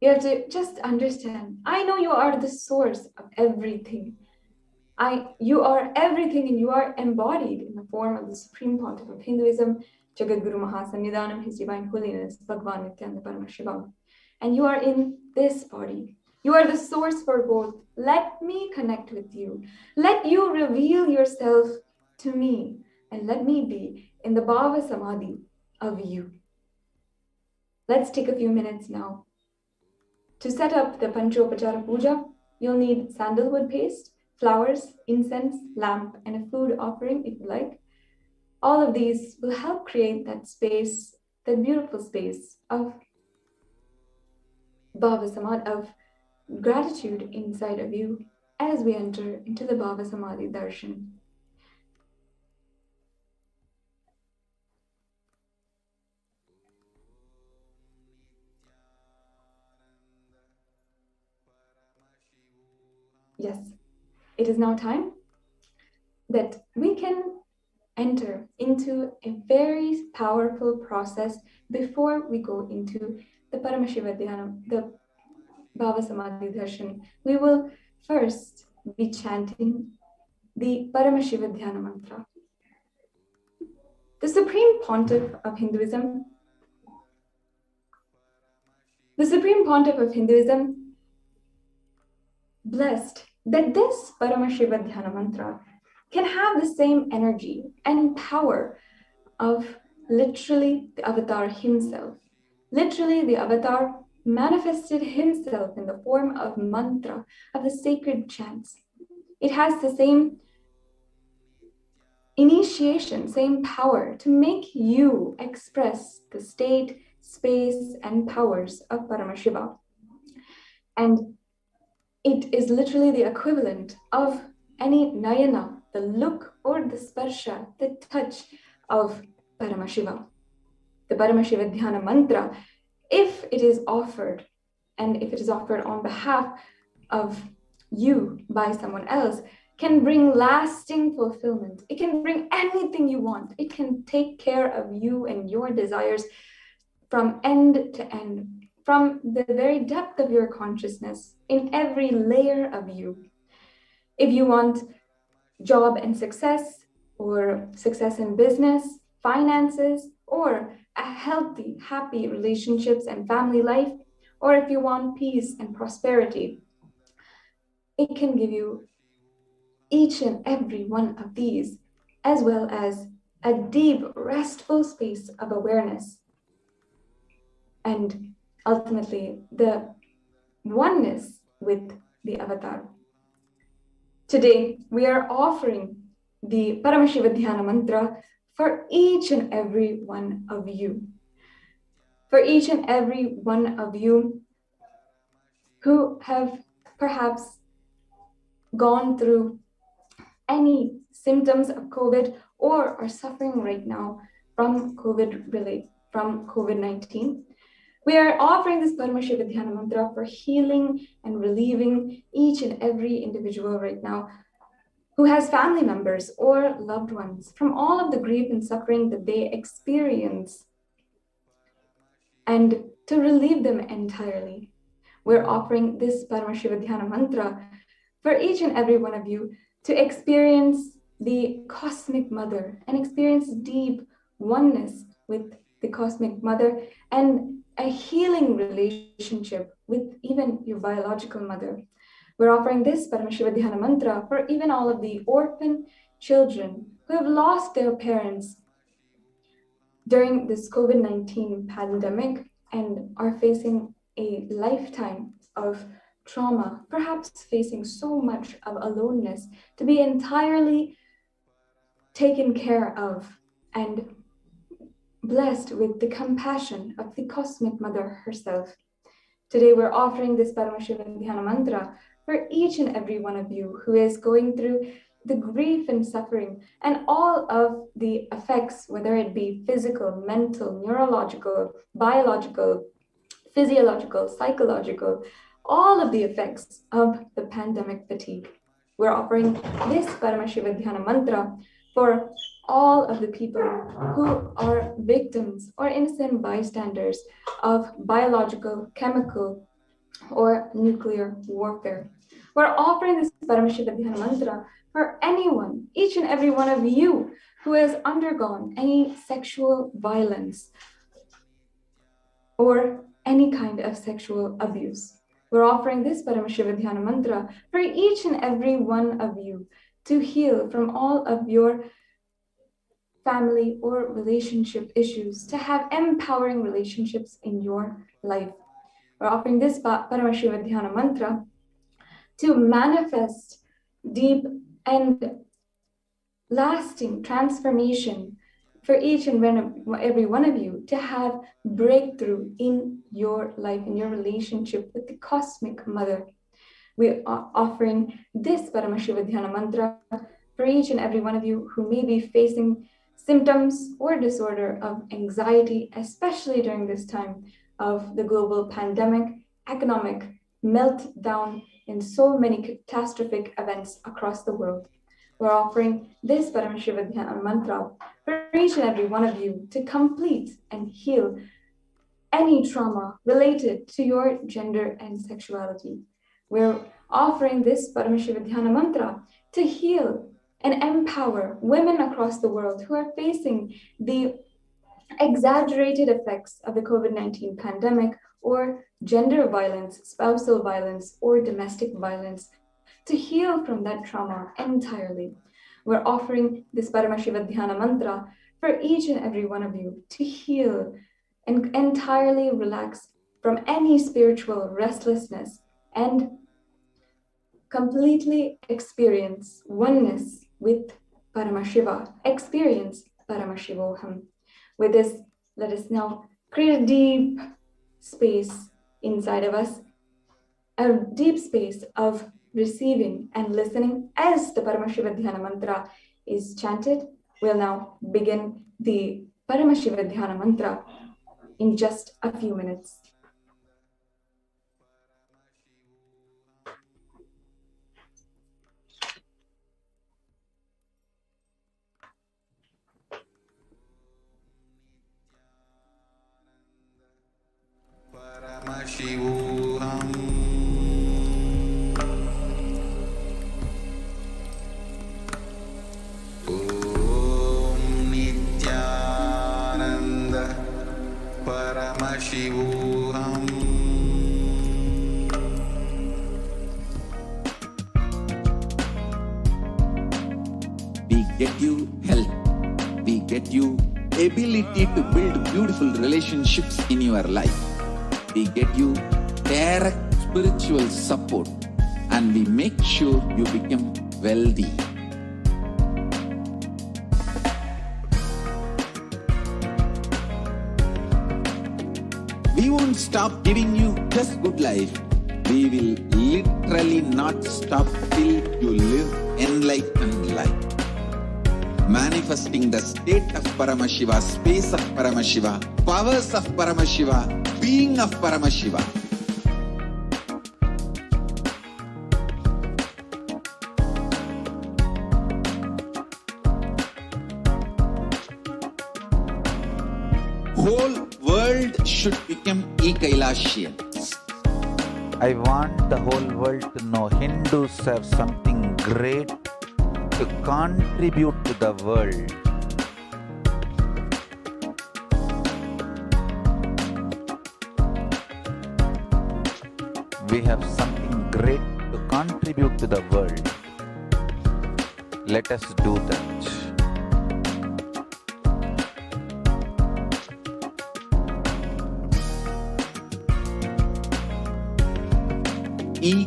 Speaker 10: You have to just understand, I know you are the source of everything. You are everything, and you are embodied in the form of the Supreme Pontiff of Hinduism, Jagadguru Mahasannidhanam, His Divine Holiness, Bhagavan Nithyananda Paramashivam. And you are in this body. You are the source for both. Let me connect with you. Let you reveal yourself to me, and let me be in the Bhava Samadhi of you. Let's take a few minutes now To set up the Panchopachara Puja, you'll need sandalwood paste, flowers, incense, lamp, and a food offering if you like. All of these will help create that space, that beautiful space of Bhava Samadhi, of gratitude inside of you as we enter into the Bhava Samadhi Darshan. Yes, it is now time that we can enter into a very powerful process before we go into the Paramashiva Dhyana, the Bhava Samadhi Darshan. We will first be chanting the Paramashiva Dhyana mantra. The Supreme Pontiff of Hinduism, blessed that this Paramashiva Dhyana mantra can have the same energy and power of literally the avatar himself. Literally, the avatar manifested himself in the form of mantra, of the sacred chants. It has the same initiation, same power to make you express the state, space, and powers of Paramashiva. And it is literally the equivalent of any nayana, the look or the sparsha, the touch of Paramashiva. The Paramashiva Dhyana mantra, if it is offered, and if it is offered on behalf of you by someone else, can bring lasting fulfillment. It can bring anything you want. It can take care of you and your desires from end to end, from the very depth of your consciousness, in every layer of you. If you want job and success, or success in business, finances, or a healthy, happy relationships and family life, or if you want peace and prosperity, it can give you each and every one of these, as well as a deep, restful space of awareness. And ultimately, the oneness with the avatar. Today, we are offering the Paramashiva Dhyana mantra for each and every one of you. For each and every one of you who have perhaps gone through any symptoms of COVID or are suffering right now from COVID-19. We are offering this Paramashiva Dhyana mantra for healing and relieving each and every individual right now who has family members or loved ones from all of the grief and suffering that they experience, and to relieve them entirely. We're offering this Paramashiva Dhyana mantra for each and every one of you to experience the Cosmic Mother and experience deep oneness with the Cosmic Mother and a healing relationship with even your biological mother. We're offering this Paramashiva Dhyana mantra for even all of the orphan children who have lost their parents during this COVID-19 pandemic and are facing a lifetime of trauma, perhaps facing so much of aloneness, to be entirely taken care of and blessed with the compassion of the Cosmic Mother herself. Today, we're offering this Paramashiva Dhyana mantra for each and every one of you who is going through the grief and suffering and all of the effects, whether it be physical, mental, neurological, biological, physiological, psychological, all of the effects of the pandemic fatigue. We're offering this Paramashiva Dhyana mantra for all of the people who are victims or innocent bystanders of biological, chemical, or nuclear warfare. We're offering this Paramashiva Dhyana mantra for anyone, each and every one of you who has undergone any sexual violence or any kind of sexual abuse. We're offering this Paramashiva Dhyana mantra for each and every one of you to heal from all of your family or relationship issues, to have empowering relationships in your life. we're offering this Paramashiva Dhyana mantra to manifest deep and lasting transformation for each and every one of you, to have breakthrough in your life, in your relationship with the Cosmic Mother. We are offering this Paramashiva Dhyana mantra for each and every one of you who may be facing symptoms or disorder of anxiety, especially during this time of the global pandemic, economic meltdown, and so many catastrophic events across the world. We're offering this Paramashiva Dhyana mantra for each and every one of you to complete and heal any trauma related to your gender and sexuality. We're offering this Paramashiva Dhyana mantra to heal and empower women across the world who are facing the exaggerated effects of the COVID-19 pandemic, or gender violence, spousal violence, or domestic violence, to heal from that trauma entirely. We're offering this Paramashiva Dhyana mantra for each and every one of you to heal and entirely relax from any spiritual restlessness and completely experience oneness with Paramashiva, experience Paramashivoham. With this, let us now create a deep space inside of us, a deep space of receiving and listening as the Paramashiva Dhyana mantra is chanted. We'll now begin the Paramashiva Dhyana mantra in just a few minutes.
Speaker 9: Paramashivoham. Om Nithyananda Paramashivoham.
Speaker 1: We get you health. We get you ability to build beautiful relationships in your life. We get you direct spiritual support, and we make sure you become wealthy. We won't stop giving you just good life. We will literally not stop till you live enlightened life. Manifesting the state of Paramashiva, space of Paramashiva, powers of Paramashiva, being of Paramashiva. Whole world should become Kailasians.
Speaker 4: I want the whole world to know Hindus have something great to contribute to the world. We have something great to contribute to the world. Let us do that.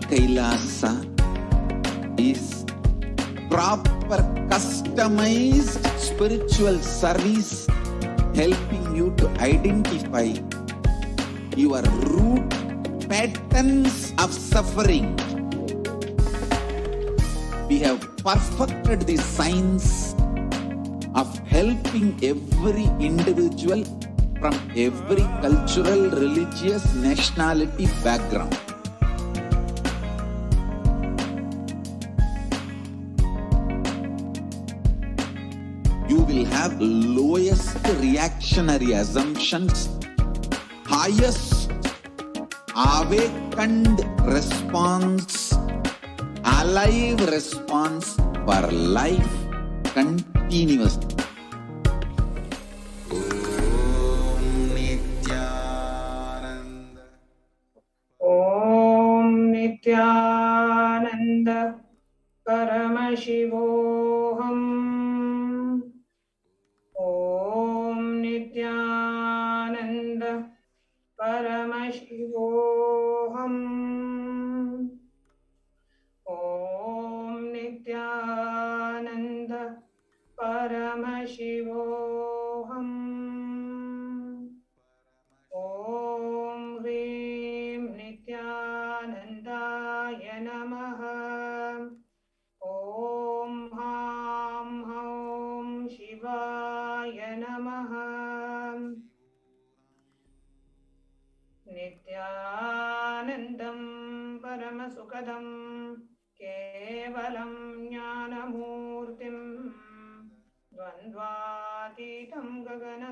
Speaker 1: Kailasa is proper customized spiritual service, helping you to identify your root patterns of suffering. We have perfected the science of helping every individual from every cultural, religious, nationality background. You will have lowest reactionary assumptions, highest awakened response, alive response for life continuously.
Speaker 2: Om Nithyananda Paramashivoham. Om Nithyananda Paramashivoham.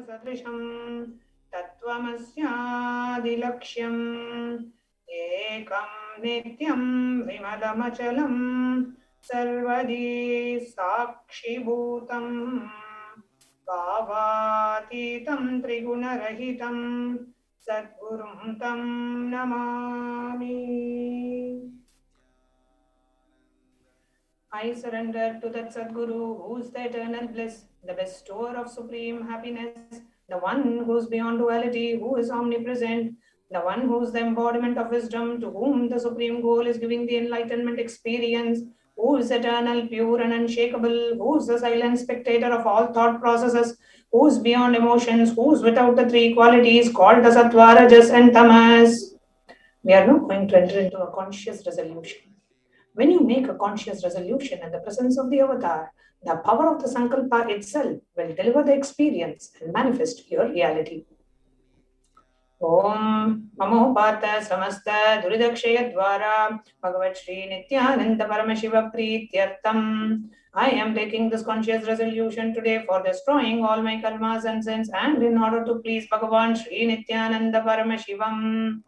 Speaker 2: sadrisham tattvamasyaadilakshyam ekam nityam vimalamachalam sarvadi sakshibhutam bhavatitam trigunarahitam sadgurum tam namami. I surrender to that Sadguru, who is the eternal bliss, the bestower of supreme happiness, the one who is beyond duality, who is omnipresent, the one who is the embodiment of wisdom, to whom the supreme goal is giving the enlightenment experience, who is eternal, pure and unshakable, who is the silent spectator of all thought processes, who is beyond emotions, who is without the three qualities called the Sattva, Rajas and Tamas. We are now going to enter into a conscious resolution. When you make a conscious resolution in the presence of the avatar, the power of the Sankalpa itself will deliver the experience and manifest your reality. Om Mamopata Samasta Duridakshaya Dwara Bhagavat Shri Nithyananda Paramashiva Prityartham. I am taking this conscious resolution today for destroying all my karmas and sins and in order to please Bhagavan Shri Nithyananda Paramashivam.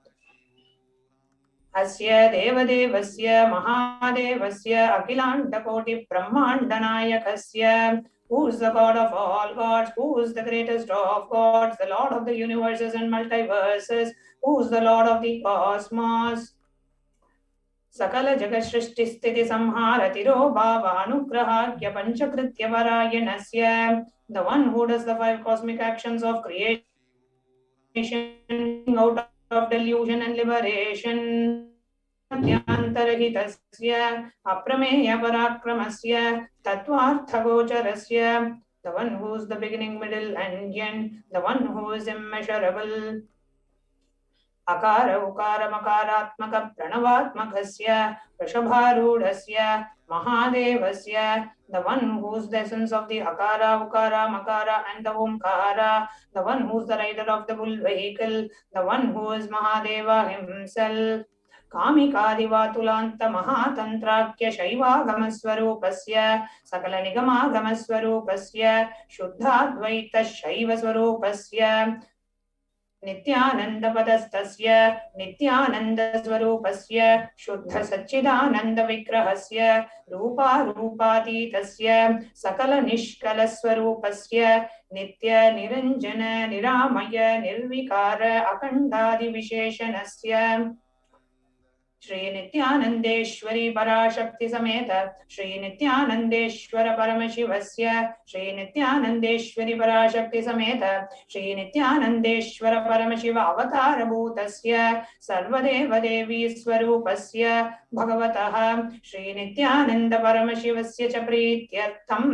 Speaker 2: Asya Devadevasya Mahadevasya Akhilantakoti Brahmandanayakasya, who is the God of all gods, who is the greatest of gods, the Lord of the universes and multiverses, who is the Lord of the cosmos. Sakala Jagashrishti Sthiti Samhara Tiro Bhava Anugrahakya Panchakritya Varayanasya, the one who does the five cosmic actions of creation out of delusion and liberation. Antarahitasya aprameya parakramasya tattvarthagocharasya, the one who is the beginning, middle and end, the one who is immeasurable. Akara ukara makaratmaka pranavatmakasya Vrishabharudhasya Mahadevasya, the one who is the essence of the Akara, Ukara, Makara and the Omkara, the one who is the rider of the bull vehicle, the one who is Mahadeva himself. कामिकादिवातुलान्त महातन्त्राख्य शैवागमस्वरूपस्य सकल निगमागमस्वरूपस्य शुद्धाद्वैत शैवस्वरूपस्य नित्यानन्दपदस्तस्य नित्यानन्दस्वरूपस्य शुद्ध सच्चिदानन्दविग्रहस्य रूपातीतस्य सकल निष्कलस्वरूपस्य नित्य निरञ्जन निरामय निर्विकार अखण्डादिविशेषणस्य श्री नित्यानंदेश्वरी पराशक्ति समेत श्री नित्यानंदेश्वर परमशिवस्य श्री नित्यानंदेश्वरी पराशक्ति समेत श्री नित्यानंदेश्वर परमशिव अवतार भूतस्य सर्वदेव देवी स्वरूपस्य भगवतः श्री नित्यानंद परमशिवस्य च प्रीत्यर्थम्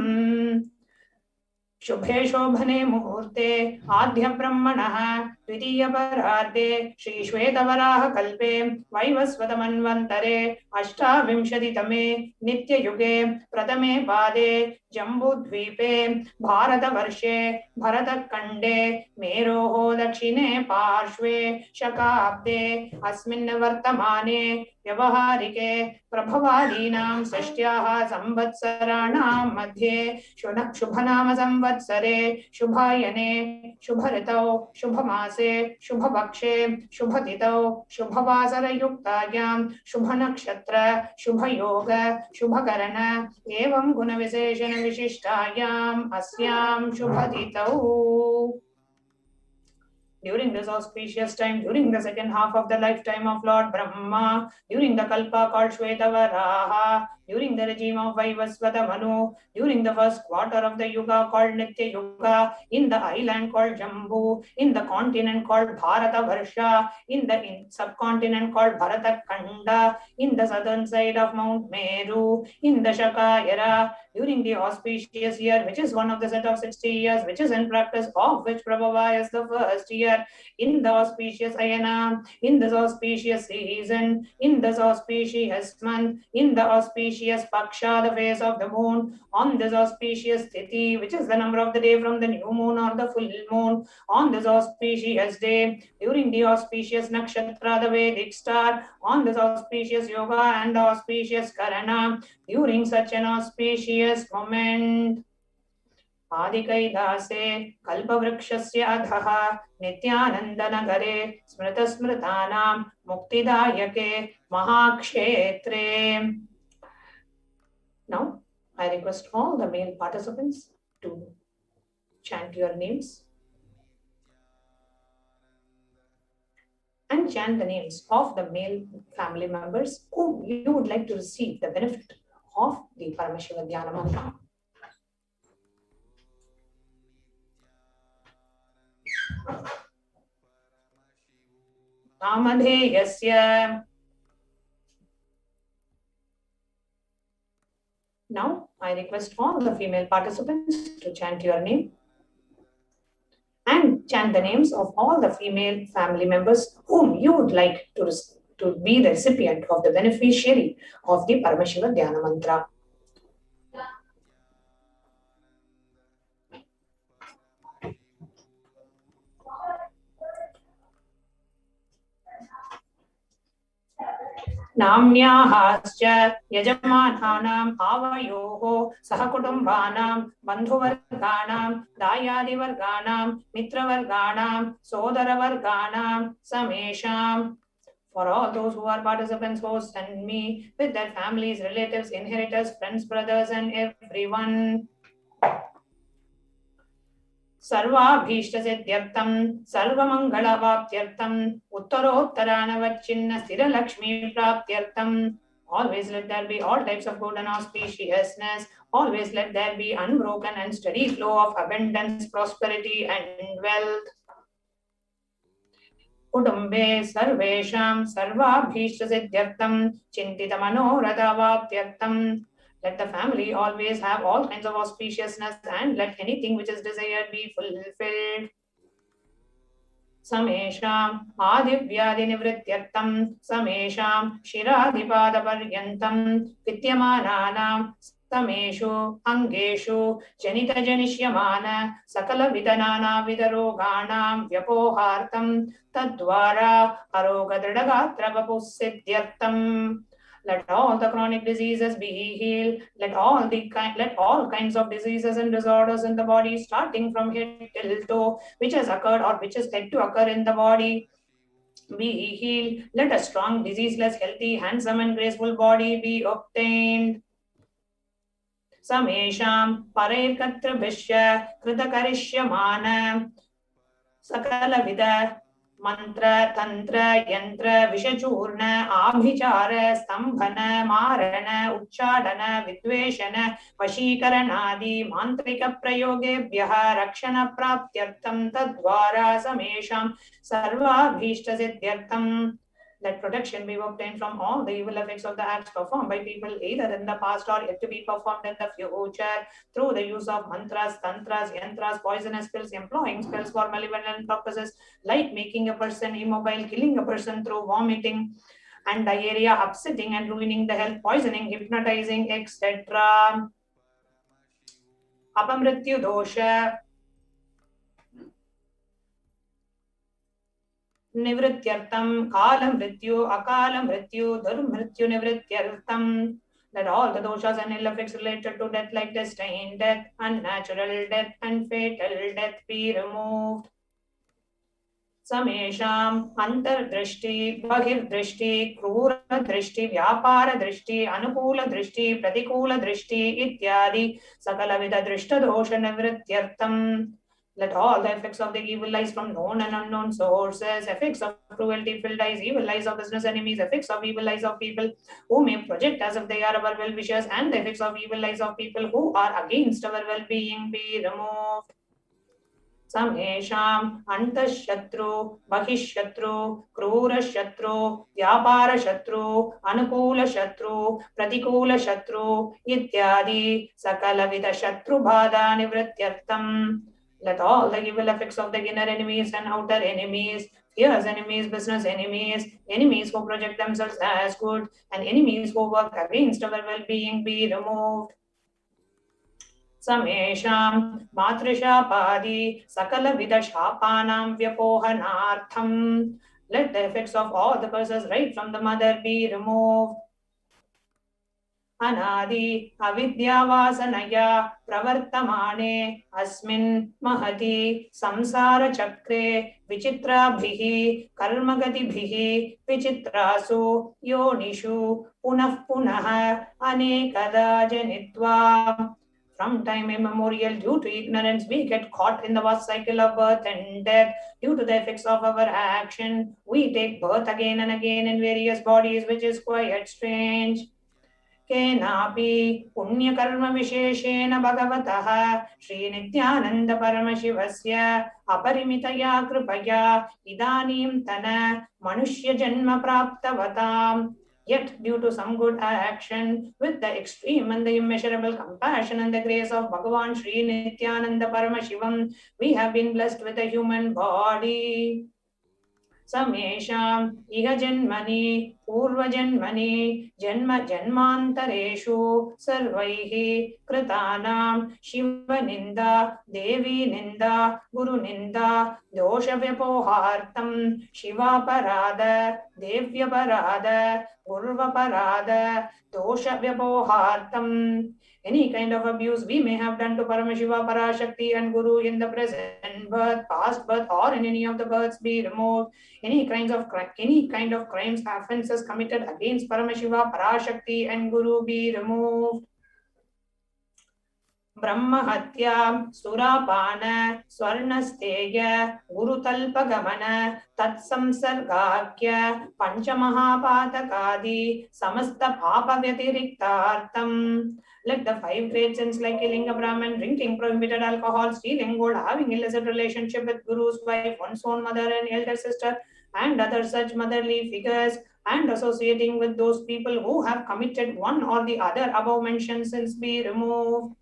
Speaker 2: शुभे शोभने मुहूर्ते आद्य ब्रह्मणः द्वितीय परार्धे श्री श्वेतवराह कल्पे वैवस्वत मन्वन्तरे अष्टाविंशतितमे नित्ययुगे प्रथमे पादे जम्बूद्वीपे भारतवर्षे भरतखण्डे मेरोः दक्षिणे पार्श्वे शकाब्दे अस्मिन् वर्तमाने व्यवहारिके प्रभवादीनां षष्ट्याः संवत्सराणां मध्ये शुभनाम संवत्सरे शुभायने शुभऋतौ शुभमासे शुभपक्षे शुभतिथौ शुभवासरयुक्तायां शुभनक्षत्र शुभयोग शुभकरण एवं गुणविशेषण विशिष्टायाम् अस्यां शुभतिथौ. During this auspicious time, during the second half of the lifetime of Lord Brahma, during the Kalpa called Shvetavaraha, during the regime of Vaivasvata Manu, during the first quarter of the Yuga called Nitya Yuga, in the island called Jambu, in the continent called Bharata Varsha, in the subcontinent called Bharata Khanda, in the southern side of Mount Meru, in the Shaka era, during the auspicious year, which is one of the set of 60 years, which is in practice, of which Prabhava is the first year, in the auspicious Ayana, in this auspicious season, in this auspicious month, in the auspicious Paksha, the phase of the moon, on this auspicious Tithi, which is the number of the day from the new moon or the full moon, on this auspicious day, during the auspicious Nakshatra, the Vedic star, on this auspicious Yoga and the auspicious Karana, during such an auspicious moment, आदिकैलासे कल्पवृक्षस्य अधः नित्यानन्दनगरे स्मृतस्मृतानां मुक्तिदायके महाक्षेत्रे. Now, I request all the male participants to chant your names and chant the names of the male family members whom you would like to receive the benefit of the Paramashiva Dhyana Mantra. Namadheyasya. Now, I request all the female participants to chant your name and chant the names of all the female family members whom you would like to be the recipient of the beneficiary of the Paramashiva Dhyana Mantra. नाम्न्याश्च यजमानानाम् आवयोः सहकुटुम्बानां बन्धुवर्गाणां दायादिवर्गाणां मित्रवर्गाणां सोदरवर्गाणां समेषां. For all those who are participants, hosts and me, with their families, relatives, inheritors, friends, brothers, and everyone. सर्वाभीष्टसिद्ध्यर्थं सर्वमङ्गलवाप्त्यर्थं उत्तरोत्तरानवच्छिन्न स्थिरलक्ष्मी प्राप्त्यर्थं. Always let there be all types of good and auspiciousness. Always let there be unbroken and steady flow of abundance, prosperity, and wealth. कुटुम्बे सर्वेषां सर्वाभीष्टसिद्ध्यर्थं चिन्तितमनोरथावाप्त्यर्थं. Let the family always have all kinds of auspiciousness and let anything which is desired be fulfilled. Samesham adivyadinivrityartam samesham shiradipadaparyantam vidyamananam sameshu angeshu janitajanishyamana sakala vidanana vidaroganam vyapohartam tadvara arogadridagatra vapusiddhyartam. Let all the chronic diseases be healed. Let all kinds of diseases and disorders in the body, starting from head till toe, which has occurred or which is said to occur in the body, be healed. Let a strong, diseaseless, healthy, handsome, and graceful body be obtained. Samesham parairkatrabhishya kritakarishyamanam sakala vida mantra, tantra, yantra, vishachurna, abhichara, stambhana, marana, uchchadana, vidveshana, vashikaranadi, mantrika prayogebhyaha, rakshana praptyartham tadvara samesham sarva bhishta siddhyartham. Let protection be obtained from all the evil effects of the acts performed by people either in the past or yet to be performed in the future through the use of mantras, tantras, yantras, poisonous pills, employing spells for malevolent purposes like making a person immobile, killing a person through vomiting and diarrhea, upsetting and ruining the health, poisoning, hypnotizing, etc. Apamrityu dosha Nivrityartham, Kala Mrityu, Akala Mrityu, Durmrityu Nivrityartham. Let all the doshas and ill effects related to death, like destined death, unnatural death, and fatal death, be removed. Samesham, Antardrishti, Bahirdrishti, Krura Drishti, Vyapara Drishti, Anukula Drishti, Pratikula Drishti, Ityadi, Sakalavida Drishta Dosha Nivrityartham. Let all the effects of the evil eyes from known and unknown sources, effects of cruelty-filled eyes, evil eyes of business enemies, effects of evil eyes of people who may project as if they are our well-wishers, and the effects of evil eyes of people who are against our well-being be removed. Samesham Antashatru, Bahishatru, Krura Shatru, Vyapara Shatru, Anukula Shatru, Pratikula Shatru, Ityadi, Sakalavida Shatru Bhada Nivrityartham. Let all the evil effects of the inner enemies and outer enemies, fierce enemies, business enemies, enemies who project themselves as good, and enemies who work against our well-being be removed. Samesham Matrishapadi Sakala Vida Shapanam Vyapohanartham. Let the effects of all the curses right from the mother be removed. अनादि अविद्यावासनया प्रवर्तमाने अस्मिन् महति संसार चक्रे विचित्राभिः कर्मगतिभिः विचित्रासु योनिषु पुनः पुनः अनेकदा जनित्वा. From time immemorial, due to ignorance, we get caught in the vast cycle of birth and death. Due to the effects of our action, we take birth again and again in various bodies, which is quite strange. केनापि पुण्यकर्म विशेषेण भगवतः श्री नित्यानंद परमशिवस्य अपरिमितया कृपया इदानीन्तन मनुष्य जन्म प्राप्तवताम्. Yet, due to some good action, with the extreme and the immeasurable compassion and the grace of Bhagavan Sri Nithyananda Paramashivam, we have been blessed with a human body. समेषाम् इह जन्मनि पूर्वजन्मनि जन्म जन्मान्तरेषु सर्वैः कृतानां शिवनिन्दा देवीनिन्दा गुरुनिन्दा दोषव्यपोहार्थं शिवापराध देव्यपराध गुरुवपराध दोषव्यपोहार्थं. Any kind of abuse we may have done to Paramashiva, Parashakti and Guru in the present birth, past birth, or in any of the births be removed. Any kind of crimes, offences committed against Paramashiva, Parashakti and Guru be removed. ब्रह्महत्या सुरापान स्वर्णस्तेय गुरुतल्पगमन तत्संसर्गाख्य पंचमहापातकादि समस्त पाप व्यतिरिक्तार्थम. Let the 5 great sins like killing a Brahmin, drinking prohibited alcohol, stealing gold, having illicit relationship with Guru's wife, one's own mother and elder sister, and other such motherly figures, and associating with those people who have committed one or the other above mentioned sins be removed.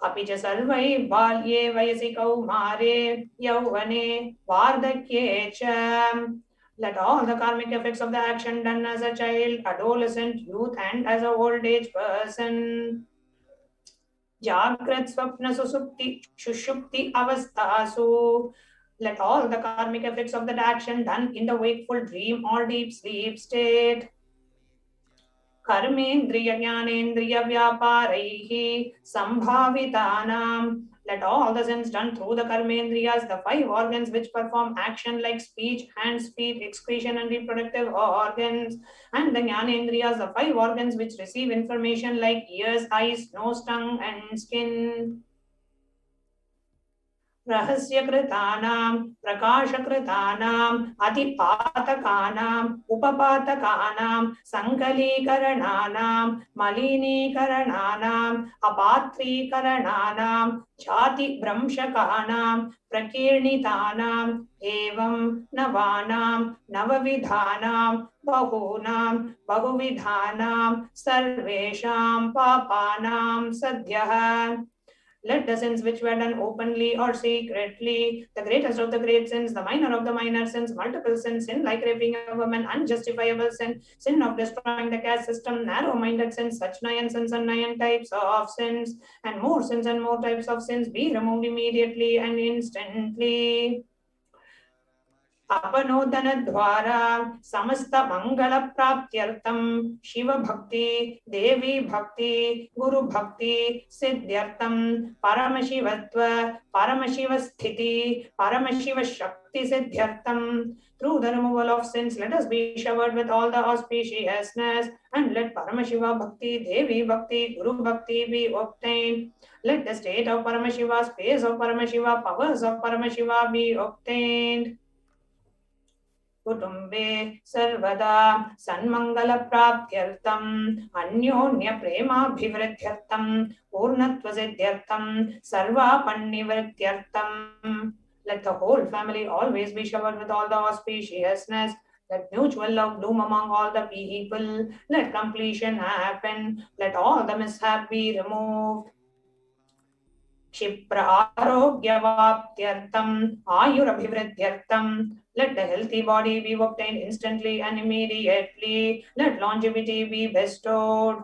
Speaker 2: अपि च सर्वैः बाल्ये वयसि कौमारे यौवने वार्धक्ये च. Let all the karmic effects of the action done as a child, adolescent, youth, and as a old age person. Jagrat swapna susupti shushupti avastasu. Let all the karmic effects of that action done in the wakeful dream or deep sleep state. कर्मेन्द्रिय ज्ञानेन्द्रिय व्यापारैः संभावितानां. Let all the sins done through the karmendriyas, the 5 organs which perform action like speech, hands, feet, excretion and reproductive organs, and the jnanendriyas, the 5 organs which receive information like ears, eyes, nose, tongue and skin. रहस्यकृतानां प्रकाशकृतानां अतिपातकानां उपपातकानां संकलीकरणानां मलिनीकरणानां अपात्रीकरणानां जातिभ्रंशकानां प्रकीर्णितानां एवं नवानां नवविधानां बहूनां बहुविधानां सर्वेषां पापानां सद्यः. Let the sins which were done openly or secretly, the greatest of the great sins, the minor of the minor sins, multiple sins, sin like raping a woman, unjustifiable sin, sin of destroying the caste system, narrow-minded sins, such 9 sins and 9 types of sins, and more sins and more types of sins be removed immediately and instantly. अपनोदन द्वारा समस्त मंगल प्राप्त्यर्थम शिव भक्ति देवी भक्ति गुरु भक्ति सिद्ध्यर्थम परमशिवत्व परमशिव स्थिति परमशिव शक्ति सिद्ध्यर्थम. Through the removal of sins, let us be showered with all the auspiciousness, and let Paramashiva Bhakti, Devi Bhakti, Guru Bhakti be obtained. Let the state of Paramashiva, space of Paramashiva, powers of Paramashiva be obtained. कुटुंबे सर्वदा सन्मंगल प्राप्त्यर्थम अन्योन्य प्रेमाभिवृद्ध्यर्थम पूर्णत्वसिद्ध्यर्थम सर्वापन्निवृत्त्यर्थम. Let the whole family always be showered with all the auspiciousness. Let mutual love bloom among all the people. Let completion happen. Let all the mishap be removed. क्षिप्र आरोग्यवाप्त्यर्थम आयुरभिवृद्ध्यर्थम. Let the healthy body be obtained instantly and immediately. Let longevity be bestowed.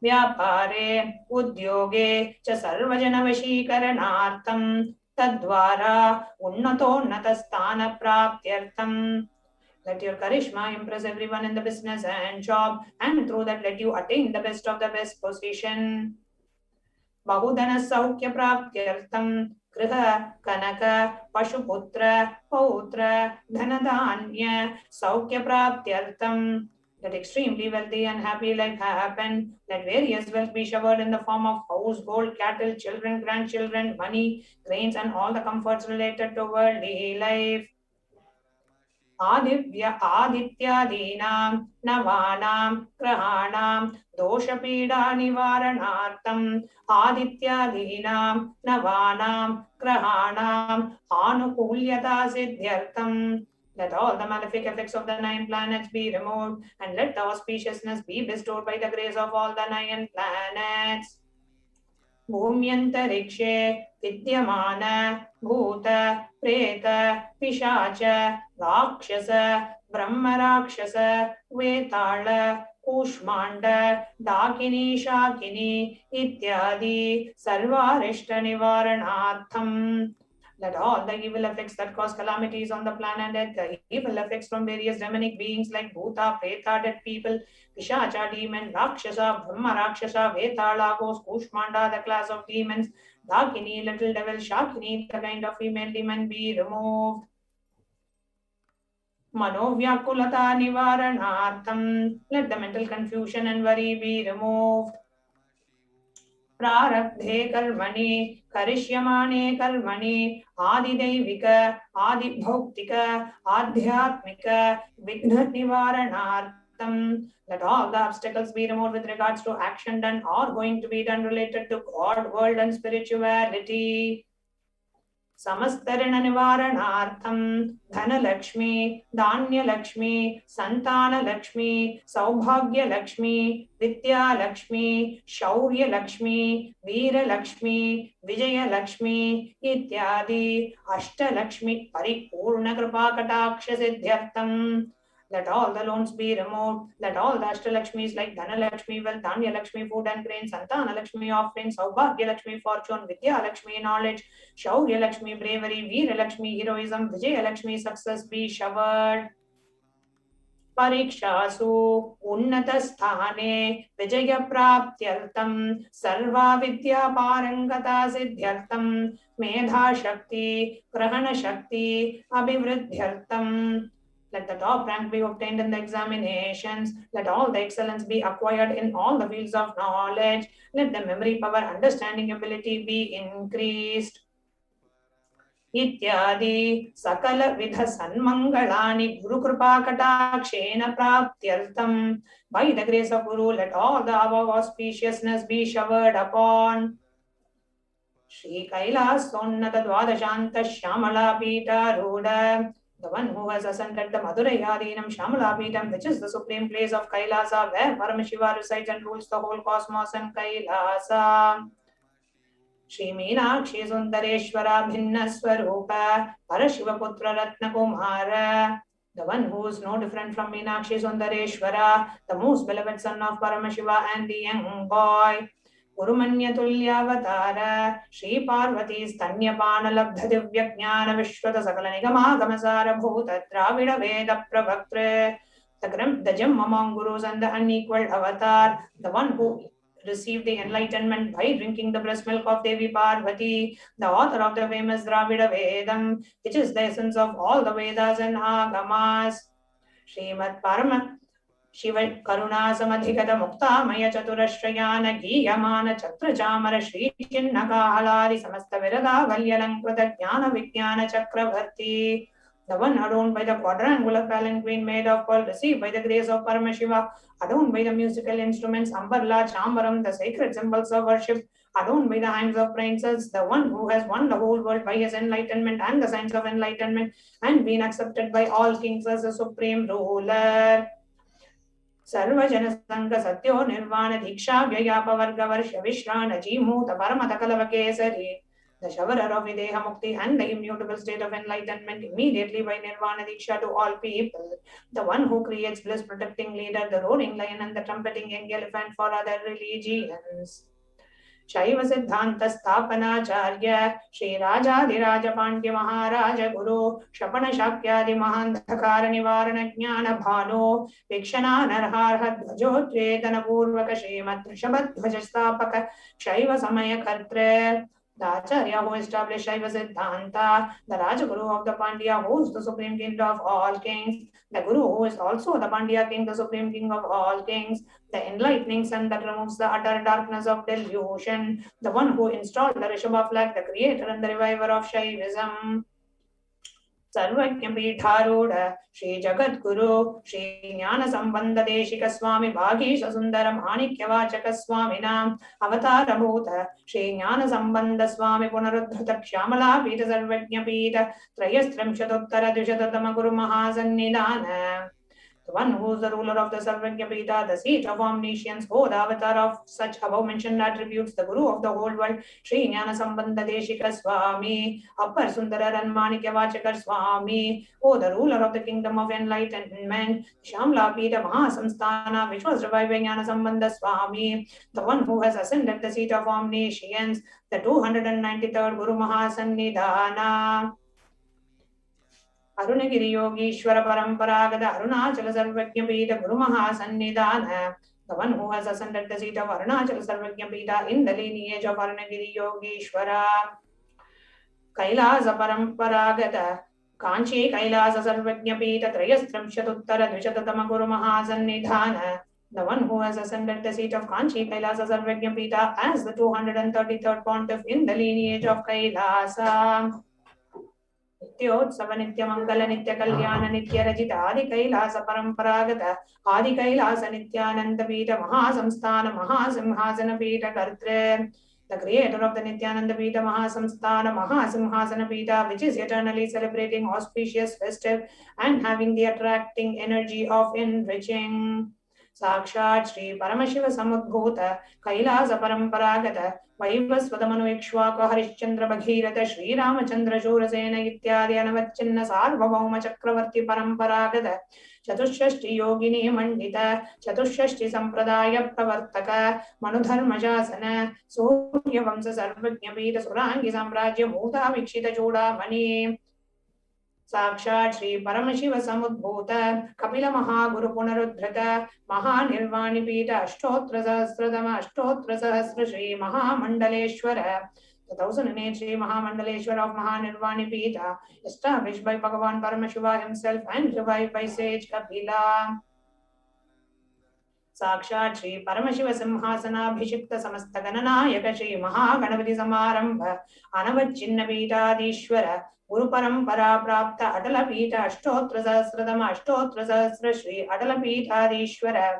Speaker 2: व्यापारे उद्योगे च सर्वजनवशीकरणार्थम तद्वारा उन्नतोन्नतस्थान प्राप्त्यर्थम. Let your charisma impress everyone in the business and job, and through that let you attain the best of the best position. Bahudana Saukya Praptyartham Griha Kanaka Pashuputra Pautra Dhanadanya Saukya Praptyartham. Let extremely wealthy and happy life happen. Let various wealth be showered in the form of household, cattle, children, grandchildren, money, grains, and all the comforts related to worldly life. आदित्यादीनां नवानां ग्रहाणां दोषपीडानिवारणार्थम् आदित्यादीनां नवानां ग्रहाणाम् आनुकूल्यतासिद्ध्यर्थम्. Let all the malefic effects of the 9 planets be removed, and let the auspiciousness be bestowed by the grace of all the 9 planets. भूम्यन्तरिक्षे विद्यमान भूत प्रेत पिशाच राक्षस ब्रह्मराक्षस वेताल कूष्माण्ड डाकिनी शाकिनी इत्यादि सर्वारिष्ट निवारणार्थम्. Let all the evil effects that cause calamities on the planet, the evil effects from various demonic beings like Bhuta, Preta, dead people, Pishacha, demon, Rakshasa, Brahma, Rakshasa, Vetala, ghost, Kushmanda, the class of demons, Dakini, little devil, Shakini, the kind of female demon, be removed. Manovyakulata nivaranartham. Let the mental confusion and worry be removed. प्रारब्धे कर्मणि करिष्यमाणे कर्मणि आदिदैविक आदिभौतिक आध्यात्मिक विघ्न निवारणार्थम्. Let all the obstacles be removed with regards to action done or going to be done related to God, world and spirituality. समस्तऋण निवारणार्थं Dhanlaxmi Dhanyalakshmi Santanalakshmi सौभाग्यलक्ष्मी Vidyalakshmi शौर्यलक्ष्मी Veerlakshmi Vijayalakshmi इत्यादि अष्टलक्ष्मी परिपूर्ण कृपा कटाक्ष सिद्ध्यर्थम्. Let all the loans be removed. Let all the Ashtalakshmis like Dhanalakshmi, wealth, Dhanya-Lakshmi, food and grain, Santana-Lakshmi, offerings, Saubhagya-Lakshmi, fortune, Vidya-Lakshmi, knowledge, Shaurya-Lakshmi, bravery, Veera-Lakshmi, heroism, Vijaya-Lakshmi, success be showered. परीक्षासु उन्नतस्थाने विजयप्राप्त्यर्थं सर्वा विद्या पारंगता सिद्ध्यर्थं मेधाशक्ति ग्रहणशक्ति अभिवृद्ध्यर्थं. Let the top rank be obtained in the examinations. Let all the excellence be acquired in all the fields of knowledge. Let the memory power, understanding ability be increased. इत्यादि सकल विध सन्मंगलानि गुरु कृपा कटाक्षेन प्राप्त्यर्थम्. By the grace of Guru, let all the above auspiciousness be showered upon. Shri Kailasa Dwadashanta Shyamala Pita Ruda. The one who has ascended the Madhurayadinam Shamalapitam, which is the supreme place of Kailasa, where Paramashiva resides and rules the whole cosmos and Kailasa. Shri Meenakshi Sundareshwara Bhinna Swarupa Parashivaputra Ratna Kumara. The one who is no different from Meenakshi Sundareshwara, the most beloved son of Paramashiva and the young boy. Gurumanya Tulyavatara Shri Parvati Stanyapana Labdha Divya Jnana Vishwata Sakala Nigama Gamasara Bhuta Dravida Veda Pravaktre. The gem among gurus and the unequaled avatar, the one who received the enlightenment by drinking the breast milk of Devi Parvati, the author of the famous Dravida Vedam, which is the essence of all the Vedas and Agamas. Srimad Parama Shiva Karuna Samadhikata Mukta Maya Chaturashrayana Giyamana Chatra Chamara Shri Chinnaka Halari Samasta Virada Galyalankruta Jnana Vijnana Chakravarti. The one adorned by the quadrangular palanquin made of pearl, received by the grace of Paramashiva, adorned by the musical instruments, Ambarla, Chambaram, the sacred symbols of worship, adorned by the hands of princes, the one who has won the whole world by his enlightenment and the signs of enlightenment, and been accepted by all kings as a supreme ruler. Sarvajana Sangha Satyo Nirvana Diksha Vyayapavarga Varsha Vishrana Jimuta Paramatakalavake Kesari. The showerer of Videha Mukti and the immutable state of enlightenment immediately by Nirvana Diksha to all people. The one who creates bliss protecting leader, the roaring lion and the trumpeting young elephant for other religions. शैव सिद्धांत स्थापनाचार्य श्री राजाधिराज पांड्य महाराज गुरु शपन शाक्यादि महांधकार निवारण ज्ञान भानो वीक्षणा नरहारह ध्वजोद्वेदन पूर्वक श्रीमद ऋषभध्वज स्थापक शैव समय कर्तृ the Acharya who established Shaiva Siddhanta, the Rajaguru of the Pandya who is the supreme king of all kings, the Guru who is also the Pandya king, the supreme king of all kings, the enlightening sun that removes the utter darkness of delusion, the one who installed the Rishabha flag, the creator and the reviver of Shaivism. सर्वज्ञ पीठारूढ़ श्री जगद्गुरु श्री ज्ञान संबंध देशिक स्वामी भागीश सुंदर माणिक्यवाचक स्वामिनां अवतारभूत श्री ज्ञान संबंध स्वामी पुनरुद्धृत श्यामला पीठ सर्वज्ञ पीठ त्रयस्त्रिंशदुत्तर द्विशततम गुरु महासन्निधान. The one who is the ruler of the Sarvagya Pita, the seat of omniscience, the avatar of such above mentioned attributes, the Guru of the whole world, Sri Jnana Sambandha Deshika Swami, Appar Sundara Manikya Vachakar Swami, the ruler of the kingdom of enlightenment, Shamla Pita Mahasamsthana, which was revived by Jnana Sambandha Swami, the one who has ascended the seat of omniscience, the 293rd Guru Mahasannidhana. Arunagiri Yogishwara Paramparaga Arunachala Sarvagya Pita Guru Mahasannidhana, the one who has ascended the seat of Arunachala Sarvagya Pita in the lineage of Arunagiri Yogishwara. Kailasa Paramparaga Kanchi Kailasa Sarvagya Pita Trayastramshatuttara Dvishatatama Guru Mahasannidhana, the one who has ascended the seat of Kanchi Kailasa Sarvagya Pita as the 233rd pontiff in the lineage of Kailasa. नित्योत्सव नित्य मंगल नित्य कल्याण नित्य रजित आदि कैलास परंपरागत आदि कैलास नित्यानंद पीठ महासंस्थान महासिंहासन पीठ कर्तृ. The creator of the Nithyananda Pita Mahasamsthana Mahasimhasana Pita, which is eternally celebrating, auspicious, festive, and having the attracting energy of enriching. Sakshat Shri Paramashiva Samudbhuta Kailasa Paramparagata Vaivasvadamanu Ikshvaka Harishchandra Bhagirata Shri Ramachandra Shurasena Ityadi Anavachinna Sarvabhauma Chakravarti Paramparagata Chatushashti Yogini Mandita Chatushashti Sampradaya Pravartaka Manudharmajasana Surya Vamsa Sarvajna Pita Surangi Samrajya Bhuta Vikshita Joda Mani. Sakshat Shri Paramashiva Samudbhuta Kapila Mahaguru Punarudhrita Mahanirvani Pita Ashtotra Sahasradama Ashtotra Sahasra Shri Mahamandaleshwara, the 1008 Shri Mahamandaleshwara of Mahanirvani Pita, established by Bhagavan Paramashiva himself and revived by sage Kapila. Sakshat Shri Paramashiva Simhasana Bhishikta Samasta Gananayaka Shri Mahaganapati Samarambha Anavachinna Pitadishwara Guru Parampara Prapta Atala Pita Ashtotra Sahasradama Ashtotra Sahasra Shri Atala Pitadishwara,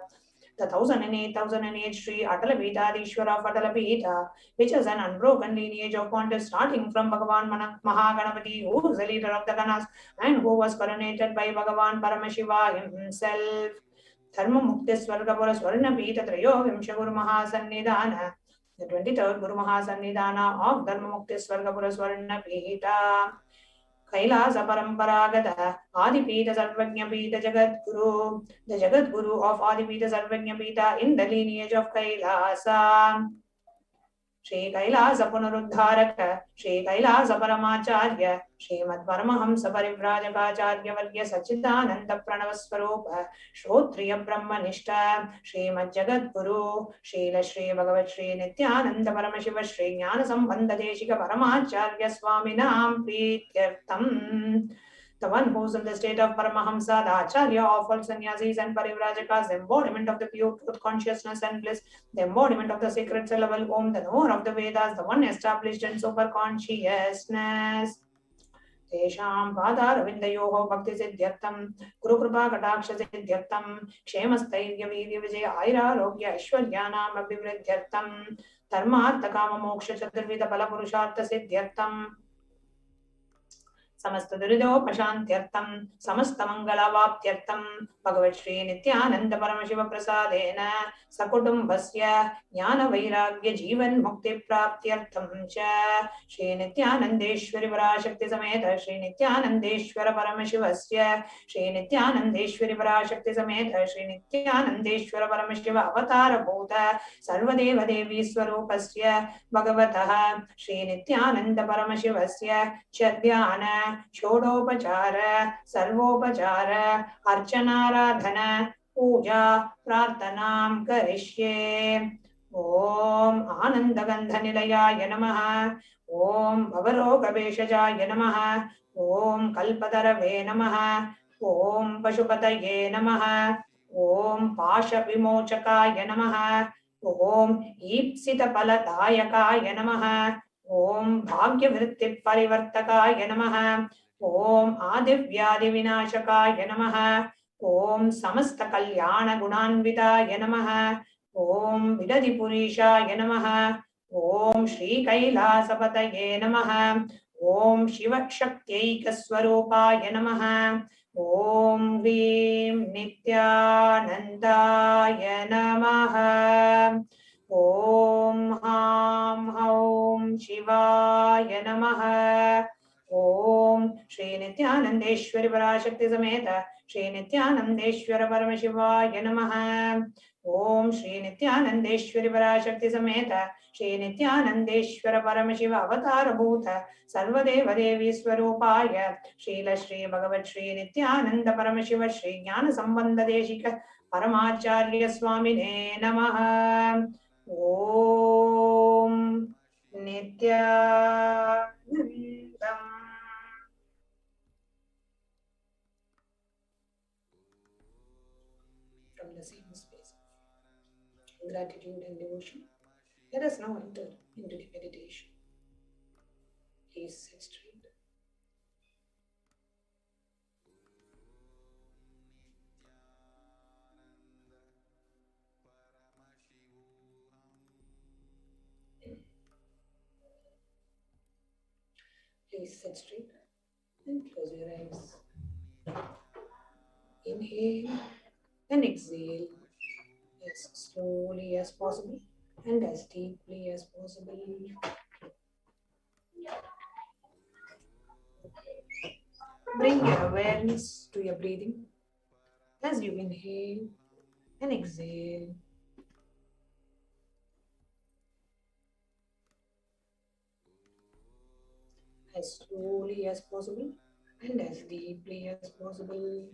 Speaker 2: the 1008 Shri Atala Pitadishwara of Atala Pita, which is an unbroken lineage of pontiffs starting from Bhagavan Mahaganapati, who is the leader of the Ganas and who was coronated by Bhagavan Paramashiva himself. Dharma Mukti Swargapura Swarna Pita Trayo Vimsha Guru Mahasannidhana, the 23rd Guru Mahasannidhana of Dharma Mukti Swargapura Swarna Pita. Kailasa Paramparagata Adi Pita Sarvagnya Pita Jagadguru, the Jagadguru of Adi Pita Sarvagnya Pita in the lineage of Kailasa. Shri Kailasa Punaruddharaka Shri Kailasa Paramacharya Srimad Paramahamsa Parivrajaka Vargya Sachidananda Pranavaswarupa Shrotriya Brahmanishta Srimad Jagadguru Srila Shri Bhagavat Shri Nithyananda Paramashiva Shri Jnana Sambandha Deshika Paramacharya Swaminam Prityartham. The one who is in the state of Paramahamsa, the Acharya of all sannyasis and parivrajakas, the embodiment of the pure truth consciousness and bliss, the embodiment of the sacred syllable Om, the knower of the Vedas, the one established in super consciousness. Tesham Padaravindayoho Bhakti Siddhyartham Guru Kripa Kataksha Siddhyartham Kshemasthirya Virya Vijaya Aira Rogya Aishwaryanam Abhivriddhyartham Dharmartha Kama Moksha Chaturvida Pala Purushartha Siddhyartham. समस्त दुरिदोपशान्त्यर्थं समस्त मङ्गलवाप्त्यर्थं भगवत् श्री नित्यानन्द परमशिव प्रसादेन सकुटुम्बस्य ज्ञान वैराग्य जीवन मुक्ति प्राप्त्यर्थं च श्री नित्यानन्देश्वरि पराशक्ति समेत श्री नित्यानन्देश्वर परमशिवस्य श्री नित्यानन्देश्वरि पराशक्ति समेत श्री नित्यानन्देश्वर परमशिव अवतार भूत सर्वदेव देवी स्वरूपस्य भगवतः श्री नित्यानन्द परमशिवस्य च ध्यान षोडोपचार सर्वोपचार अर्चनाराधन पूजा प्रार्थनां करिष्ये। ओम आनन्दगन्धनिलयाय नमः। ओम भवरोगभेषजाय नमः। ओम कल्पतरवे नमः। ओम पशुपतये नमः। ओम पाशविमोचकाय नमः। ओम ईप्सितफलदायकाय नमः। ओम भाग्यवृत्तिपरिवर्तकाय नमः। ओम आदिव्याधिविनाशकाय नमः। ओम समस्त कल्याण गुणान्विताय नमः। ओम विदधिपुरीशाय नमः। ओम श्री कैलासपतये नमः। ओम शिवशक्त्यैकस्वरूपाय नमः। ओम ह्रीं नित्यानन्दाय नमः। ओम हां हौं शिवाय नमः। ओम श्री नित्यानन्देश्वरि पराशक्ति समेत श्री नित्यानन्देश्वर परमशिवाय नमः। ओम श्री नित्यानन्देश्वरि पराशक्ति समेत श्री नित्यानन्देश्वर परमशिव अवतार भूत सर्वदेव देवी स्वरूपाय श्रील श्री भगवत् श्री नित्यानन्द परमशिव श्री ज्ञान संबंध देशिक परमाचार्य स्वामिने नमः। ओम नित्यानन्दम्। From the same space of gratitude and devotion, let us now enter into the meditation. Please sit straight. Please sit straight and close your eyes. Inhale and exhale as slowly as possible and as deeply as possible. Bring your awareness to your breathing as you inhale and exhale. As slowly as possible and as deeply as possible.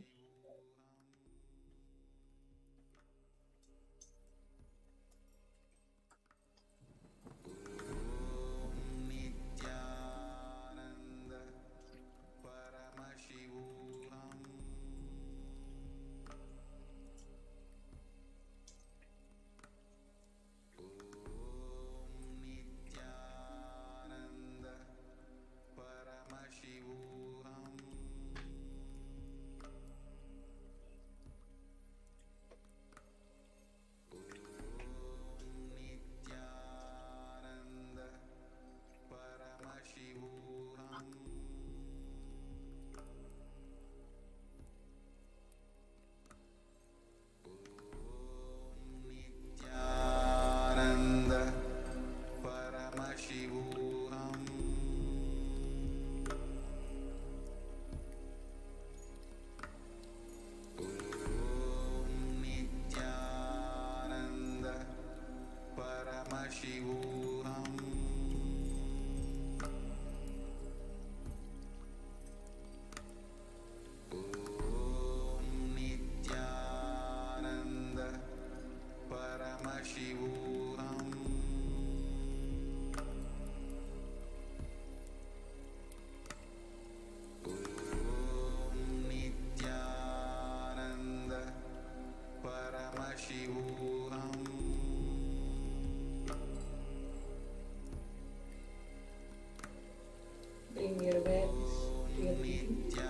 Speaker 2: Bring your awareness to your breathing.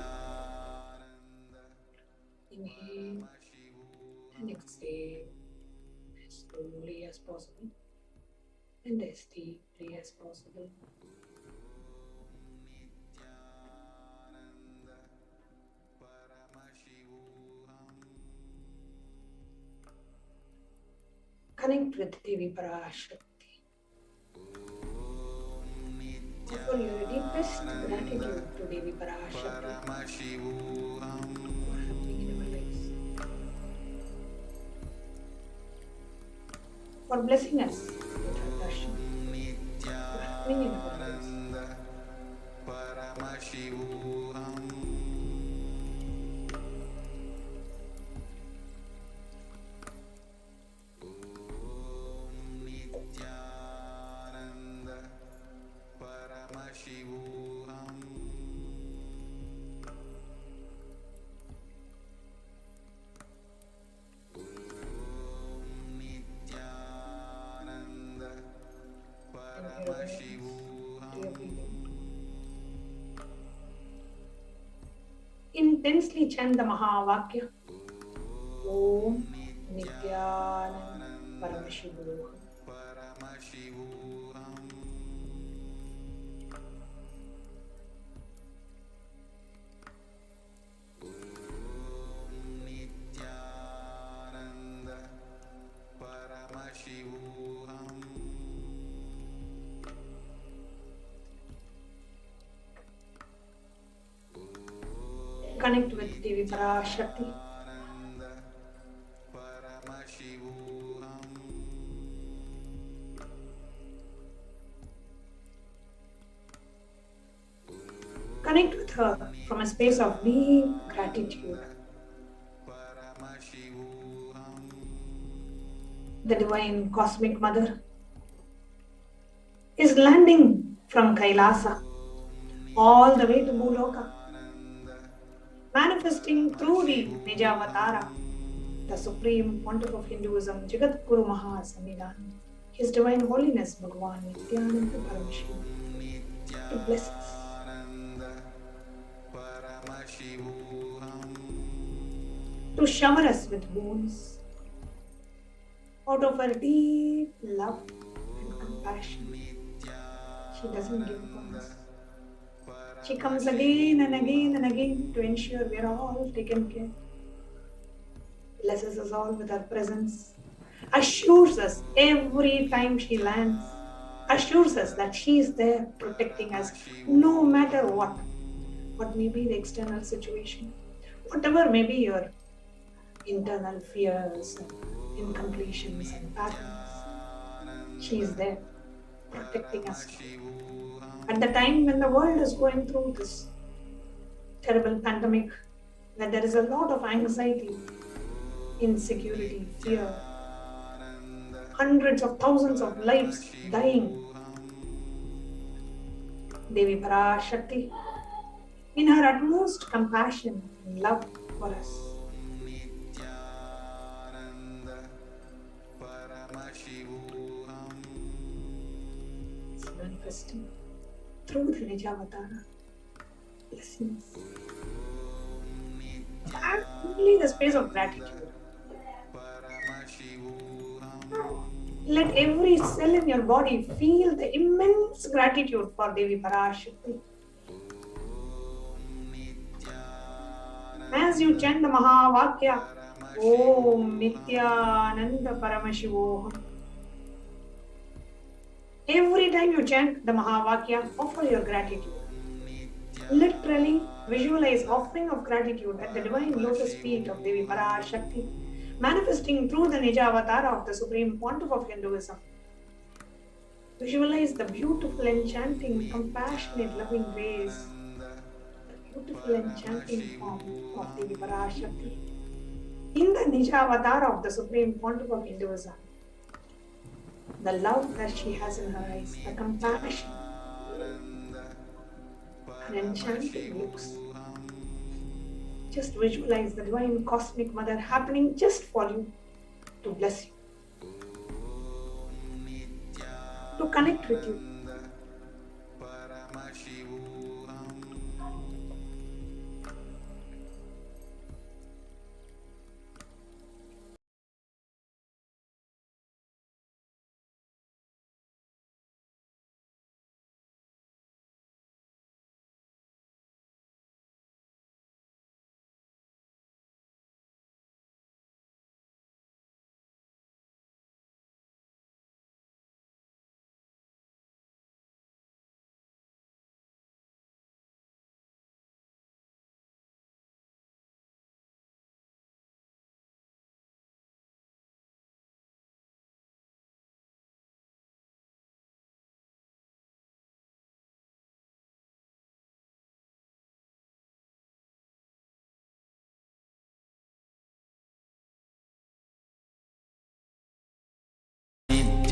Speaker 2: Inhale and exhale as slowly as possible and as deeply as possible. Connect with Devi Parashakti. Offer your deepest gratitude to Devi Parashakti for happening in our lives, for blessing us with her darshan, for happening in our lives.
Speaker 9: Paramashivoham. Nithyananda Paramashivoham. Nithyananda Paramashivoham.
Speaker 2: Intensely chant the Mahavakya. Om Nithyananda Paramashivoham.
Speaker 9: Paramashivoham. Nithyananda Paramashivoham.
Speaker 2: Connect with Devi Parashakti.
Speaker 9: Paramashivoham.
Speaker 2: Connect with her from a space of deep gratitude.
Speaker 9: Paramashivoham.
Speaker 2: The Divine Cosmic Mother is landing from Kailasa all the way to Bhuloka, manifesting through the Nijavatara, the Supreme Pontiff of Hinduism, Jagat Guru Mahasannidhan, His Divine Holiness Bhagavan Nithyananda Paramashivam, to bless us. To shower us with boons out of her deep love and compassion. She doesn't give up on us. She comes again and again and again to ensure we are all taken care. Blesses us all with her presence. Assures us every time she lands. Assures us that she is there protecting us no matter what. What may be the external situation. Whatever may be your internal fears and incompletions and patterns. She is there protecting us. At the time when the world is going through this terrible pandemic, where there is a lot of anxiety, insecurity, fear, hundreds of thousands of lives dying, Devi Parashakti, in her utmost compassion and love for us, is manifesting through the Nijavatara blessings. And only the space of gratitude. Let every cell in your body feel the immense gratitude for Devi Parashakti. As you chant the Mahavakya, Om Nithyananda Paramashivoham. Every time you chant the Mahavakya, offer your gratitude. Literally visualize offering of gratitude at the divine lotus feet of Devi Parashakti, manifesting through the Nijavatara of the Supreme Pontiff of Hinduism. Visualize the beautiful, enchanting, compassionate, loving grace, the beautiful, enchanting form of Devi Parashakti in the Nijavatara of the Supreme Pontiff of Hinduism. The love that she has in her eyes, the compassion, her enchanting looks. Just visualize the Divine Cosmic Mother happening just for you, to bless you, to connect with you.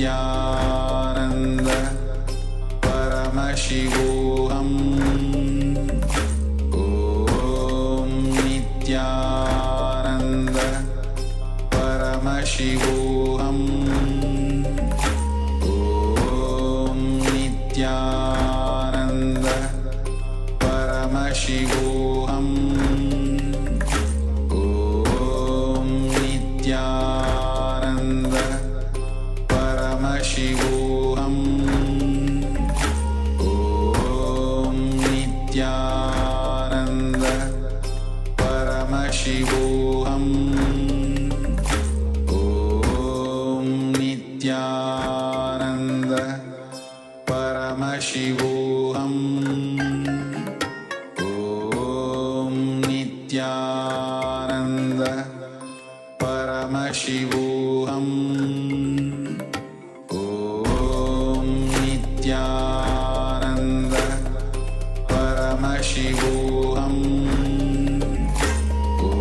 Speaker 9: Nithyananda Paramashivoham. Om Nithyananda Paramashivoham. Om Nithyananda Paramashivoham. Om Nithyananda Paramashivoham. Om Nithyananda Paramashivoham. Om Nithyananda Paramashivoham. Om Nithyananda Paramashivoham. Om Nithyananda Paramashivoham.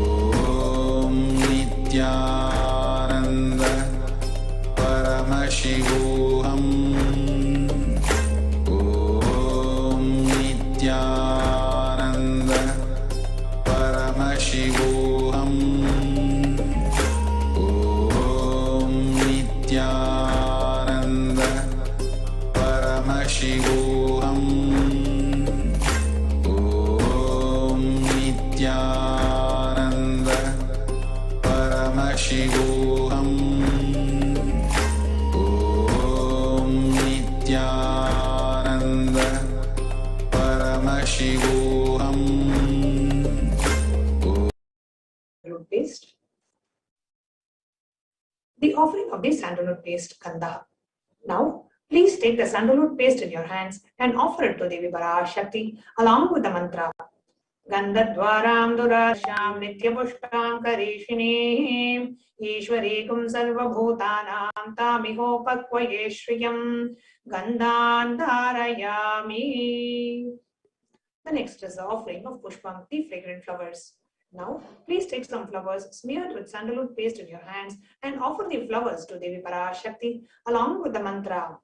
Speaker 9: Om Nithyananda Paramashivoham. Om Nithyananda Paramashivoham. Om Nithyananda Paramashivoham. Om Nithyananda Paramashivoham. Om Nithyananda Paramashivoham.
Speaker 2: Sandalwood paste. The offering of the sandalwood paste, Gandha. Now, please take the sandalwood paste in your hands and offer it to Devi Parashakti along with the mantra. Gandhadwaram durasham nityapushpam karishinim Ishwarikum sarvabhutanam tamihopakvaye shriyam Gandhan dharayami. The next is the offering of pushpam, the fragrant flowers. Now, please take some flowers smeared with sandalwood paste in your hands and offer the flowers to Devi Parashakti along with the mantra.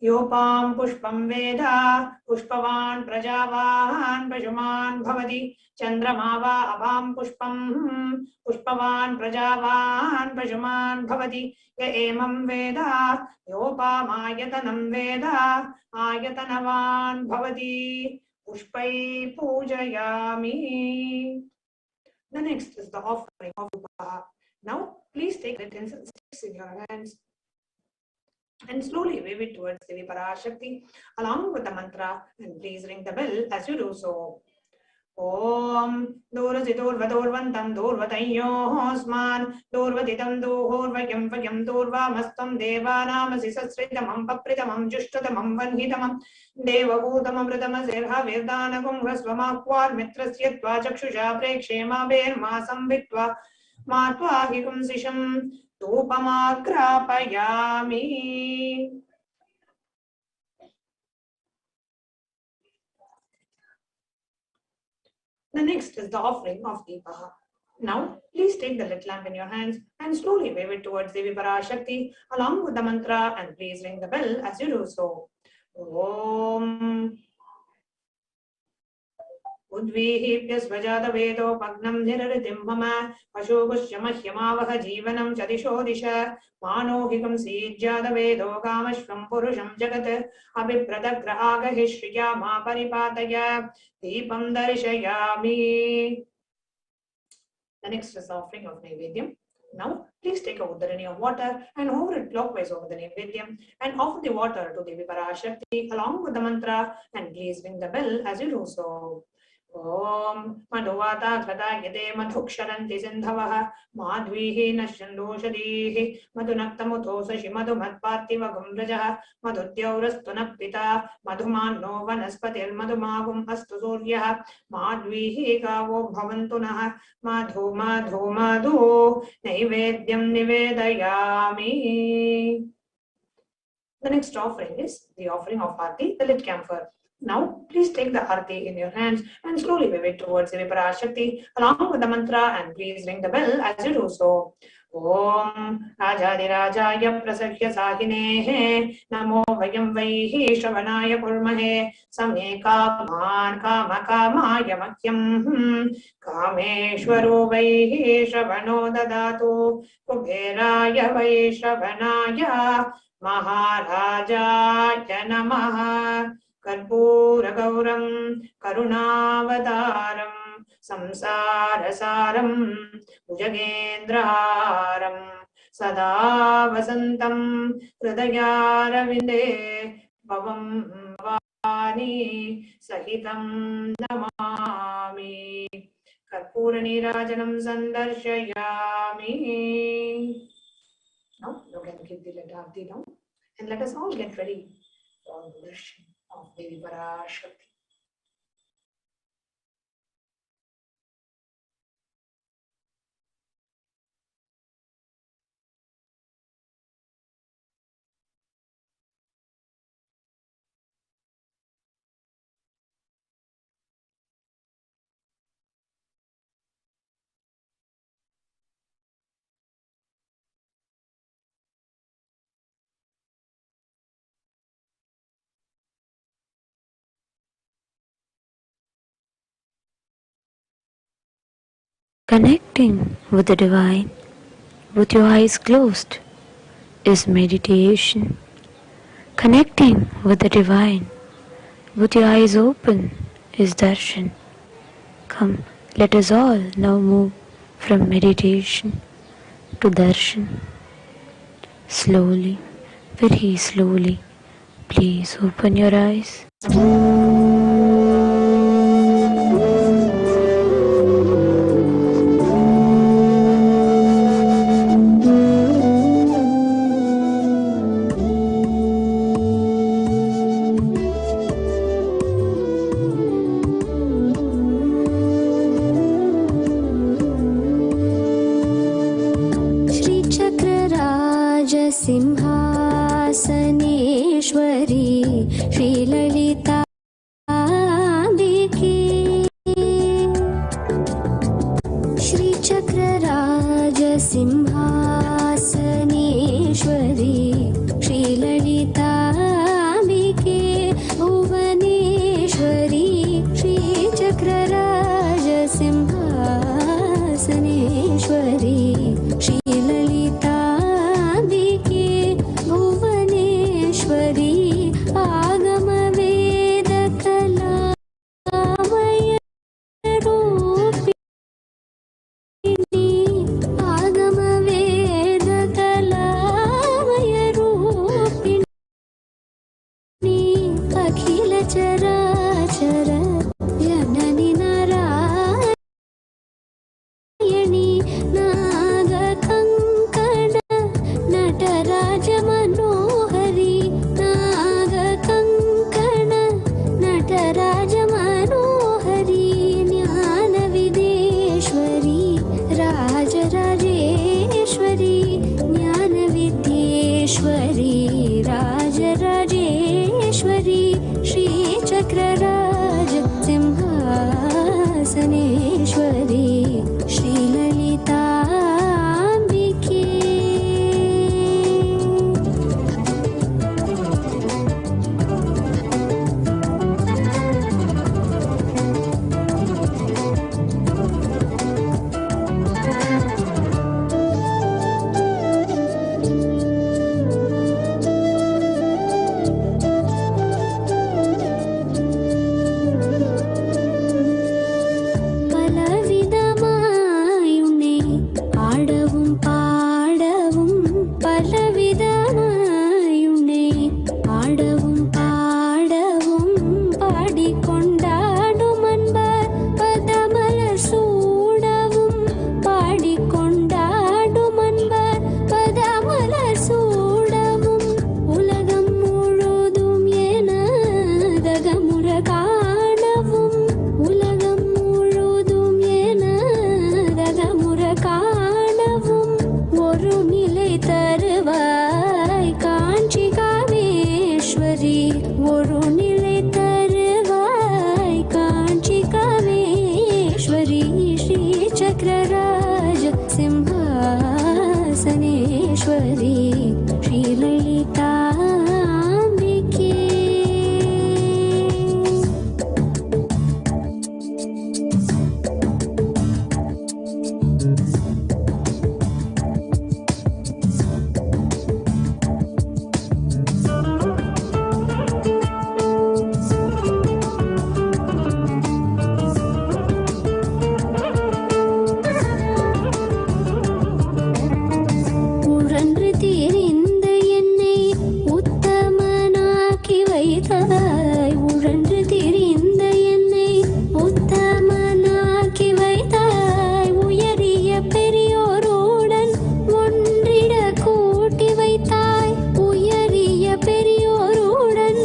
Speaker 2: Yopam pushpam veda pushpavan prajavahan pajuman bhavati chandramava abham pushpam pushpavan prajavahan pajuman bhavati ya emam veda yopam ayatanam veda ayatanavan bhavati pushpai pujayami. The next is the offering of Upaha. Now, please take the incense sticks in your hands and slowly wave it towards Devi Parashakti along with the mantra, and please ring the bell as you do so. Om Durvaziturvadurvantam Durvatayosman Durvaditam Duhurvakyam Vakyam Durvamastam Devanamasi Sasritamam Papritamam Jushtatamam Vanhitamam Devabhutamam Vritamazirha Virdanagum Rasvamakwar Mitrasya Chakshusha Prekshema Masam Vitva Matva Higum Sisham Tupamakrapayami. The next is the offering of Deepaha. Now, please take the lit lamp in your hands and slowly wave it towards Devi Parashakti along with the mantra, and please ring the bell as you do so. Om Udvihipya svajata vedo pagnam niraritim mama Pashugushya mahyamavaha jivanam chadisho disha Manohikam sijjada vedo kamashvam purusham jagat Abhipradagrahagahi shriya ma paripataya Deepam darshayami. The next is the offering of Naivedyam. Now, please take a udarani of water and hover it clockwise over the Naivedyam and offer the water to Devi Parashakti along with the mantra, and please ring the bell as you do so. Om Madhuvata Krata Yade Madhuksharanti Sindhavaha Madhvihi Nashandosadihi Madhunaktamuthosashi Madhumatpartiva Gumrajaha Madhutyaurastunapita Madhumanno Vanaspatir Madhumagum Astu Suryaha Madhvihi Kavo Bhavantunaha Madhu Madhu Madhu Naivedyam Nivedayami. The next offering is the offering of Aarti, the lit camphor. Now, please take the arati in your hands and slowly wave it towards Devi Parashakti along with the mantra, and please ring the bell as you do so. Om Rajadirajaya Prasakya Sahinehe Namo Vayam Vaihi Shravanaya Kurmahe Same Kaman Kama Kamaya Makyam Kameshwaro Vaihi Shravano Dadatu Kuberaya Vai Shravanaya Maharajaya Namaha Karpuragauram Karunavadaram Samsarasaram Bhujagendraharam Sada Vasantam Hridayaravinде Bhavam Bhavani Sahitam Namami Karpuranirajanam Sandarshayami. Now, look at the Ladabdi now, and let us all get ready for the darshan of Devi Parashakti.
Speaker 16: Connecting with the divine with your eyes closed is meditation. Connecting with the divine with your eyes open is darshan. Come, let us all now move from meditation to darshan. Slowly, very slowly, please open your eyes.
Speaker 17: Simhasaneshwari श्रीललिताम्बिके श्रीचक्रराजसिंहासनेश्वरी श्रीललिताम्बिके Bhuvaneshwari श्रीचक्रराजसिंहासनेश्वरी श्रीललिताम्बिके Bhuvaneshwari आगमवेदकलामय रूपिणी आगमवेदकलामय रूपिणी अखिल चराचर जननी नारायणी नागकङ्कण नटराज मनोहरी नागकङ्कण नटराज मनोहरी ज्ञानविदेश्वरी राजराजेश्वरी ज्ञानविद्येश्वरी राजराजेश्वरी श्रीचक्रराज सिंहासनेश्वरी श्रीललिताम्बिके பலவிதமாயுனை ஆடவும் பாடவும் பலவிதமாயுனை ஆடவும் பாடவும் பாடிக்கொண்டாடும் அன்பர் பதமலர் சூடவும் பாடிக்கொண்டாடும் அன்பர் பதமலர் சூடவும் உலகம் முழுதும் எனதகமுற காணவும் உலகம் முழுதும் எனதகமுற காணவும் ஒரு நிலை தருவாய் காஞ்சி காமேஸ்வரி ஒரு நிலை தருவாய் செய்தாய். உழன்று திரிந்த என்னை உத்தமனாக்கி வைத்தாய். உயரிய பெரியோருடன் ஒன்றிட கூட்டி வைத்தாய். உயரிய பெரியோருடன்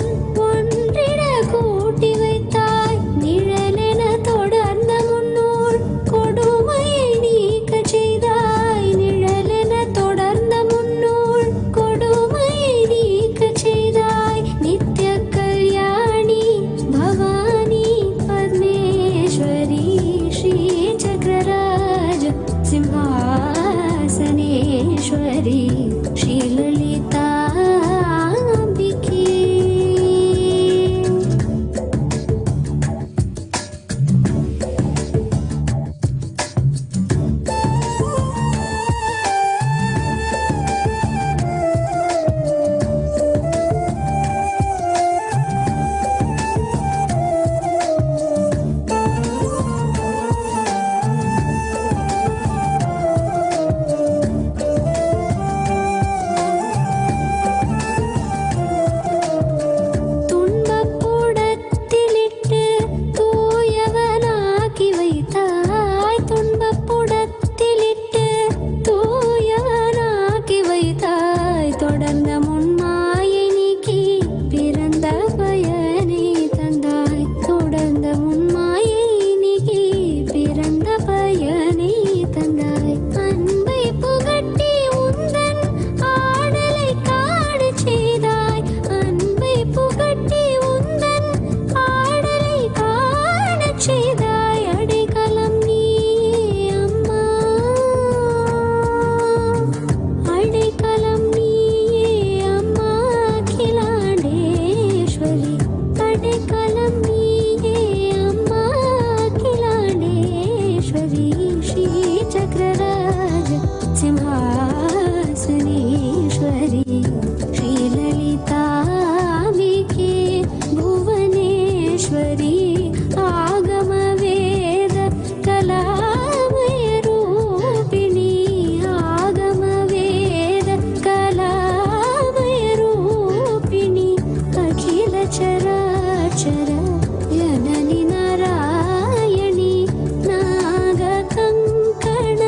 Speaker 17: ஒன்றிட கூட்டி வைத்தாய். நிழலென தொடர்ந்த முன்னோர் கொடுமையை நீக்கச் செய்தாய். நிழலென தொடர்ந்த முன்னோர் கொடுமையை நீக்கச் செய்தாய். நித்ய கல்யாணி பவானி பத்மேஸ்வரி ஸ்ரீ சக்கரராஜ சிம்ஹாசனேஸ்வரி ஸ்ரீ லலிதாம்பிகே. துன்பப்புடத்திலிட்டு தூயவனாக்கி வைத்தாய். துன்பப்புடத்திலிட்டு தூயவனாக்கி வைத்தாய். தொடர்ந்த முன்மாயை நீக்கி பிறந்த பயனை தந்தாய். தொடர்ந்த முன்மாயை நீக்கி பிறந்த பயனை தந்தாய். அன்பை புகட்டி உந்தன் ஆடலை காணச் செய்தாய். அன்பை புகட்டி உந்தன் ஆடலை காணச் செய்தாய். அடைக்கலம் நீ அம்மா, அடைக்கலம் நீயே அம்மா அகிலாண்டேஸ்வரி. அடைக்கலம் நீயே அம்மா அகிலாண்டேஸ்வரி ஸ்ரீ சக்கரராஜ சிம்ஹாசனேஸ்வரி ஸ்ரீ லலிதாம்பிகே புவனேஸ்வரி. ஆகம வேத கலாமய ரூபிணி. ஆகம வேத கலாமய ரூபிணி. அகில சராச்சர யனனி நாராயணி. நாக கங்கಣ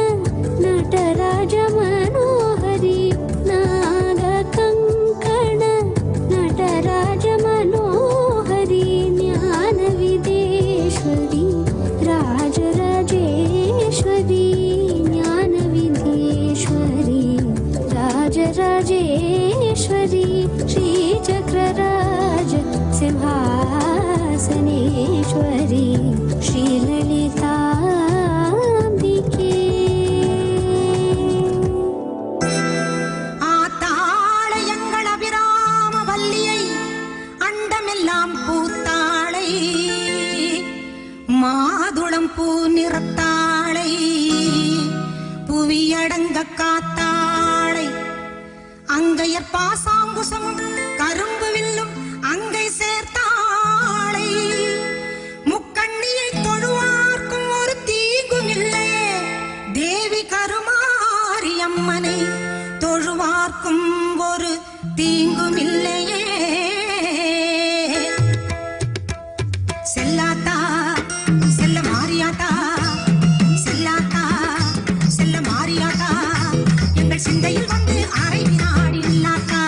Speaker 17: ನಟರಾಜ ಮನೋಹರಿ. ನಾಗ ಕಂಕಣ ನಟರಾಜ ಮನೋಹರಿ. ಜ್ಞಾನ ವಿದೇಶ್ವರಿ ರಾಜರಾಜೇಶ್ವರಿ. ಜ್ಞಾನ ವಿದೇಶ್ವರಿ ರಾಜರಾಜೇಶ್ವರಿ ಶ್ರೀ ಚಕ್ರರಾಜ ಸಿಂಹಾಸನೇಶ್ವರಿ ಶ್ರೀ ಲಲಿತಾಂಬಿಕೆ.
Speaker 18: ஆத்தாளை எங்கள் அபிராம வல்லியை அண்டமெல்லாம் பூத்தாளை. மாதுளம் பூ நிறத்தாளை. புவியடங்க காத்தாளை. அங்கையர் பாசாங்குசமும் கரும்பு வில்லும் அங்கை சேர்த்தாளை. முக்கண்ணியை தொழுவார்க்கும் ஒரு தீங்கும் இல்லையே. தேவி கருமாரி அம்மனை தொழுவார்க்கும் ஒரு தீங்கும் இல்லையே. செல்லாத்தா செல்ல மாரியாத்தா. செல்லாத்தா செல்ல மாரியாத்தா. எங்கள் சிந்தையில் வந்து அரை வினாடி நில்லாத்தா.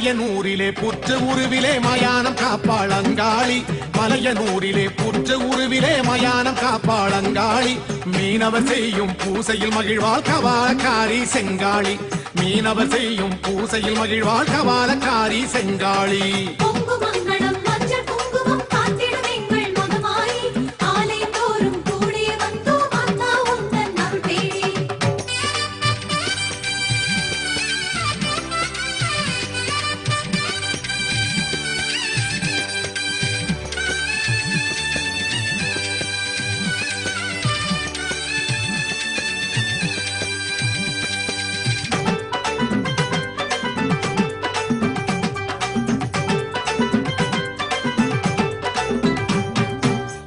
Speaker 19: மலையனூரிலே புற்று உருவிலே மயானம் காப்பாளங்காளி, மலையனூரிலே புற்று உருவிலே மயானம் காப்பாளங்காளி, மீனவர் செய்யும் பூசையில் மகிழ்வாள் கவாலக்காரி செங்காளி, மீனவர் செய்யும் பூசையில் மகிழ்வாள் கவாலக்காரி செங்காளி.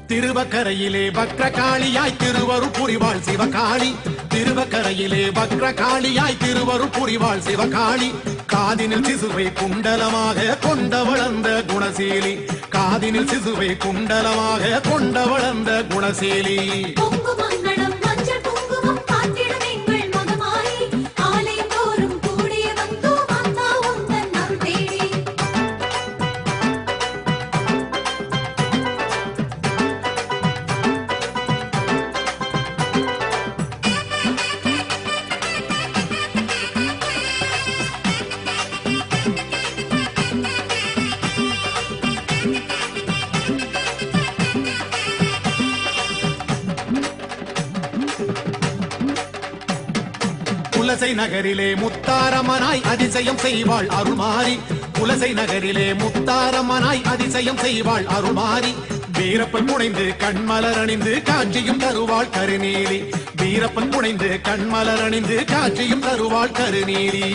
Speaker 19: திருவக்கரையிலே பக்ரகாளியாய் திருவரு புரிவாள் சிவகாளி, திருவக்கரையிலே பக்ரகாளியாய் திருவரு புரிவாள் சிவகாளி, காதினில் சிசுவை குண்டலமாக கொண்ட வளர்ந்த குணசீலி, காதினில் சிசுவை குண்டலமாக கொண்ட வளர்ந்த குணசீலி. குலசை நகரிலே முத்தாரம்மனாய் அதிசயம் செய்வாள் அருள்மாரி, குலசை நகரிலே முத்தாரம்மனாய் அதிசயம் செய்வாள் அருள்மாரி, வீரப்பன் புனைந்து கண்மலர் அணிந்து காட்சியும் தருவாள் கருநீலி, வீரப்பன் புனைந்து கண்மலர் அணிந்து காட்சியும் தருவாள் கருநீலி.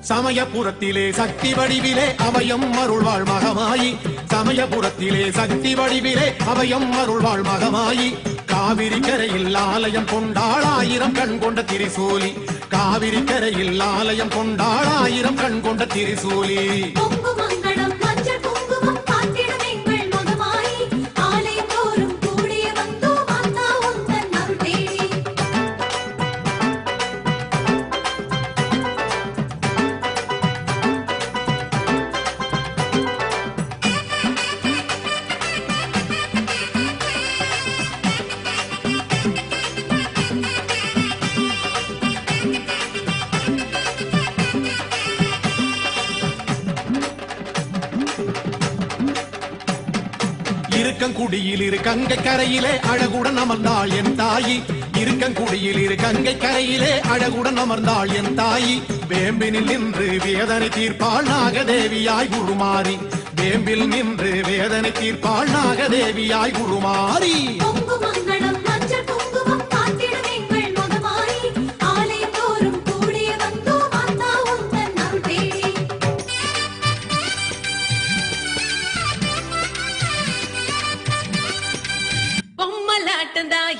Speaker 19: சமயபுரத்திலே சக்தி வடிவிலே அபயம் அருள்வாள் மகமாயி, சமயபுரத்திலே சக்தி வடிவிலே அபயம் அருள்வாள் மகமாயி, காவிரி கரையில் ஆலயம் கொண்டாள் ஆயிரம் கண் கொண்ட திரிசூலி, காவிரி கரையில் ஆலயம் கொண்டாள் ஆயிரம் கண் கொண்ட திரிசூலி. இருக்கங்குடியில் இரு கங்கை கரையிலே அழகுடன் அமர்ந்தாள் என் தாயி, இருக்கங்குடியில் இரு கங்கை கரையிலே அழகுடன் அமர்ந்தாள் என் தாயி, வேம்பினில் நின்று வேதனை தீர்ப்பாள் நாகதேவியாய் உருமாறி, வேம்பில் நின்று வேதனை தீர்ப்பாள் நாகதேவியாய் உருமாறி.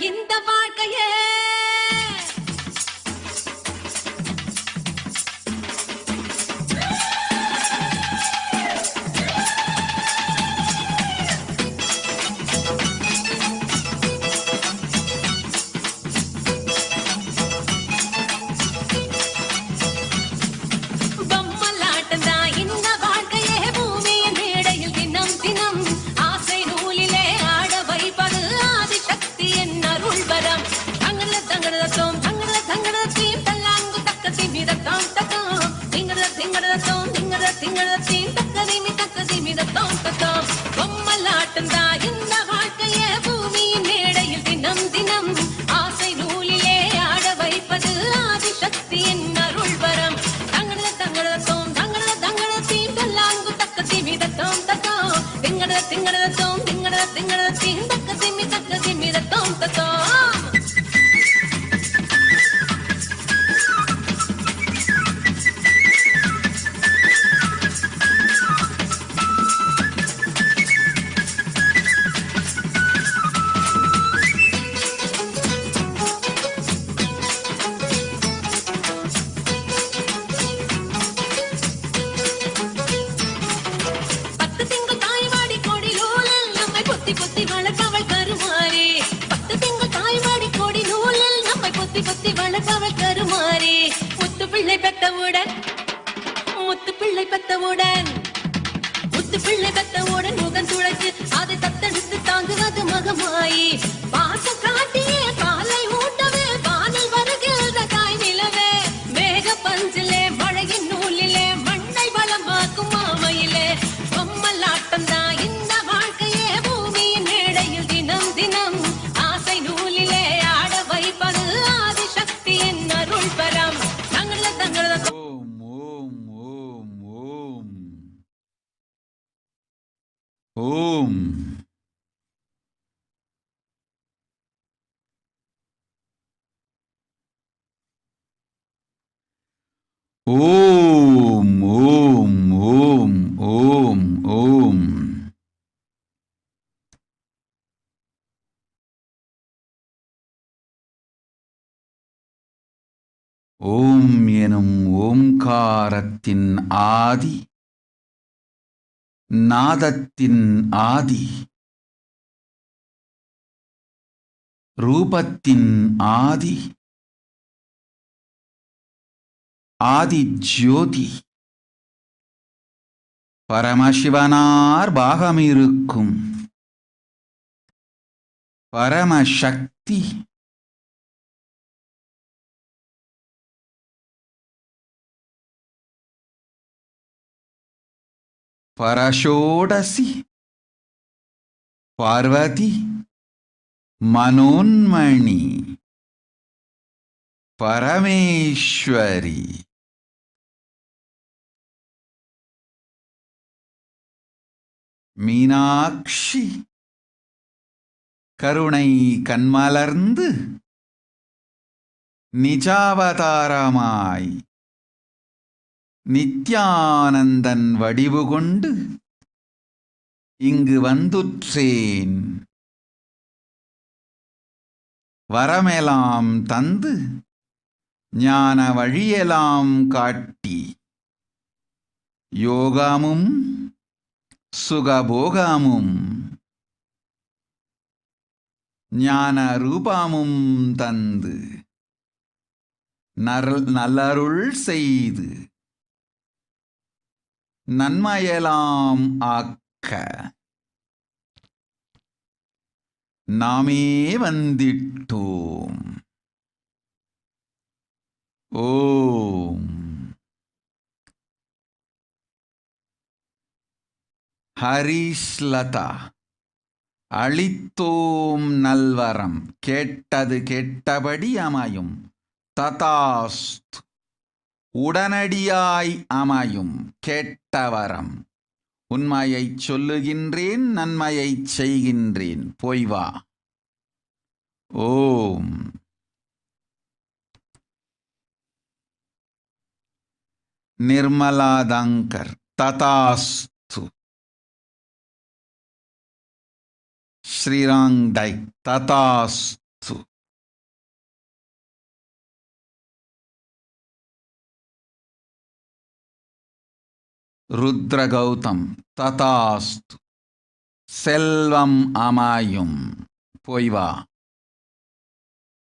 Speaker 20: இந்த வாழ்க்கையே பெத்தவுடன் முத்து பிள்ளை பெத்தவுடன் முத்து பிள்ளை பெத்தவுடன் முகம் துளைச்சு அதை தத்தெடுத்து தாங்குவது மகமாயி பாசம் காட்டியே பாலை ஊட்டவே வானில் வருகிற தாய் நிலவே மேக பஞ்சிலே மழையின் நூலிலே மண்ணை வளமாக்கும் மாமையிலே பொம்மலாட்டம் தான் இந்த வாழ்க்கையே பூமியின் மேடையில் தினம் தினம் ஆசை நூலிலே ஆட வைப்பது ஆதிசக்தியின் அருள் பரம் தங்கள தங்கள
Speaker 9: ஓம் ஓம் ஓம் ஓம் ஓம் ஓம் ஓம் எனும் ஓம்காரத்தின் ஆதி நாதத்தின் ஆதி ரூபத்தின் ஆதி ஆதி ஜோதி பரமசிவனார் பாகமிருக்கும் பரமசக்தி பரஷோடசி பார்வதி மனோன்மணி பரமேஸ்வரி மீனாட்சி கருணை கண்மலர்ந்து நிஜாவதாரமாய் நித்யானந்தன் வடிவு கொண்டு இங்கு வந்துற்றேன். வரமெலாம் தந்து ஞான வழியெல்லாம் காட்டி யோகமும் சுகபோகமும் ஞான ரூபமும் தந்து நல்லருள் செய்து நன்மையெல்லாம் ஆக்க நாமே வந்திட்டோம். ஓம் ஹரிஸ்லதா அளித்தோம் நல்வரம், கேட்டது கேட்டபடி அமையும். ததாஸ்து உடனடியாய் அமையும் கேட்டவரம். உண்மையைச் சொல்லுகின்றேன், நன்மையைச் செய்கின்றேன், போய் வா. ஓம் நிர்மலாதங்கர் ததாஸ்து. ஸ்ரீராங் டை ததாஸ்து. ருத்ர கௌதம் ததாஸ்து. செல்வம் அமையும், போய் வா.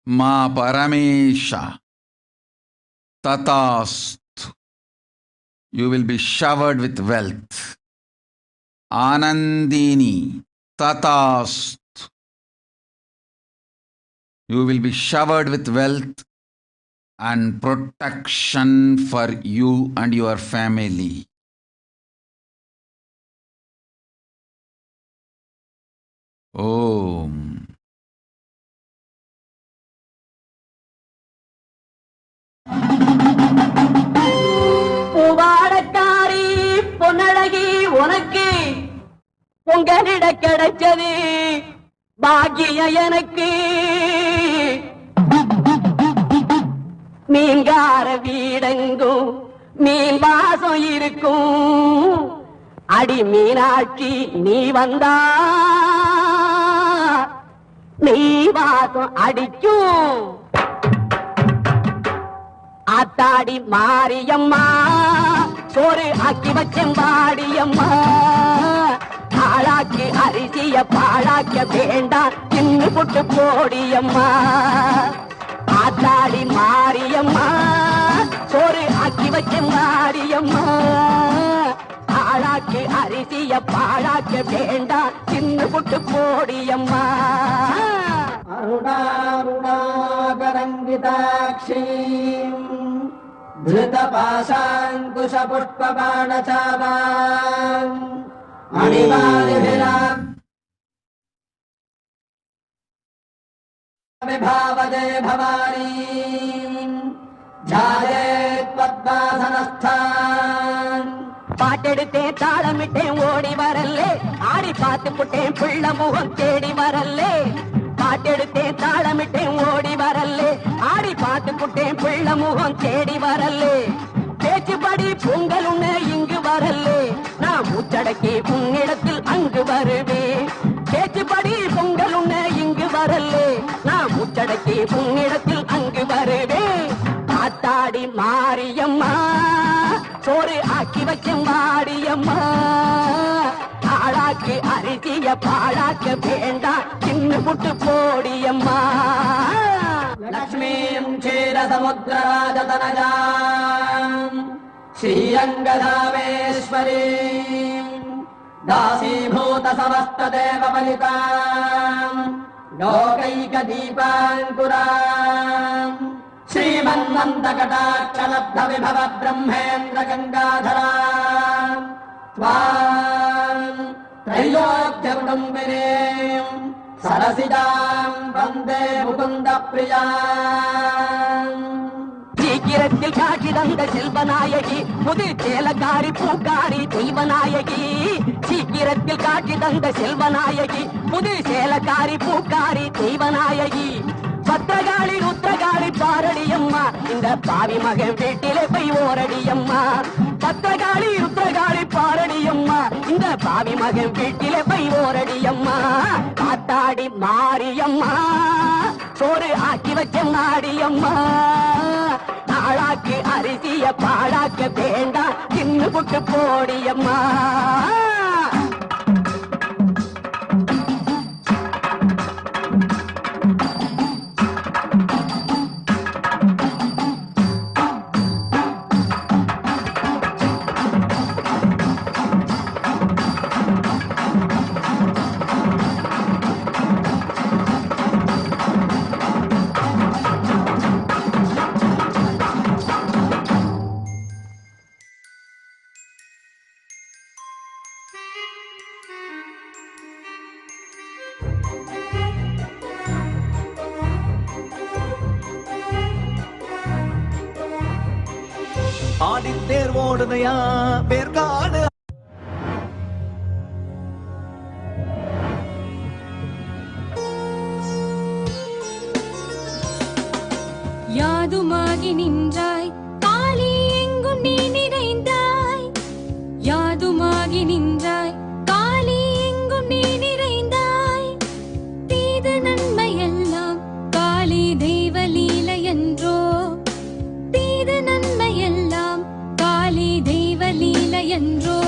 Speaker 9: மா பரமேஷா ததாஸ்து. You will be showered with wealth. Anandini tatastu. You will be showered with wealth and protection for you and your family. Om.
Speaker 21: பூவாடக்காரி Ponnazhagi உனக்கு பொங்கலிட கிடைச்சது பாக்கியம் எனக்கு. மீன்கார வீடெங்கும் மீன் வாசம் இருக்கும். அடி மீனாட்சி நீ வந்தா நீ வாசம் அடிக்கும். ஆத்தாடி மாரியம்மா சோறு ஆக்கி வச்செம்பாடியம்மா. ஆளாக்கி அரிசிய பாழாக்க வேண்டாம், தின்னு புட்டு போடியம்மா. ஆத்தாடி மாரியம்மா சோறு ஆக்கி வச்ச மாரியம்மா ஆளாக்கு அரிசிய பாழாக்க வேண்டாம் சின்ன புட்டு போடியம்மா அருணாருணாகரங்கிதாட்சீம் धृतपाशाङ्कुश पुष्पबाणचापाम् मणिमालिभिराम् विभावदे भवानीम् जायेत् पद्मासनस्थान् பாட்டெடுத்தேன் தாளமிட்டேன் ஓடி வரல்லே ஆடி பார்த்து புட்டேன் பிள்ளை முகம் தேடி வரல்லே பாட்டெடுத்தேன் தாளமிட்டேன் ஓடி வரல்லே ஆடி பார்த்து புட்டேன் பிள்ளை முகம் தேடி வரல்லே பேச்சுப்படி பொங்கல் உன்ன இங்கு வரல்லே நான் மூச்சடக்கி உன்னிடத்தில் அங்கு வருவேன் பேச்சுப்படி பொங்கல் உன்ன இங்கு வரல்லே நான் மூச்சடக்கி உன்னிடத்தில் அங்கு வருவேன் காத்தாடி மாரியம்மா சோறு ஆக்கி வச்ச மாரியம்மா ஆளாக்கு அரிசிய பாழாக்க வேண்டாம் சின்ன புட்டு போடியம்மா லக்ஷ்மீம் சேர சமுத்திரராஜதனஜாம் ஸ்ரீரங்கதாமேஸ்வரீம் दासीभूत समस्त देवबलिकाम् लोकैक दीपाङ्कुराम् श्रीमन्मन्दकटाक्षलब्ध विभव ब्रह्मेन्द्र गङ्गाधराम् त्वाम् त्रैलोक्य कुटुम्बिनीम् सरसिजाम् वन्दे मुकुन्द प्रियाम् சீக்கிரத்தில் காட்சி தந்த செல்வநாயகி புது சேலக்காரி பூக்காரி தெய்வநாயகி சீக்கிரத்தில் காட்சி தந்த செல்வநாயகி புது சேலக்காரி பூக்காரி தெய்வநாயகி பத்திரகாளி ருத்ரகாளி பாரடியம்மா இந்த பாவி மகன் வீட்டிலே போய் ஓரடியம்மா பத்திரகாளி ருத்ரகாளி பாரடியம்மா இந்த பாவி மகன் வீட்டிலே போய் ஓரடியம்மா காத்தாடி மாரியம்மா சோறு ஆக்கி வச்ச மாடியம்மா ஆளாக்கு அரிசிய பாழாக்க வேண்டாம் சின்ன புட்டு போடியம்மா
Speaker 3: ஆடித்தேர் ஓடுதையா பேர்காடு
Speaker 20: யாதுமாகி நின்றாய் காளி எங்கும் நீ நிறைந்தாய் யாதுமாகி நின்றாய் காளி எங்கும் நீ நிறைந்தாய் தீது நன்மை எல்லாம் காளி தெய்வ லீலை என்றோ தீது நன்மை எல்லாம் காளி தெய்வ லீலை என்றோ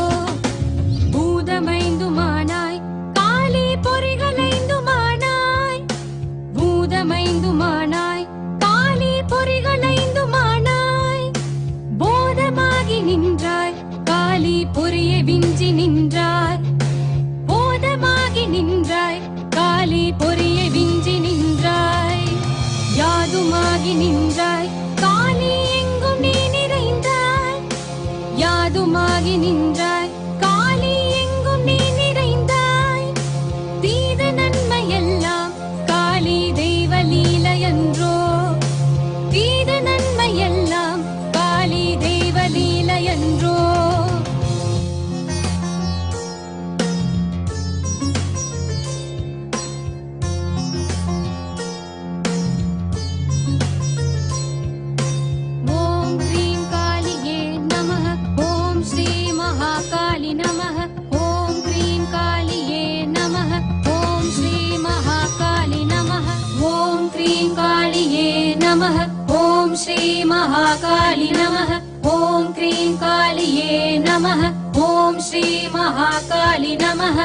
Speaker 20: பூதமைந்துமானாய் காளி பொறிகளைந்துமானாய் பூதமைந்துமானாய் காளி பொறிகளைந்துமானாய் போதமாகி நின்றாய் காளி பொறியை விஞ்சி நின்றாய் போதமாகி நின்றாய் காளி பொறியை விஞ்சி நின்றாய் யாதுமாகி நின்றாய் காளி எங்கும் நீ நிறைந்தாய் யாதுமாகி நின்றாய் காளி எங்கும் நீ நிறைந்தாய் தீத நன்மை எல்லாம் காளி தெய்வ லீலை என்றோ தீத நன்மை எல்லாம் காளி தெய்வ லீலை என்றோ ஓம் ஸ்ரீம் காளியே நமः ஓம் ஸ்ரீ மகாகாளி நமः ஓம் ஸ்ரீம் காளியே நமः ஓம் ஸ்ரீ மகாகாளி நமः ஓம் ஸ்ரீம் காளியே நமः ஓம் ஸ்ரீ மகாகாளி நமः ஓம் ஸ்ரீம் காளியே நமः ஓம் ஸ்ரீ மகாகாளி நமः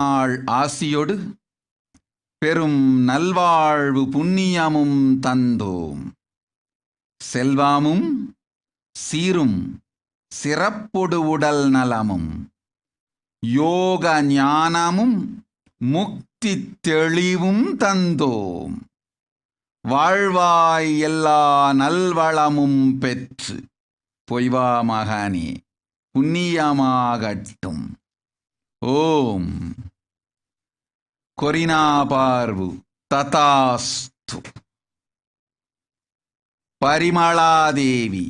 Speaker 9: நாள் ஆசியொடு பெரும் நல்வாழ்வு புண்ணியமும் தந்தோம். செல்வாமும் சீரும் சிறப்பொடு உடல் நலமும் யோக ஞானமும் முக்தி தெளிவும் தந்தோம். வாழ்வாய் எல்லா நல்வளமும் பெற்று பொய்வா மகானே புண்ணியமாகட்டும். ஓம் கொரினா பார்வு ததாஸ்து. பரிமளாதேவி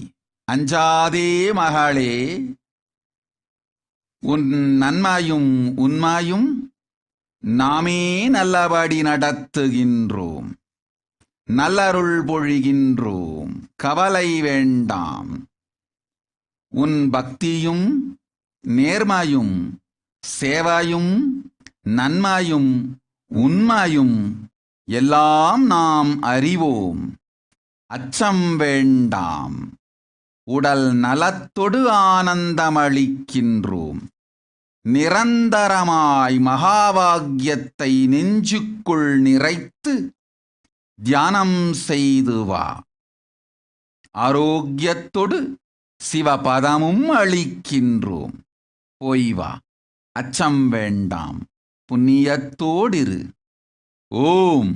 Speaker 9: அஞ்சாதே மகளே, உன் நன்மையும் உண்மையும் நாமே நல்லபடி நடத்துகின்றோம். நல்லருள் பொழிகின்றோம். கவலை வேண்டாம். உன் பக்தியும் நேர்மையும் சேவையும் நன்மையும் உண்மையும் எல்லாம் நாம் அறிவோம். அச்சம் வேண்டாம். உடல் நலத்தொடு ஆனந்தமளிக்கின்றோம். நிரந்தரமாய் மகாபாகியத்தை நெஞ்சுக்குள் நிறைத்து தியானம் செய்து வா. ஆரோக்கியத்தொடு சிவபதமும் அளிக்கின்றோம். போய் வா. அச்சம் வேண்டாம். புண்ணியத்தோடிரு. ஓம்.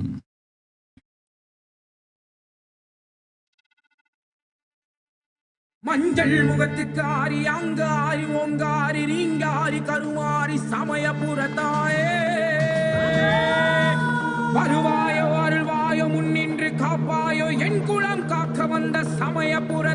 Speaker 7: மஞ்சள் முகத்துக்கு ஆரி அங்காரி ஓங்காரி ரீங்காரி கருமாரி சமயபுரத்தாயே, வருவாயோ அருள்வாயோ முன்னின்று காப்பாயோ என் குலம் காக்க வந்த சமயபுரத்தாயே.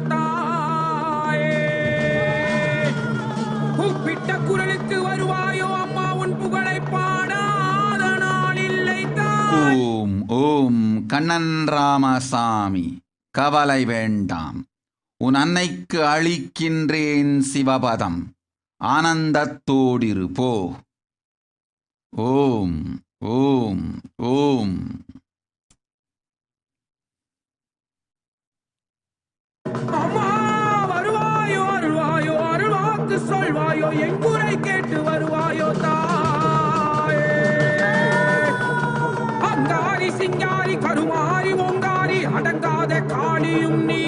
Speaker 7: கூப்பிட்ட குரலுக்கு வருவாயோ அம்மா, உன் புகழை பாடாத நாள் இல்லை தான்.
Speaker 9: ஓம் ஓம் கண்ணன் ராமசாமி, கவலை வேண்டாம். உன் அன்னைக்கு அளிக்கின்றேன் சிவபதம். ஆனந்தத்தோடிரு போ. ஓம் ஓம் ஓம்.
Speaker 7: அம்மா வருவாயோ அருள்வாயோ அருள்வாக்கு சொல்வாயோ என் குறை கேட்டு வருவாயோ தாயே. அங்காரி சிங்காரி கருமாரி ஓங்காரி அடங்காத காளியும் நீ.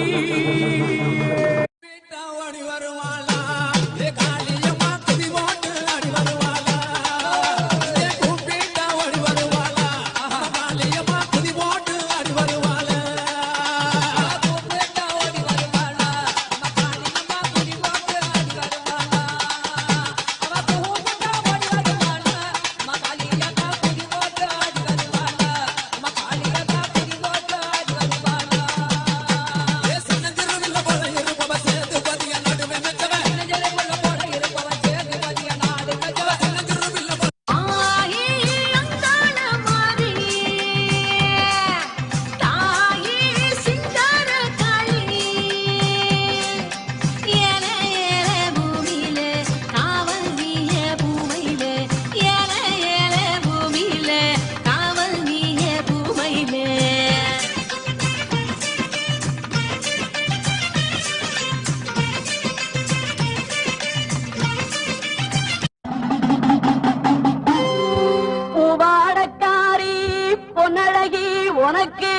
Speaker 21: உனக்கு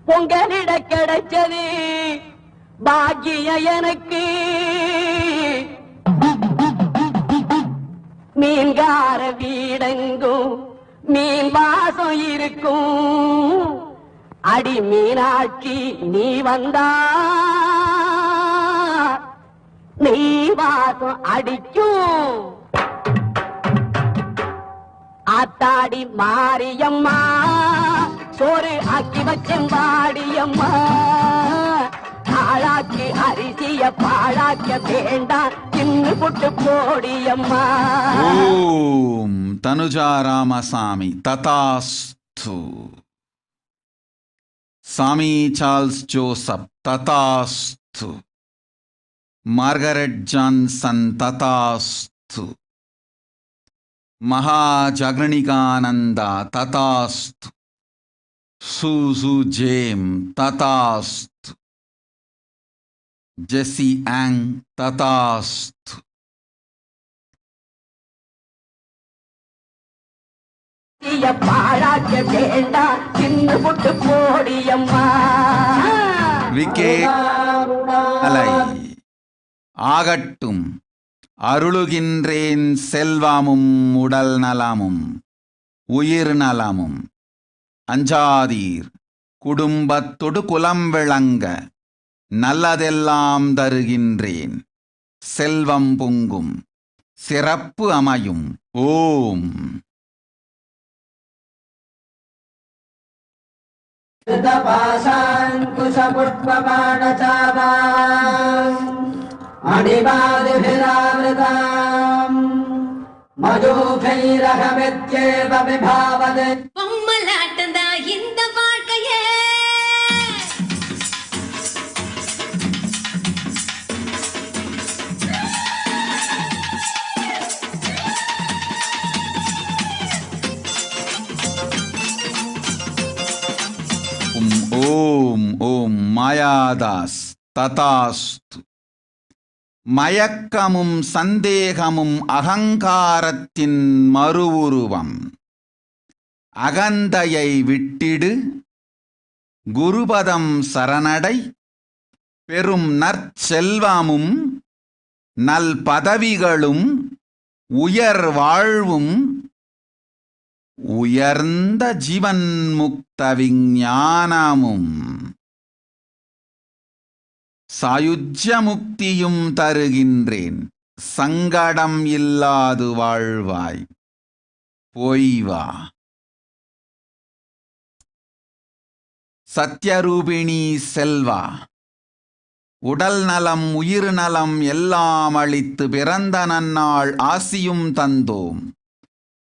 Speaker 21: பொங்கலிட கிடைச்சது பாக்கிய எனக்கு. மீன்கார வீடெங்கும் மீன் வாசம் இருக்கும். அடி மீனாட்சி நீ வந்தா நீ வாசம் அடிக்கும். ஆத்தாடி மாரியம்மா சோறு ஆக்கி வச்சம் வாடியம்மா. ஆளாக்கி அரிசிய பாழாக்க வேண்டாம் தின்னு புட்டு போடியம்மா.
Speaker 9: ஓம் தனுஜா ராமசாமி ததாஸ்து. சாமி சார்ல்ஸ் ஜோசப் ததாஸ்து. மார்கரெட் ஜான்சன் ததாஸ்து. மகாஜாக்ரணிகானந்தா ததாஸ்து. சூசு ஜேம் ததாஸ்து. ஜெசி ஆங் ததாஸ்து.
Speaker 21: பாழாக்க வேண்டாம் சின்ன புட்டு போடியம்மா
Speaker 9: விக்கே அலை ஆகட்டும் அருளுகின்றேன் செல்வமும் உடல் நலமும் உயிர் நலமும் அஞ்சாதீர் குடும்பத்தொடு குலம் விளங்க நல்லதெல்லாம் தருகின்றேன் செல்வம் பொங்கும் சிறப்பு அமையும் ஓம்
Speaker 20: பொம்மலாட்டந்தா இந்த வாழ்க்கையே
Speaker 9: ஓம் ஓம் மாயாதாஸ் ததாஸ்து மயக்கமும் சந்தேகமும் அகங்காரத்தின் மறுவுருவம் அகந்தையை விட்டிடு குருபதம் சரணடை பெரும் நற்செல்வமும் நல் பதவிகளும் உயர் வாழ்வும் உயர்ந்த ஜீவன் முக்த விஞ்ஞானமும் சாயுஜ்ய முக்தியும் தருகின்றேன் சங்கடம் இல்லாது வாழ்வாய் போய் வா சத்யரூபிணி செல்வா உடல் நலம் உயிர் நலம் எல்லாம் அளித்து பிறந்த நன்னாள் ஆசியும் தந்தோம்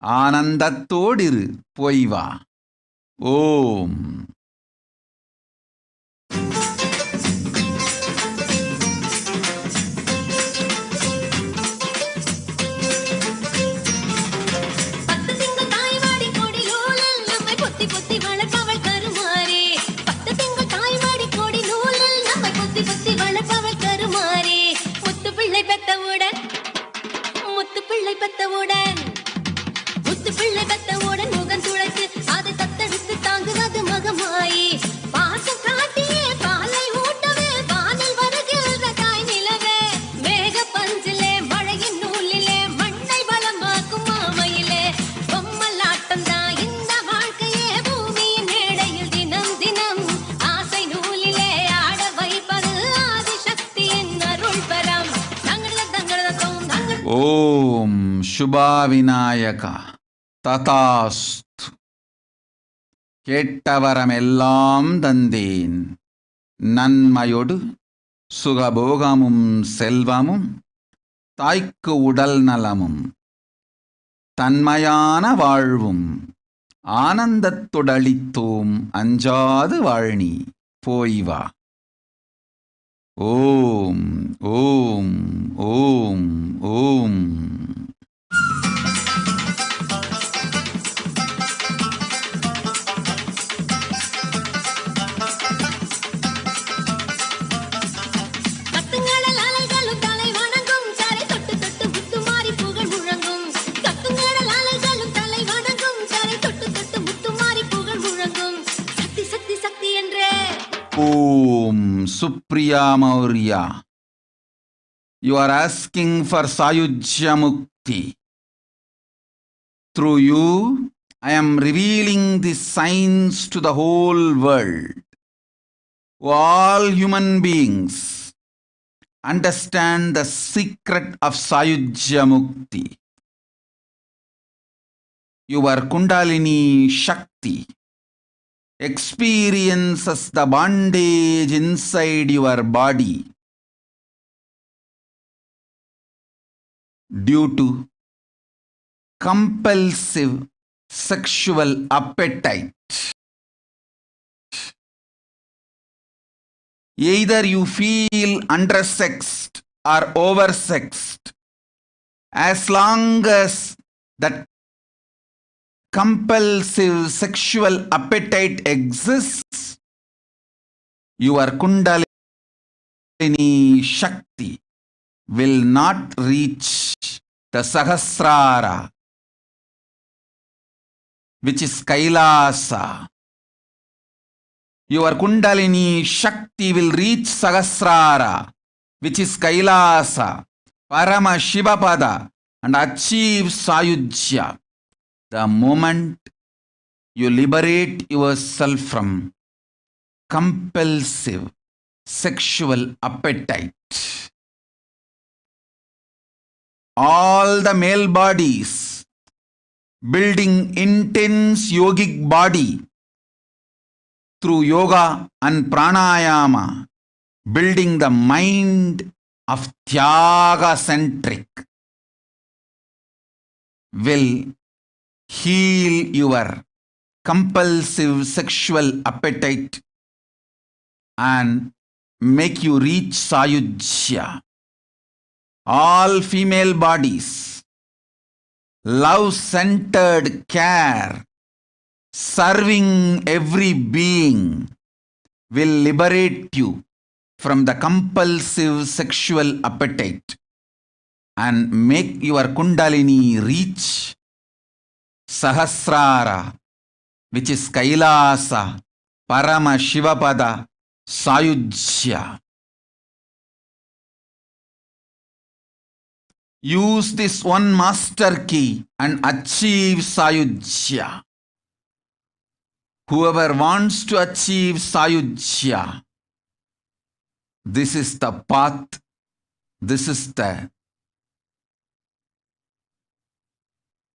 Speaker 9: ஆனந்தத்தோடிரு போய் வா ஓம்
Speaker 20: பெத்தவுடன் முத்து பிள்ளை பெத்தவுடன் முகம் துளைத்து அதை தத்தெடுத்து தாங்குவது மகமாயி பாசம் காட்டியே பாலை ஊட்டவே வானில் வருகிற தாய் நிலவே மேக பஞ்சிலே மழையின் நூலிலே மண்ணை பலமாக்கும் மாமையிலே பொம்மலாட்டம் தான் இந்த வாழ்க்கையே பூமியின் மேடையில் தினம் தினம் ஆசை நூலிலே ஆட வைப்பது ஆதிசக்தியின் அருள் பெறம்
Speaker 9: ஓம் சுபா விநாயகா ததாஸ்து கேட்டவரமெல்லாம் தந்தேன் நன்மையொடு சுகபோகமும் செல்வமும் தாய்க்கு உடல் நலமும் தன்மையான வாழ்வும் ஆனந்தத்தொடளித்தோம் அஞ்சாது வாழ்நி போய் வா ஓம் ஓம் ஓம் ஓம் Supriya Maurya, you are asking for Sayujya Mukti. Through you, I am revealing the signs to the whole world. All human beings understand the secret of Sayujya Mukti. Your Kundalini Shakti experiences the bondage inside your body due to compulsive sexual appetite. Either you feel undersexed or oversexed. As long as that compulsive sexual appetite exists, your Kundalini Shakti will not reach the Sahasrara, which is Kailasa. Your Kundalini Shakti will reach Sahasrara, which is Kailasa, Paramashivoham, and achieve Sayujya. The moment you liberate yourself from compulsive sexual appetite, all the male bodies building intense yogic body through yoga and pranayama, building the mind of Tyaga centric, will heal your compulsive sexual appetite and make you reach Sayujya. All female bodies, love-centered care, serving every being, will liberate you from the compulsive sexual appetite and make your Kundalini reach Sahasrara, which is Kailasa, Paramashivoham, Sayujya. Use this one master key and achieve Sayujya. Whoever wants to achieve Sayujya, this is the path, this is the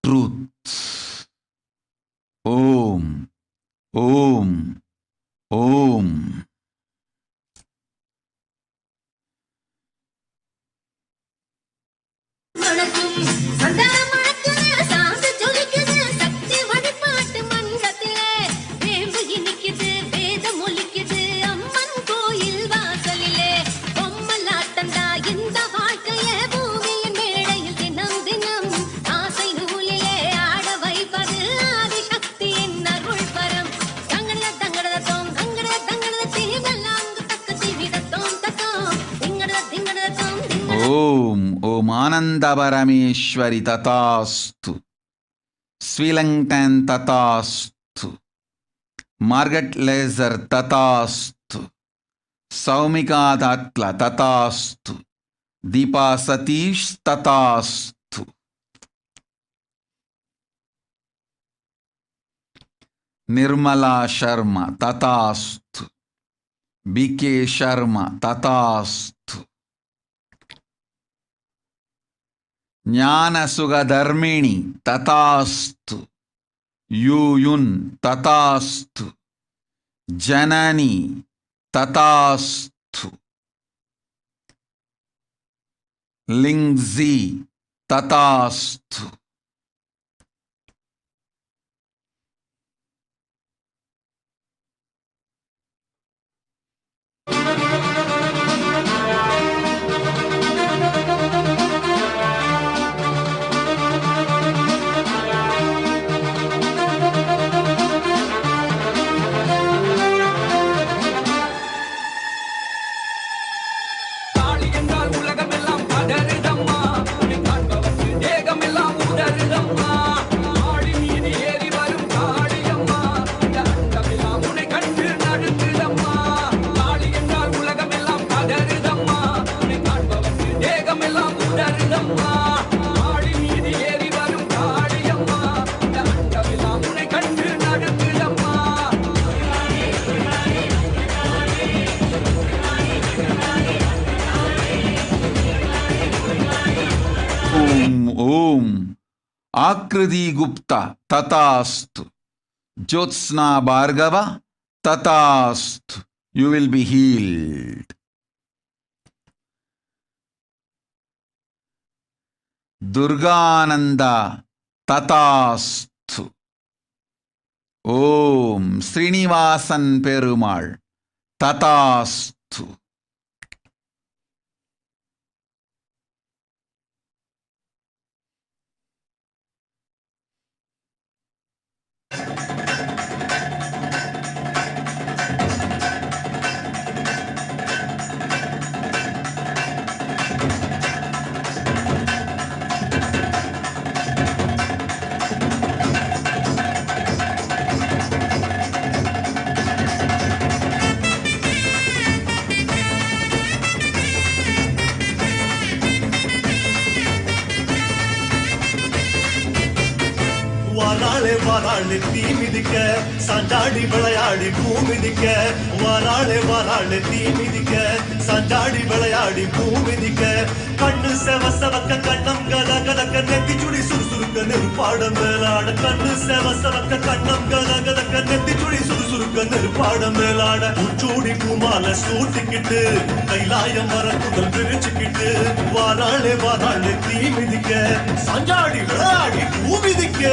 Speaker 9: truth. Om, Om, Om. Om Ananda Parameshwari Tatastu, Swilangtan Tatastu, Margaret Laser Tatastu, Saumika Datla Tatastu, Deepa Satish Tatastu. Nirmala Sharma Tatastu, BK Sharma Tatastu. Jnana Sugha Dharmini Tatastu, Yuyun Tatastu, Janani Tatastu, Lingzi Tatastu. Om Akriti Gupta Tatastu, Jyotsna Bhargava Tatastu. You will be healed. Durgananda Tatastu. Om Srinivasan Perumal Tatastu.
Speaker 19: வாராளே தீ மிதிக்க சாஞ்சாடி விளையாடி பூமிதிக்க வாராளே வாராளே தீ மிதிக்க சாஞ்சாடி விளையாடி பூமிதிக்க கண்ணு செவ செவக்க கண்ணம் கத கதக்க நெத்தி சுடி சுறுசுறுக்க நெருப்பாட மேலாட கண்ணு செவ செவக்க கண்ணம் கத கதக்க நெத்தி சுடி சுறுசுறுக்க நெருப்பாட மேலாட உச்சூடி பூமால சூட்டிக்கிட்டு கைலாயம் மரத்துகள் விரிச்சுக்கிட்டு வாராளே வாராளே தீ மிதிக்க சாஞ்சாடி விளையாடி பூமிதிக்க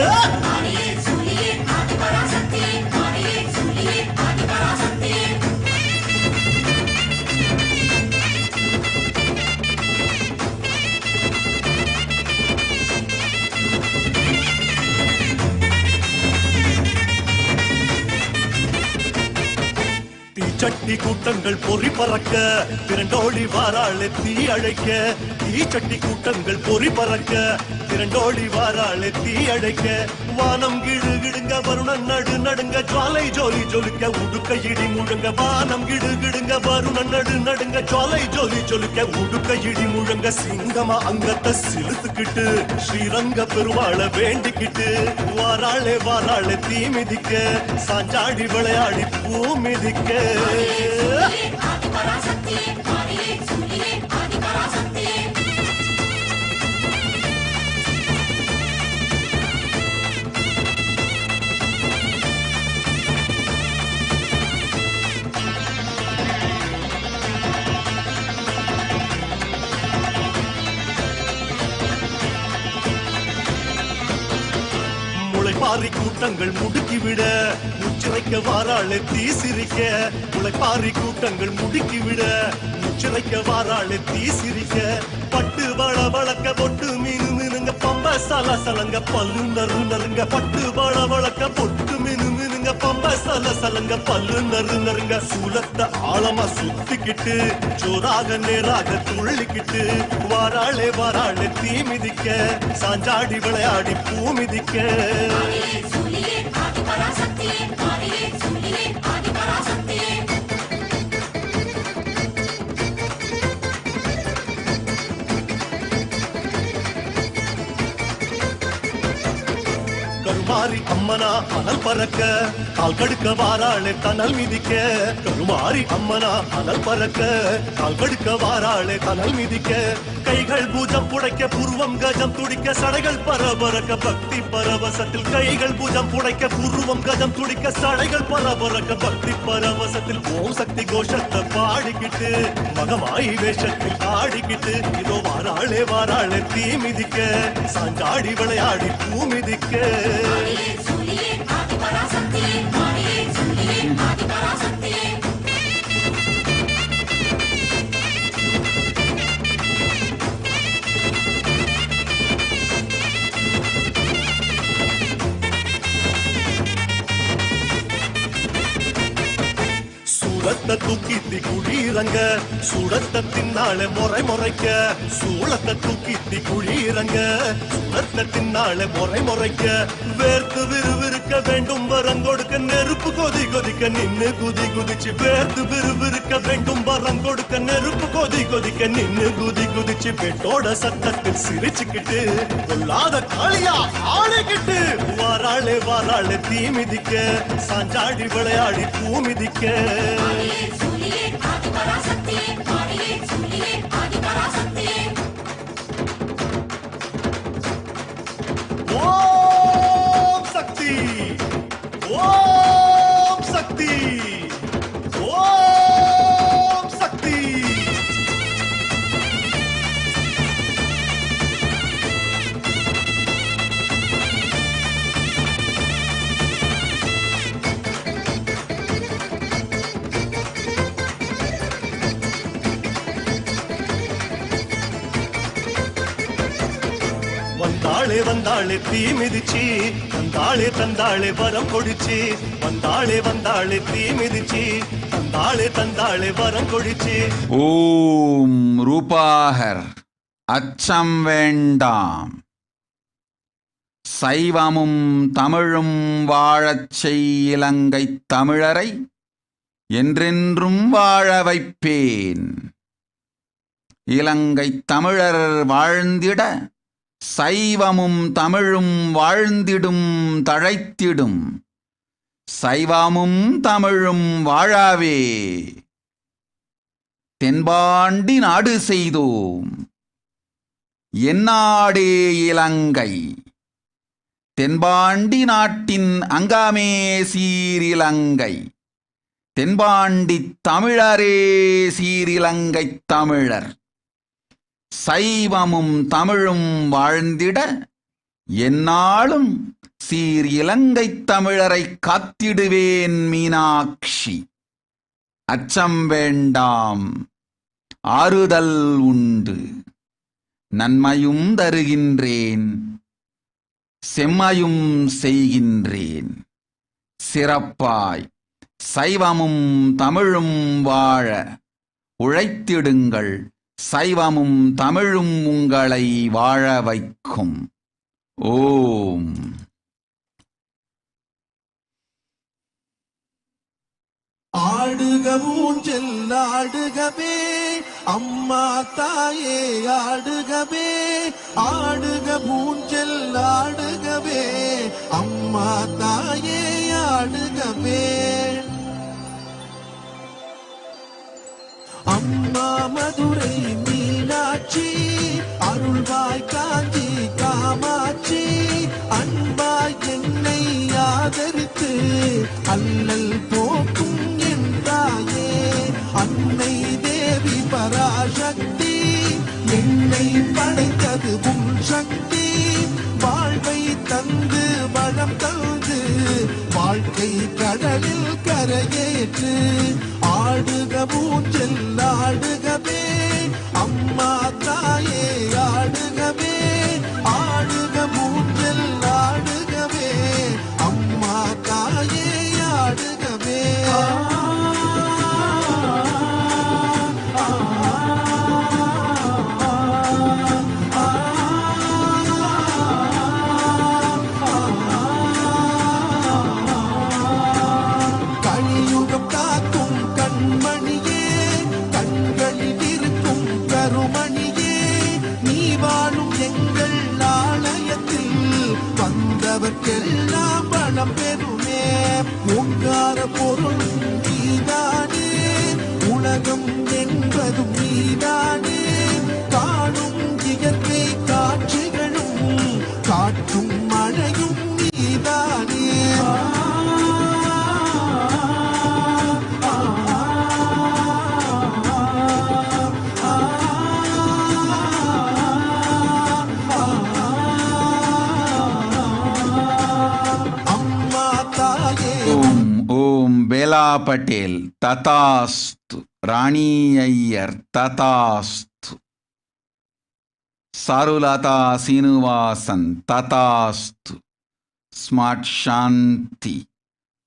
Speaker 19: தீச்சட்டி கூட்டங்கள் பொறி பறக்க திரண்டோடி வாராளே தீ அழைக்க தீச்சட்டி கூட்டங்கள் பொறி பறக்க திரண்டோடி வாராளே தீ அழைக்க வானம் கிடு கிடுங்க வருணன் நடு நடுங்க ஜுவாலை ஜோலி ஜொலிக்க உடுக்க இடி முழங்க வானம் கிடு கிடுங்க வருணன் நடு நடுங்க ஜுவாலை ஜோலி ஜொலிக்க உடுக்க இடி முழங்க சிங்கமா அங்கத்தை சிலுத்துக்கிட்டு ஸ்ரீரங்க பெருவாள வேண்டிக்கிட்டு வாராளே வாராளே தீ மிதிக்க சாஞ்சாடி விளையாடி பூ மிதிக்க முளைப்பாரி கூட்டங்கள் முடுக்கிவிட முச்சிறைக்க வாராளே தீ சிரிக்க முளைப்பாரி கூட்டங்கள் முடுக்கிவிட முச்சிறைக்க வாராளே தீ சிரிக்க பட்டு வள வளக்க பொட்டு மீனு மீனுங்க பம்ப சல சலங்க பல்லு நறு நறுங்க பட்டு வள வளக்க பொட்டு மீனு மீனுங்க பம்ப சல சலங்க பல்லு நறு நறுங்க சூலத்தை ஆழமா சுத்திக்கிட்டு ஜோராக நேராக துள்ளிக்கிட்டு வாராளே வாராளே தீ மிதிக்க சாஞ்சாடி விளையாடி பூ மிதிக்க கருமாரி அம்மனா அனல் பறக்க கால் கடுக்க வாராளே தனல் மிதிக்க கருமாரி அம்மனா அனல் பறக்க கால் கடுக்க வாராளே தனல் மிதிக்க கைகள் பூஜம் புடைக்க புருவம் கஜம் துடிக்க சடைகள் பரபரக்க பக்தி பரவசத்தில் கைகள் பூஜம் புடைக்க புருவம் கஜம் துடிக்க சடைகள் பரபரக்க பக்தி பரவசத்தில் ஓம் சக்தி கோஷத்தை பாடிக்கிட்டு மகமாயி வேஷத்தில் ஆடிக்கிட்டு இதோ வாராளே வாராளே தீ மிதிக்க சாஞ்சாடி விளையாடி பூ மிதிக்க சூளத்தை தூக்கித்தி குழீரங்க சூளத்தை தின்னால முறை முறைக்க சூளத்தை தூக்கித்தி குழீரங்க சூளத்தை தின்னால முறை முறைக்க வேர்த்து விறுவிறுக்க வேண்டும் வரம் கொடுக்க நெருப்பு கொதி கொதிக்க நின்னு குதி குதிச்சு வேர்த்து விறுவிறுக்க வேண்டும் வரம் கொடுக்க நெருப்பு கொதி கொதிக்க நின்னு குதி குதிச்சு பெட்டோட சத்தத்தில் சிரிச்சுக்கிட்டு கொல்லாத காளியா ஆடிக்கிட்டு வாராளே வாராளே தீ மிதிக்க சாஞ்சாடி விளையாடி பூ மிதிக்க ஓம் சக்தி ஓம் சக்தி ஓம் சக்தி வந்தாளே வந்தாளே தீ மிதிச்சு தந்தாளே தந்தாளே வரம் கொடிச்சு வந்தாளே வந்தாளே தீ மிதிச்சு தந்தாளே வரம் கொடிச்சு
Speaker 9: ஓம் ரூபாகர் அச்சம் வேண்டாம் சைவமும் தமிழும் வாழச் செய் இலங்கை தமிழரை என்றென்றும் வாழ வைப்பேன். இலங்கை தமிழர் வாழ்ந்திட சைவமும் தமிழும் வாழ்ந்திடும் தழைத்திடும். சைவமும் தமிழும் வாழாவே தென்பாண்டி நாடு செய்தோம். எந்நாடே இலங்கை தென்பாண்டி நாட்டின் அங்காமே சீரிலங்கை. தென்பாண்டி தமிழரே சீரிலங்கை தமிழர். சைவமும் தமிழும் வாழ்ந்திட எந்நாளும் சீர் இலங்கை தமிழரை காத்திடுவேன் மீனாட்சி. அச்சம் வேண்டாம், ஆறுதல் உண்டு. நன்மையும் தருகின்றேன், செம்மையும் செய்கின்றேன். சிறப்பாய் சைவமும் தமிழும் வாழ உழைத்திடுங்கள். சைவமும் தமிழும் உங்களை வாழ வைக்கும். ஓம்.
Speaker 19: ஆடுக ஊஞ்சல் ஆடுகவே அம்மா தாயே ஆடுகவே. ஆடுக ஊஞ்சல் ஆடுகவே அம்மா தாயே ஆடுகவே. அம்மா மதுரை மீனாட்சி அருள்வாய் காஞ்சி காமாட்சி. அன்பாய் என்னை ஆதரித்து அல்லல் போக்கும் என் தாயே. அன்னை தேவி பராசக்தி என்னை படைத்தது உன் சக்தி. வாழ்வை தந்து வளம் தந்து வாழ்க்கை கடலில் கரையேற்று. ஆடுக ஊஞ்சல் ஆடுகவே அம்மா தாயே ஆடுகவே. ஆடுக ஊஞ்சல் ஆடுகவே அம்மா தாயே ஆடுகவே. கலியுகம் காக்கும் கண்மணியே கண்களில் இருக்கும் கருமணியே. நீ வாழும் எங்கள் ஆலயத்தில் வந்தவர்க்கெல்லாம் வளம் பெறுமே. ஓங்கார பொருள் நீதானே, உலகம் என்பதும் நீதானே. காணும் இயற்கை காட்சிகளும் காற்றும் மழையும் நீதானே.
Speaker 9: ஓம் ஓம் பேலா பட்டேல் ததாஸ்து. ராணி ஐயர் ததாஸ்து. சாருலதா சீனிவாசன் ததாஸ்து. ஸ்மார்ட் சாந்தி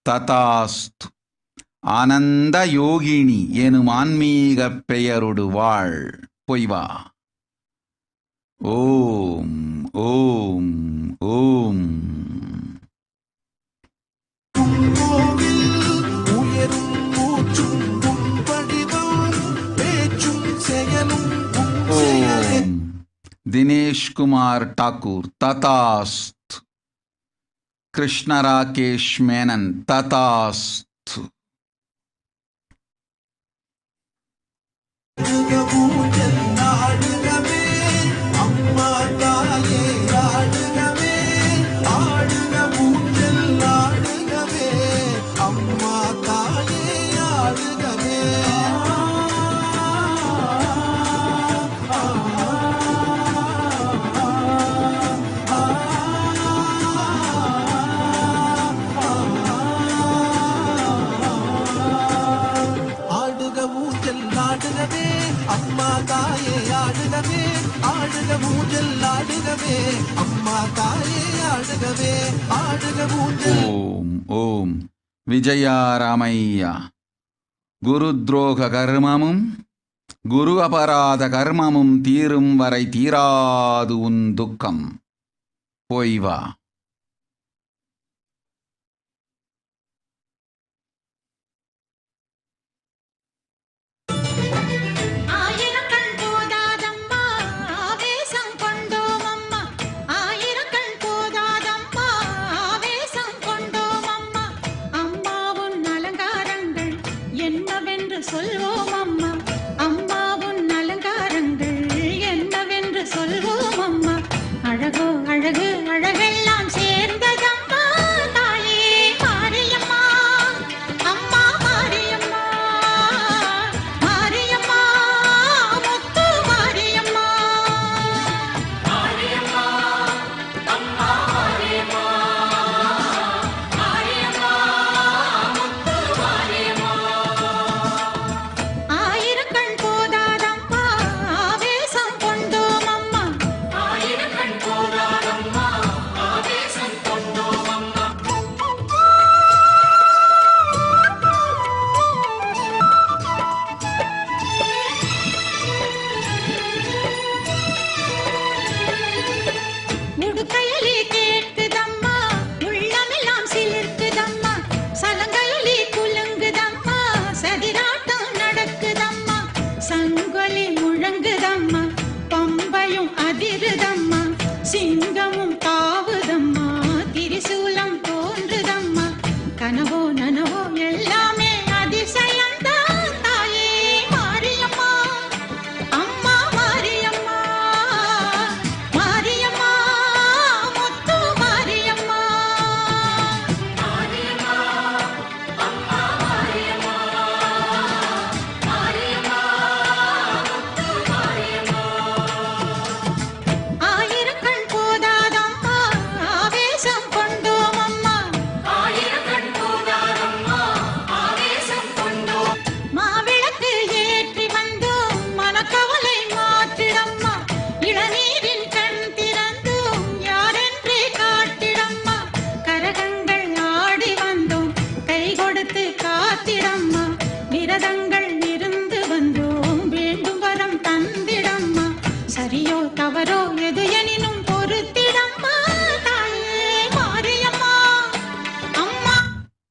Speaker 9: ததாஸ்து. ஆனந்த யோகினி எனும் ஆன்மீக பெயருடு வாழ். பொய்வா. ஓம் ஓம் ஓம்.
Speaker 19: உயரும் மூச்சும் உன் வடிவம் பேச்சும் செயலும் உன் செயலே.
Speaker 9: ஓம் தினேஷ் குமார் ठाकुर तथास्तु. कृष्ण राकेश मेनन तथास्तु.
Speaker 19: ஆடுகவே அம்மா தாயே ஆடுகவே. ஆடுக ஊஞ்சல் ஆடுகவே அம்மா தாயே ஆடுகவே. ஆடுக ஊஞ்சல் ஆடுகவே அம்மா தாயே ஆடுகவே. ஆடுக ஊஞ்சல் ஆடுகவே அம்மா தாயே ஆடுகவே. ஆடுக ஊஞ்சல்.
Speaker 9: ஓம் ஓம் விஜயாராமையா. குருத்ரோக கர்மமும் குரு அபராத கர்மமும் தீரும் வரை தீராது உன் துக்கம். பொய்வா.
Speaker 20: ஆயிரம் கண் போதாதம்மா ஆவேசம் கொண்டோம் அம்மா.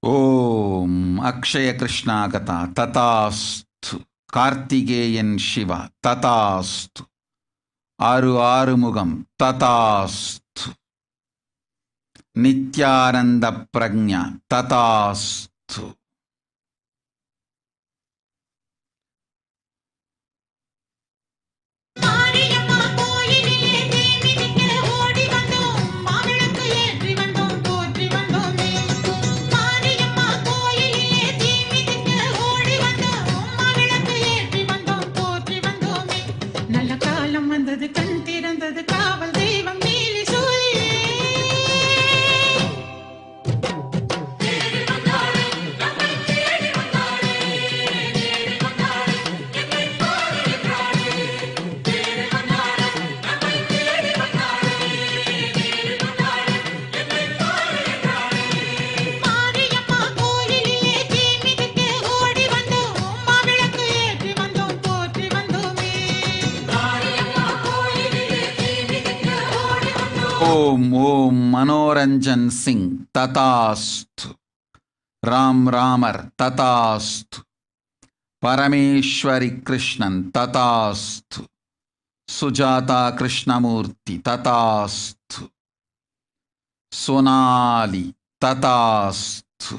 Speaker 9: ஓம் அக்ஷய கிருஷ்ணாகதா ததாஸ்து. கார்த்திகேயன் சிவா ததாஸ்து. ஆறுமுகம் ததாஸ்து. நித்யானந்த பிரக்ஞா ததாஸ்து. ஓம் Manoranjan Singh ததாஸ்து. Ramar ததாஸ்து. Parameswari Krishnan ததாஸ்து. Sujatha Krishnamurthy ததாஸ்து. Sonali ததாஸ்து.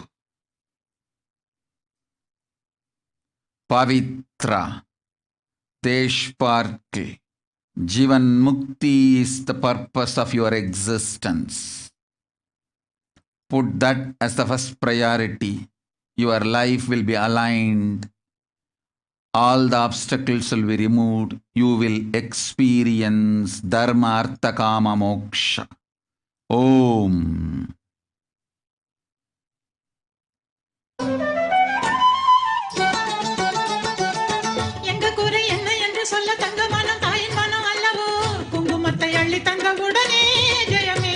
Speaker 9: Pavithra தேஷ்பார்கே. Jivan Mukti is the purpose of your existence. Put that as the first priority. Your life will be aligned. All the obstacles will be removed. You will experience Dharma, Artha, Kama, Moksha. Om.
Speaker 8: தந்தவுடனே ஜெயமே.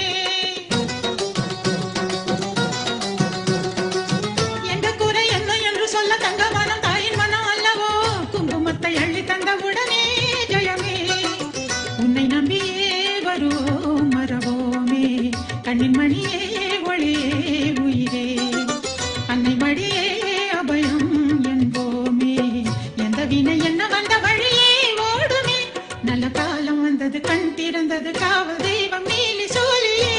Speaker 8: எங்க குறை என்ன என்று சொல்ல தங்க மனம் தாயின் மனம் அல்லவோ. குங்குமத்தை அள்ளி தந்தவுடனே ஜெயமே. உன்னை நம்பியே வருவோம் மறவோமே. கண்ணின் மணியே ஒளியே உயிரே. அன்னை மடியே அபயம் என்போமே. எந்த வினை என்ன வந்த வழியே ஓடுமே. நல்ல காலம் வந்தது கண் திறந்தது காவல் தெய்வம் நீலி சூழியே.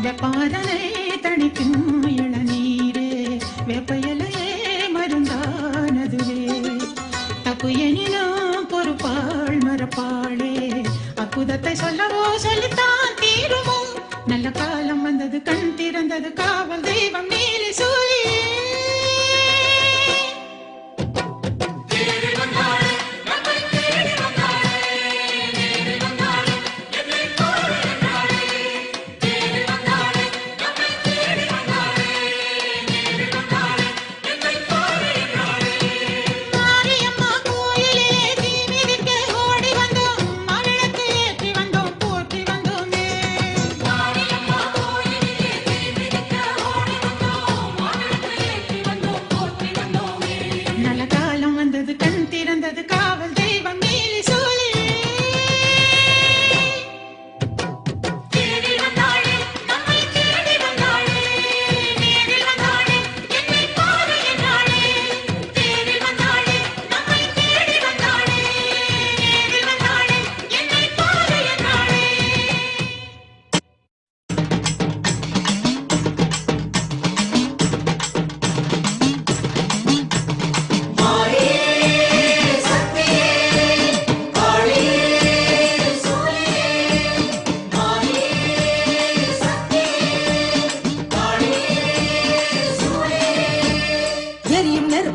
Speaker 8: வெப்பாதனை தணிக்கும் இளநீரே. வேப்பையிலையே மருந்தானதுவே. தப்பு எனினும் பொறுப்பாள் மறப்பாளே. அற்புதத்தை சொல்லவோ சொல்லித்தான் தீருமோ. நல்ல காலம் வந்தது கண் திறந்தது காவல் தெய்வம் நீலி சூழியே.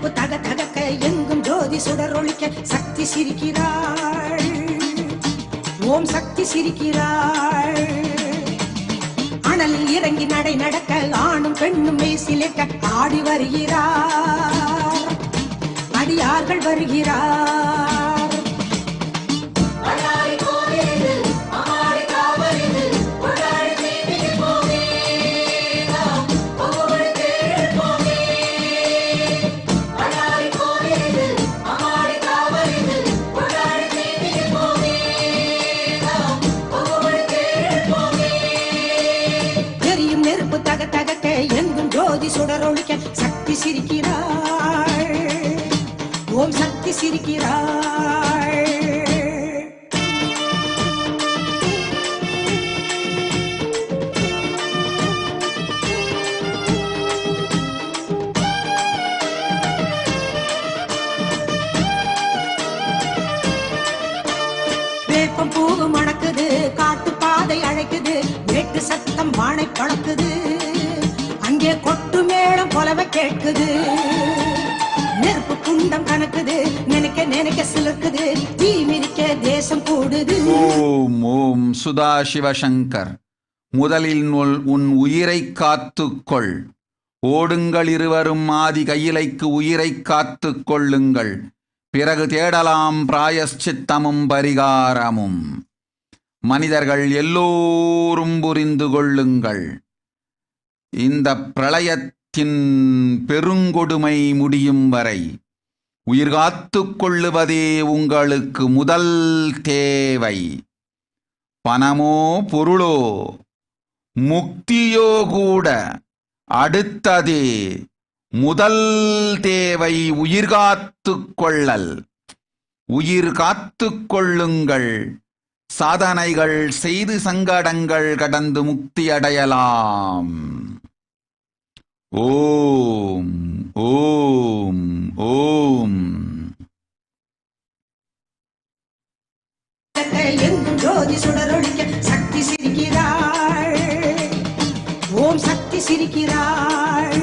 Speaker 18: நெருப்பு தக தகக்க எங்கும் ஜோதி சுடரொளிக்க சக்தி சிரிக்கிறாள். ஓம் சக்தி சிரிக்கிறாள். அனல் இறங்கி நடை நடக்க ஆணும் பெண்ணும் மெய்சிலிருக்க ஆடி வருகிறார். அடியார்கள் வருகிறார். எங்கும் ஜோதி சுடரொளிக்க சக்தி சிரிக்கிறாள். ஓம் சக்தி சிரிக்கிறாள். வேப்பம் பூவு மணக்குது, காட்டு பாதை அழைக்குது, வேட்டு சத்தம் வானை பழக்குது, அங்கே கொட்டு மேளம் போலவே கேட்குது. நெருப்பு குண்டம் கணக்குது, நினைக்க நினைக்க சிலக்குது, தீ மிதிக்க தேசம் கூடுது.
Speaker 9: ஓம் ஓம் சுதா சிவசங்கர். முதலில் உன் உயிரை காத்துக்கொள். ஓடுங்கள் இருவரும் ஆதி கையிலைக்கு உயிரை காத்து கொள்ளுங்கள். பிறகு தேடலாம் பிராயஷ்சித்தமும் பரிகாரமும். மனிதர்கள் எல்லோரும் புரிந்து கொள்ளுங்கள். இந்த பிரளயத்தின் பெருங்கொடுமை முடியும் வரை உயிர் காத்து கொள்ளுவதே உங்களுக்கு முதல் தேவை. பணமோ பொருளோ முக்தியோ கூட அடுத்ததே. முதல் தேவை உயிர் காத்து கொள்ளல். உயிர் காத்து கொள்ளுங்கள். சாதனைகள் செய்து சங்கடங்கள் கடந்து முக்தி அடையலாம். ஓம் ஓம் ஓம்.
Speaker 18: எங்கும் ஜோதி சுடரொளிக்க சக்தி சிரிக்கிறாள். ஓம் சக்தி சிரிக்கிறாள்.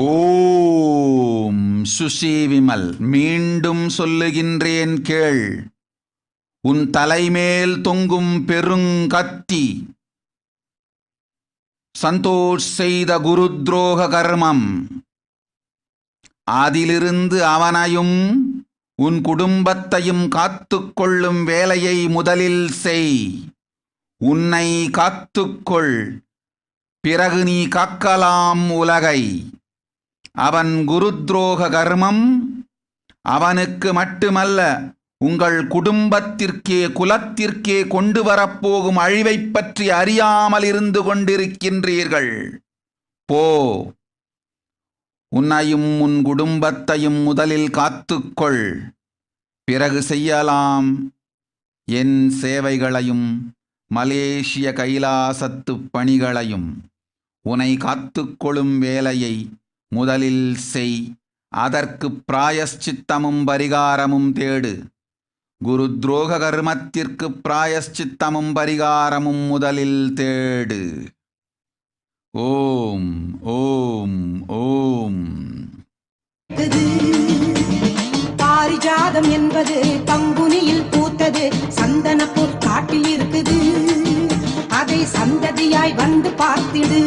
Speaker 9: ஓம் சுசி விமல். மீண்டும் சொல்லுகின்றேன் கேள். உன் தலைமேல் தொங்கும் பெருங்கத்தி சந்தோஷ் செய்த குருத்ரோக கர்மம். அதிலிருந்து அவனையும் உன் குடும்பத்தையும் காத்துக்கொள்ளும் வேலையை முதலில் செய். உன்னை காத்துக்கொள். பிறகு நீ காக்கலாம் உலகை. அவன் குருத்ரோக கர்மம் அவனுக்கு மட்டுமல்ல, உங்கள் குடும்பத்திற்கே குலத்திற்கே கொண்டு வரப்போகும் அழிவை பற்றி அறியாமல் இருந்து கொண்டிருக்கின்றீர்கள். போ, உன்னையும் உன் குடும்பத்தையும் முதலில் காத்துக்கொள். பிறகு செய்யலாம் என் சேவைகளையும் மலேசிய கைலாசத்து பணிகளையும். உன்னை காத்துக்கொள்ளும் வேலையை முதலில் செய். அதற்கு பிராயஷ்சித்தமும் பரிகாரமும் தேடு. குருத்ரோக கர்மத்திற்கு பிராயஷ்சித்தமும் பரிகாரமும் முதலில் தேடு. ஓம் ஓம் ஓம்.
Speaker 18: பாரிஜாதம் என்பது பங்குனியில் பூத்தது. சந்தனப்பூர் காட்டில் இருக்குது. அதை சந்ததியாய் வந்து பார்த்திடு.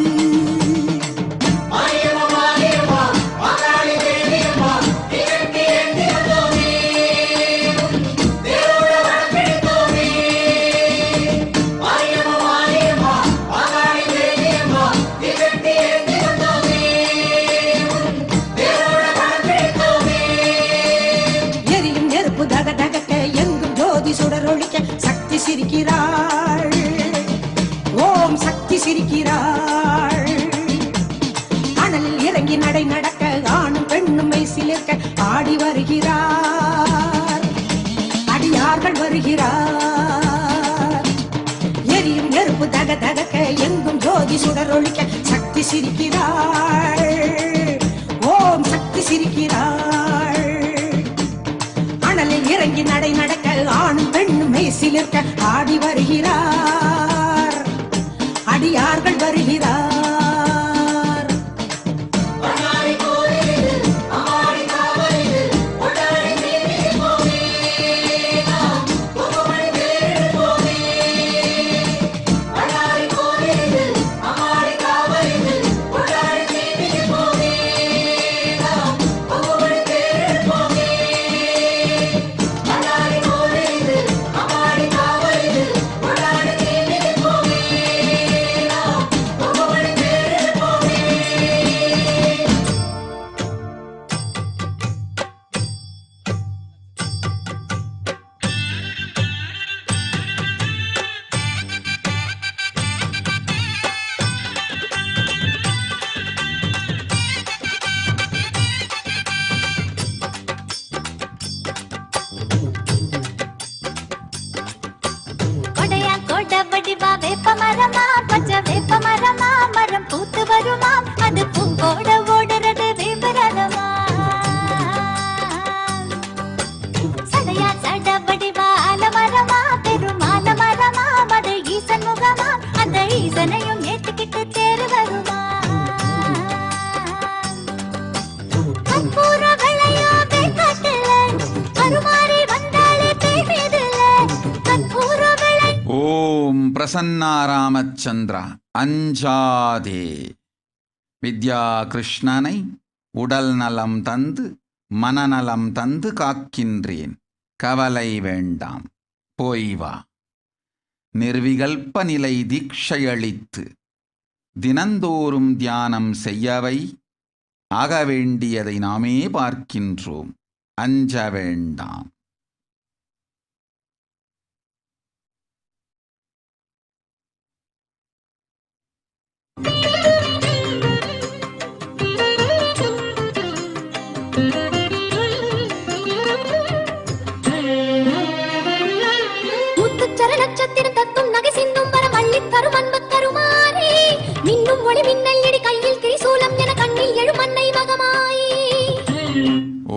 Speaker 18: சுடரொளிக்க சக்தி சிரிக்கிறாள். ஓம் சக்தி சிரிக்கிறாள். அனலில் இறங்கி நடை நடக்க ஆணும் பெண்ணும் மெய்சிலிருக்க ஆடி வருகிறார். அடியார்கள் வருகிறார். எரியும் நெருப்பு தக தகக்க எங்கும் ஜோதி சுடரொளிக்க சக்தி சிரிக்கிறார். தருகிறார்.
Speaker 9: பிரசன்னா ராமச்சந்திரா, அஞ்சாதே. வித்யா கிருஷ்ணனை உடல் நலம் தந்து மனநலம் தந்து காக்கின்றேன், கவலை வேண்டாம், போய் வா. நிர்விகல்ப நிலை தீட்சையளித்து தினந்தோறும் தியானம் செய்யவை, ஆக வேண்டியதை நாமே பார்க்கின்றோம், அஞ்ச வேண்டாம்.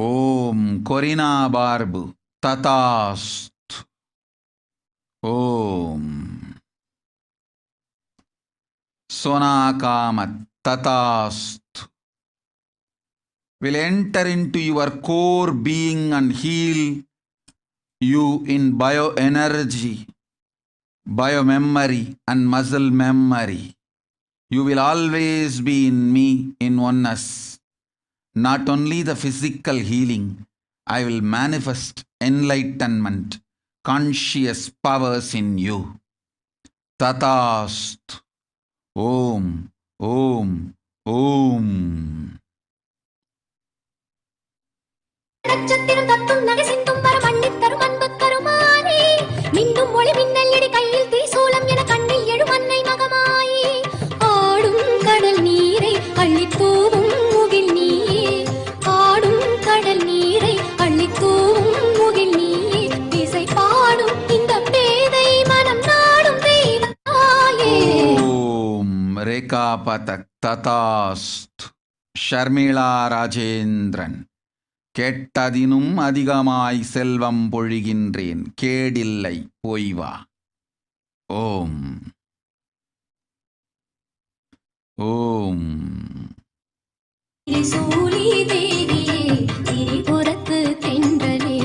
Speaker 9: ஓம் கொரினா பார்பு ததாஸ்து. ஓம் சோனாகாமத் ததாஸ்து. Will enter into your core being and heal you in bioenergy, biomemory and muscle memory. You will always be in me in oneness. Not only the physical healing, I will manifest enlightenment, conscious powers in you. Tatast. Om, Om, Om.
Speaker 17: நட்சத்திரம் தத்தும் நகை சிந்தும் வர மண்ணில் தரும் அன்பு தருமாறே, மின்னும் ஒளி மின்னல் எடி கையில் திரிசூலம் என கண்ணில் எழும் அன்னை மகமாயே, ஆடும் கடல் நீரை அள்ளித்தூவும் முகில் நீயே, ஆடும் கடல் நீரை அள்ளித்தூவும் முகில் நீயே, திசை பாடும் இந்த பேதை மனம் நாடும் தெய்வமாயே.
Speaker 9: ஓம் ரேகாபதக் ததாஸ்து. ஷர்மிளா ராஜேந்திரன், கேட்டதினும் அதிகமாய் செல்வம் பொழிகின்றேன், கேடில்லை, போய் வா. ஓம் ஓம்.
Speaker 17: திரிசூலி தேவியே, திரிபுரத்து தென்றலே,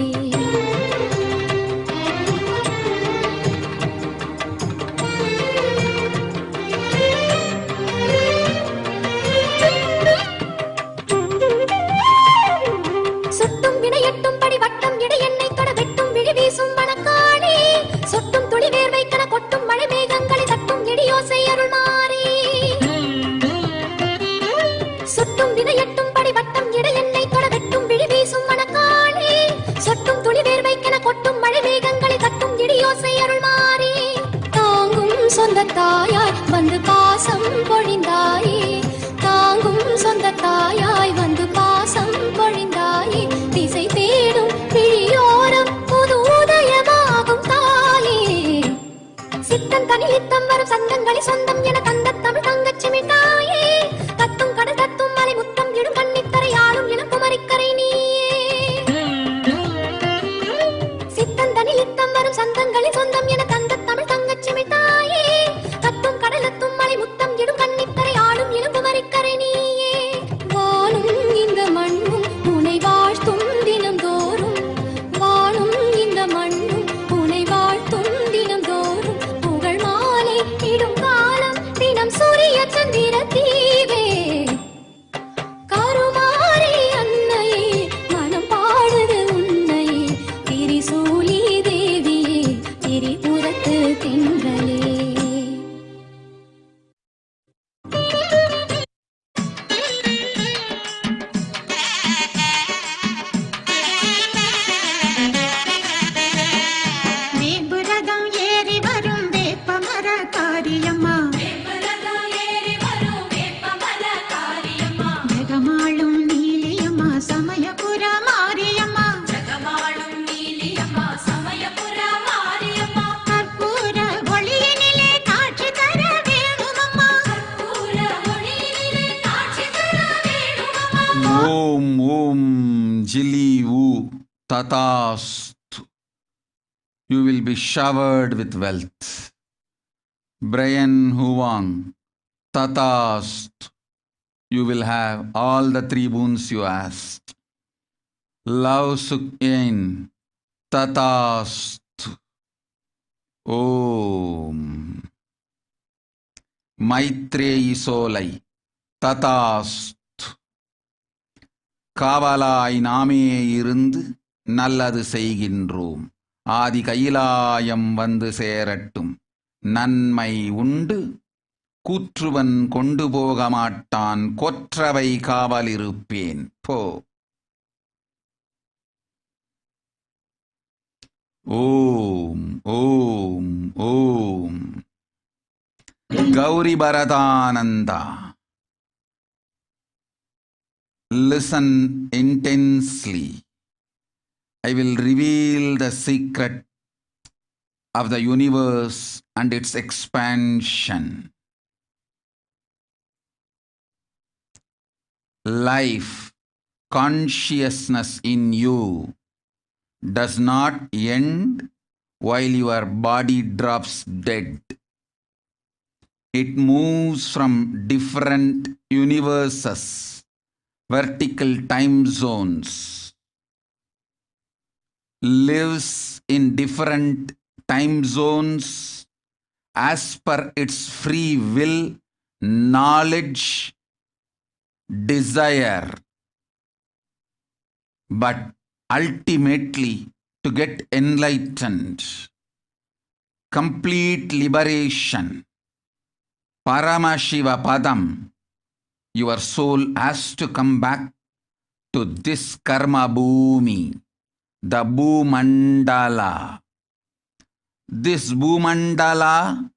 Speaker 17: சுட்டும் வினையட்டும் படி வட்டம் இடை எண்ணெய் தொட வெட்டும் விழி வீசும் மணக்காளே, சொட்டும் துளி வேர்வை கன கொட்டும் மழை மேகங்களை தட்டும் இடியோசை அருள்மாறே.
Speaker 9: Om Om Jili Wu Tatastu. You will be showered with wealth. Brian Huang Tatastu. You will have all the 3 boons you asked. Lao Suk Yen Tatastu. Om Maitreyi Solai Tatastu. காவலாய் நாமே இருந்து நல்லது செய்கின்றோம். ஆதி கைலாயம் வந்து சேரட்டும். நன்மை உண்டு கூற்றுவன் கொண்டு போக மாட்டான். கொற்றவை காவலிருப்பேன். போ. ஓம் ஓம் ஓம். Gowri பரதானந்தா. Listen intensely. I will reveal the secret of the universe and its expansion. Life, consciousness in you does not end while your body drops dead. It moves from different universes, vertical time zones, lives in different time zones as per its free will, knowledge, desire, but ultimately to get enlightened, complete liberation, Paramashiva Padam, your soul has to come back to this karma bhumi, the Bhumandala. This Bhumandala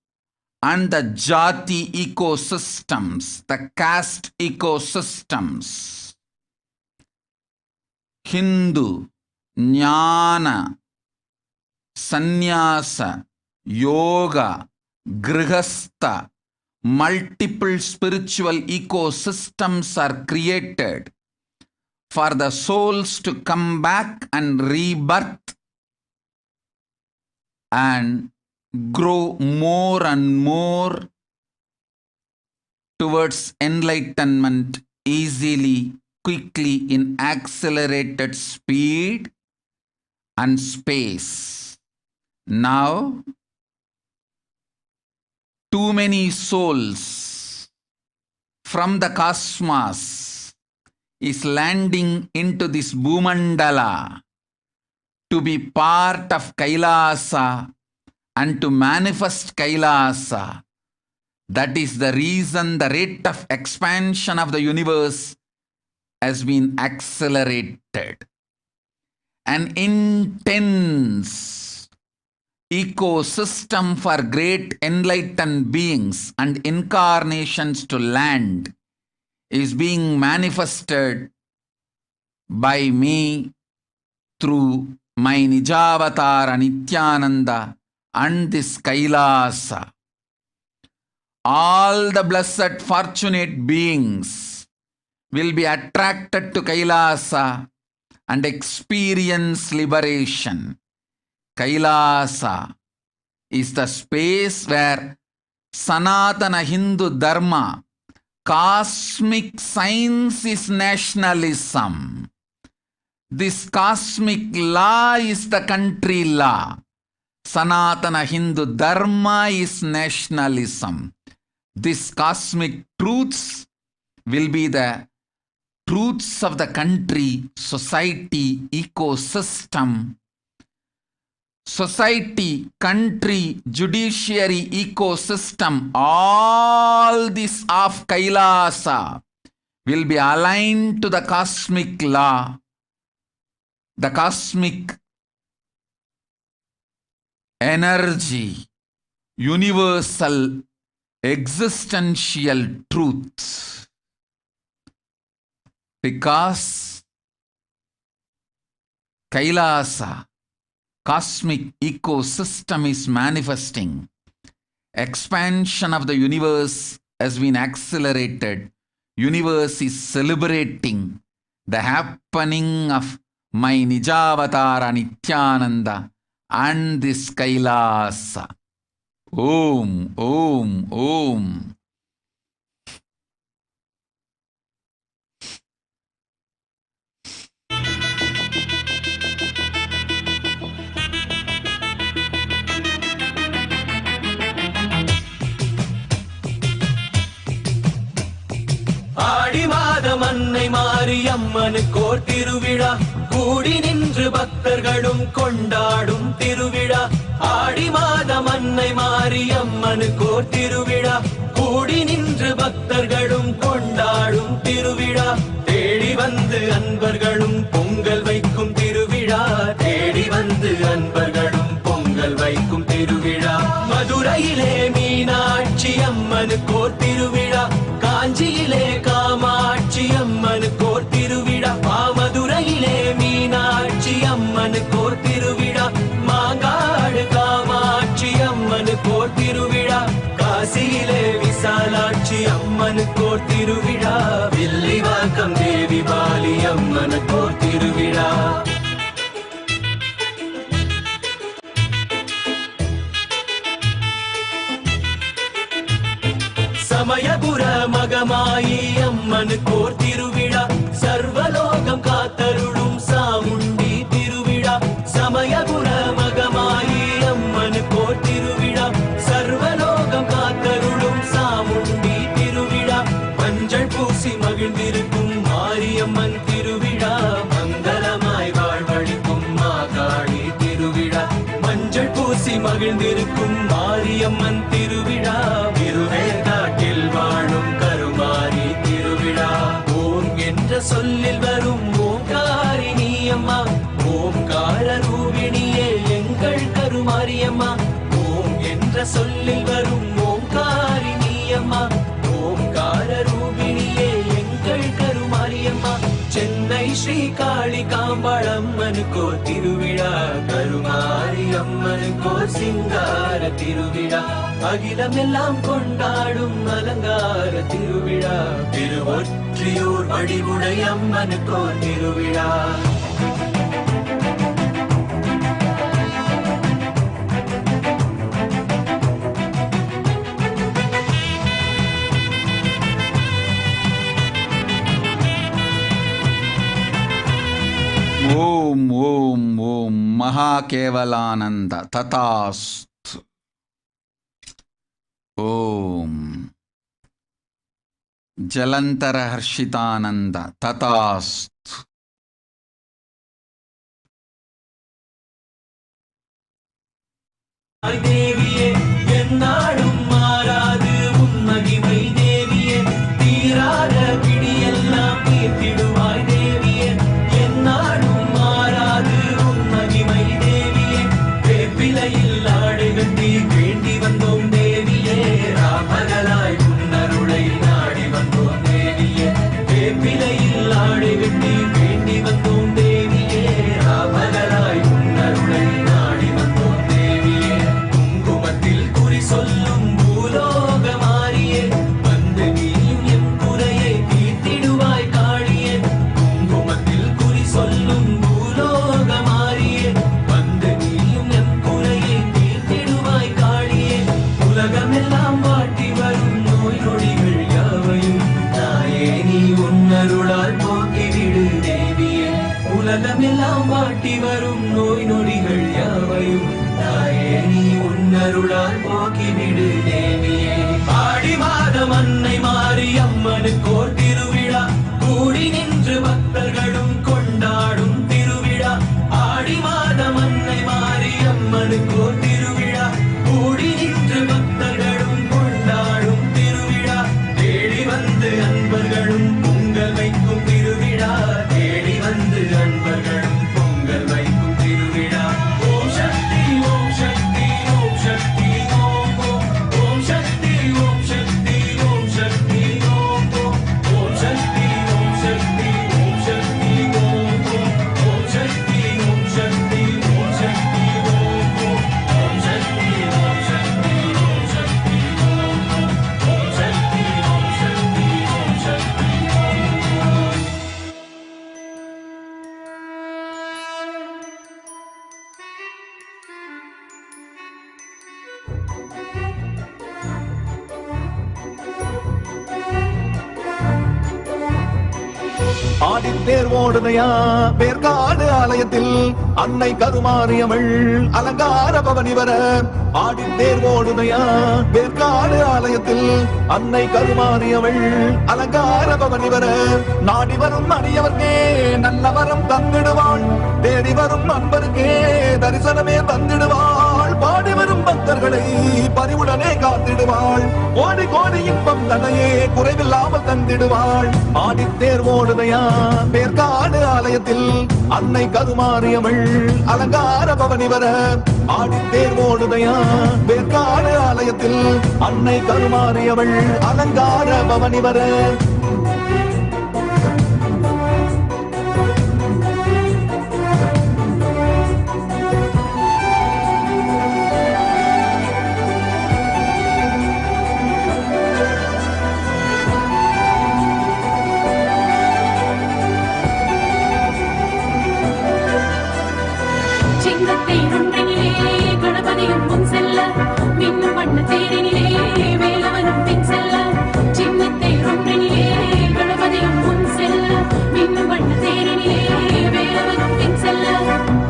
Speaker 9: and the Jati ecosystems, the caste ecosystems, Hindu, Jnana, Sannyasa, Yoga, Grihastha, multiple spiritual ecosystems are created for the souls to come back and rebirth and grow more and more towards enlightenment easily, quickly, in accelerated speed and space. Now, too many souls from the cosmos is landing into this Bhumandala to be part of Kailasa and to manifest Kailasa. That is the reason the rate of expansion of the universe has been accelerated. An intense ecosystem for great enlightened beings and incarnations to land is being manifested by me through my Nijavatara Nithyananda and this Kailasa. All the blessed fortunate beings will be attracted to Kailasa and experience liberation. Kailasa is the space where Sanatana Hindu Dharma, cosmic science is nationalism. This cosmic law is the country law. Sanatana Hindu Dharma is nationalism. These cosmic truths will be the truths of the country, society, ecosystem. Society, country, judiciary, ecosystem, all this of Kailasa will be aligned to the cosmic law, the cosmic energy, universal existential truth. Because Kailasa, cosmic ecosystem is manifesting. Expansion of the universe has been accelerated. Universe is celebrating the happening of my Nijavatara Nithyananda and this Kailasa. Om, Om, Om.
Speaker 3: ஆடி மாதம் அன்னை மாரியம்மனுக்கோர் திருவிழா, கூடி நின்று பக்தர்களும் கொண்டாடும் திருவிழா. ஆடி மாதம் அன்னை மாரியம்மனுக்கோர் திருவிழா, கூடி நின்று பக்தர்களும் கொண்டாடும் திருவிழா. தேடி வந்து அன்பர்களும் பொங்கல் வைக்கும் திருவிழா, தேடி வந்து அன்பர்களும் பொங்கல் வைக்கும் திருவிழா. மதுரையிலே மீனாட்சி அம்மனுக்கோர் திருவிழா, காஞ்சியிலே காமாட்சி அம்மனுக்கோர் திருவிழா. மதுரையிலே மீனாட்சி அம்மனுக்கோர் திருவிழா, மாங்காடு காமாட்சி அம்மனுக்கோர் திருவிழா. காசியிலே விசாலாட்சி அம்மனுக்கோர் திருவிழா, வில்லிவாக்கம் தேவி பாலி அம்மனுக்கோர் திருவிழா. சமயபுர மகமாயி அம்மனுக்கோர் திருவிழா, சர்வலோகம் காத்தருளும் சாமுண்டி திருவிழா. சமயபுர மகமாயி அம்மனுக்கோர் திருவிழா, சர்வலோகம் காத்தருளும் சாமுண்டி திருவிழா. மஞ்சள் பூசி மகிழ்ந்திருக்கும் மாரியம்மன் திருவிழா, மங்களமாய் வாழ்வழிக்கும் மாகாளி திருவிழா. மஞ்சள் பூசி மகிழ்ந்திருக்கும் மாரியம்மன் திருவிழா, திருவேற்காட்டில் வாழும் கருமாரி திருவிழா. ஓம் என்ற சொல்லில் வரும் ஓங்காரிணி அம்மா, ஓம்கார ரூபிணியே எங்கள் கருமாரியம்மா. ஓம் என்ற சொல்லில் வரும் ஓங்காரிணி அம்மா, ஓம்கார ரூபிணியே எங்கள் கருமாரியம்மா. சென்னை ஸ்ரீ காளி காம்பாளம்மனுக்கோ திருவிழா, கருமாரி அம்மனுக்கோ சிங்கார திருவிழா. அகிலமெல்லாம் கொண்டாடும் அலங்கார திருவிழா, திருவொற்றியூர் வடிவுடை அம்மனுக்கோ திருவிழா.
Speaker 9: Om, Om, Om, Mahakevalananda, Tatasthu. Om. Jalantara Harshitananda, Tatasthu.
Speaker 3: தேவியே என்னாடும் மாறாது உன் மகிமை தேவியே, தீராத பிடியெல்லாம் தீர்த்திடுவாய் தேவியே. என்னாடும் மாறாது உன் மகிமை தேவியே, வேப்பிலையில் ஆடை கட்டி வேண்டி வந்தோம் தேவியே. ராமகளாய் உன்னருளை நாடி வந்தோம் தேவியே, வேப்பிலையில் ஆடை கட்டி வேண்டி வந்தோம் தேவியே. ராமகளாய் உன்னருளை நாடி வந்தோம் தேவியே. குங்குமத்தில் குறி சொல்லும் பூல
Speaker 19: ஆடித்தேர் ஓடுதையா வேர்காடு ஆலயத்தில் அன்னை கருமாரியவள் அலங்கார பவனி வர. ஆடித்தேர் ஓடுதையா வேர்காடு ஆலயத்தில் அன்னை கருமாரியவள் அலங்கார பவனி வர. நாடி வரும் அடியவர்க்கே நல்ல வரம் தந்திடுவாள், தேடி வரும் அன்பருக்கே தரிசனமே தந்திடுவாள். பாடி வரும் பக்தர்களை பரிவுடனே காத்திடுவாள், கோடி கோடி இன்பம் தன்னையே குறைவில்லாமல் தந்திடுவாள். ஆடித்தேர் ஓடுதையா வேர்காடு ஆலயத்தில் அன்னை கருமாரியவள் அலங்கார பவனி வர. ஆடித்தேர் ஓடுதையா வேர்காடு ஆலயத்தில் அன்னை கருமாரியவள் அலங்கார பவனி வர.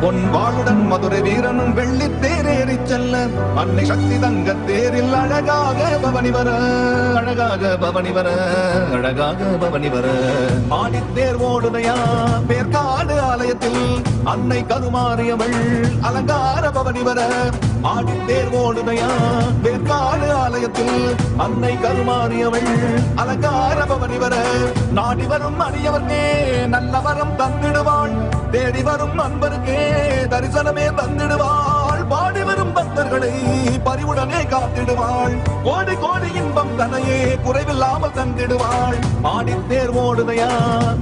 Speaker 19: பொன்வாளுடன் மதுரை வீரனும் வெள்ளி தேரேறி செல்ல அன்னை சக்தி தங்க தேரில் அழகாக பவனி வர, அழகாக பவனி வர, அழகாக பவனி வர. ஆடித்தேர் ஓடுதையா வேர்காடு ஆலயத்தில் அன்னை கருமாரியவள் அலங்கார பவனி வர. ஆடித்தேர் ஓடுதையா வேர்காடு ஆலயத்தில் அன்னை கருமாரியவள் அலங்கார பவனி வர. நாடி வரும் அடியவர்க்கே நல்ல வரம் தந்திடுவாள், தேடி வரும் அன்பருக்கே தரிசனமே தந்திடுவாள். பாடி வரும் பக்தர்களை பரிவுடனே காத்திடுவாள், கோடி கோடி இன்பம் தன்னையே குறைவில்லாமல் தந்திடுவாள். ஆடித்தேர் ஓடுதையா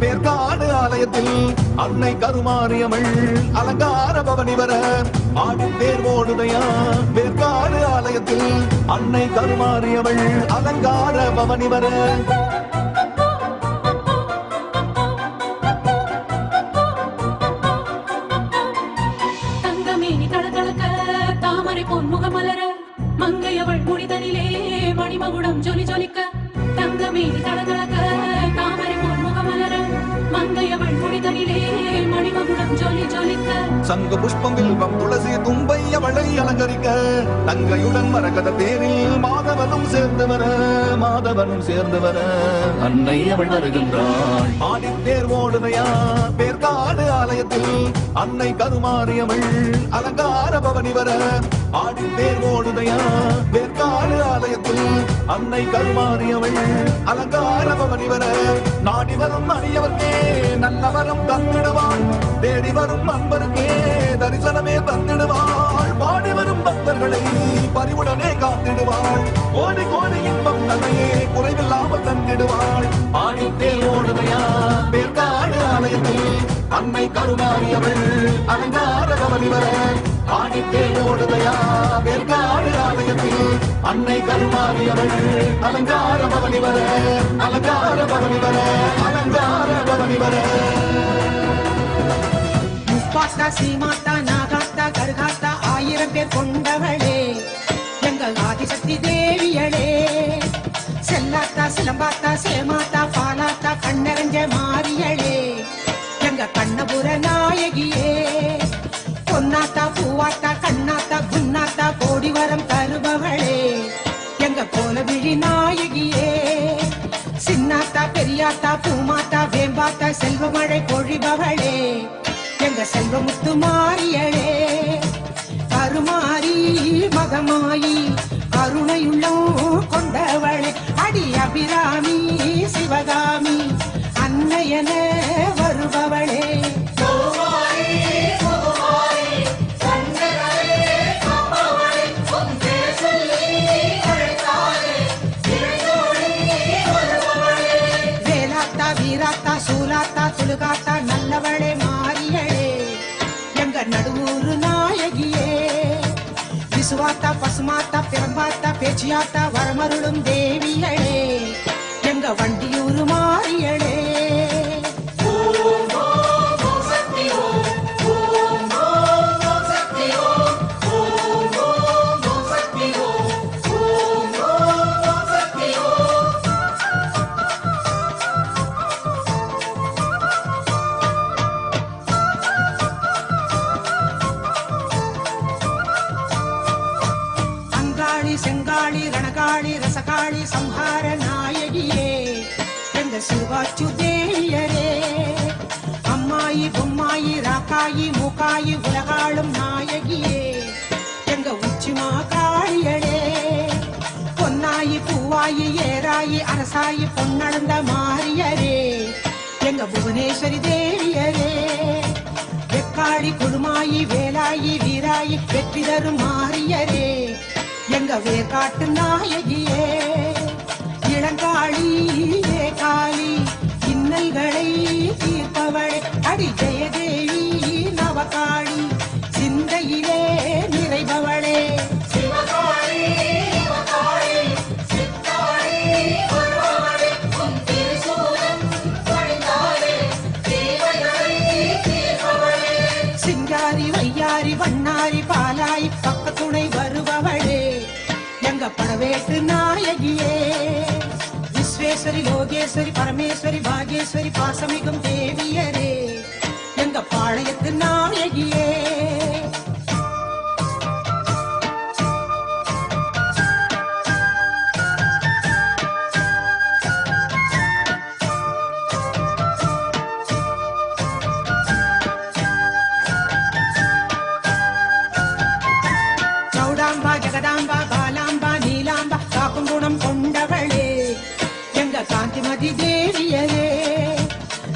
Speaker 19: வேர்காடு ஆலயத்தில் அன்னை கருமாரியவள் அலங்கார பவனி வர. ஆடித்தேர் ஓடுதையா வேர்காடு ஆலயத்தில் அன்னை கருமாரியவள் அலங்கார பவனி வர.
Speaker 20: பொன்முகமலர மங்கையவள் முடிதனிலே மணிமகுடம் ஜொலி ஜொலிக்க. தங்கமேனி தளதளக்க தாமரை பொன்முகமலர மங்கையவள் முடிதனிலே மணிமகுடம் ஜொலி ஜொலிக்க.
Speaker 19: சங்கு புஷ்பம் வில்வம் துளசி தும்பை அவளை அலங்கரிக்க. தங்கையுடன் மரகத தேரில் மாதவனும் சேர்ந்து வர, மாதவனும் சேர்ந்து வர அன்னை அவள் வருகின்றாள். ஆடித்தேர் ஓடுதையா வேர்காடு ஆலயத்தில் அன்னை கருமாரியவள் அலங்கார பவனி வர. ஆடித்தேர் ஓடுதையா வேர்காடு ஆலயத்தில் அன்னை கருமாரியவள் அலங்கார பவனி வர. நாடி வரும் அடியவர்க்கே நல்ல வரம் தந்திடுவாள், தேடி வரும் அன்பருக்கே தரிசனமே தந்திடுவாள். பாடி வரும் பக்தர்களை பரிவுடனே காத்திடுவாள், கோடி கோடி இன்பம் தன்னையே குறைவில்லாமல் தந்திடுவாள். ஆடித்தேர் ஓடுதையா வேர்காடு ஆலயத்தில் அன்னை கருமாரியவள் அலங்கார பவனி வர. ஆடித்தேர் ஓடுதையா வேர்காடு ஆலயத்தில் அன்னை கருமாரியவள் அலங்கார பவனி வர, அலங்கார பவனி வர, அலங்கார பவனி வர.
Speaker 18: முப்பாத்தா சீமாத்தா நாகாத்தா கருகாத்தா 1000 பேர் கொண்டவளே எங்கள் ஆதிசக்தி தேவியளே. செல்லாத்தா சிலம்பாத்தா சேமாத்தா பாலாத்தா கண்ணறிஞ்ச மாரியளே எங்க கண்ணபுர நாயகியே. பொன்னாத்தா பூவாத்தா கண்ணாத்தா குன்னாத்தா கோடி வரம் தருபவளே எங்க கோலவிழி நாயகியே. சின்னாத்தா பெரியாத்தா பூமாத்தா வேம்பாத்தா செல்வமழை பொழிபவளே எங்க செல்வமுத்து மாரியளே. கருமாரி மகமாயி கருணையுள்ளம் கொண்டவளே அடி அபிராமி சிவகாமி அன்னையன வருபவளே. வேலாத்தா வீராத்தா சூலாத்தா துலுகாத்தா நல்லவளே மாரியளே எங்க நடுவூரு நாயகியே. விசுவாத்தா பசுமாத்தா பிறம்பாத்தா பேச்சியாத்தா வரமருளும் தேவியளே எங்க வண்டியூரு மாரியளே. சண்டாளி சம்ஹார நாயகியே எங்க சிவாச்சு தேவியரே அம்மாயி பொம்மாயி ராக்காயி மூக்காயி உலகாளும் நாயகியே எங்க உச்சிமா காளியடே பொன்னாயி பூவாயி ஏராயி அரசாயி பொன்னடந்த மாரியரே எங்க புவனேஸ்வரி தேவியரே வெக்காளி குடுமாயி வேலாயி வீராயி வெற்றி தரும் மாரியரே எங்க வேர்காட்டு நாயகியே இளங்காளி காளி இன்னல்களை தீர்ப்பவளே அடி ஜெயதேவி நவகாளி சிந்தையிலே நிறைபவளே சிங்காரி வையாரி வண்ணாரி பாலாய் பக்கத்துணை வருபவளே எங்க படவேட்டு நாயகியே விஸ்வேஸ்வரி லோகேஸ்வரி பரமேஸ்வரி பாகேஸ்வரி பாசமிகும் தேவியரே எங்க பாளையத்து நாயகியே சௌடாம்பா ஜெகதாம்பா பாலாம்பா நீலாம்பா காக்கும் குணம் கொண்டவளே எங்க காந்திமதி தேவியரே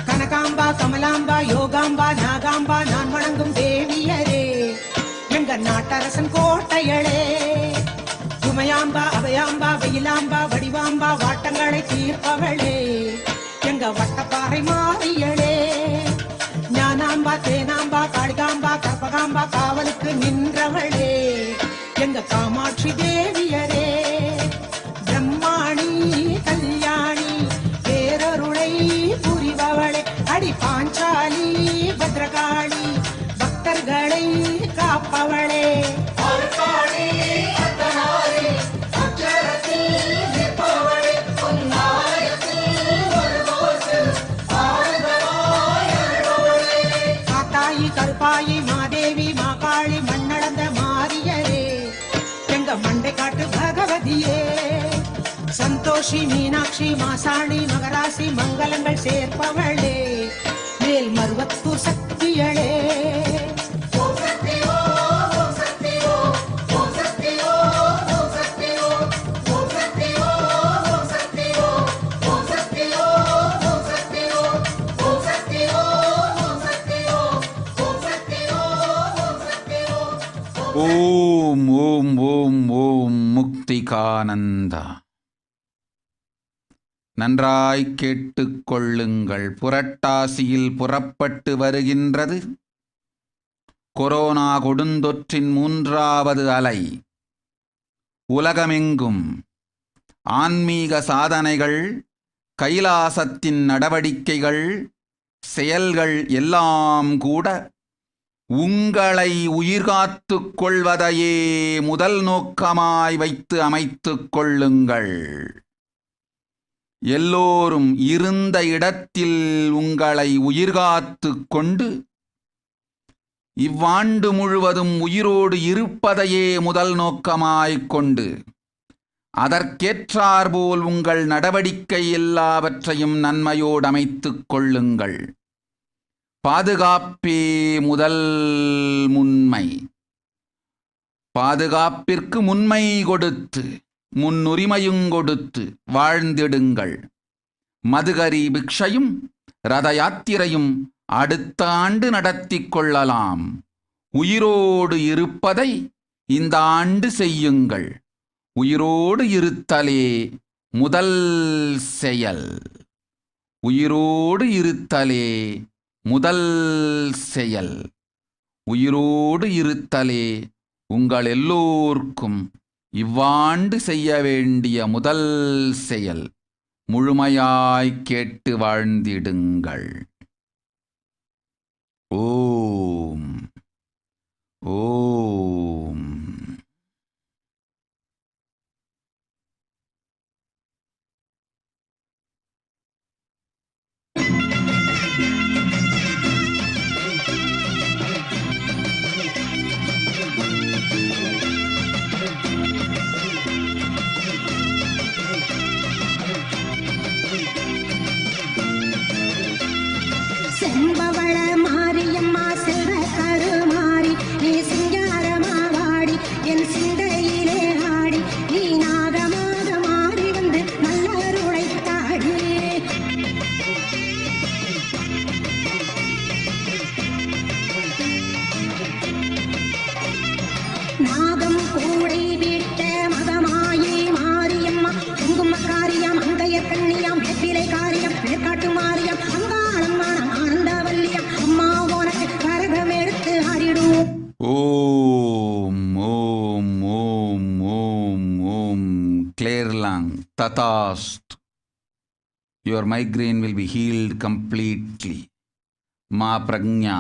Speaker 18: கனகாம்பா கமலாம்பா யோகாம்பா நாகாம்பா நான் வணங்கும் தேவியரே எங்க நாட்டரசன் கோட்டையளே உமையாம்பா அபயாம்பா வெயிலாம்பா வடிவாம்பா வாட்டங்களை தீர்ப்பவளே எங்க வட்டப்பாறை மாறியளே ஞானாம்பா தேனாம்பா காளிகாம்பா கற்பகாம்பா காவலுக்கு நின்றவளே எங்க காமாட்சி தேவியரே பிரம்மாணி கல்யாணி பேரருளை புரிபவளே அடி பாஞ்சாலி பத்ரகாளி பக்தர்களை காப்பவளே காத்தாயி கருப்பாயி மாதேவி மாகாளி மண்ணளந்த மாரியரே எங்க மண்டை காட்டு பகவதியே சந்தோஷி மீனாட்சி மாசாணி மகராசி மங்களங்கள் சேர்ப்பவளே மேல் மருவத்தூர் சக்தியளே
Speaker 9: ஓம் ஓம் ஓம் ஓம் முக்திகானந்தா. நன்றாய் கேட்டுக்கொள்ளுங்கள். புரட்டாசியில் புறப்பட்டு வருகின்றது கொரோனா கொடுந்தொற்றின் 3வது அலை. உலகமெங்கும் ஆன்மீக சாதனைகள், கைலாசத்தின் நடவடிக்கைகள், செயல்கள் எல்லாம் கூட உங்களை உயிர்காத்துக் கொள்வதையே முதல் நோக்கமாய் வைத்து அமைத்துக் கொள்ளுங்கள். எல்லோரும் இருந்த இடத்தில் உங்களை உயிர்காத்துக் கொண்டு இவ்வாண்டு முழுவதும் உயிரோடு இருப்பதையே முதல் நோக்கமாய்க் கொண்டு அதற்கேற்றாற்போல் உங்கள் நடவடிக்கை எல்லாவற்றையும் நன்மையோடு அமைத்துக் கொள்ளுங்கள். பாதுகாப்பே முதல் முன்மை. பாதுகாப்பிற்கு முன்மை கொடுத்து முன்னுரிமையும் கொடுத்து வாழ்ந்திடுங்கள். மதுகரி பிக்ஷையும் ரத யாத்திரையும் அடுத்த ஆண்டு நடத்தி கொள்ளலாம். உயிரோடு இருப்பதை இந்த ஆண்டு செய்யுங்கள். உயிரோடு இருத்தலே முதல் செயல். உயிரோடு இருத்தலே முதல் செயல். உயிரோடு இருத்தலே உங்கள் எல்லோர்க்கும் இவ்வாண்டு செய்ய வேண்டிய முதல் செயல். முழுமையாய் கேட்டு வாழ்ந்திடுங்கள். ஓம் ஓம். Tatast. Your migraine will be healed completely. Ma Prajna.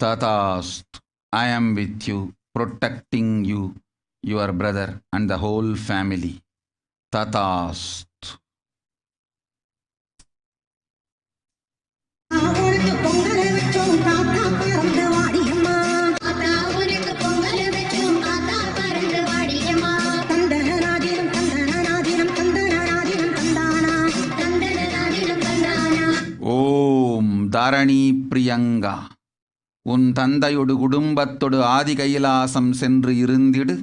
Speaker 9: Tatast. I am with you, protecting you, your brother, and the whole family. Tatast. ஓம் தாரணி பிரியங்கா, உன் தந்தையொடு குடும்பத்தொடு ஆதி கைலாசம் சென்று இருந்திடு.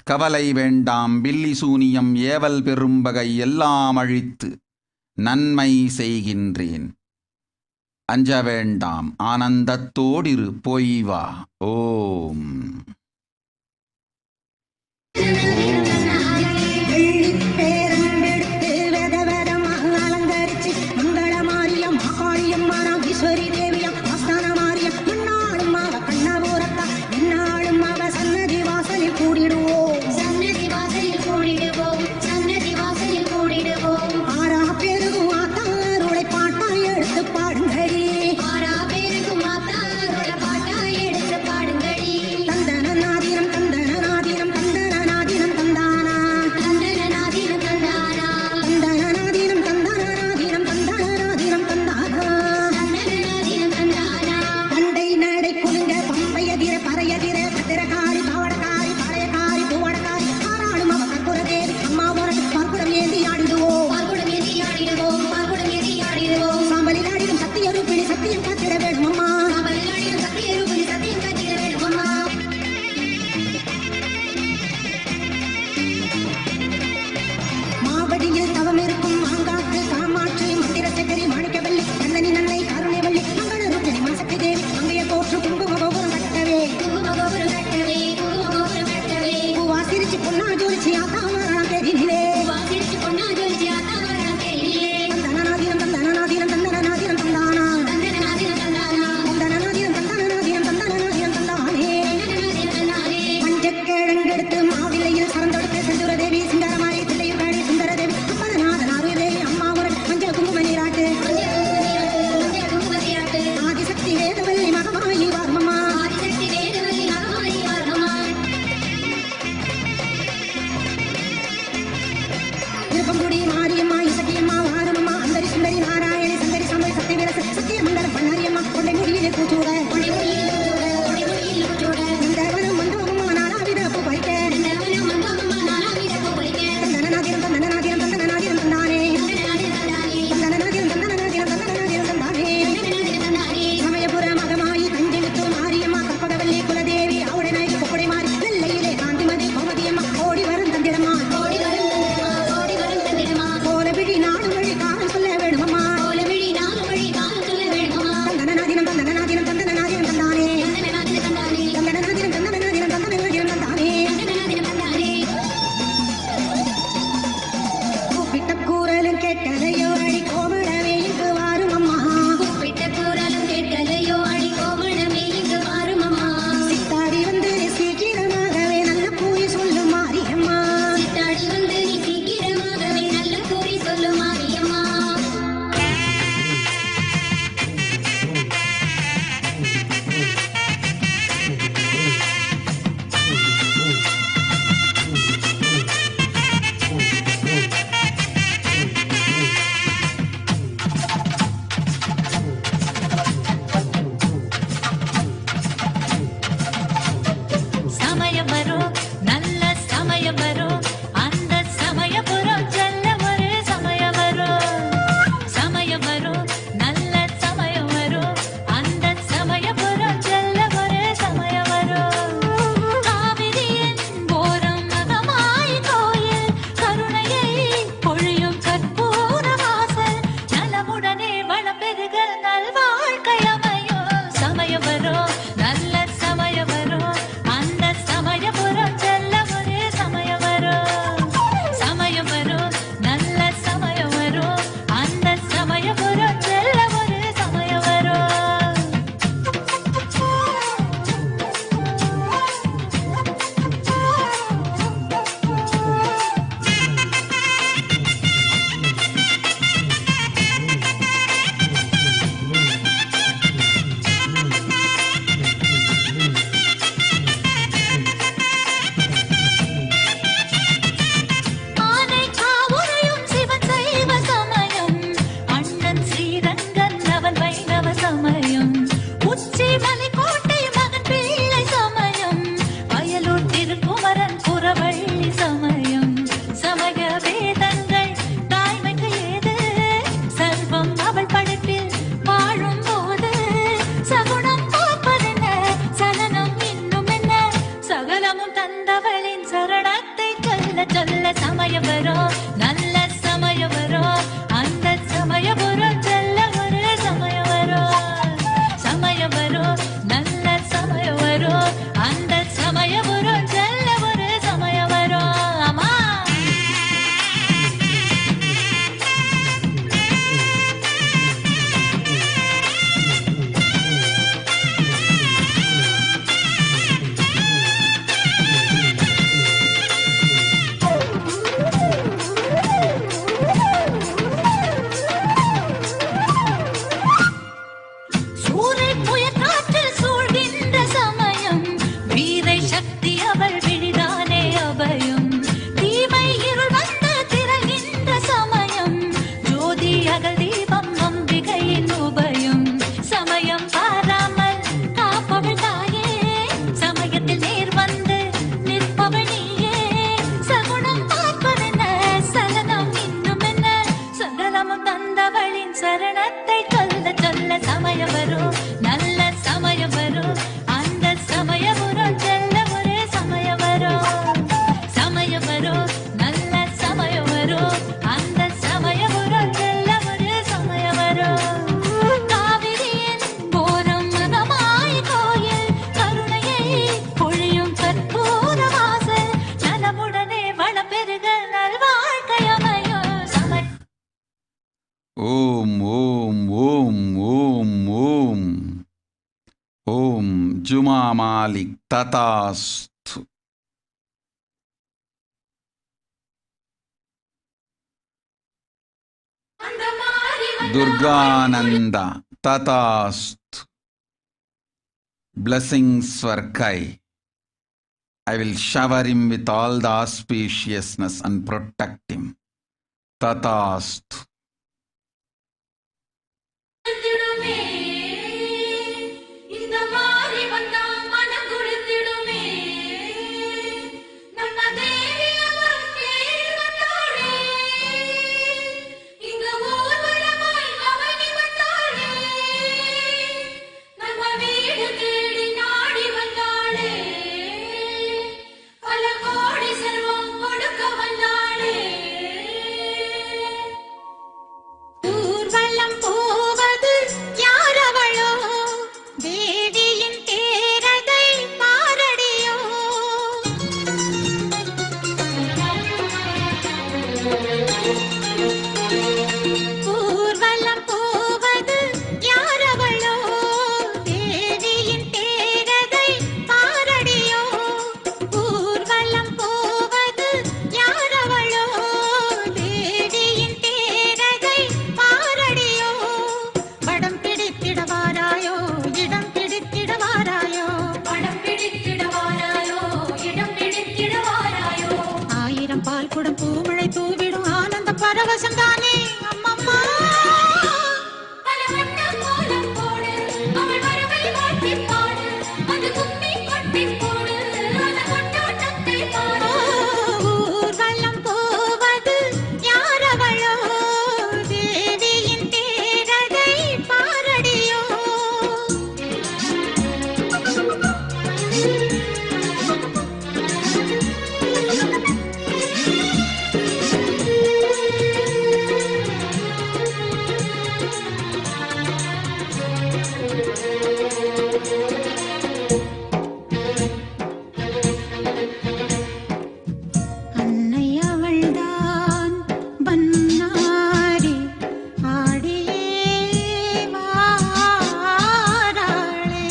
Speaker 9: கவலை வேண்டாம், பில்லி சூனியம் ஏவல் பெரும்பகை எல்லாம் அழித்து நன்மை செய்கின்றேன். அஞ்ச வேண்டாம், ஆனந்தத்தோடிரு, போய் வா. ஓம்.
Speaker 20: அர்த்தத்தை சொல்ல சொல்ல சமயம் வரும், நல்ல சமயம் வரும். அந்த சமயபுரம் செல்ல ஒரே சமயம் வரும், சமயம் வரும், நல்ல சமயம் வரும். அந்த சமயபுரம் செல்ல ஒரே சமயம் வரும். காவிரியின் போரம் மகமாய் கோயில் கருணையை பொழியும் கற்பூர வாசல் நலமுடனே வளப்பெருக நல்வாழ்க்கையமையும் சமய
Speaker 9: ஓம் ஓம் ஓம் ஓம் ஓம் ஓம் Juma Malik ததாஸ்து. Durgananda Tatastu. Blessings for Kai. I will shower him with all the auspiciousness and protect him. Tatastu.
Speaker 20: இந்த மாறி வந்தா மனம் குளிர்ந்திடுமே. நம்ம தேவி அவள் பேர் வந்தாளே. இங்க ஊர்வலமாய் பவனி வந்தாளே. நம்ம வீடு தேடி நாடி வந்தாளே. பல கோடி செல்வம் கொடுக்க வந்தாளே. ஊர்வலம் போவது யாரவளோ, தேவியின் தேரதை பாரடியோ. ஊர்வலம் போவது யாரவளோ, தேவியின் தேரதை பாரடியோ. ஊர்வலம் போவது யாரவளோ, தேவியின் தேரதை பாரடியோ. படம் பிடித்திடவாராயோ, இடம் பிடித்திடவாராயோ. படம் பிடித்திடவாராயோ, இடம் பிடித்திடவாராயோ. ஆயிரம் பால் குடம் பூமழை தூவிடும் ஆனந்த பரவசம் தானே அம்மம்மா. பல வண்ண கோலம் போடு, அவள் வரவை வாழ்த்தி பாடு. அது கும்மி கொட்டி போடு, அது கொண்டாட்டத்தை பாடு. ஊர்வலம் போவது யாரவளோ, தேவியின் தேரதை பாரடியோ. அன்னை அவள்தான் பன்னாரி ஆடியே வாராளே.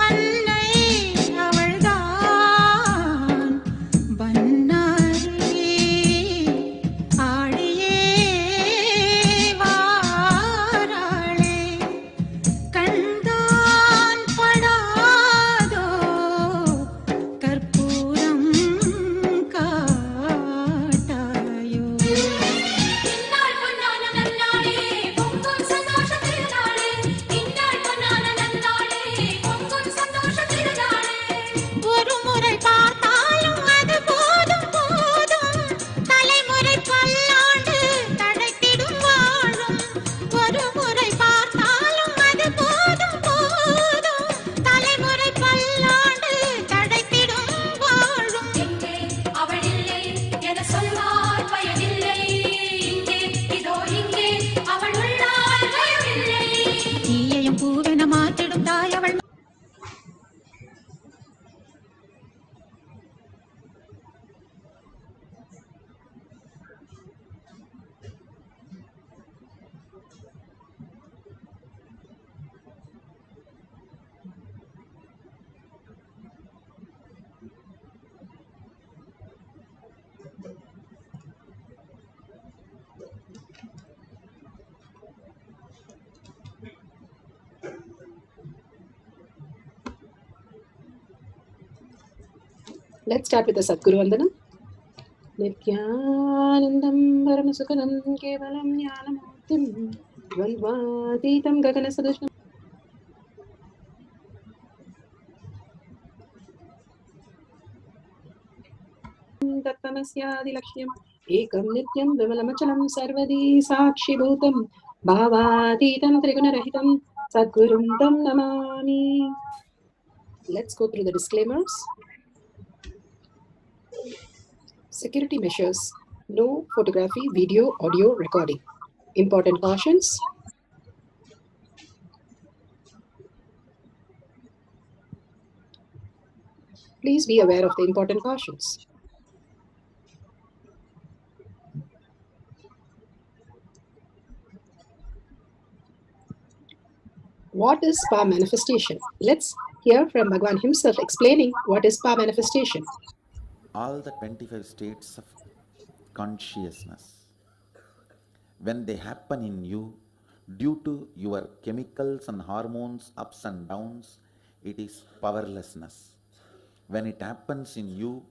Speaker 20: அன்னை அவள்தான் பன்னாரி ஆடியே வாராளே. கண்தான் படாதோ கற்பூரம் காட்டாயோ. இன்னாள் பொன்னான நன்னாளே, பொங்கும் சந்தோஷ திருநாளே. இன்னாள் பொன்னான நன்னாளே, பொங்கும் சந்தோஷ திருநாளே. ஒரு முறை பார்த்தாலும் அது போதும் போதும், தலைமுறை பல்லாண்டு தழைத்திடும் வாழும். ஒரு முறை பார்த்தாலும் அது போதும் போதும், தலைமுறை பல்லாண்டு தழைத்திடும் வாழும். எங்கே அவள் இல்லை என சொல்வார் பயனில்லை. இங்கே இதோ இங்கே அவள் உள்ளால் பயமில்லை. தீயையும் பூவென மாற்றிடும் தாய் அவள்.
Speaker 6: Let's start with the Sadguru Vandanam. Nithyanandam Paramashivoham Kevalam Jnanamurtim Dvandvatitam Gaganasadusham Tattvamasyaadi Lakshyam Ekam Nityam Vimalamachalam Sarvadi Sakshibhutam Bhavaditam Trigunarahitam Sadgurum Tam Namami. Let's go through the disclaimers. Security measures. No photography, video, audio recording. Important cautions. Please be aware of the important cautions. What is power manifestation? Let's hear from Bhagwan himself explaining what is power manifestation.
Speaker 4: All the 25 states of consciousness, when they happen in you, due to your chemicals and hormones ups and downs, it is powerlessness. When it happens in you,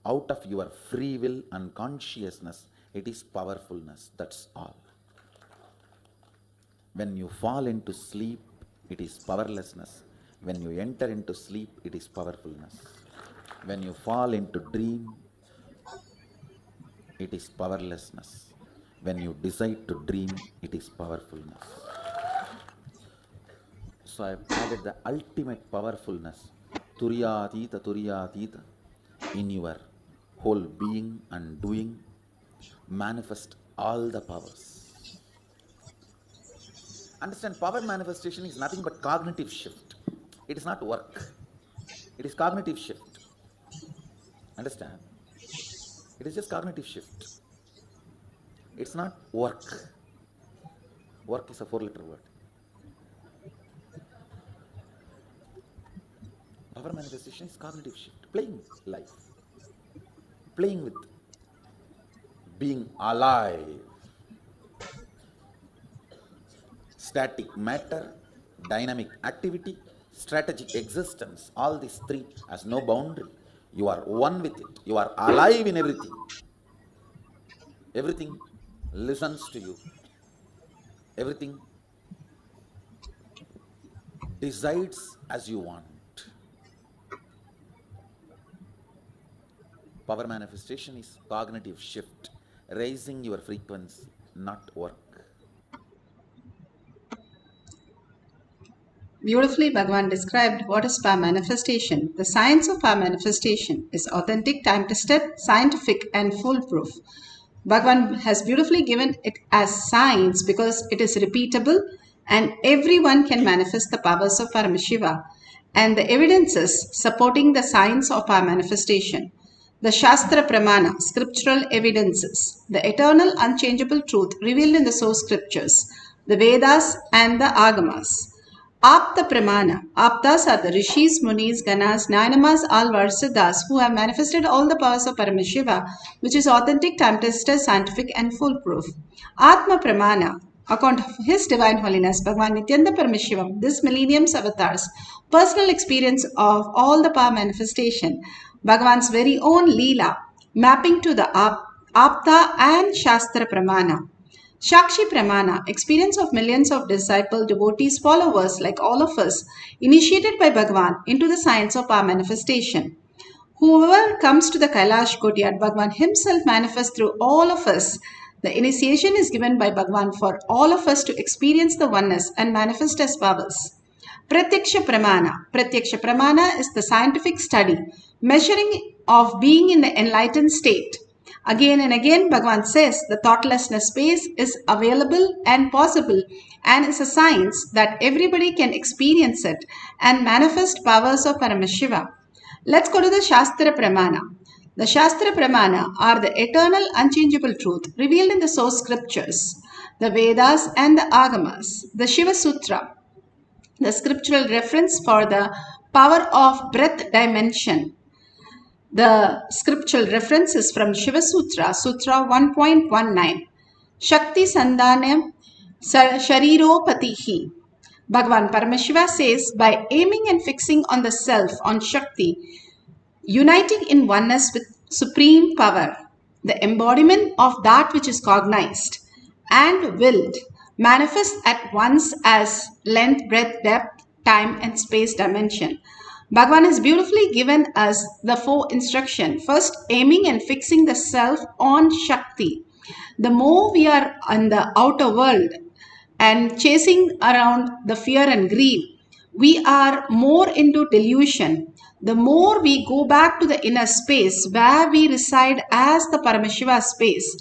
Speaker 4: out of your free will and consciousness, it is powerfulness. That's all. When you fall into sleep, it is powerlessness. When you enter into sleep, it is powerfulness. When you fall into dream, it is powerlessness. When you decide to dream, it is powerfulness. So I have added the ultimate powerfulness, Turiyatita, in your whole being and doing, manifest all the powers. Understand, power manifestation is nothing but cognitive shift. It is not work. It is cognitive shift. Understand? It is just cognitive shift. It's not work. Work is a 4-letter word. Power manifestation is cognitive shift. Playing with life. Playing with being alive. Static matter, dynamic activity, strategic existence, all these three has no boundary. You are one with it. You are alive in everything. Everything listens to you. Everything decides as you want. Power manifestation is cognitive shift, raising your frequency, not work.
Speaker 5: Beautifully, Bhagavan described what is power manifestation. The science of power manifestation is authentic, time-tested, scientific, and foolproof. Bhagavan has beautifully given it as science because it is repeatable and everyone can manifest the powers of Paramashiva. And the evidences supporting the science of power manifestation. The Shastra Pramana, scriptural evidences, the eternal unchangeable truth revealed in the source scriptures, the Vedas and the Agamas. Apta Pramana. Aptas are the Rishis, Munis, Ganas, Nainamas, Alvar, Siddhas who have manifested all the powers of Paramashiva, which is authentic, time-tested, scientific and foolproof. Atma Pramana. Account of His Divine Holiness, Bhagavan Nithyananda Paramashivam, this millennium's avatars, personal experience of all the power manifestation, Bhagavan's very own Leela, mapping to the Apta and Shastra Pramana. Shakshi Pramana, experience of millions of disciple devotees, followers like all of us, initiated by Bhagavan into the science of power manifestation. Whoever comes to the Kailasa Courtyard, Bhagavan himself manifests through all of us. The initiation is given by Bhagavan for all of us to experience the oneness and manifest as powers. Pratyaksha Pramana. Pratyaksha Pramana is the scientific study, measuring of being in the enlightened state. Again and again, Bhagavan says the thoughtlessness space is available and possible and is a science that everybody can experience it and manifest powers of Paramashiva. Let's go to the Shastra Pramana. The Shastra Pramana are the eternal unchangeable truth revealed in the source scriptures, the Vedas and the Agamas, the Shiva Sutra, the scriptural reference for the power of breath dimension. The scriptural reference is from Shiva Sutra, Sutra 1.19. Shakti Sandhanam Shariropatihi. Bhagavan Paramashiva says, by aiming and fixing on the self, on Shakti, uniting in oneness with supreme power, the embodiment of that which is cognized and willed, manifests at once as length, breadth, depth, time and space dimension. Bhagavan has beautifully given us the 4 instructions. First, aiming and fixing the self on Shakti. The more we are on the outer world, and chasing around the fear and greed, we are more into delusion. The more we go back to the inner space where we reside as the Paramashiva space,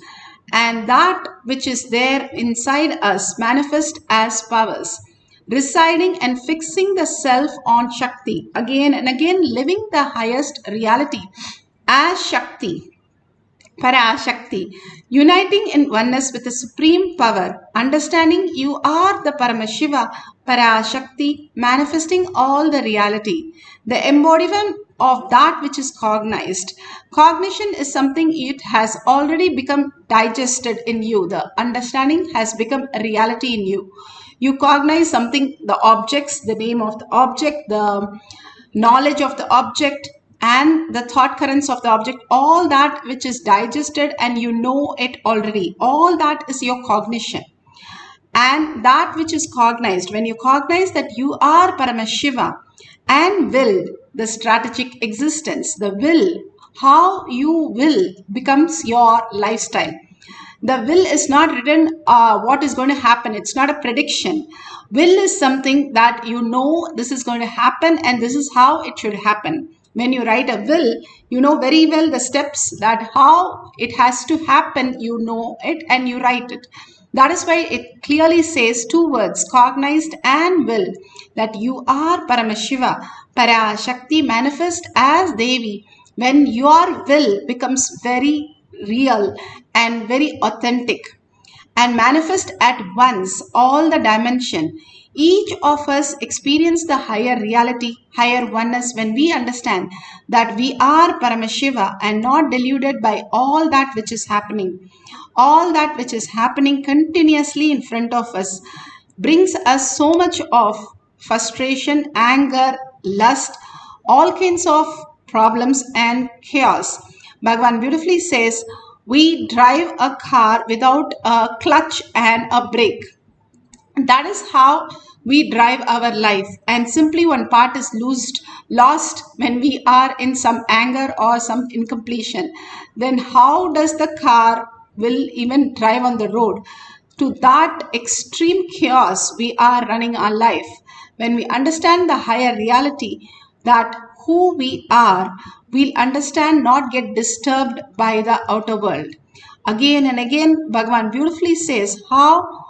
Speaker 5: and that which is there inside us manifest as powers, residing and fixing the self on Shakti, again and again living the highest reality as Shakti, Parashakti, uniting in oneness with the supreme power, understanding you are the Paramashiva, Parashakti, manifesting all the reality, the embodiment of that which is cognized. Cognition is something it has already become digested in you. The understanding has become a reality in you. You cognize something, the objects, the name of the object, the knowledge of the object, and the thought currents of the object, all that which is digested and you know it already, all that is your cognition. And that which is cognized, when you cognize that you are Paramashiva and will, the strategic existence, the will, how you will becomes your lifestyle. The will is not written what is going to happen. It's not a prediction. Will is something that you know this is going to happen and this is how it should happen. When you write a will, you know very well the steps that how it has to happen, you know it and you write it. That is why it clearly says two words, cognized and will, that you are Paramashiva, Parashakti, manifest as Devi. When your will becomes very real and very authentic and manifest at once all the dimension, each of us experience the higher reality, higher oneness when we understand that we are Paramashiva and not deluded by all that which is happening. All that which is happening continuously in front of us brings us so much of frustration, anger, lust, all kinds of problems and chaos. Bhagavan beautifully says, we drive a car without a clutch and a brake. That is how we drive our life, and simply one part is lost when we are in some anger or some incompletion. Then how does the car will even drive on the road? To that extreme chaos we are running our life. When we understand the higher reality, that who we are, we'll understand, not get disturbed by the outer world. Again and again Bhagavan beautifully says how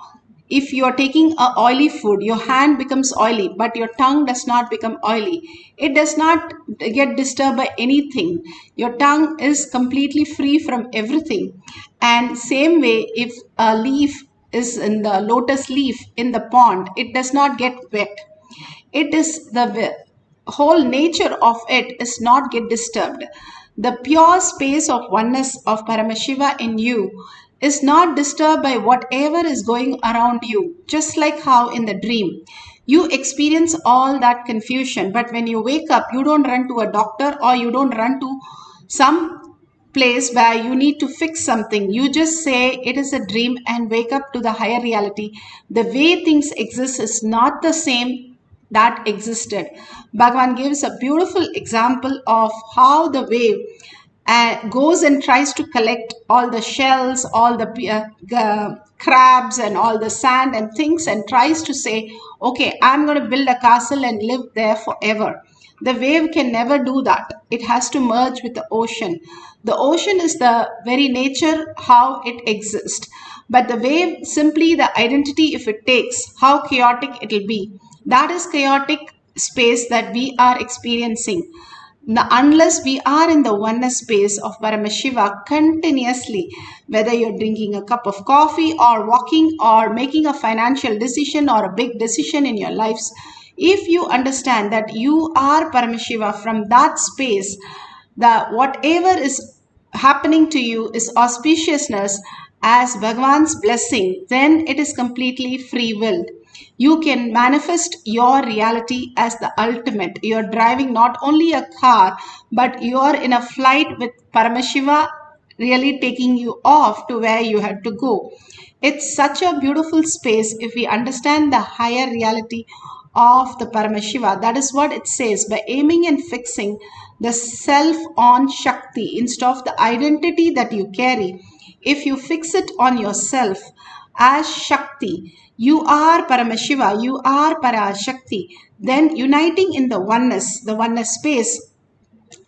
Speaker 5: if you are taking a oily food, your hand becomes oily, but your tongue does not become oily. It does not get disturbed by anything. Your tongue is completely free from everything. And same way, if a leaf is in the lotus leaf in the pond, it does not get wet. It is the whole nature of it is not get disturbed. The pure space of oneness of Paramashiva in you is not disturbed by whatever is going around you. Just like how in the dream you experience all that confusion, but when you wake up you don't run to a doctor or you don't run to some place where you need to fix something. You just say it is a dream and wake up to the higher reality. The way things exist is not the same that existed. Bhagavan gives a beautiful example of how the wave goes and tries to collect all the shells, all the crabs and all the sand and things, and tries to say, okay, I'm going to build a castle and live there forever. The wave can never do that. It has to merge with the ocean. The ocean is the very nature how it exists. But the wave, simply the identity, if it takes, how chaotic it will be. That is chaotic space that we are experiencing. Now, unless we are in the oneness space of Paramashiva continuously, whether you're drinking a cup of coffee or walking or making a financial decision or a big decision in your lives, if you understand that you are Paramashiva from that space, that whatever is happening to you is auspiciousness as Bhagavan's blessing, then it is completely free willed. You can manifest your reality as the ultimate. You're driving not only a car, but you're in a flight with Paramashiva really taking you off to where you had to go. It's such a beautiful space if we understand the higher reality of the Paramashiva. That is what it says. By aiming and fixing the self on Shakti instead of the identity that you carry, if you fix it on yourself, as Shakti. You are Paramashiva, you are Parashakti. Then uniting in the oneness space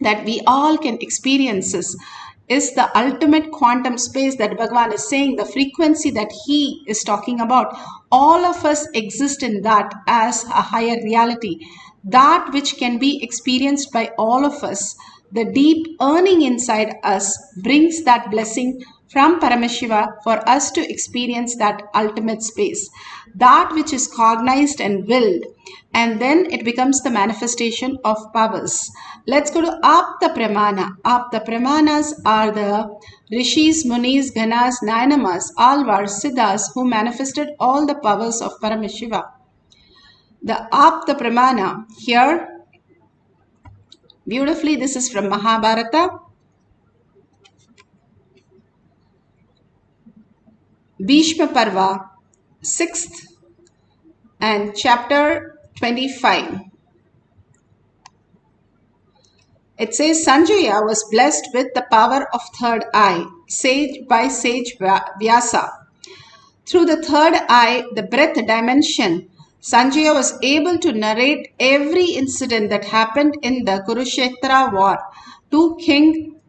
Speaker 5: that we all can experience is the ultimate quantum space that Bhagavan is saying, the frequency that he is talking about. All of us exist in that as a higher reality, that which can be experienced by all of us. The deep earning inside us brings that blessing from Paramashiva for us to experience that ultimate space, that which is cognized and willed, and then it becomes the manifestation of powers. Let's go to Apta Pramana. Apta Pramanas are the Rishis, Munis, Ganas, Nayanamas, Alvars, Siddhas who manifested all the powers of Paramashiva. The Apta Pramana here, beautifully, this is from Mahabharata. Bhishma Parva, 6th and chapter 25. It says Sanjaya was blessed with the power of third eye, sage Vyasa. Through the third eye, the breath dimension, Sanjaya was able to narrate every incident that happened in the Kurukshetra war to King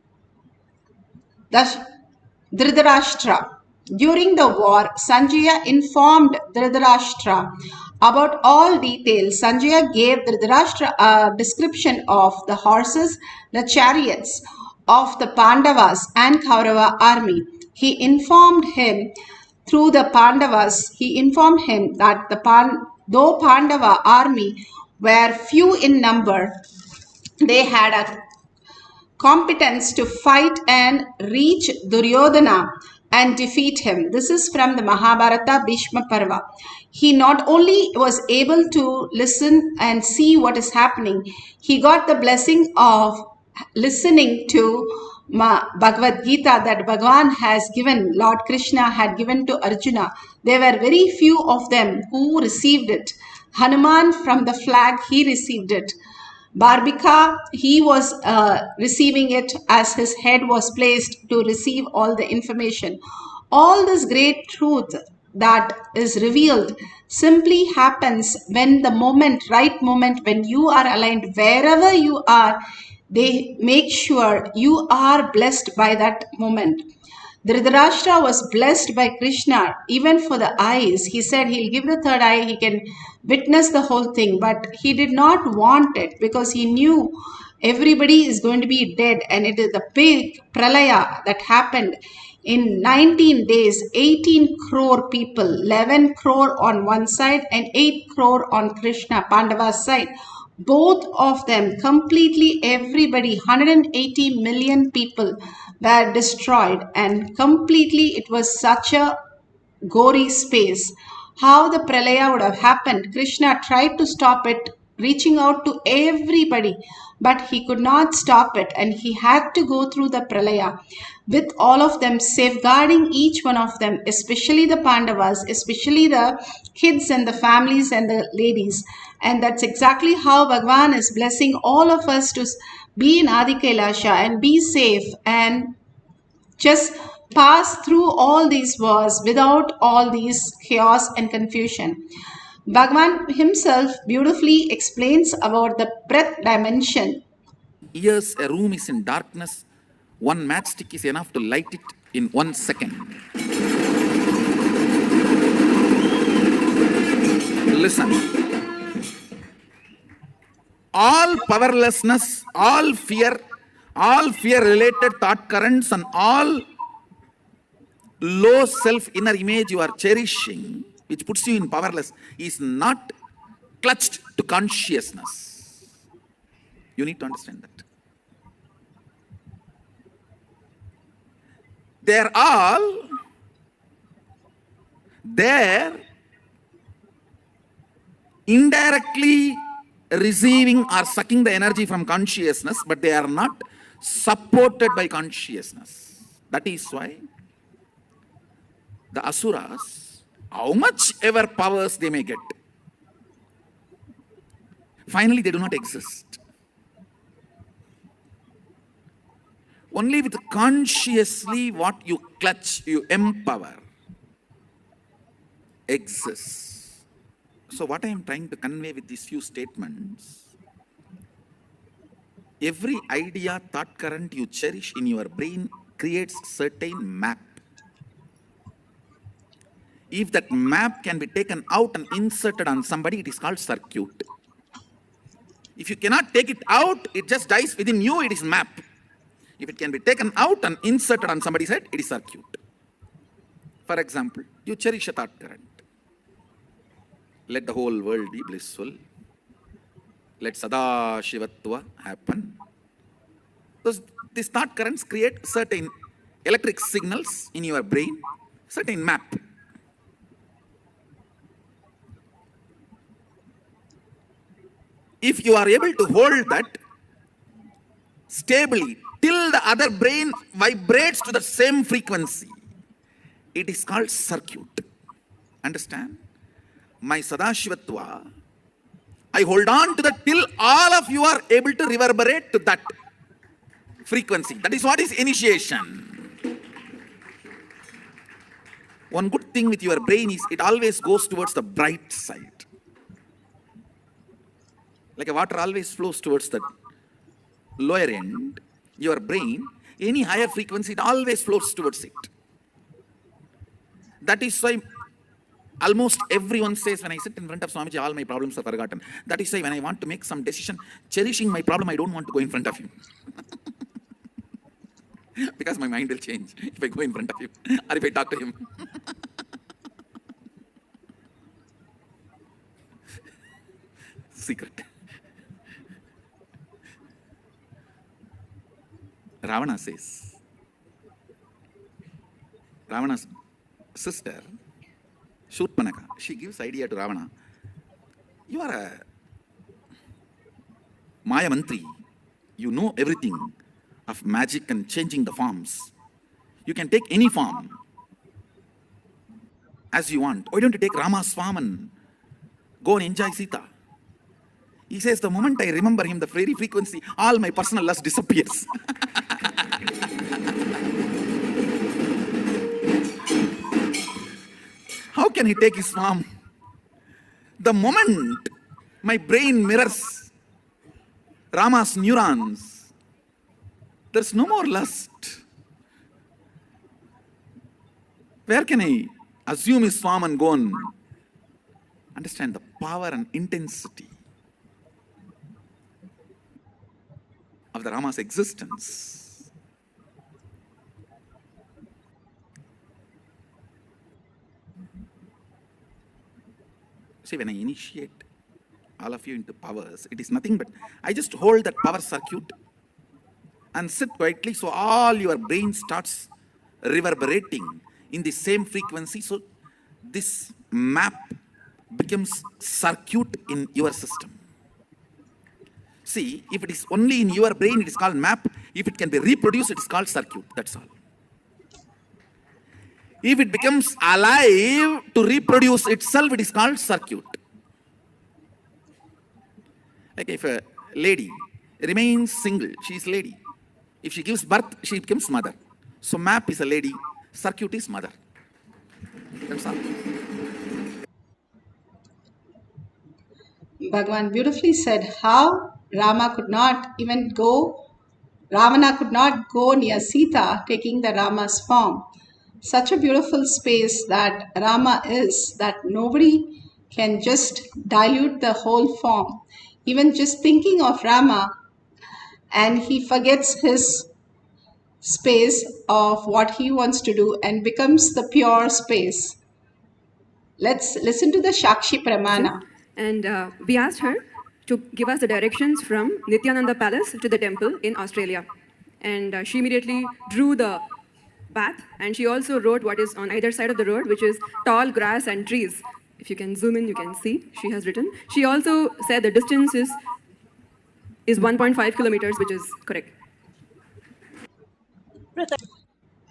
Speaker 5: Dhritarashtra. During the war, Sanjaya informed Dhritarashtra about all details. Sanjaya gave Dhritarashtra a description of the horses, the chariots of the Pandavas and Kaurava army. He informed him through the Pandavas, that though Pandava army were few in number, they had a competence to fight and reach Duryodhana and defeat him. This is from the Mahabharata Bhishma Parva. He not only was able to listen and see what is happening, he got the blessing of listening to Bhagavad Gita that Bhagavan has given, Lord Krishna had given to Arjuna. There were very few of them who received it. Hanuman from the flag, he received it. Barbika, he was receiving it as his head was placed to receive all the information. All this great truth that is revealed simply happens when the right moment, when you are aligned wherever you are, they make sure you are blessed by that moment. Dhritarashtra was blessed by Krishna even for the eyes. He said he'll give the third eye, he can witness the whole thing, but he did not want it because he knew everybody is going to be dead, and it is the big pralaya that happened in 19 days. 18 crore people, 11 crore on one side and 8 crore on Krishna Pandava's side. Both of them completely, everybody, 180 million people were destroyed, and completely it was such a gory space. How the pralaya would have happened, Krishna tried to stop it, reaching out to everybody, but he could not stop it, and he had to go through the pralaya with all of them, safeguarding each one of them, especially the Pandavas, especially the kids and the families and the ladies. And that's exactly how Bhagavan is blessing all of us to be in Adi Kailasha and be safe and just pass through all these wars without all these chaos and confusion. Bhagavan himself beautifully explains about the breath dimension.
Speaker 4: Years a room is in darkness, one matchstick is enough to light it in 1 second. Listen. All powerlessness, all fear related thought currents, and all low self inner image you are cherishing, which puts you in powerless, is not clutched to consciousness. You need to understand that. They're all there indirectly receiving or sucking the energy from consciousness, but they are not supported by consciousness. That is why the asuras, how much ever powers they may get, finally they do not exist. Only with consciously what you clutch, you empower. exists. So what I am trying to convey with these few statements, every idea, thought current you cherish in your brain creates certain map. If that map can be taken out and inserted on somebody, it is called circuit. If you cannot take it out, it just dies within you, it is map. If it can be taken out and inserted on somebody's head, it is circuit. For example, you cherish a thought current. Let the whole world be blissful. Let Sada Shivatva happen. These thought currents create certain electric signals in your brain, certain map. If you are able to hold that stably till the other brain vibrates to the same frequency, it is called circuit. Understand? My Sadashivatva, I hold on to that till all of you are able to reverberate to that frequency. That is what is initiation. One good thing with your brain is it always goes towards the bright side. Like a water always flows towards the lower end, your brain, any higher frequency, it always flows towards it. That is why almost everyone says, when I sit in front of Swamiji, all my problems are forgotten. That is why when I want to make some decision, cherishing my problem, I don't want to go in front of him. Because my mind will change if I go in front of him or if I talk to him. Secret. Ravana says, Ravana's sister, Shurpanaka, she gives idea to Ravana, you are a Maya Mantri, you know everything of magic and changing the forms. You can take any form as you want. Why don't you take Rama's form and go and enjoy Sita? He says, the moment I remember him, the very frequency, all my personal lust disappears. How can he take his form? The moment my brain mirrors Rama's neurons, there's no more lust. Where can I assume his form and go on? Understand the power and intensity of the Rama's existence. See, when I initiate all of you into powers, it is nothing but I just hold that power circuit and sit quietly, so all your brain starts reverberating in the same frequency. So this map becomes circuit in your system. See, if it is only in your brain, it is called map. If it can be reproduced, it is called circuit. That's all. If it becomes alive to reproduce itself, it is called circuit. Like if a lady remains single, she is lady. If she gives birth, she becomes mother. So map is a lady, circuit is mother. That's all.
Speaker 5: Bhagavan beautifully said how Ravana could not go near Sita taking the Rama's form. Such a beautiful space that Rama is, that nobody can just dilute the whole form. Even just thinking of Rama, and he forgets his space of what he wants to do and becomes the pure space. Let's listen to the Shakshi Pramana.
Speaker 12: And we asked her to give us the directions from Nithyananda Palace to the temple in Australia. And she immediately drew the path, and she also wrote what is on either side of the road, which is tall grass and trees. If you can zoom in, you can see she has written. She also said the distance is 1.5 kilometers, which is correct.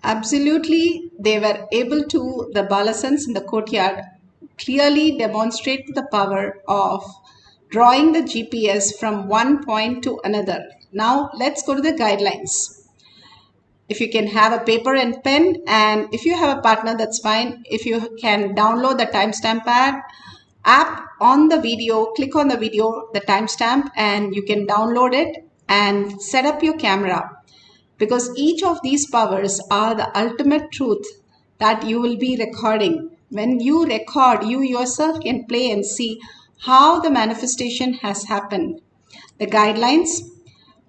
Speaker 5: Absolutely, they were able to, the Balasans in the courtyard, clearly demonstrate the power of drawing the GPS from one point to another. Now, let's go to the guidelines. if you can have a paper and pen, and if you have a partner, that's fine. If you can download the timestamp app on the video, click on the video, the timestamp, and you can download it and set up your camera, because each of these powers are the ultimate truth that you will be recording. When you record, you yourself can play and see how the manifestation has happened. The guidelines: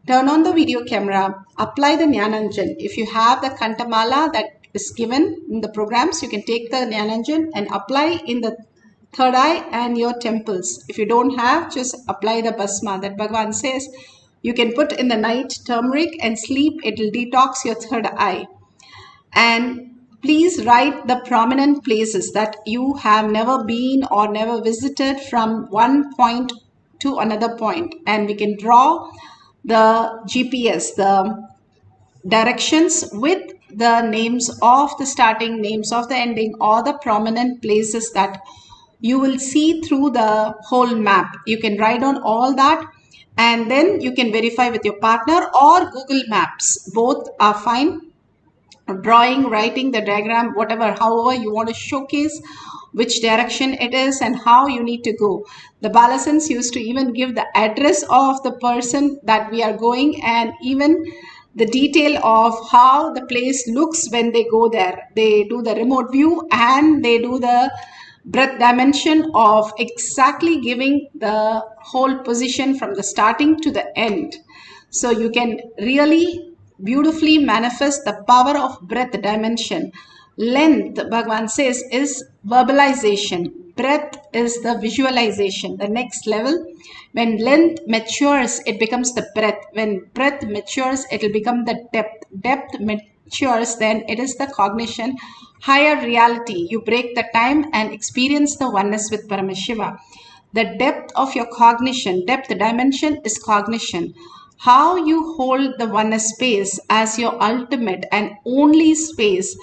Speaker 5: turn on the video camera, apply the Jnananjan. If you have the Kantamala that is given in the programs, you can take the Jnananjan and apply in the third eye and your temples. If you don't have, just apply the Basma that Bhagavan says. You can put in the night turmeric and sleep. It will detox your third eye. And please write the prominent places that you have never been or never visited from one point to another point. And we can draw the GPS, the directions with the names of the starting, names of the ending, or the prominent places that you will see through the whole map. You can write on all that, and then you can verify with your partner or Google Maps. Both are fine. Drawing, writing the diagram, whatever, however you want to showcase which direction it is and how you need to go. The Balasans used to even give the address of the person that we are going, and even the detail of how the place looks when they go there. They do the remote view and they do the breadth dimension of exactly giving the whole position from the starting to the end. So you can really beautifully manifest the power of breadth dimension. Length, Bhagavan says, is verbalization. Breadth is the visualization, the next level. When length matures, it becomes the breadth. When breadth matures, it will become the depth. Depth matures, then it is the cognition, higher reality. You break the time and experience the oneness with Paramashiva. The depth of your cognition, depth dimension is cognition. How you hold the oneness space as your ultimate and only space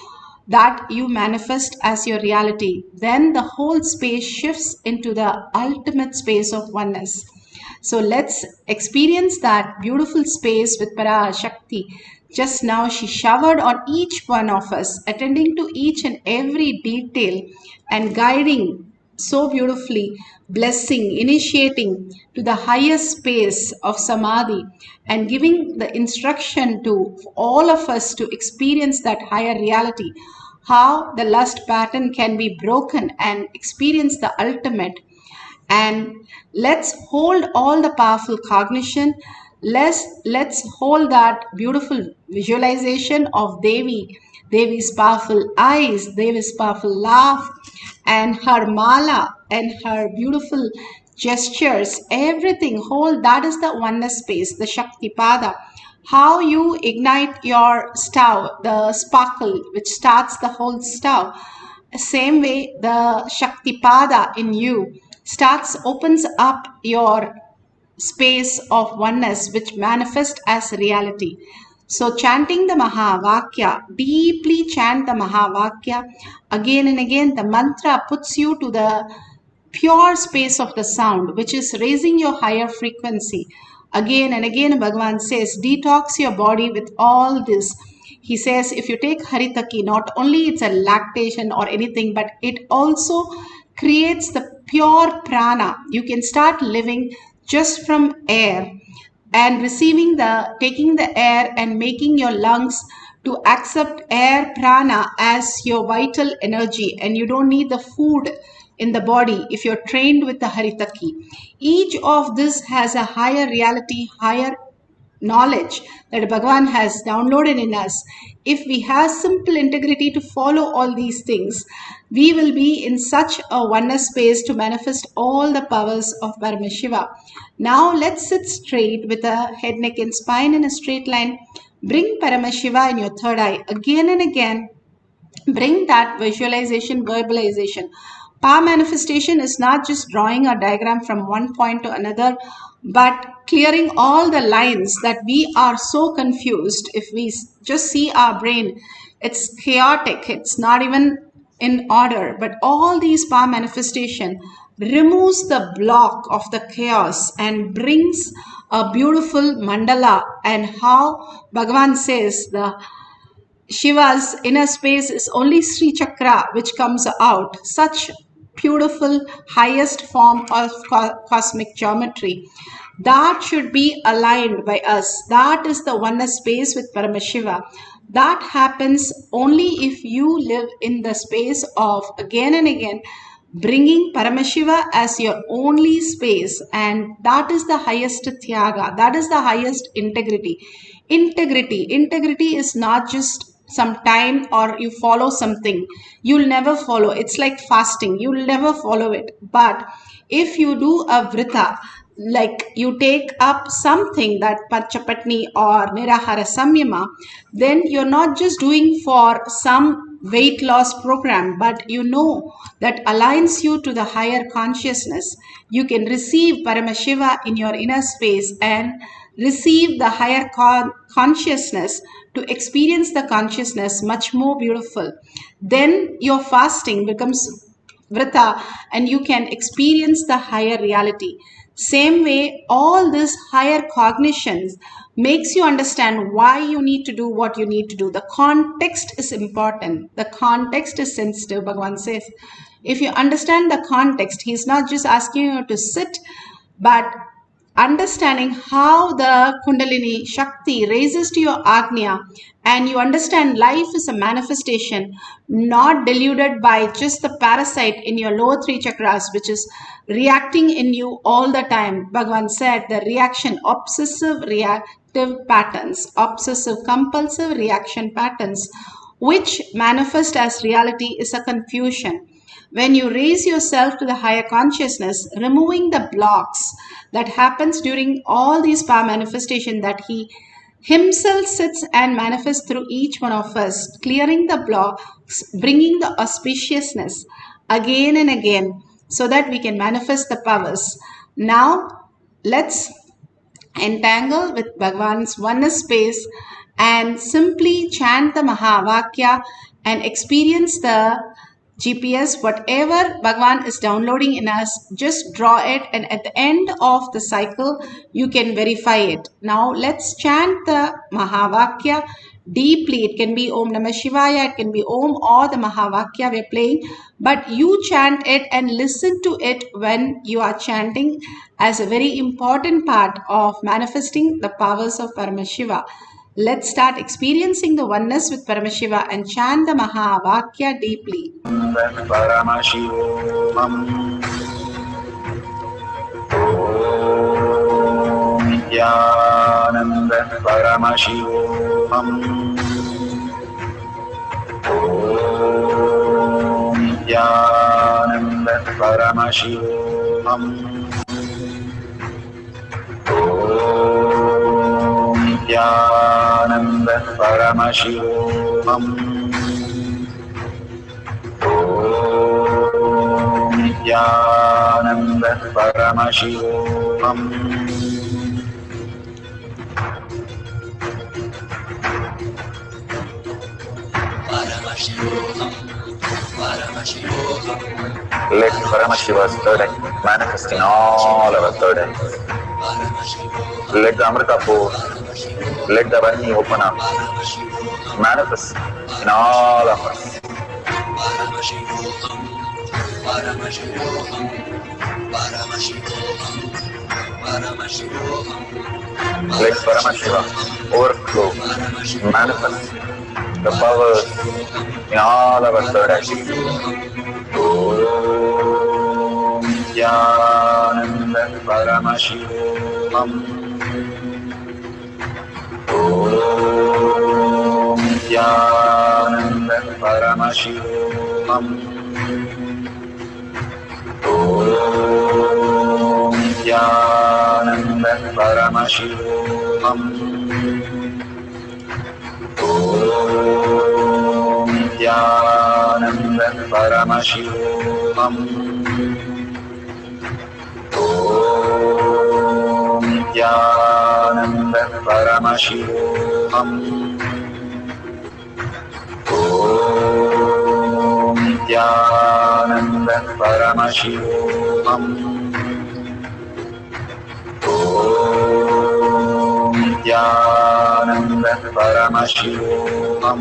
Speaker 5: that you manifest as your reality, then the whole space shifts into the ultimate space of oneness. So let's experience that beautiful space with Parashakti. Just now she showered on each one of us, attending to each and every detail and guiding so beautifully, blessing, initiating to the highest space of Samadhi, and giving the instruction to all of us to experience that higher reality, how the lust pattern can be broken and experience the ultimate. And let's hold all the powerful cognition. Let's hold that beautiful visualization of Devi's powerful eyes, Devi's powerful laugh, and her mala and her beautiful gestures. Everything, hold, that is the oneness space, the Shakti Pada. How you ignite your stove, the sparkle which starts the whole stove. Same way, the Shakti Pada in you opens up your space of oneness which manifests as reality. So chanting the Mahavakya, deeply chant the Mahavakya again and again. The mantra puts you to the pure space of the sound, which is raising your higher frequency. Again and again, Bhagavan says, detox your body with all this. He says, if you take Haritaki, not only it's a lactation or anything, but it also creates the pure prana. You can start living just from air and taking the air and making your lungs to accept air prana as your vital energy, and you don't need the food in the body if you're trained with the Haritaki. Each of this has a higher reality, higher knowledge that Bhagavan has downloaded in us. If we have simple integrity to follow all these things, we will be in such a oneness space to manifest all the powers of Paramashiva. Now let's sit straight with a head, neck and spine in a straight line. Bring Paramashiva in your third eye again and again. Bring that visualization, verbalization. Power manifestation is not just drawing a diagram from one point to another, but clearing all the lines that we are so confused. If we just see our brain, it's chaotic, it's not even in order. But all these power manifestation removes the block of the chaos and brings a beautiful mandala. And how Bhagavan says the Shiva's inner space is only Sri Chakra which comes out. Such beautiful highest form of cosmic geometry. That should be aligned by us. That is the oneness space with Paramashiva. That happens only if you live in the space of again and again bringing Paramashiva as your only space, and that is the highest Tyaga, that is the highest integrity. Integrity is not just some time or you follow something. You'll never follow. It's like fasting. You'll never follow it. But if you do a vrita, like you take up something that Panchapatni or Nirahara Samyama, then you're not just doing for some weight loss program, but you know that aligns you to the higher consciousness. You can receive Paramashiva in your inner space and receive the higher consciousness to experience the consciousness much more beautiful. Then your fasting becomes vrita and you can experience the higher reality. Same way, all this higher cognitions makes you understand why you need to do what you need to do. The context is important. The context is sensitive, Bhagavan says. If you understand the context, he's not just asking you to sit, but understanding how the Kundalini Shakti raises to your Agnya, and you understand life is a manifestation, not deluded by just the parasite in your lower three chakras, which is reacting in you all the time. Bhagavan said the reaction, obsessive reactive patterns, obsessive compulsive reaction patterns, which manifest as reality, is a confusion. When you raise yourself to the higher consciousness, removing the blocks that happens during all these power manifestation, that he himself sits and manifests through each one of us, clearing the blocks, bringing the auspiciousness again and again so that we can manifest the powers. Now, let's entangle with Bhagavan's oneness space and simply chant the Mahavakya and experience the GPS, whatever Bhagavan is downloading in us, just draw it, and at the end of the cycle, you can verify it. Now, let's chant the Mahavakya deeply. It can be Om Namah Shivaya, it can be Om or the Mahavakya we're playing, but you chant it and listen to it when you are chanting as a very important part of manifesting the powers of Paramashiva. Let's start experiencing the oneness with Paramashiva and chant the Mahavakya deeply.
Speaker 11: Paramashivoham. Om Nithyananda Paramashivoham. Om Nithyananda Paramashivoham. Om Nithyananda Paramashivoham. Om Nithyananda Paramashivoham. Let Paramashiva's third eye manifest in all our third eyes. Let the Amrita pour, let the Vani open up, manifest in all of us. Let Paramashiva overflow, manifest the powers in all our third eyes. Om Nithyananda Paramashivoham. Om Nithyananda Paramashivoham. Om Nithyananda Paramashivoham. Om Nithyananda Paramashivoham. Om Nithyananda Paramashivoham. Om Nithyananda Paramashivoham. Om Nithyananda Paramashivoham.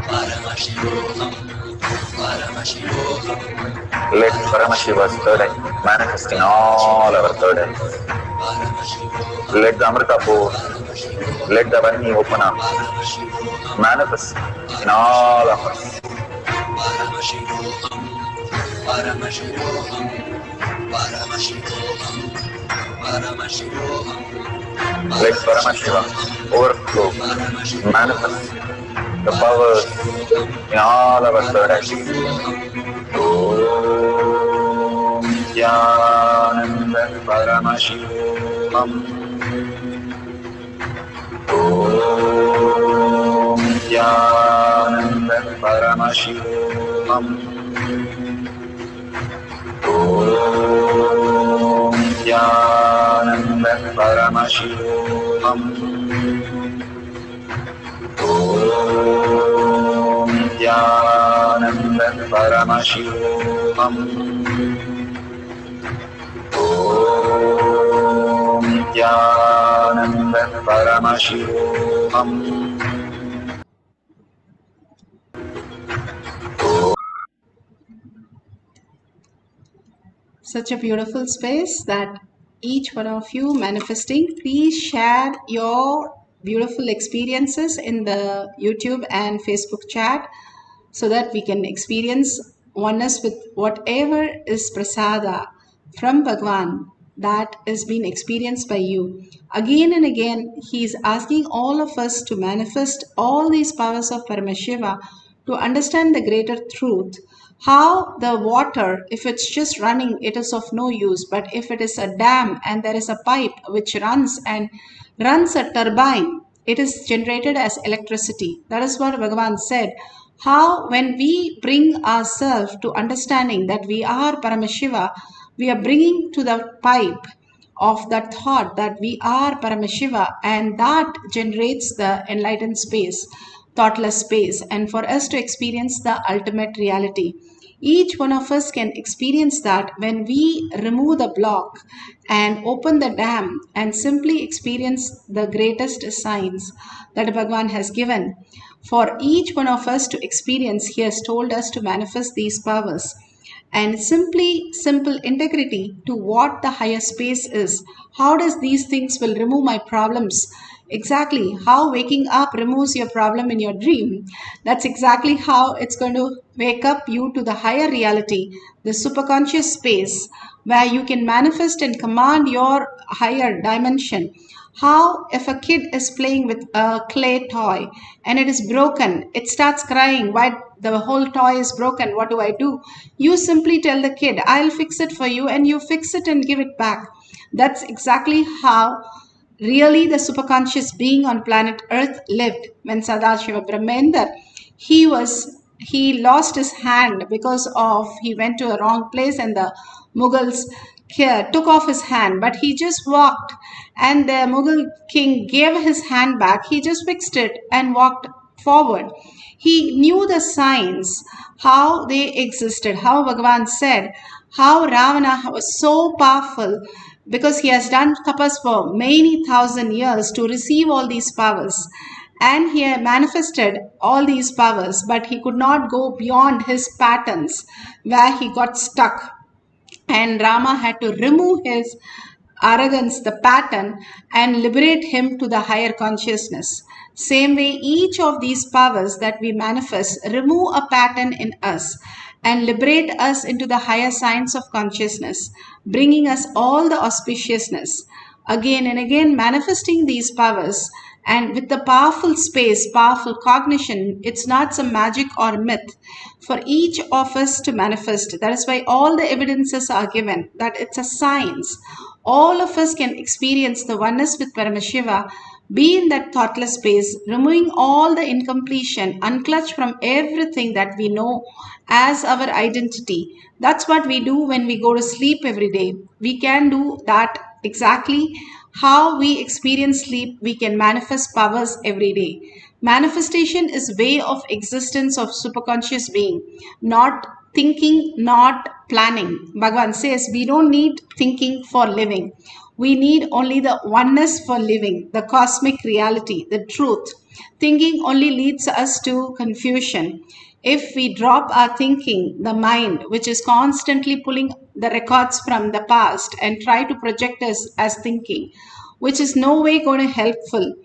Speaker 11: Let Paramashiva's third eye manifest in all our third eyes. Let the Amrita pour, let the Vani open up, manifest in all of us. Paramashivoham, Paramashivoham, Paramashivoham, Paramashivoham. Let Paramashiva overflow, manifest the powers in all our third eyes. Om Nithyananda Paramashivam. Om Nithyananda Paramashivam. Om Nithyananda Paramashivam. Om Nithyananda Paramashivam. Om Nithyananda Paramashivoham.
Speaker 5: Such a beautiful space that each one of you manifesting, please share your beautiful experiences in the YouTube and Facebook chat so that we can experience oneness with whatever is prasada from Bhagwan that is being experienced by you. Again and again, he is asking all of us to manifest all these powers of Paramashiva to understand the greater truth. How the water, if it's just running, it is of no use. But if it is a dam and there is a pipe which runs a turbine, it is generated as electricity. That is what Bhagavan said. How when we bring ourselves to understanding that we are Paramashiva, we are bringing to the pipe of that thought that we are Paramashiva, and that generates the enlightened space, thoughtless space, and for us to experience the ultimate reality. Each one of us can experience that when we remove the block and open the dam and simply experience the greatest signs that Bhagavan has given. For each one of us to experience, he has told us to manifest these powers. And simple integrity to what the higher space is. How does these things will remove my problems? Exactly how waking up removes your problem in your dream. That's exactly how it's going to wake up you to the higher reality, the superconscious space where you can manifest and command your higher dimension. How if a kid is playing with a clay toy and it is broken, it starts crying, why the whole toy is broken, what do? You simply tell the kid, I'll fix it for you, and you fix it and give it back. That's exactly how really the superconscious being on planet Earth lived. When Sadashiva Brahmendra, he lost his hand because of he went to a wrong place and the Mughals took off his hand, but he just walked and the Mughal king gave his hand back. He just fixed it and walked forward. He knew the signs, how they existed, how Bhagavan said, how Ravana was so powerful because he has done tapas for many thousand years to receive all these powers. And he had manifested all these powers, but he could not go beyond his patterns where he got stuck. And Rama had to remove his arrogance, the pattern, and liberate him to the higher consciousness. Same way, each of these powers that we manifest remove a pattern in us and liberate us into the higher science of consciousness, bringing us all the auspiciousness. Again and again, manifesting these powers, and with the powerful space, powerful cognition, it's not some magic or myth for each of us to manifest. That is why all the evidences are given, that it's a science. All of us can experience the oneness with Paramashiva, be in that thoughtless space, removing all the incompletion, unclutch from everything that we know as our identity. That's what we do when we go to sleep every day. We can do that exactly how we experience sleep. We can manifest powers every day. Manifestation is way of existence of superconscious being, not thinking, not planning. Bhagavan says we don't need thinking for living. We need only the oneness for living, the cosmic reality, the truth. Thinking only leads us to confusion. If we drop our thinking, the mind, which is constantly pulling the records from the past and try to project us as thinking, which is no way going to helpful.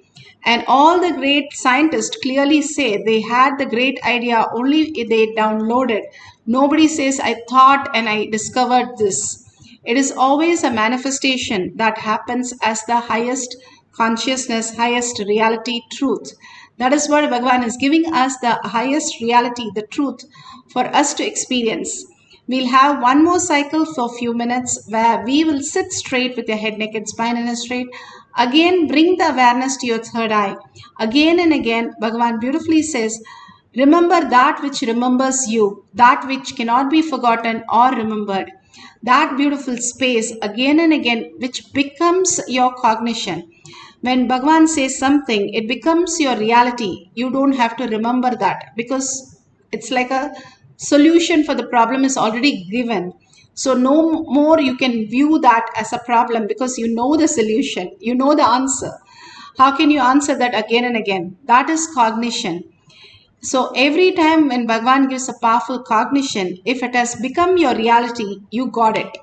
Speaker 5: And all the great scientists clearly say they had the great idea only if they downloaded. Nobody says, I thought and I discovered this. It is always a manifestation that happens as the highest consciousness, highest reality, truth. That is what Bhagavan is giving us, the highest reality, the truth for us to experience. We'll have one more cycle for a few minutes where we will sit straight with your head, neck, and spine in a straight. Again, bring the awareness to your third eye. Again and again, Bhagavan beautifully says, remember that which remembers you, that which cannot be forgotten or remembered. That beautiful space again and again, which becomes your cognition. When Bhagavan says something, it becomes your reality. You don't have to remember that because it's like a solution for the problem is already given. So no more you can view that as a problem because you know the solution, you know the answer. How can you answer that again and again? That is cognition. So every time when Bhagavan gives a powerful cognition, if it has become your reality, you got it.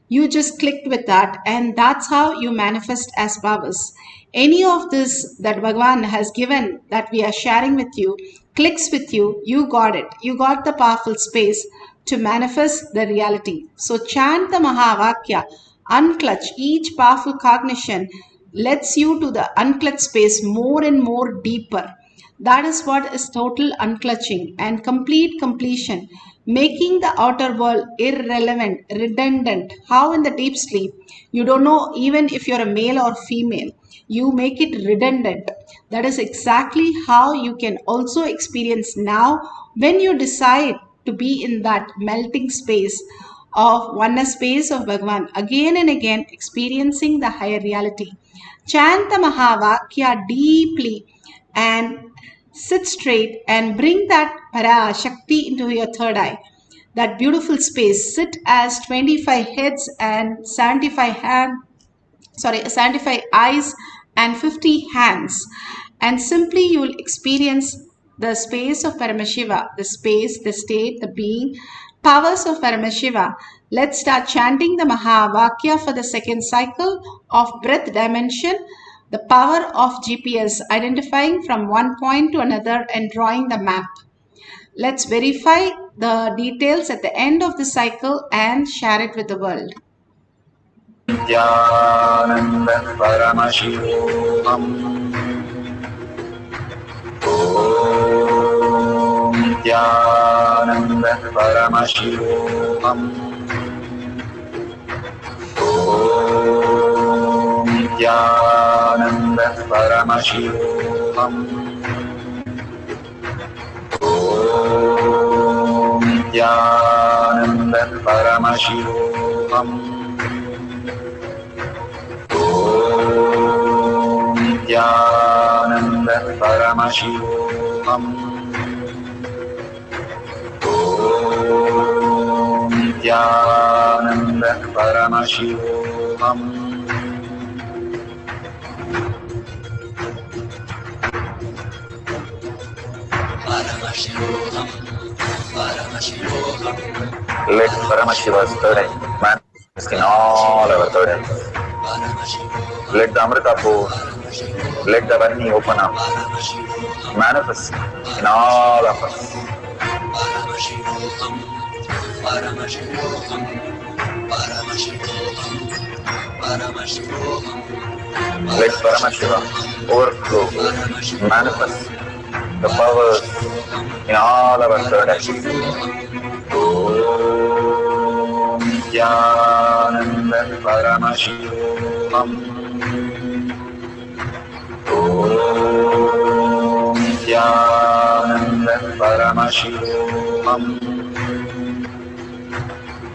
Speaker 5: You just clicked with that, and that's how you manifest as powers. Any of this that Bhagavan has given that we are sharing with you, clicks with you, you got it. You got the powerful space to manifest the reality. So chant the Mahavakya, unclutch each powerful cognition, lets you to the unclutched space more and more deeper. That is what is total unclutching and complete completion, making the outer world irrelevant, redundant. How in the deep sleep, you don't know even if you're a male or female, you make it redundant. That is exactly how you can also experience now when you decide to be in that melting space of oneness space of Bhagavan, again and again experiencing the higher reality. Chant the Mahavakya deeply and sit straight and bring that Parashakti into your third eye. That beautiful space. Sit as 25 heads and 75 eyes and 50 hands. And simply you will experience the space of Paramashiva, the space, the state, the being, powers of Paramashiva. Let's start chanting the Mahavakya for the second cycle of breath dimension, the power of GPS, identifying from one point to another and drawing the map. Let's verify the details at the end of the cycle and share it with the world.
Speaker 11: Nithyananda Paramashivoham. Om Nithyananda Paramashivoham. Om Nithyananda Paramashivoham. Om Nithyananda Paramashivoham. Om Nithyananda Paramashivoham. Om Nithyananda Paramashivoham. Paramashivoham. Paramashivoham. Let Paramashiva's third eye manifest in all our third eyes. Let the Amrita pour, let the Varni open up, manifest in all of us. Paramashivoham, Paramashivoham, Paramashivoham, Paramashivoham. Let Paramashiva overflow, manifest the powers in all our third eyes. Om Nithyananda Paramashivoham. Om Nithyananda Paramashivoham.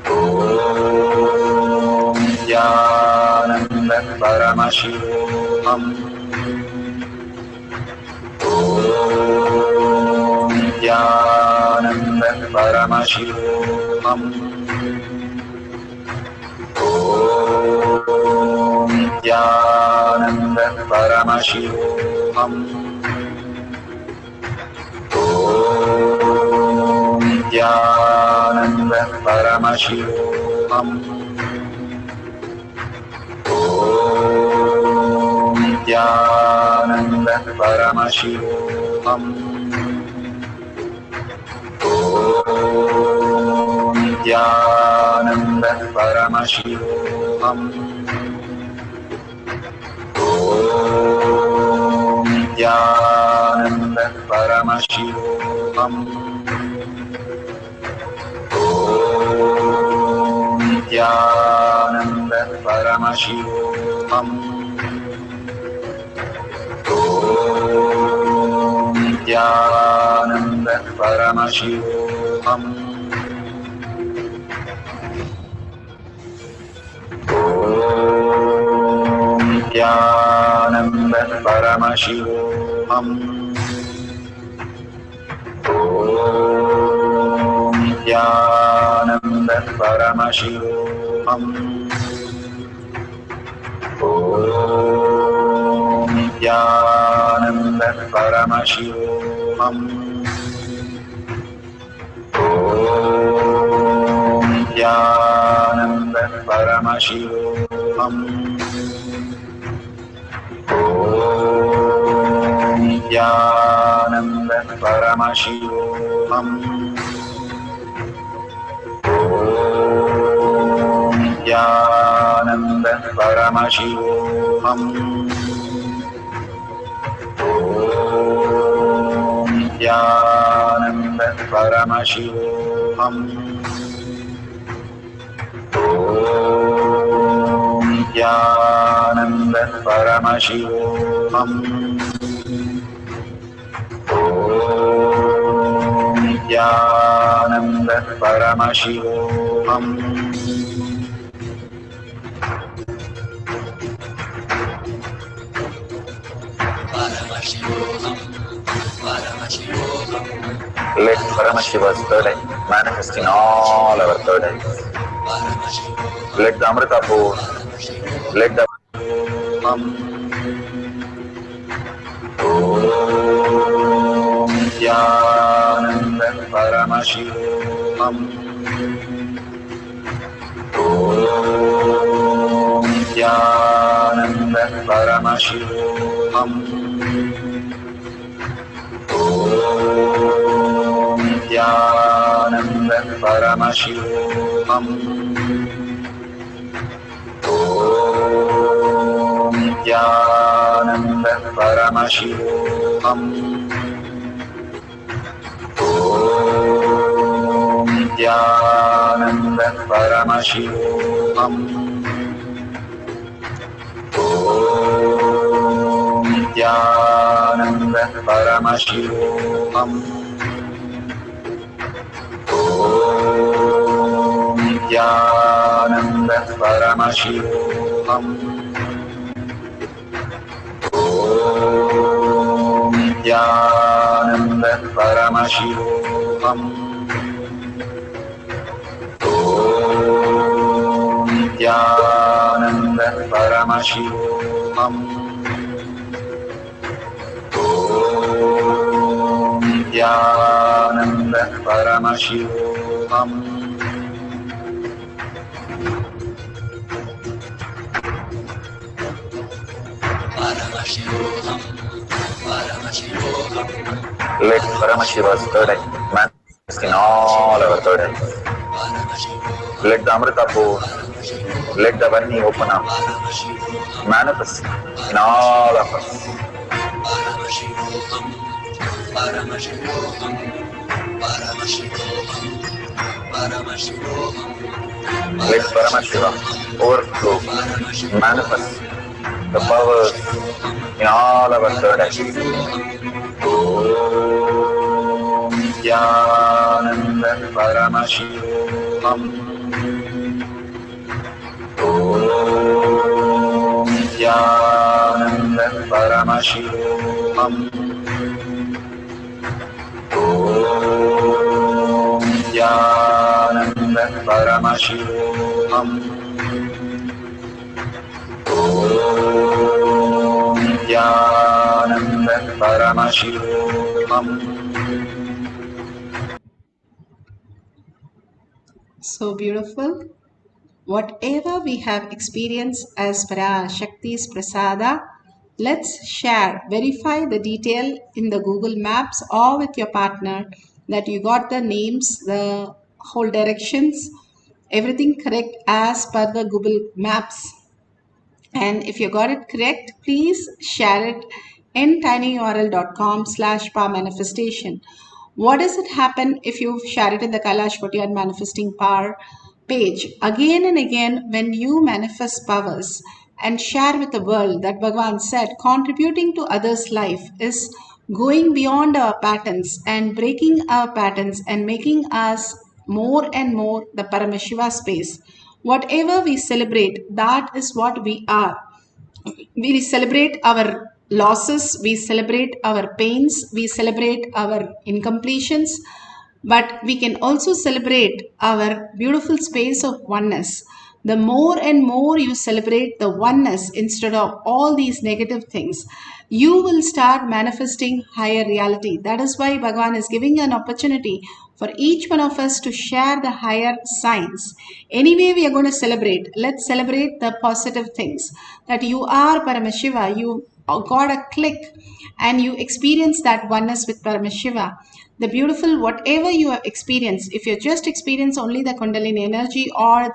Speaker 11: Om Nithyananda Paramashivoham. Om Nithyananda Paramashivoham. Om Nithyananda Paramashivoham. Om Nithyananda Paramashivoham. Om Nithyananda Paramashivoham. Om Nithyananda Paramashivoham. Om Nithyananda Paramashivoham. Om Nithyananda Paramashivoham. Om Nithyananda Paramashivoham. Om Nithyananda Paramashivoham. Om Nithyananda Paramashivoham. Om Nithyananda Paramashivoham. Om Nithyananda Paramashivoham. Om Nithyananda Paramashivoham. Om Nithyananda Paramashivoham. Om Nithyananda Paramashivoham. Om Nithyananda Paramashivoham. Om Nithyananda Paramashivoham. Let Paramashiva's third eye manifest in all our third eyes. Let the Amrita pour, let the Om Nithyananda Paramashivoham. Om Nithyananda Paramashivoham. Om Nithyananda Paramashivoham. Om Nithyananda Paramashivoham. Om Nithyananda Paramashivoham. Om Nithyananda Paramashivoham. Om Nithyananda Paramashivoham. Om Nithyananda Paramashivoham. Om Nithyananda Paramashivoham. Om Nithyananda Paramashivoham. Let Paramashiva's third eye manifest in all our third eyes. Let the Amrita pour, let the Vani open up, manifest in all of us. Let Paramashiva overflow, manifest the powers in all our third eyes. Om Nithyananda Paramashivoham. Om Nithyananda Paramashivoham. Om Nithyananda Paramashivoham. Om Nithyananda Paramashivoham.
Speaker 5: So beautiful. Whatever we have experienced as Parashakti's Prasada, let's share, verify the detail in the Google Maps or with your partner that you got the names, the whole directions, everything correct as per the Google Maps. And if you got it correct, please share it in tinyurl.com/power manifestation. What does it happen if you share it in the Kailash Kotyad Manifesting Power page? Again and again, when you manifest powers and share with the world, that Bhagavan said, contributing to others' life is going beyond our patterns and breaking our patterns and making us more and more the Paramashiva space. Whatever we celebrate, that is what we are. We celebrate our losses, we celebrate our pains, we celebrate our incompletions, but we can also celebrate our beautiful space of oneness. The more and more you celebrate the oneness instead of all these negative things, you will start manifesting higher reality. That is why Bhagavan is giving an opportunity for each one of us to share the higher signs. Anyway, we are going to celebrate. Let's celebrate the positive things. That you are Paramashiva, you got a click and you experience that oneness with Paramashiva. The beautiful, whatever you have experienced, if you just experience only the Kundalini energy or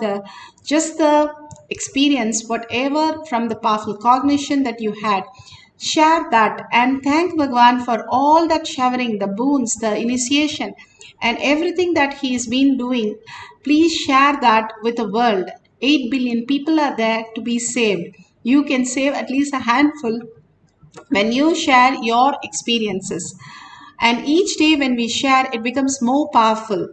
Speaker 5: just the experience, whatever from the powerful cognition that you had, share that and thank Bhagavan for all that showering, the boons, the initiation, and everything that he has been doing. Please share that with the world. 8 billion people are there to be saved. You can save at least a handful when you share your experiences. And each day when we share, it becomes more powerful.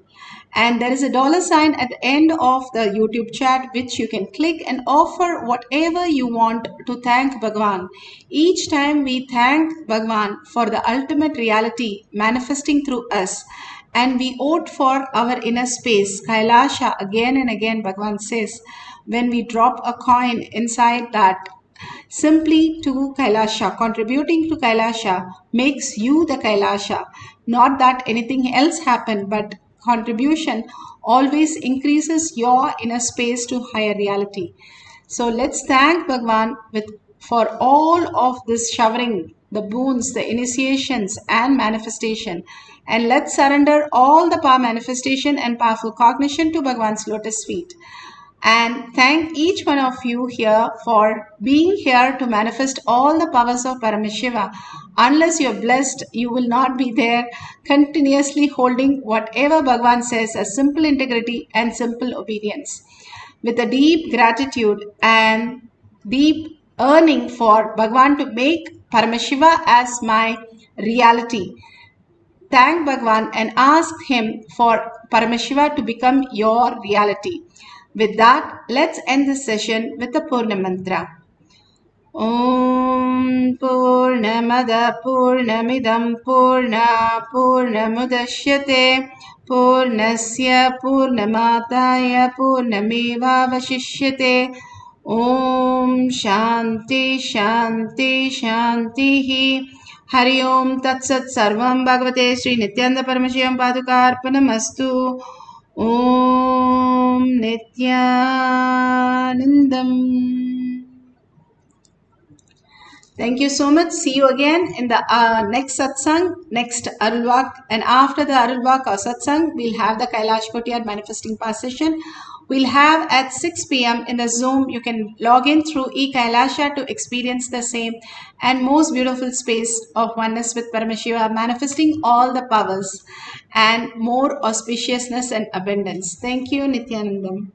Speaker 5: And there is a $sign at the end of the YouTube chat, which you can click and offer whatever you want to thank Bhagavan. Each time we thank Bhagavan for the ultimate reality manifesting through us. And we vote for our inner space, Kailasa, again and again, Bhagavan says, when we drop a coin inside that, simply to Kailasa, contributing to Kailasa makes you the Kailasa. Not that anything else happened, but contribution always increases your inner space to higher reality. So let's thank Bhagavan for all of this showering, the boons, the initiations and manifestation. And let's surrender all the power manifestation and powerful cognition to Bhagavan's lotus feet. And thank each one of you here for being here to manifest all the powers of Paramashiva. Unless you're blessed, you will not be there continuously holding whatever Bhagavan says as simple integrity and simple obedience. With a deep gratitude and deep yearning for Bhagavan to make Paramashiva as my reality. Thank Bhagavan and ask him for Paramashiva to become your reality. With that, let's end this session with the Purna Mantra. Om Purnamada Purnamidam Purna Purnamudashyate Purnasya Purnamataya Purnameva Vashishyate. Om Shanti Shanti Shantihi. Hari Om Tat Sat Sarvam Bhagavate Sri Nithyananda Paramashivam Padukarpanamastu. Om Nithyanandam. Thank you so much. See you again in the next satsang, next Arulvak. And after the Arulvak or satsang, we'll have the Kailash Kotyad Manifesting Power session. We'll have at 6 p.m. in the Zoom. You can log in through eKailasha to experience the same and most beautiful space of oneness with Paramashiva, manifesting all the powers and more auspiciousness and abundance. Thank you, Nithyanandam.